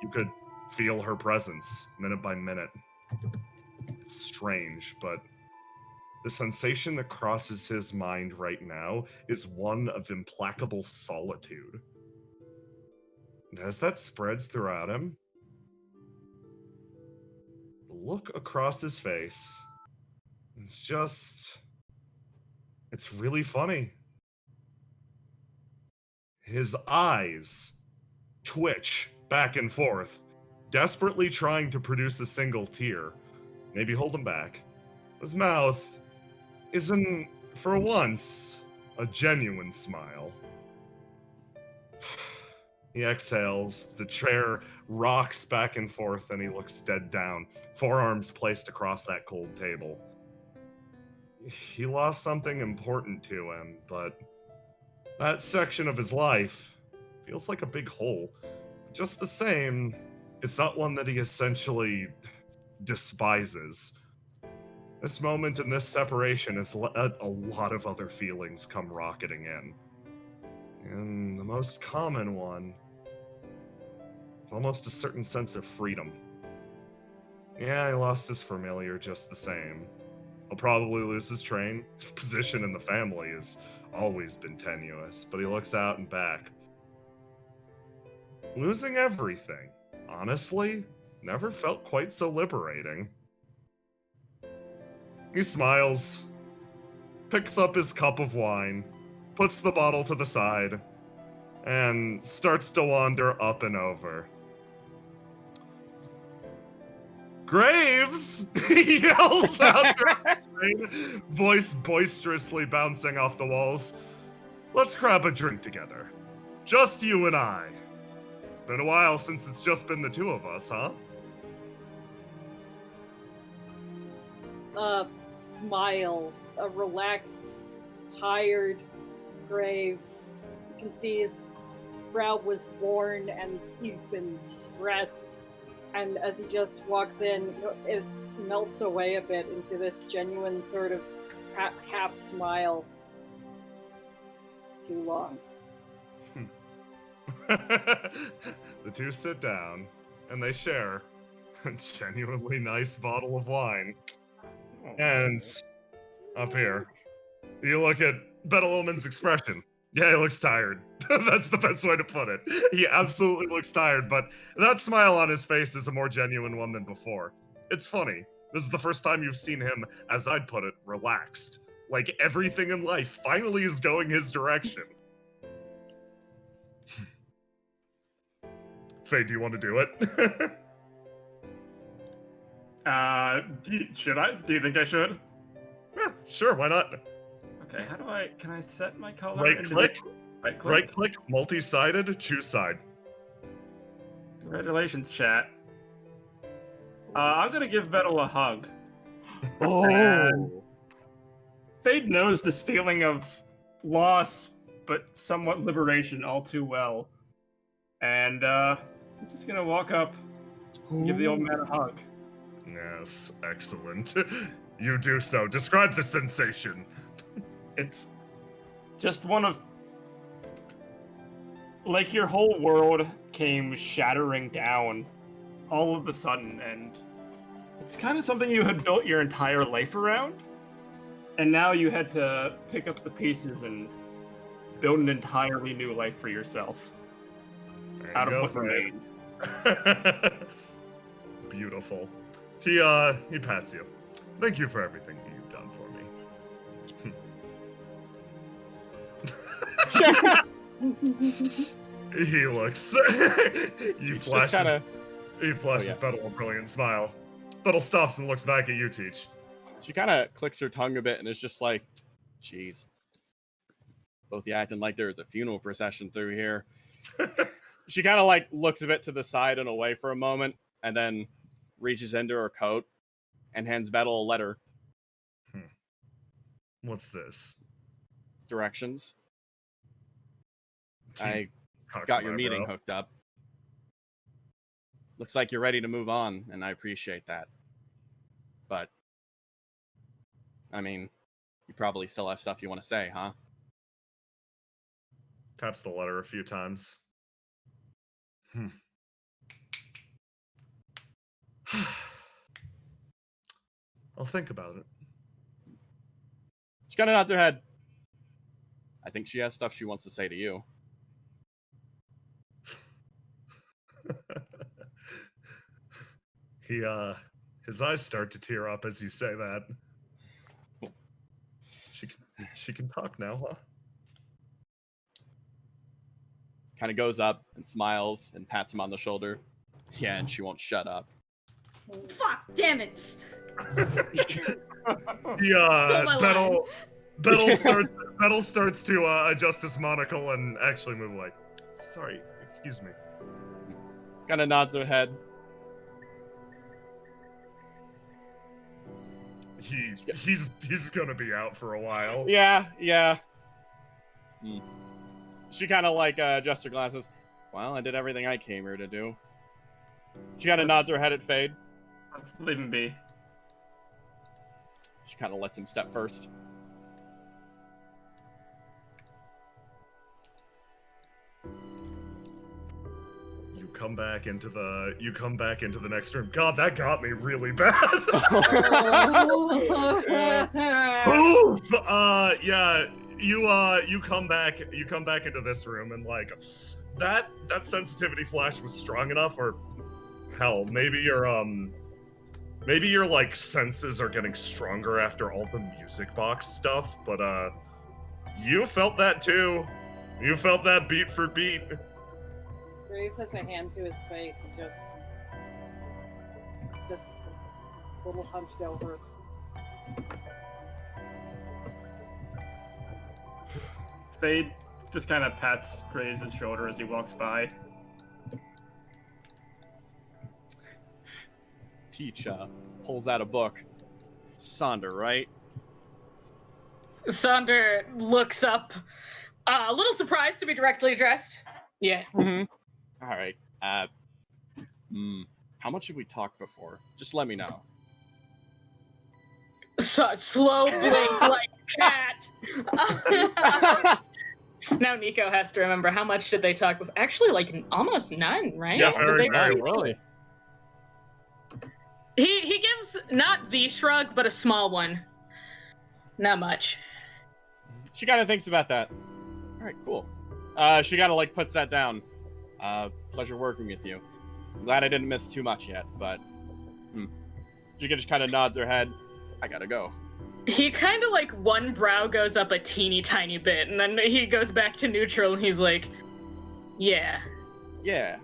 You could feel her presence minute by minute. It's strange, but the sensation that crosses his mind right now is one of implacable solitude. And as that spreads throughout him, the look across his face, it's really funny. His eyes twitch back and forth, desperately trying to produce a single tear. Maybe hold him back. His mouth isn't, for once, a genuine smile. He exhales, the chair rocks back and forth, and he looks dead down, forearms placed across that cold table. He lost something important to him, but that section of his life feels like a big hole. Just the same, it's not one that he essentially despises. This moment and this separation has let a lot of other feelings come rocketing in. And the most common one is almost a certain sense of freedom. Yeah, he lost his familiar just the same. He'll probably lose his train. His position in the family has always been tenuous, but he looks out and back. Losing everything, honestly, never felt quite so liberating. He smiles, picks up his cup of wine, puts the bottle to the side, and starts to wander up and over. Graves! He yells out, voice boisterously bouncing off the walls. Let's grab a drink together. Just you and I. It's been a while since it's just been the two of us, huh? Smile. A relaxed, tired Graves. You can see his brow was worn and he's been stressed. And as he just walks in, it melts away a bit into this genuine sort of half smile. Too long. The two sit down, and they share a genuinely nice bottle of wine. And up here, you look at Bedelman's expression. Yeah, he looks tired. That's the best way to put it. He absolutely looks tired, but that smile on his face is a more genuine one than before. It's funny. This is the first time you've seen him, as I'd put it, relaxed. Like everything in life finally is going his direction. Faye, do you want to do it? Should I? Do you think I should? Yeah, sure, why not? Okay, can I set my color? Right click, Right click, multi-sided, choose side. Congratulations, chat. I'm gonna give Vettel a hug. Oh. Fade knows this feeling of loss, but somewhat liberation all too well. And, he's just gonna walk up and give the old man a hug. Yes, excellent. You do so. Describe the sensation. It's just one of... Like your whole world came shattering down all of a sudden, and it's kind of something you had built your entire life around, and now you had to pick up the pieces and build an entirely new life for yourself out of what remained. Beautiful. He pats you. Thank you for everything you've done for me. He looks. He flashes. He flashes Betel a brilliant smile. Betel stops and looks back at you, Teach. She kind of clicks her tongue a bit and is just like, "Jeez, both you acting like there was a funeral procession through here." She kind of like looks a bit to the side and away for a moment, and then reaches into her coat and hands Betel a letter. What's this? Directions. She I cocks got an your meeting eyebrow. hooked up. Looks like you're ready to move on, and I appreciate that. But, I mean, you probably still have stuff you want to say, huh? Taps the letter a few times. I'll think about it. She kind of nods her head. I think she has stuff she wants to say to you. His eyes start to tear up as you say that. She can talk now, huh? Kind of goes up and smiles and pats him on the shoulder. Yeah, and she won't shut up. Fuck, damn it. Yeah, my Betel starts to adjust his monocle and actually move away. Sorry, excuse me. Kind of nods her head. He's gonna be out for a while. Yeah. She kind of like adjusts her glasses. Well, I did everything I came here to do. She kind of nods her head at Fade. Let's leave him be. She kind of lets him step first. You come back into the next room. God, that got me really bad. Oof. Yeah. You come back into this room, and like that sensitivity flash was strong enough, or hell, maybe your like senses are getting stronger after all the music box stuff, but you felt that too. You felt that beat for beat. Graves has a hand to his face and just a little hunched over. Fade just kind of pats Graves' shoulder as he walks by. Teach pulls out a book. Sonder, right? Sonder looks up, a little surprised to be directly addressed. Yeah. Mm-hmm. All right. How much have we talked before? Just let me know. Slow blink like cat. Now Nico has to remember, how much did they talk before? Actually, like almost none, right? Yeah, very Really? He gives not the shrug, but a small one. Not much. She kind of thinks about that. All right, cool. She kind of like puts that down. Pleasure working with you. I'm glad I didn't miss too much yet, but she just kind of nods her head. I gotta go. He kind of like one brow goes up a teeny tiny bit, and then he goes back to neutral, and he's like, "Yeah." Yeah.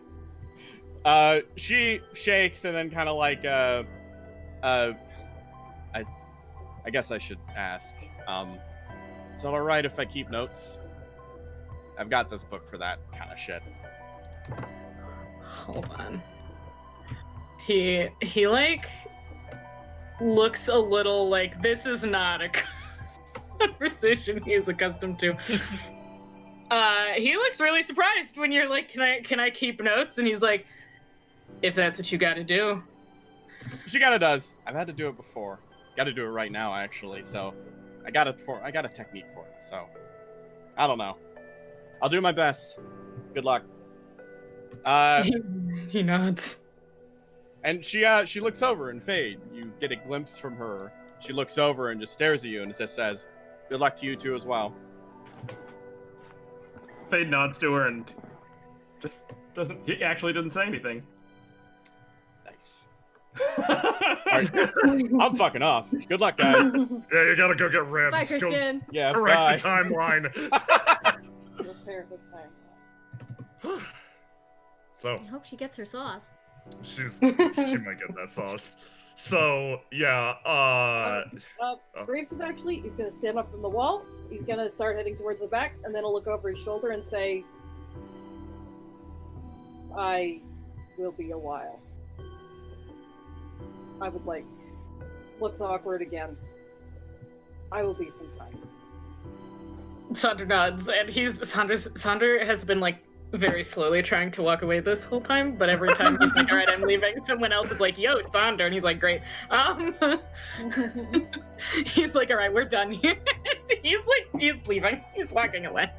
She shakes and then kind of like, I guess I should ask. Is it all right if I keep notes? I've got this book for that kind of shit. Hold on. He like looks a little like this is not a conversation he is accustomed to. He looks really surprised when you're like, can I keep notes? And he's like, if that's what you gotta do. She kinda does. I've had to do it before. Gotta do it right now, actually, so I got a technique for it, so I don't know. I'll do my best. Good luck. He nods. And she looks over and Fade. You get a glimpse from her. She looks over and just stares at you and just says, "Good luck to you too as well." Fade nods to her and just he actually doesn't say anything. Nice. Alright, I'm fucking off. Good luck, guys. Yeah, you gotta go get ribs. Bye, Go Christian. Yeah, correct bye. the timeline. Repair the time. So I hope she gets her sauce. she might get that sauce. So yeah, Graves is he's gonna stand up from the wall, he's gonna start heading towards the back, and then he'll look over his shoulder and say, "I will be a while. I would like..." Looks awkward again. "I will be some time." Sonder nods, and Sonder has been like very slowly trying to walk away this whole time, but every time he's like, "All right, I'm leaving," someone else is like, "Yo, Sonder," and he's like, "Great." He's like, "All right, we're done here." he's leaving. He's walking away.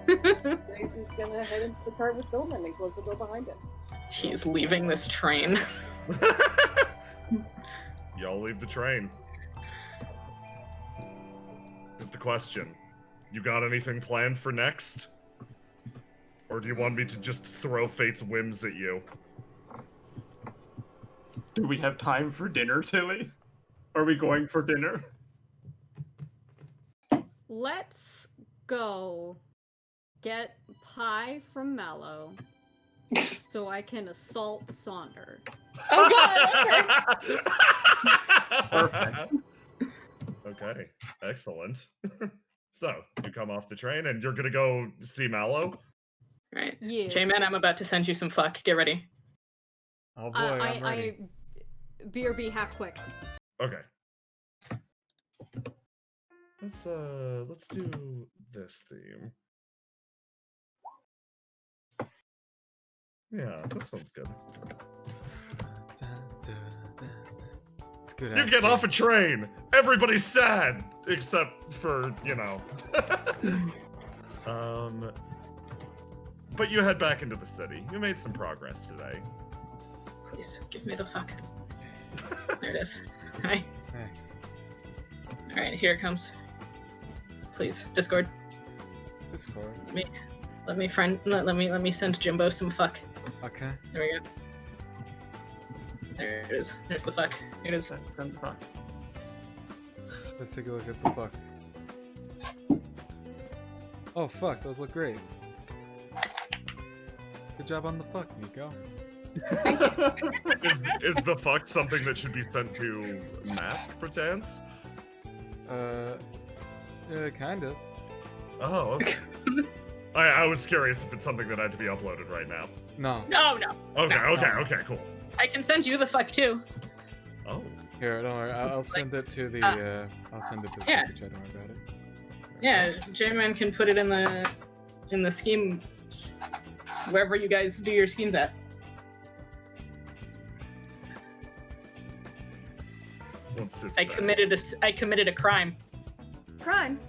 Graves is gonna head into the car with Ilmen and close the door behind him. He's leaving this train. y'all leave the train. Is the question. You got anything planned for next? Or do you want me to just throw Fate's whims at you? Do we have time for dinner, Tilly? Are we going for dinner? Let's go get pie from Mallow so I can assault Sonder. Oh god, okay. Perfect. Okay, excellent. So, you come off the train and you're gonna go see Mallow? Right. Yes. J-Man, I'm about to send you some fuck. Get ready. Oh boy, I'm ready. BRB half quick. Okay. Let's do this theme. Yeah, this one's good. It's good. You get off a train. Everybody's sad, except for, but you head back into the city. You made some progress today. Please, give me the fuck. There it is. Hi. Thanks. Alright, here it comes. Please, Discord. Discord. Let me send Jimbo some fuck. Okay. There we go. There it is. There's the fuck. Here it is. Send the fuck. Let's take a look at the fuck. Oh fuck, those look great. Good job on the fuck, Nico. Is the fuck something that should be sent to Mask, perchance? Kinda. Oh, okay. I was curious if it's something that had to be uploaded right now. No. No. Okay, cool. I can send you the fuck too. Oh. Here, don't worry. I'll send it to the. I'll send it to the yeah. super chat. Don't worry about it. Yeah, J-Man can put it in the scheme wherever you guys do your schemes at. I committed a crime. Crime.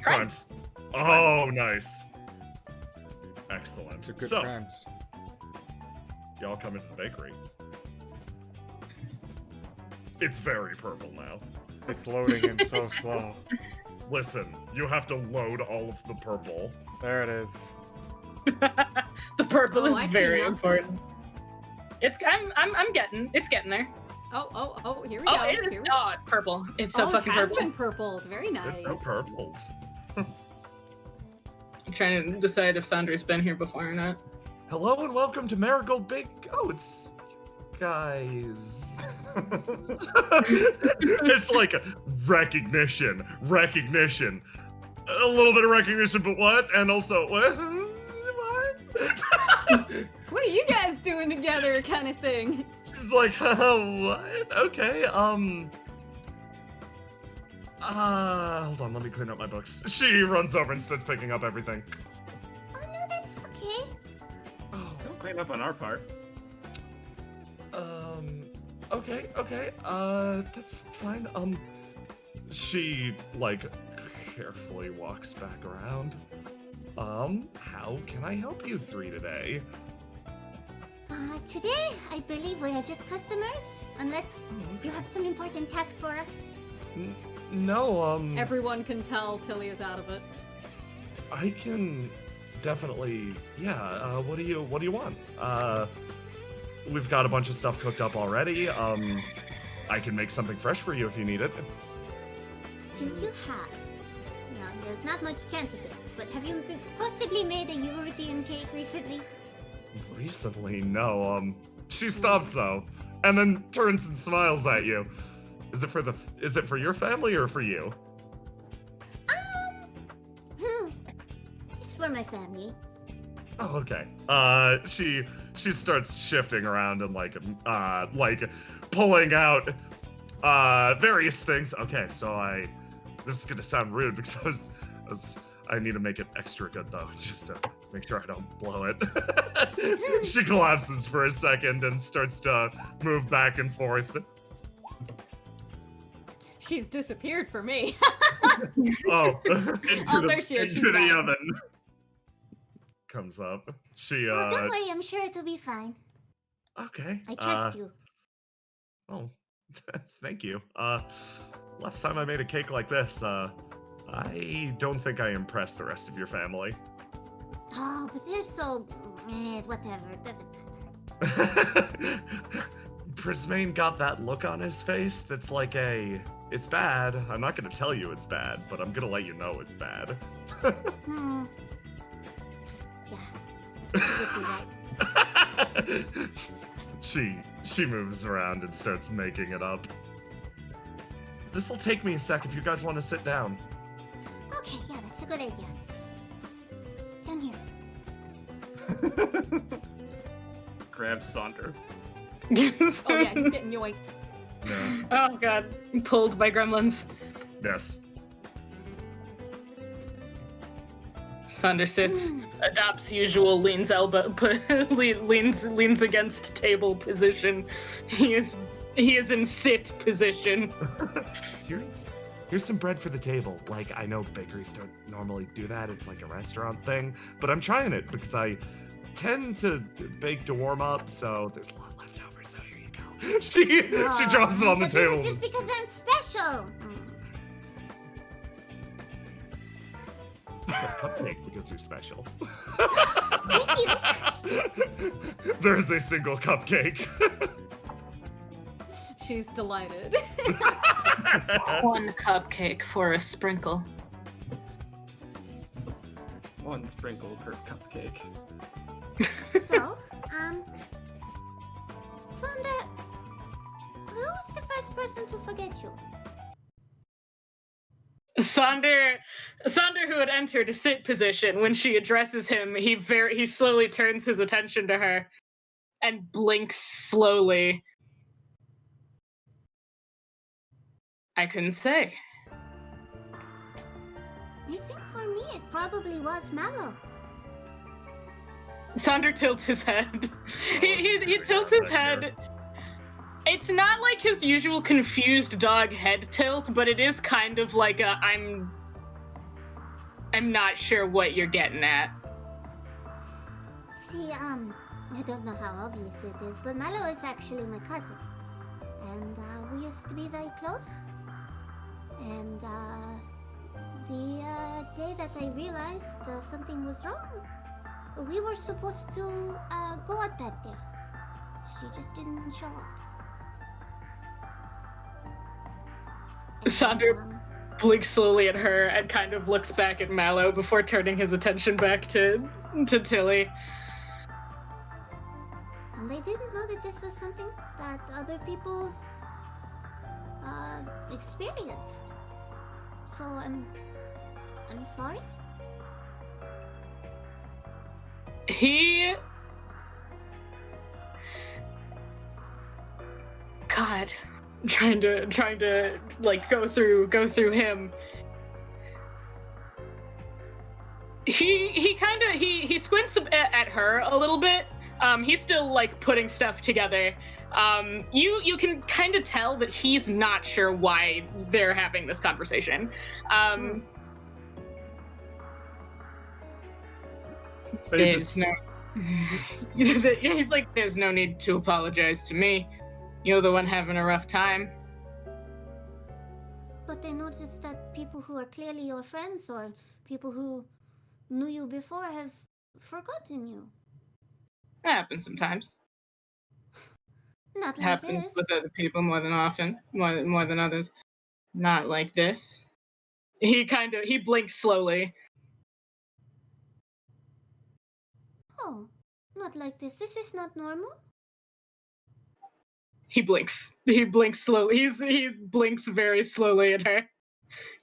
Crimes. Oh, nice. Excellent. It's a good So, crimes. y'all come into the bakery. It's very purple now. It's loading in so slow. Listen, you have to load all of the purple. There it is. The purple Oh, I is see very nothing. important. It's getting there. Oh, here we Oh, go. it is. Here we Oh, it's purple. It's so fucking it has purple. been purpled. Very nice. It's so purpled. I'm trying to decide if Sandra's been here before or not. Hello and welcome to Marigold Bake. Oh, it's guys. It's like recognition. A little bit of recognition, but what? And also what? What are you guys doing together, kind of thing? She's like, what? Okay, hold on, let me clean up my books. She runs over and starts picking up everything. Oh no, that's okay. Oh, Don't clean up on our part. okay, that's fine. She, like, carefully walks back around. How can I help you three today? Today, I believe we are just customers, unless you have some important task for us. No, Everyone can tell Tilly is out of it. I can definitely, yeah, what do you want? We've got a bunch of stuff cooked up already. I can make something fresh for you if you need it. Do you have? Now, there's not much chance of this, but have you possibly made a Eurasian cake recently? Recently, no. She stops though, and then turns and smiles at you. Is it for your family or for you? It's for my family. Oh, okay. She starts shifting around and like pulling out various things. Okay, so this is gonna sound rude because I need to make it extra good though, just to make sure I don't blow it. She collapses for a second and starts to move back and forth. She's disappeared for me. Oh, Oh, there she is. She's Into the back. oven. comes up. She Oh, don't worry, I'm sure it'll be fine. okay. I trust you. Oh, thank you. Last time I made a cake like this, I don't think I impressed the rest of your family. Oh, but they're so... whatever, it doesn't matter. Prismane got that look on his face that's like it's bad. I'm not gonna tell you it's bad, but I'm gonna let you know it's bad. Yeah. You would be right. She moves around and starts making it up. This'll take me a sec if you guys want to sit down. Okay, yeah, that's a good idea. Down here. Grab Sonder. Oh yeah, he's getting yoinked. Yeah. Oh god, pulled by gremlins. Yes. Sunder sits, adopts usual, leans leans against table position. He is in sit position. Here's some bread for the table. Like, I know bakeries don't normally do that. It's like a restaurant thing, but I'm trying it because I tend to bake to warm up, so there's a lot left over. So here you go. She drops it on the but table. It was just because I'm special. A cupcake because you're special. Thank you. There's a single cupcake. She's delighted. One cupcake for a sprinkle. One sprinkle per cupcake. So, Sonder, who was the first person to forget you? Sonder, who had entered a sit position, when she addresses him, he slowly turns his attention to her and blinks slowly. I couldn't say. I think for me it probably was Mallow. Sonder tilts his head. He tilts his head. It's not like his usual confused dog head tilt, but it is kind of like a I'm not sure what you're getting at. See, I don't know how obvious it is, but Mallow is actually my cousin. And, we used to be very close. And, the, day that I realized something was wrong, we were supposed to, go out that day. She just didn't show up. And, Sonder blinks slowly at her and kind of looks back at Mallow before turning his attention back to Tilly. And I didn't know that this was something that other people experienced. So I'm sorry. God, trying to like go through him. He squints at her a little bit. He's still like putting stuff together. You can kind of tell that he's not sure why they're having this conversation. There's no. He's like, there's no need to apologize to me. You're the one having a rough time. But I noticed that people who are clearly your friends or people who knew you before have forgotten you. It happens sometimes. Not like Happens this. with other people more than others. Not like this. He blinks slowly. Oh, not like this. This is not normal. He blinks. He blinks slowly. He blinks very slowly at her.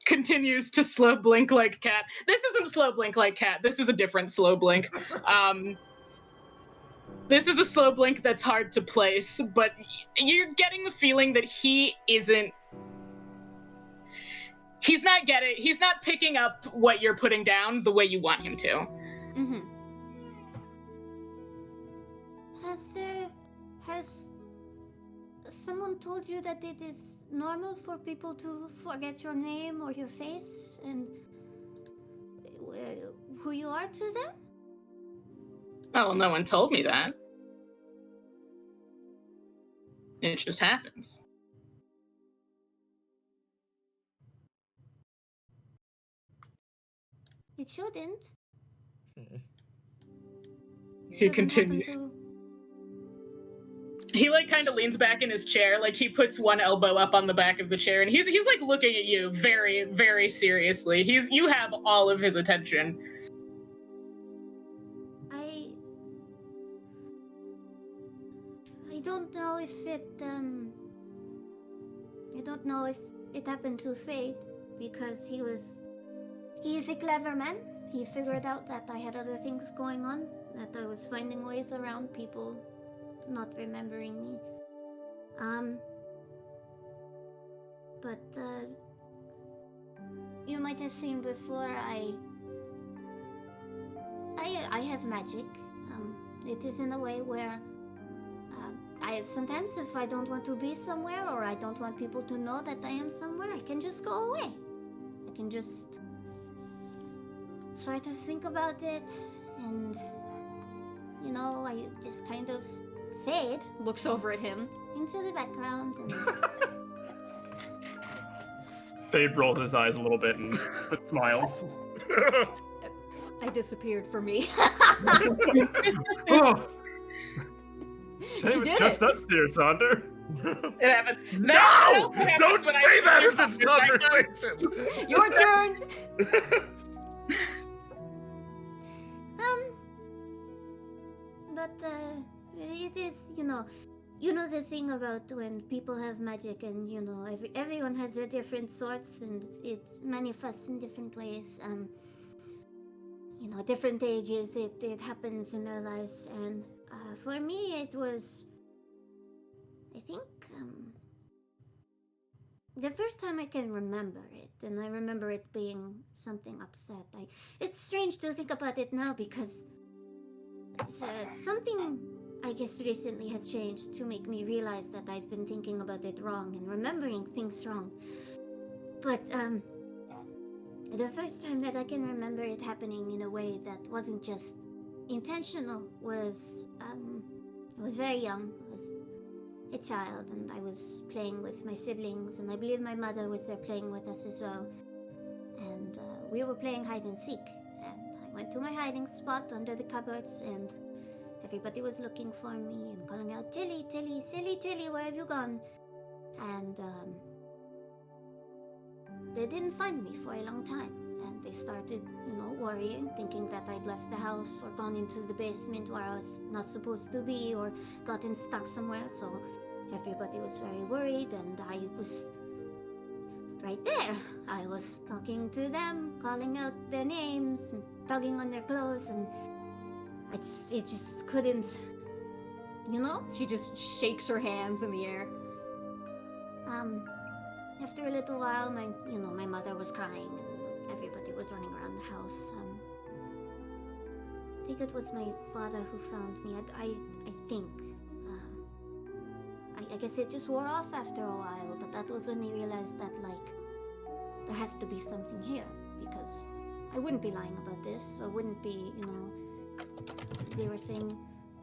Continues to slow blink like cat. This isn't slow blink like cat. This is a different slow blink. This is a slow blink that's hard to place, but you're getting the feeling that he's not picking up what you're putting down the way you want him to. Mm-hmm. Has someone told you that it is normal for people to forget your name or your face and who you are to them? Oh, well, no one told me that. It just happens. It shouldn't. He continues. He like kind of leans back in his chair, like he puts one elbow up on the back of the chair, and he's like looking at you very, very seriously. You have all of his attention. I don't know if it happened to fate, because he's a clever man. He figured out that I had other things going on, that I was finding ways around people not remembering me. But you might have seen before, I have magic. It is in a way where I sometimes, if I don't want to be somewhere or I don't want people to know that I am somewhere, I can just go away. I can just try to think about it, and you know, I just kind of fade Looks over at him. into the background and Fade rolls his eyes a little bit and but smiles. I disappeared for me. Oh, She Shame it's did just it. us here, Sonder. It happens. No! That also happens Don't when I say that do in this something like conversation! Your turn. but it is, you know the thing about when people have magic and everyone has their different sorts and it manifests in different ways. Different ages it happens in their lives, and for me it was, I think, the first time I can remember it, and I remember it being something upset. It's strange to think about it now because something, I guess, recently has changed to make me realize that I've been thinking about it wrong and remembering things wrong. But the first time that I can remember it happening in a way that wasn't just intentional was I was very young. I was a child, and I was playing with my siblings, and I believe my mother was there playing with us as well. And we were playing hide and seek, and I went to my hiding spot under the cupboards, and everybody was looking for me and calling out, "Tilly, Tilly, silly Tilly, where have you gone?" And they didn't find me for a long time, and they started, worrying, thinking that I'd left the house or gone into the basement where I was not supposed to be or gotten stuck somewhere. So everybody was very worried, and I was right there. I was talking to them, calling out their names and tugging on their clothes, and it just couldn't, She just shakes her hands in the air. After a little while, my mother was crying and everybody was running around the house. I think it was my father who found me. I think. I guess it just wore off after a while, but that was when they realized that, there has to be something here, because I wouldn't be lying about this. I wouldn't be, they were saying,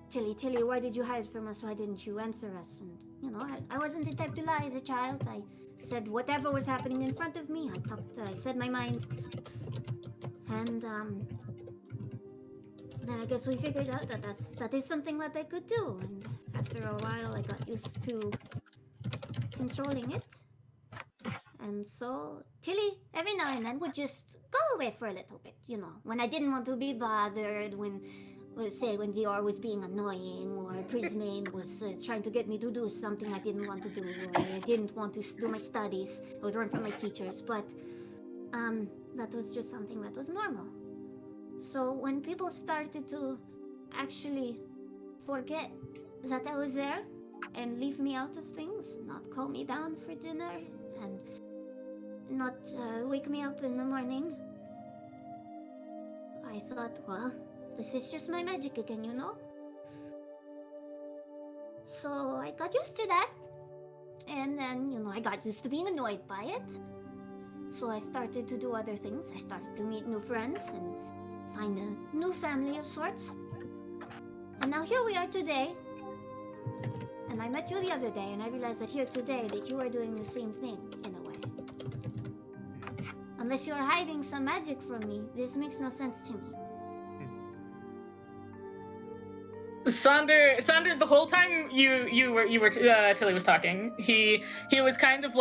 "Tilly, Tilly, why did you hide from us? Why didn't you answer us?" And, I wasn't the type to lie as a child. I said whatever was happening in front of me. I said my mind. And, then I guess we figured out that is something that I could do. And after a while, I got used to controlling it. And so, Tilly, every now and then, would just go away for a little bit, when I didn't want to be bothered, when Dior was being annoying, or Prismane was trying to get me to do something I didn't want to do, or I didn't want to do my studies. I would run from my teachers, but that was just something that was normal. So when people started to actually forget that I was there and leave me out of things, not call me down for dinner, and not wake me up in the morning, I thought, well, this is just my magic again, So I got used to that. And then, I got used to being annoyed by it. So I started to do other things. I started to meet new friends and find a new family of sorts. And now here we are today. And I met you the other day, and I realized that here today that you are doing the same thing, in a way. Unless you're hiding some magic from me, this makes no sense to me. Sonder, the whole time you were Tilly was talking, he was kind of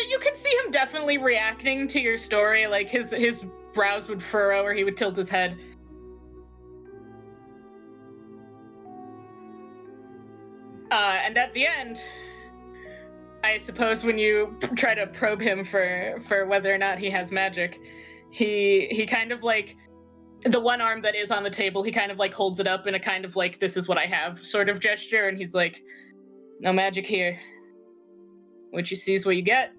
you could see him definitely reacting to your story. Like his brows would furrow, or he would tilt his head. And at the end, I suppose when you try to probe him for whether or not he has magic, he kind of the one arm that is on the table, he kind of holds it up in a kind of this is what I have sort of gesture, and he's like, "No magic here. What you see is what you get."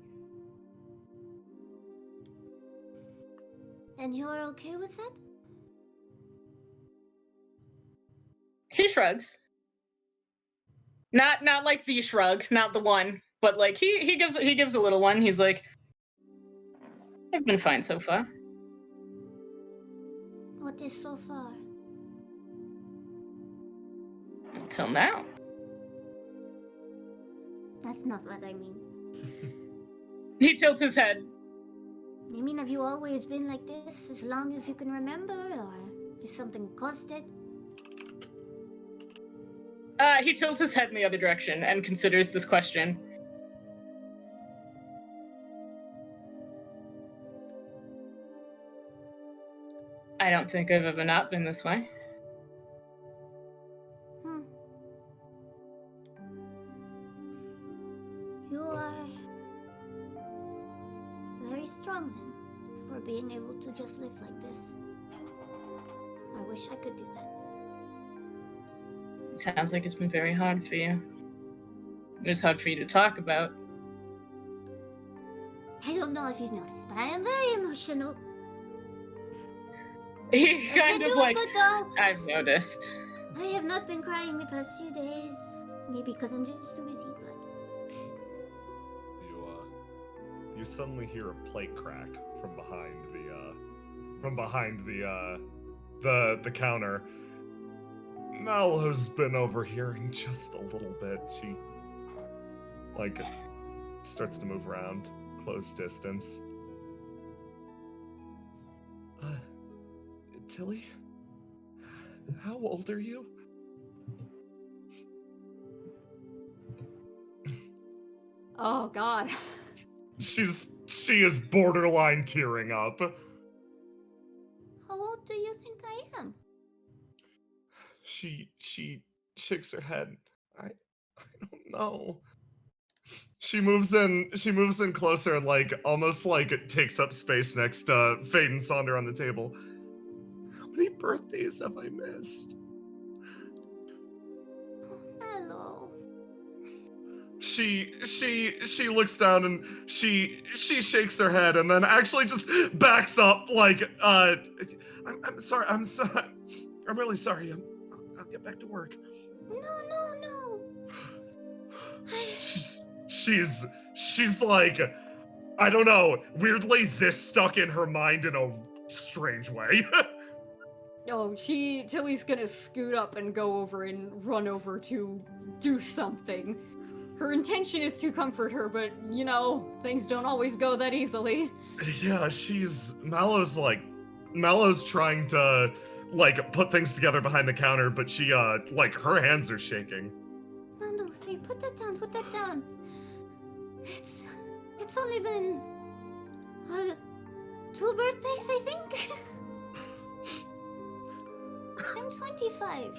And you're okay with that? He shrugs. Not like the shrug, not the one, but he gives a little one. He's like, "I've been fine so far." about this so far? Until now. That's not what I mean. He tilts his head. You mean, have you always been like this as long as you can remember, or is something caused it? He tilts his head in the other direction and considers this question. I don't think I've ever not been this way. You are very strong, then, for being able to just live like this. I wish I could do that. It sounds like it's been very hard for you. It was hard for you to talk about. I don't know if you've noticed, but I am very emotional. He kind of like, good, though. I've noticed. I have not been crying the past few days. Maybe because I'm just too busy, but... You suddenly hear a plate crack from behind the counter. Mallow's been overhearing just a little bit. She, like, starts to move around, close distance. Tilly? How old are you? Oh, God. She is borderline tearing up. How old do you think I am? She shakes her head. I don't know. She moves in closer and like almost like it takes up space next to Fade and Sonder on the table. How many birthdays have I missed? Hello. She looks down and she shakes her head and then actually just backs up like I'm sorry, I'm really sorry. I'll get back to work. No. She's like, I don't know, weirdly this stuck in her mind in a strange way. Oh, Tilly's gonna scoot up and go over and run over to do something. Her intention is to comfort her, but, you know, things don't always go that easily. Yeah, Mallow's trying to, like, put things together behind the counter, but she, like, her hands are shaking. No, hey, put that down. It's only been, 2 birthdays, I think? I'm 25.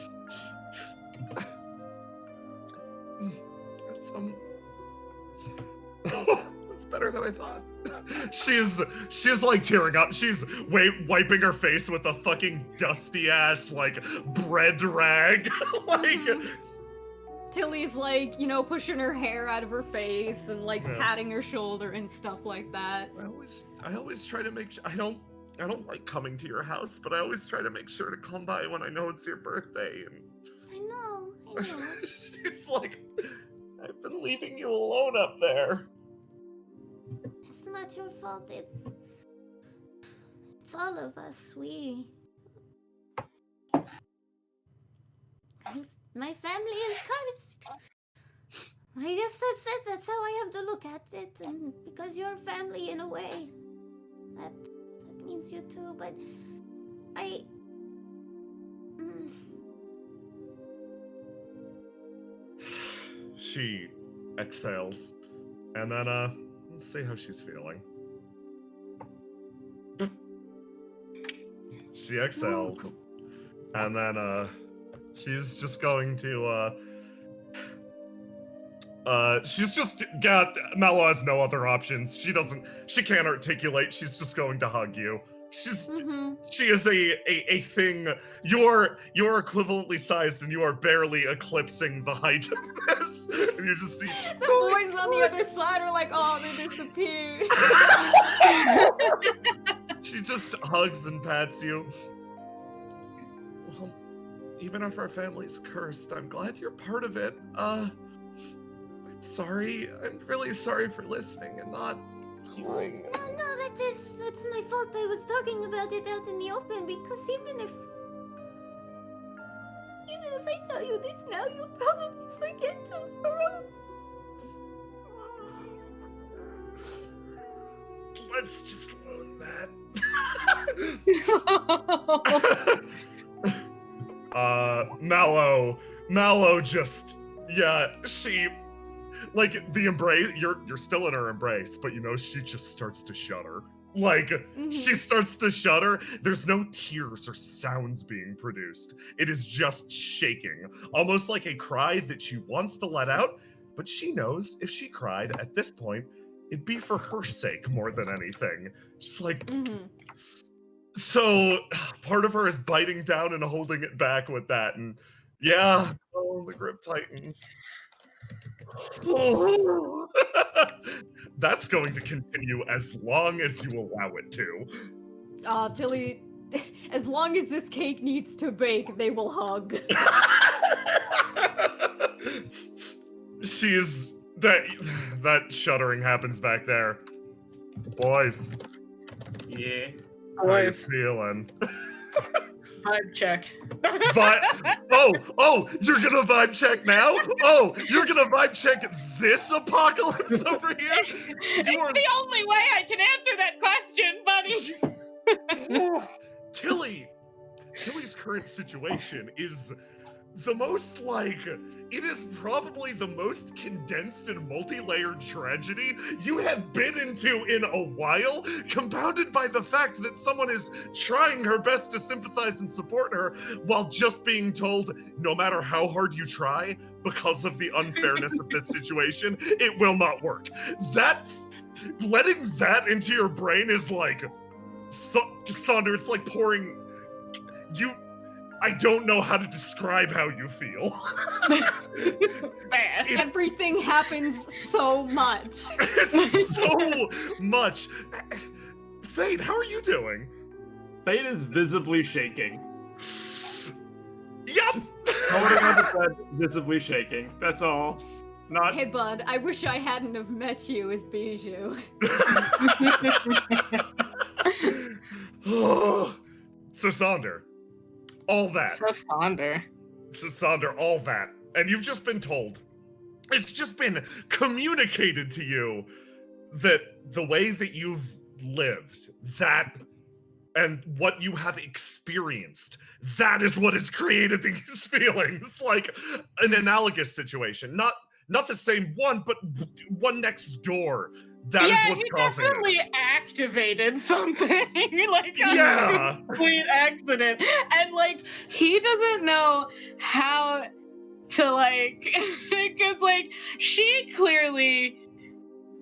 That's better than I thought. She's like tearing up. She's wiping her face with a fucking dusty ass like bread rag. Like Tilly's like, you know, pushing her hair out of her face and like Yeah. patting her shoulder and stuff like that. I always try to make sure I don't like coming to your house, but I always try to make sure to come by when I know it's your birthday. And I know. she's like, I've been leaving you alone up there. It's not your fault. It's all of us. My family is cursed. I guess that's it. That's how I have to look at it. And because you're family in a way, that means you too. But She exhales, and then let's see how she's feeling. She exhales, and then she's just going to she's just Mallow has no other options. She can't articulate. She's just going to hug you. She is a thing. You're equivalently sized, and you are barely eclipsing the height of this. And you just see The boys on the other side are like, oh, they disappeared. She just hugs and pats you. Well, even if our family's cursed, I'm glad you're part of it. I'm sorry. I'm really sorry for listening and not hearing. No, that's my fault. I was talking about it out in the open because even if I tell you this now, you'll probably forget tomorrow. Let's just ruin that. Mallow just, she, like, the embrace, you're still in her embrace, but she just starts to shudder. Like, she starts to shudder. There's no tears or sounds being produced. It is just shaking, almost like a cry that she wants to let out, but she knows if she cried at this point, it'd be for her sake more than anything. She's like, so part of her is biting down and holding it back with that, and the grip tightens. That's going to continue as long as you allow it to. Tilly, as long as this cake needs to bake, they will hug. She's that shuddering happens back there. Boys. Yeah. How you feeling? Vibe check. Oh, you're gonna vibe check now? Oh, you're gonna vibe check this apocalypse over here? It's the only way I can answer that question, buddy. Tilly's current situation is the most, it is probably the most condensed and multi-layered tragedy you have been into in a while, compounded by the fact that someone is trying her best to sympathize and support her while just being told, no matter how hard you try, because of the unfairness of this situation, it will not work. Letting that into your brain is like, Sonder, it's like pouring, I don't know how to describe how you feel. Everything happens so much. It's so much. Fade, how are you doing? Fade is visibly shaking. Yep. Holding on the bed, visibly shaking. That's all. Not. Hey, bud, I wish I hadn't have met you as Bijou. So, Sonder. All that. So Sonder, all that. And you've just been told. It's just been communicated to you that the way that you've lived, that and what you have experienced, that is what has created these feelings. Like an analogous situation. Not the same one, but one next door. That is what's causing it. Definitely activated something, like a complete accident, and he doesn't know how to because she clearly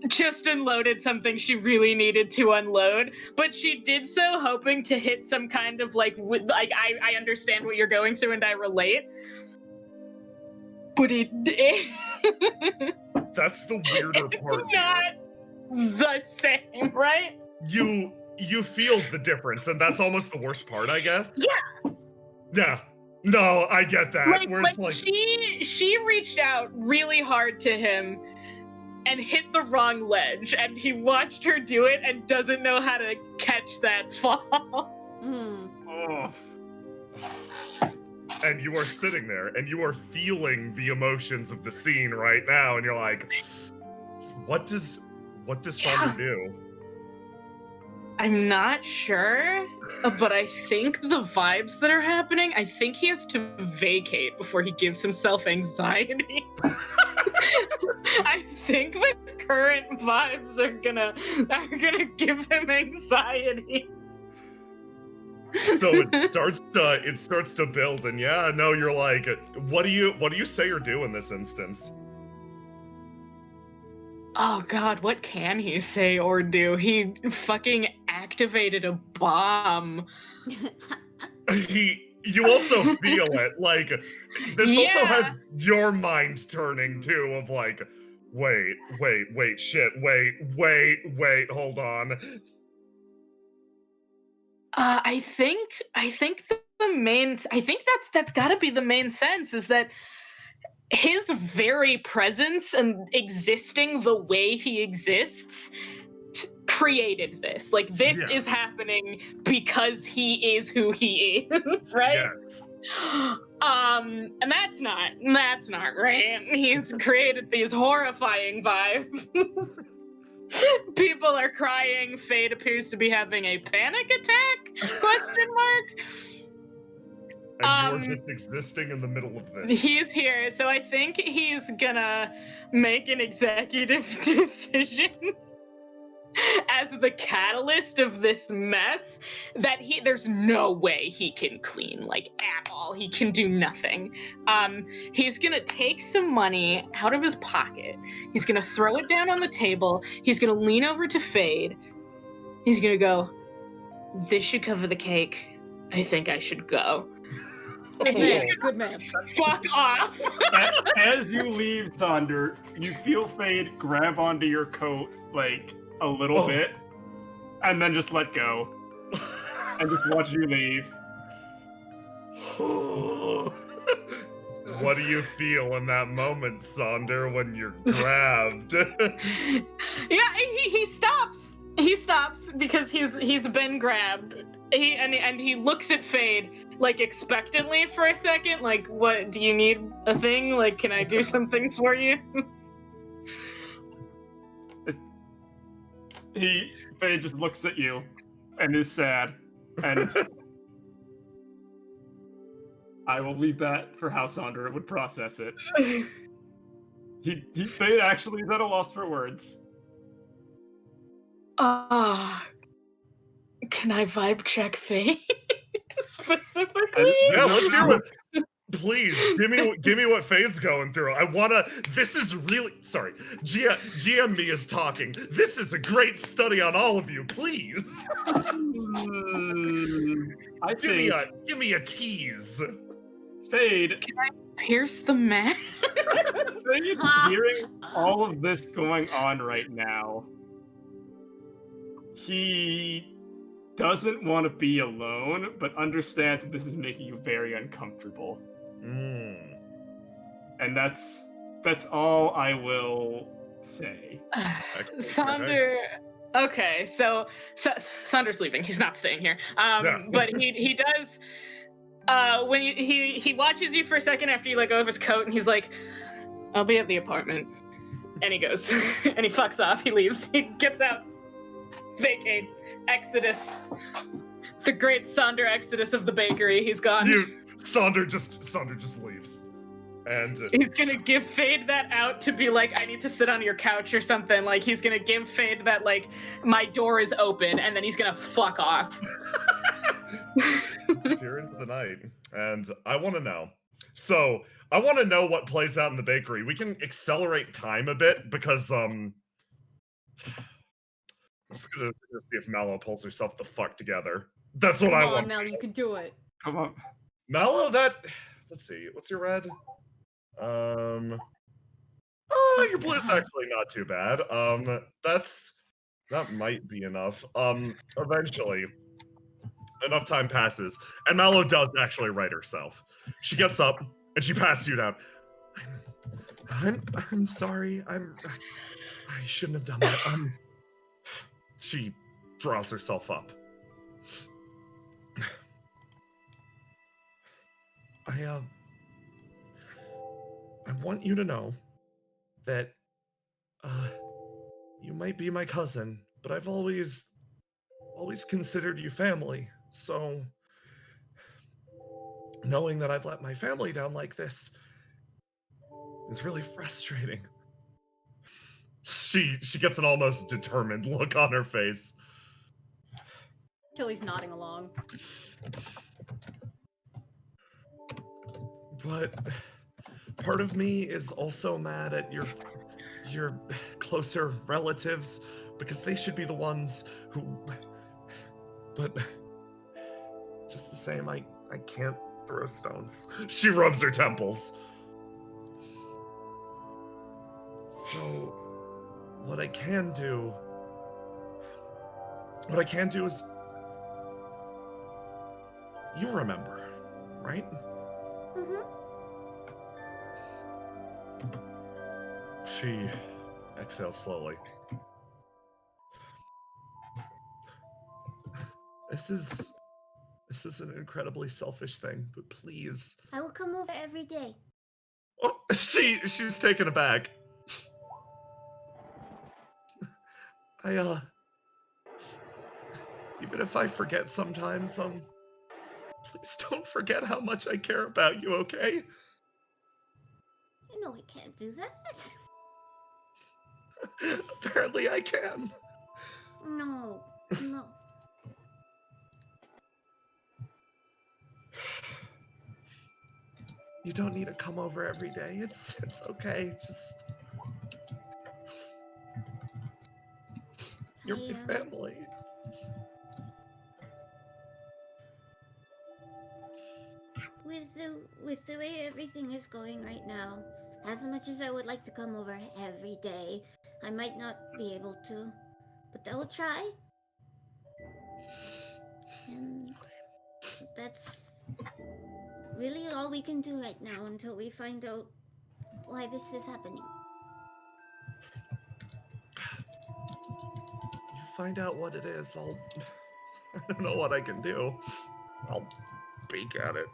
just unloaded something she really needed to unload, but she did so hoping to hit some kind of I understand what you're going through and I relate, but it that's the weirder part. Not the same, right? You feel the difference, and that's almost the worst part, I guess. Yeah. No, I get that. She reached out really hard to him and hit the wrong ledge, and he watched her do it and doesn't know how to catch that fall. Oh. And you are sitting there, and you are feeling the emotions of the scene right now, and you're like, what does Sonder do? I'm not sure, but I think the vibes that are happening, I think he has to vacate before he gives himself anxiety. I think the current vibes are gonna give him anxiety. So it starts to build, and you're like, what do you say or do in this instance? Oh God, what can he say or do? He fucking activated a bomb. You also feel it, this also has your mind turning too, of wait, shit, wait, hold on. I think that's gotta be the main sense, is that his very presence and existing the way he exists created this. Like, this Yeah. is happening because he is who he is, right? Yes. And that's not right. He's created these horrifying vibes. People are crying. Fade appears to be having a panic attack? Question mark. And you're just existing in the middle of this. He's here, so I think he's gonna make an executive decision as the catalyst of this mess that there's no way he can clean, like, at all. He can do nothing. He's gonna take some money out of his pocket. He's gonna throw it down on the table. He's gonna lean over to Fade. He's gonna go, "This should cover the cake. I think I should go." Good man. Good man. Fuck off. As you leave, Sonder, you feel Fade grab onto your coat, like, a little bit, and then just let go. And just watch you leave. What do you feel in that moment, Sonder, when you're grabbed? Yeah, he stops. He stops because he's been grabbed. He looks at Fade, like, expectantly for a second, like, what, do you need a thing? Like, can I do something for you? Fade just looks at you and is sad, and I will leave that for how Sonder would process it. Fade actually is at a loss for words. Can I vibe check Fade specifically? Yeah, let's hear what. Please give me what Fade's going through. I wanna. This is really sorry. GM me is talking. This is a great study on all of you. Please. Give me a tease. Fade. Can I pierce the man? Fade, hearing all of this going on right now, he doesn't want to be alone, but understands that this is making you very uncomfortable. And that's all I will say. Sonder. Okay, so Sonder's leaving. He's not staying here. But he does. When he watches you for a second after you let go of his coat, and he's like, "I'll be at the apartment." And he goes, and he fucks off. He leaves. He gets out. Vacate. Exodus. The great Sonder exodus of the bakery. He's gone. Sonder just leaves. And he's gonna give Fade that out to be like, I need to sit on your couch or something. Like, he's gonna give Fade that, like, my door is open, and then he's gonna fuck off. Peer into the night. And I want to know. So, I want to know what plays out in the bakery. We can accelerate time a bit, because, I'm just gonna see if Mallow pulls herself the fuck together. That's what I want. Come on, Mel, you can do it. Come on. Mallow, let's see, what's your red? Your blue's actually not too bad. That might be enough. Eventually, enough time passes, and Mallow does actually right herself. She gets up, and she pats you down. I'm sorry, I shouldn't have done that. She draws herself up. I want you to know that you might be my cousin, but I've always considered you family. So knowing that I've let my family down like this is really frustrating. She gets an almost determined look on her face. Tilly's nodding along. But part of me is also mad at your closer relatives, because they should be the ones who... But just the same, I can't throw stones. She rubs her temples. So what I can do is, you remember, right? Mm-hmm. She exhales slowly. This is an incredibly selfish thing, but please. I will come over every day. Oh, she's taken aback. Even if I forget sometimes, please don't forget how much I care about you, okay? You know I can't do that. Apparently I can. No. You don't need to come over every day. It's okay. Just you're my family. With the way everything is going right now, as much as I would like to come over every day, I might not be able to, but I will try. And that's really all we can do right now until we find out why this is happening. You find out what it is, I don't know what I can do. I'll bake at it.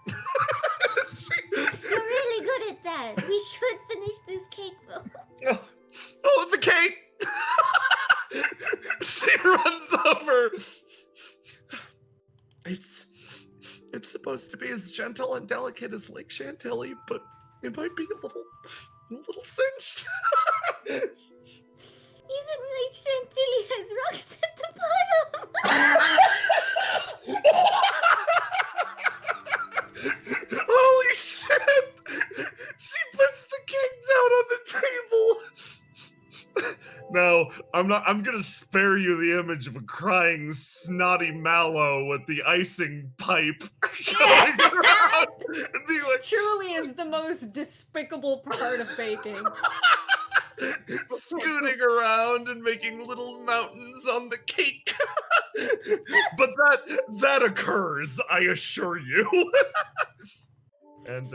You're really good at that. We should finish this cake though. Oh, the cake! She runs over. It's supposed to be as gentle and delicate as Lake Chantilly, but it might be a little cinched. Even Lake Chantilly has rocks at the bottom. Holy shit! She puts the cake down on the table. No, I'm gonna spare you the image of a crying, snotty Mallow with the icing pipe going around and being like, Truly is the most despicable part of baking. scooting around and making little mountains on the cake. But that occurs, I assure you. And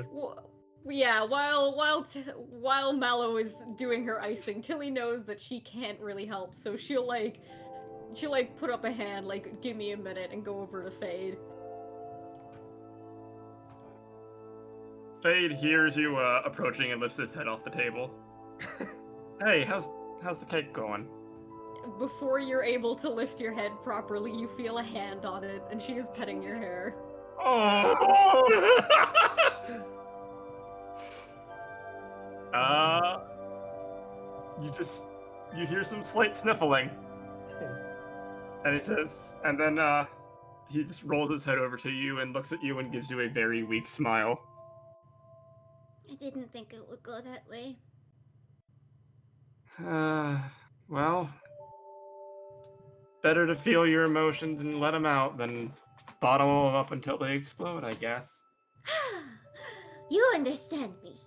Yeah, while Mallow is doing her icing, Tilly knows that she can't really help, so she'll put up a hand, like, give me a minute, and go over to Fade. Fade hears you approaching and lifts his head off the table. Hey, how's the cake going? Before you're able to lift your head properly, you feel a hand on it, and she is petting your hair. Oh! You hear some slight sniffling. And he says, and then he just rolls his head over to you and looks at you and gives you a very weak smile. I didn't think it would go that way. Well, better to feel your emotions and let them out than bottle them up until they explode, I guess. You understand me.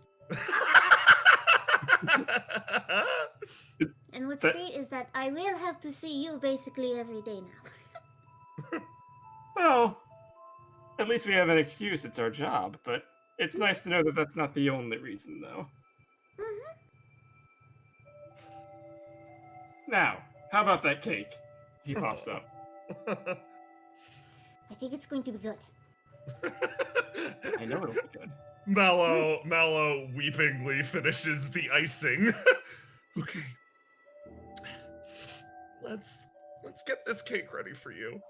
And what's great is that I will have to see you basically every day now. Well, at least we have an excuse. It's our job, but it's nice to know that that's not the only reason, though. Mm-hmm. Now, how about that cake? He pops up. I think it's going to be good. I know it'll be good. Mallow weepingly finishes the icing. Okay. Let's get this cake ready for you.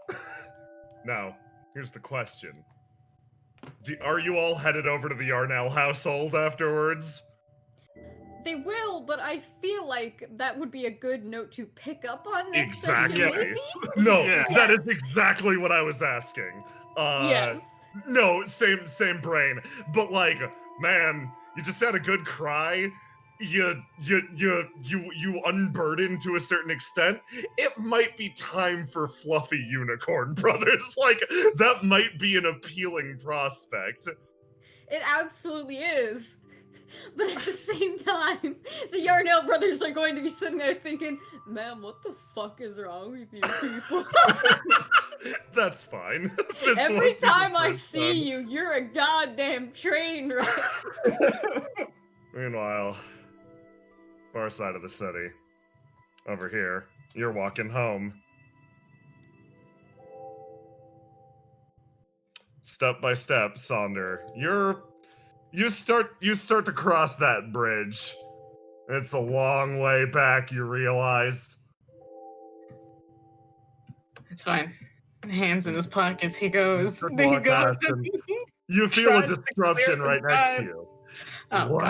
Now, here's the question. Are you all headed over to the Yarnell household afterwards? They will, but I feel like that would be a good note to pick up on next Exactly. session, maybe? No, Yeah. that is exactly what I was asking. Yes. No, same brain. But like, man, you just had a good cry. You unburdened to a certain extent. It might be time for fluffy unicorn brothers. Like, that might be an appealing prospect. It absolutely is. But at the same time, the Yarnell brothers are going to be sitting there thinking, man, what the fuck is wrong with you people? That's fine. Every time I see you, you're a goddamn train wreck. Meanwhile, far side of the city, over here, you're walking home. step by step, Sonder. You start to cross that bridge. It's a long way back, you realize. It's fine. Hands in his pockets, he goes. Just He walk goes. past him. You feel a Tries to disruption clear right the next to vibes. you. Oh, Wow!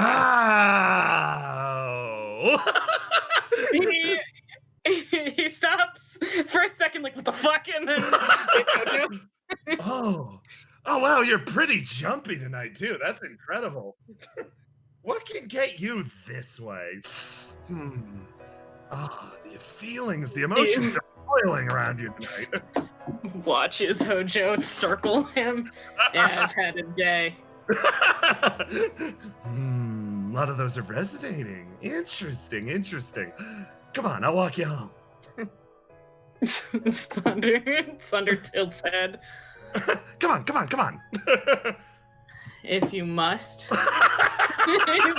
he stops for a second, like, what the fuck? And then Oh wow, you're pretty jumpy tonight too. That's incredible. What can get you this way? The feelings, the emotions, they're boiling around you tonight. watches Hojo circle him. Yeah, I've had a day. A lot of those are resonating. Interesting. Come on, I'll walk you home. Thunder tilts head. Come on. If you must. He's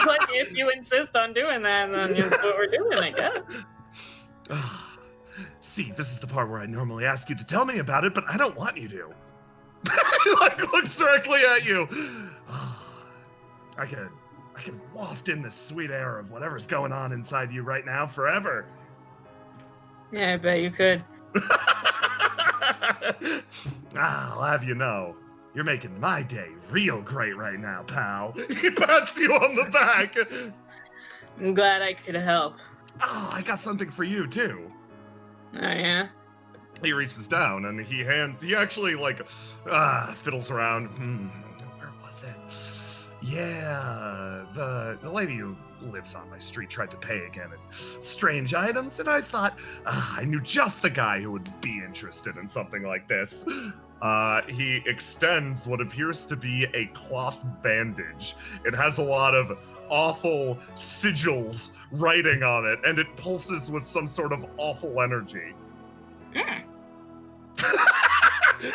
like, if you insist on doing that, then that's what we're doing, I guess. See, this is the part where I normally ask you to tell me about it, but I don't want you to. He looks directly at you. I could waft in the sweet air of whatever's going on inside you right now forever. Yeah, I bet you could. I'll have you know, you're making my day real great right now, pal. He pats you on the back. I'm glad I could help. Oh, I got something for you too. Oh, yeah? He reaches down and he actually fiddles around. Where was it? Yeah, the lady who lives on my street tried to pay again in strange items, and I thought I knew just the guy who would be interested in something like this. He extends what appears to be a cloth bandage. It has a lot of awful sigils writing on it, and it pulses with some sort of awful energy. Hands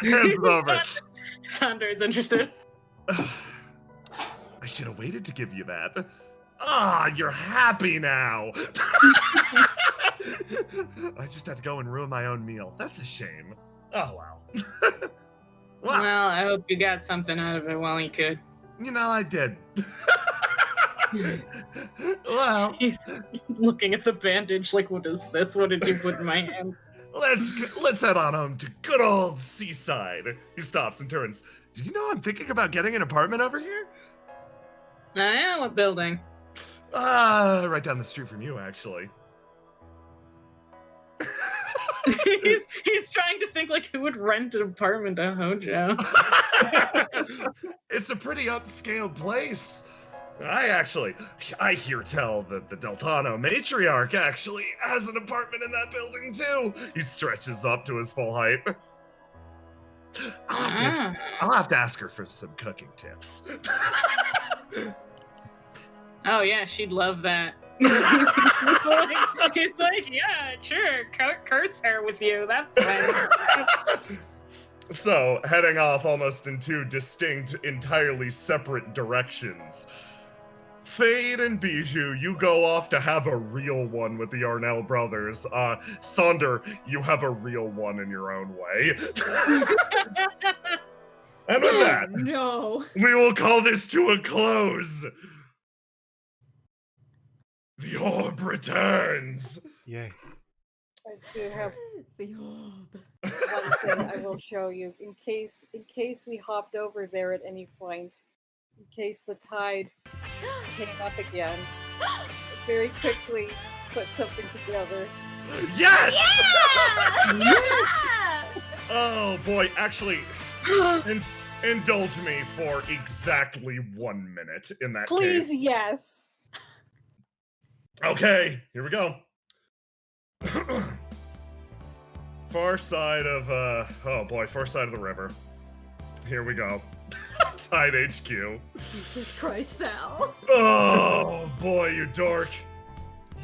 it over. Sander is interested. I should have waited to give you that. You're happy now. I just had to go and ruin my own meal. That's a shame. Oh, well. Well, I hope you got something out of it while you could. You know, I did. Well, he's looking at the bandage like, what is this? What did you put in my hands? Let's head on home to good old Seaside. He stops and turns. Did you know I'm thinking about getting an apartment over here? Yeah, what building? Right down the street from you, actually. he's trying to think like who would rent an apartment to Hojo. It's a pretty upscale place. I hear tell that the Deltano matriarch actually has an apartment in that building too. He stretches up to his full height. I'll have to ask her for some cooking tips. Oh yeah, she'd love that. he's like, yeah, sure, curse her with you. That's fine. So, heading off almost in two distinct, entirely separate directions. Fade and Bijou, you go off to have a real one with the Arnell brothers. Sonder, you have a real one in your own way. And with that, No. we will call this to a close. The orb returns. Yay. I do have The orb. one thing I will show you in case we hopped over there at any point, in case the tide came up again. Very quickly put something together. Yes! Yeah! Oh boy, actually, indulge me for exactly 1 minute in that Please, case. yes. Okay, here we go. Far side of far side of the river. Here we go. Tide HQ. Jesus Christ, Sal. Oh boy, you dork.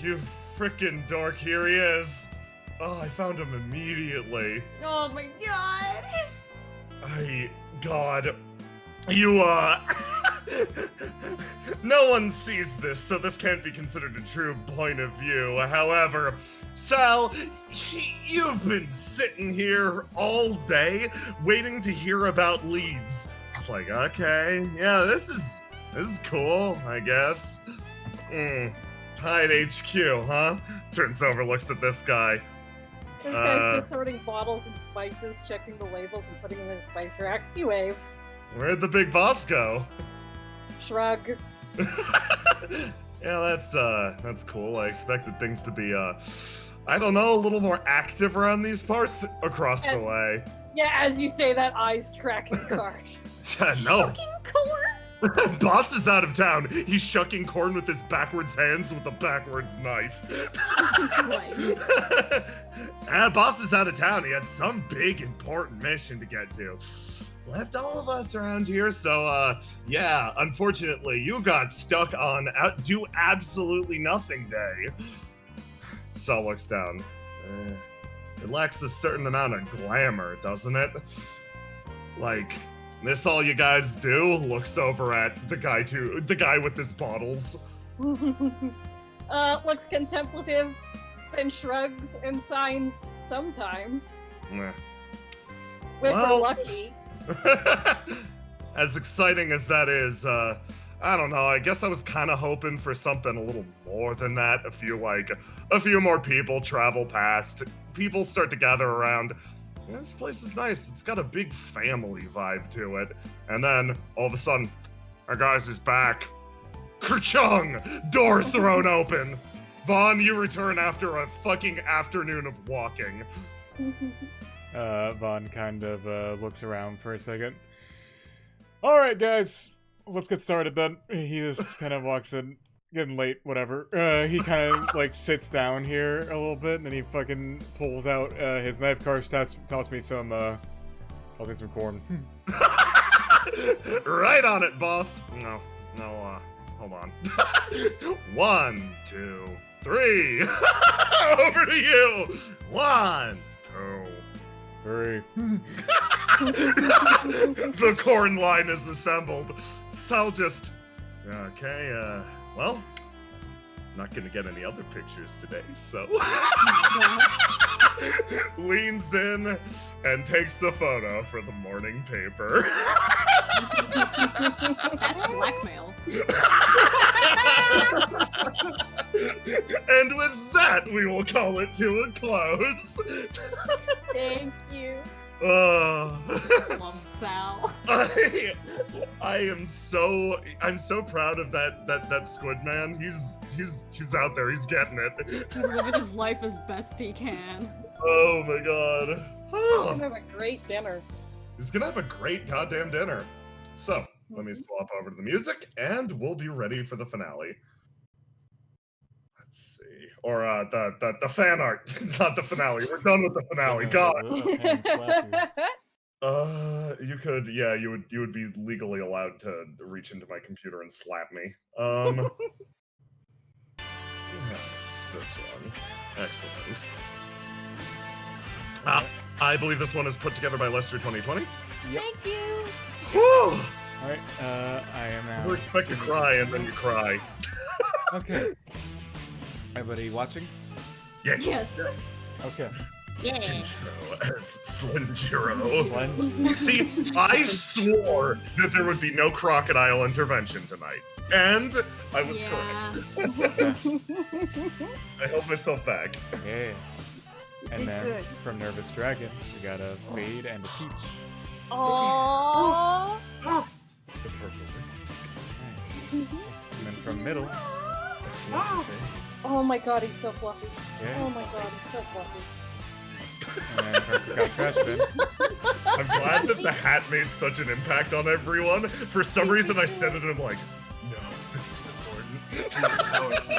You frickin' dork, here he is. Oh, I found him immediately. Oh my god. God. You, No one sees this, so this can't be considered a true point of view. However, Sal, you've been sitting here all day waiting to hear about leads. It's like, okay, yeah, this is cool, I guess. Hide HQ, huh? Turns over, looks at this guy. This guy's just sorting bottles and spices, checking the labels, and putting them in his spice rack. He waves. Where'd the big boss go? Shrug. Yeah, that's cool. I expected things to be, I don't know, a little more active around these parts across the way. Yeah, as you say that, eyes tracking card. No. Shucking corn? Boss is out of town. He's shucking corn with his backwards hands with a backwards knife. Boss is out of town. He had some big important mission to get to. Left all of us around here, so yeah, unfortunately, you got stuck on do absolutely nothing day. Sal looks down. It lacks a certain amount of glamour, doesn't it? Like, this all you guys do? Looks over at the guy with his bottles. Looks contemplative, then shrugs and signs sometimes. Meh. If we're lucky. As exciting as that is, I don't know, I guess I was kind of hoping for something a little more than that. A few more people travel past, people start to gather around. This place is nice, it's got a big family vibe to it. And then, all of a sudden, our guys is back. Kerchung! Door thrown open! Vaughn, you return after a fucking afternoon of walking. Vaughn kind of looks around for a second. Alright, guys, let's get started then. He just kind of walks in, getting late, whatever. He kind of like sits down here a little bit, and then he fucking pulls out his knife card, toss me some, I'll get some corn. Right on it, boss. No, hold on. 1, 2, 3. Over to you. 1, 2. 3. The corn line is assembled. Sal just, okay, well, not gonna get any other pictures today, so leans in and takes a photo for the morning paper. That's blackmail. And with that, we will call it to a close. Thank you. Love Sal. I'm so proud of that squid man. He's out there. He's getting it. He's living his life as best he can. Oh my god. He's gonna have a great dinner. He's gonna have a great goddamn dinner. So let me swap over to the music, and we'll be ready for the finale. Let's see. Or the fan art, not the finale. We're done with the finale. God. You would be legally allowed to reach into my computer and slap me. Yes, this one. Excellent. I believe this one is put together by Lester 2020. Yep. Thank you. Whew! Alright, I am now. You expect to cry and then you cry. Okay. Everybody watching? Yeah. Yes. Okay. Yeah. Slinjiro as Slinjiro. Slen- See, I swore that there would be no crocodile intervention tonight. And I was correct. I held myself back. Yeah. And did then good. from Nervous Dragon, we got a Fade and a Peach. Aww. The purple lipstick. Nice. And then from Middle, a Fluffy Fade. Oh my god, he's so fluffy. Yeah. Oh my god, he's so fluffy. And then from Cookout Trash Bin. I'm glad that the hat made such an impact on everyone. For some reason, I said it and I'm like, no, this is important.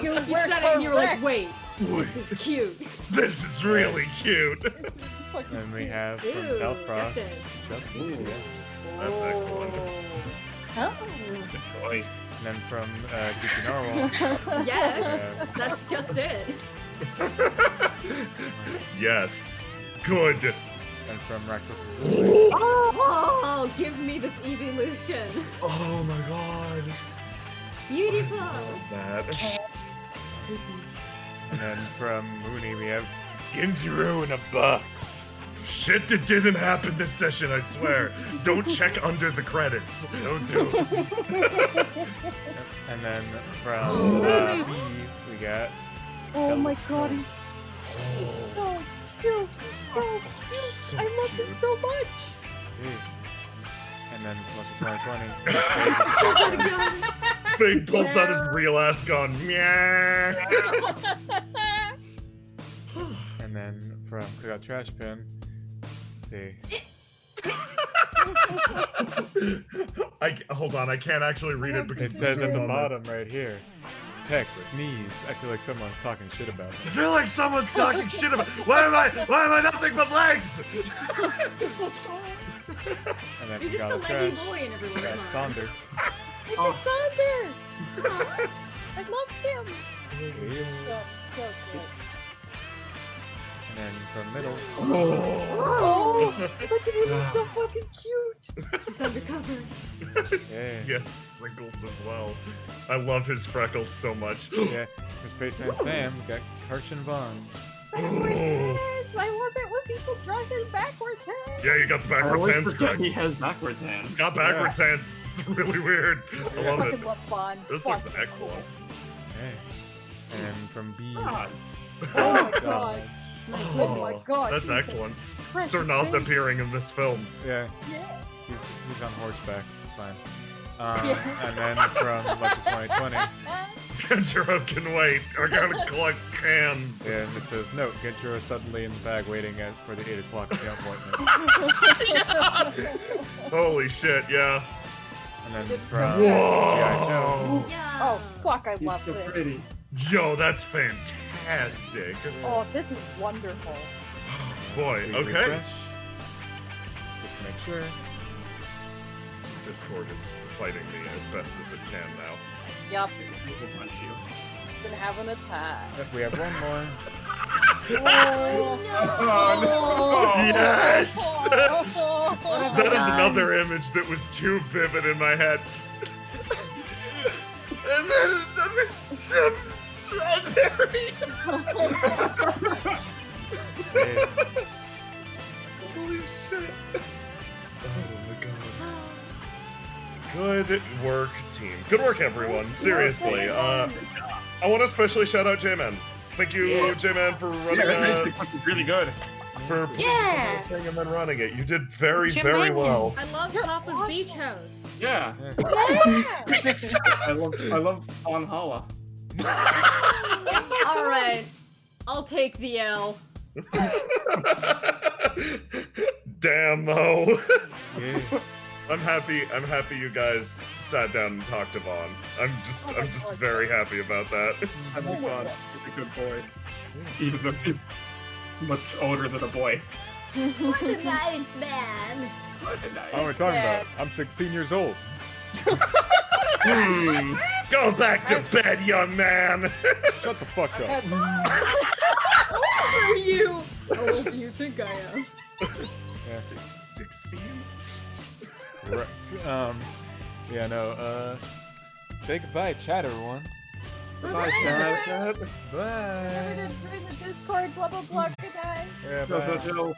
You You were said it and you were like, correct. wait, this is cute. This is really cute. This is fucking And we cute. have from Ooh, South Frost, Justice. Justice. Yeah. That's excellent. Oh. Good choice. And then from Geeky Narwhal. Yes, that's just it. Yes. Good. And from Reckless as well. Oh, give me this evolution. Oh my god. Beautiful. That. And then from Mooney, we have Genjiro in a box. Shit that didn't happen this session, I swear. Don't check under the credits. Don't do it. And then from B, we got. Oh my Snow. god, he's so cute. He's so cute. So I love this so much. And then from 2020. Big pulls out his real ass gun. Meow. And then from Cookout Trash Bin, the. Hold on, I can't actually read it because It says at the on this. bottom right here. Text, sneeze. I feel like someone's talking shit about me. I feel like someone's talking shit about. Why am I nothing but legs? And then You're from just a Cookout leggy Trash, boy in we everyone's got mind. Sonder. It's a Sonder. I love him. So good. And then from Middle, Oh, look at him. He's so fucking cute. She's undercover. yeah, Yes, Sprinkles as well. I love his freckles so much. yeah. For Spaceman Sam, we got Karchen Vaughn. Backwards hands. I love it when people draw his backwards hands. Yeah, you got the I backwards always hands forget correct. he has backwards hands. He's got backwards hands. It's really weird. I I love it. fucking love Bond. This Bond's looks so excellent. cool. Yeah. And from B, God. Oh my Dodge. god. Oh my god. That's he's a excellence. precious Sir not baby. appearing in this film. Yeah, Yeah. he's on horseback. It's fine. Yeah. And then from Lecture 2020, Genjiro can wait. I gotta collect cans. and it says, note, Genjiro is suddenly in the bag waiting for the 8 o'clock appointment. Holy shit, yeah. And then from Whoa. G.I. Joe, Yeah. Oh fuck, I He's love so this. pretty. Yo, that's fantastic. Oh, this is wonderful. Boy, we okay. refresh, just to make sure. Discord is fighting me as best as it can now. Yup. People punch you. It's been having a time. Yep, we have one more. Oh, Yes! Oh, That is another image that was too vivid in my head. And then another strawberry. Yeah. Holy shit. Oh my god. Good work, team. Good work, everyone. Seriously. I want to especially shout out J-Man. Thank you, Yes. J-Man, for Yeah, running that's actually fucking really good. for Yeah. putting and then running it. You did very, J-Man. very well. I love You're Papa's awesome. beach house. Yeah. Yeah. I love Valhalla. All right, I'll take the L. Damn though. Yeah. I'm happy you guys sat down and talked to Vaughn. I'm just very happy about that. Having fun. He's a good boy. Even though he's much older than a boy. What a nice man. What are we talking about? I'm 16 years old. Go back to bed, young man. Shut the fuck up. How are you? How old do you think I am? Yeah. 16? Right. Yeah, no, say goodbye, chat, everyone. Bye, Chad. Remember Bye. to join the Discord, blah blah blah, good night. Yeah, Go, bye. go, go.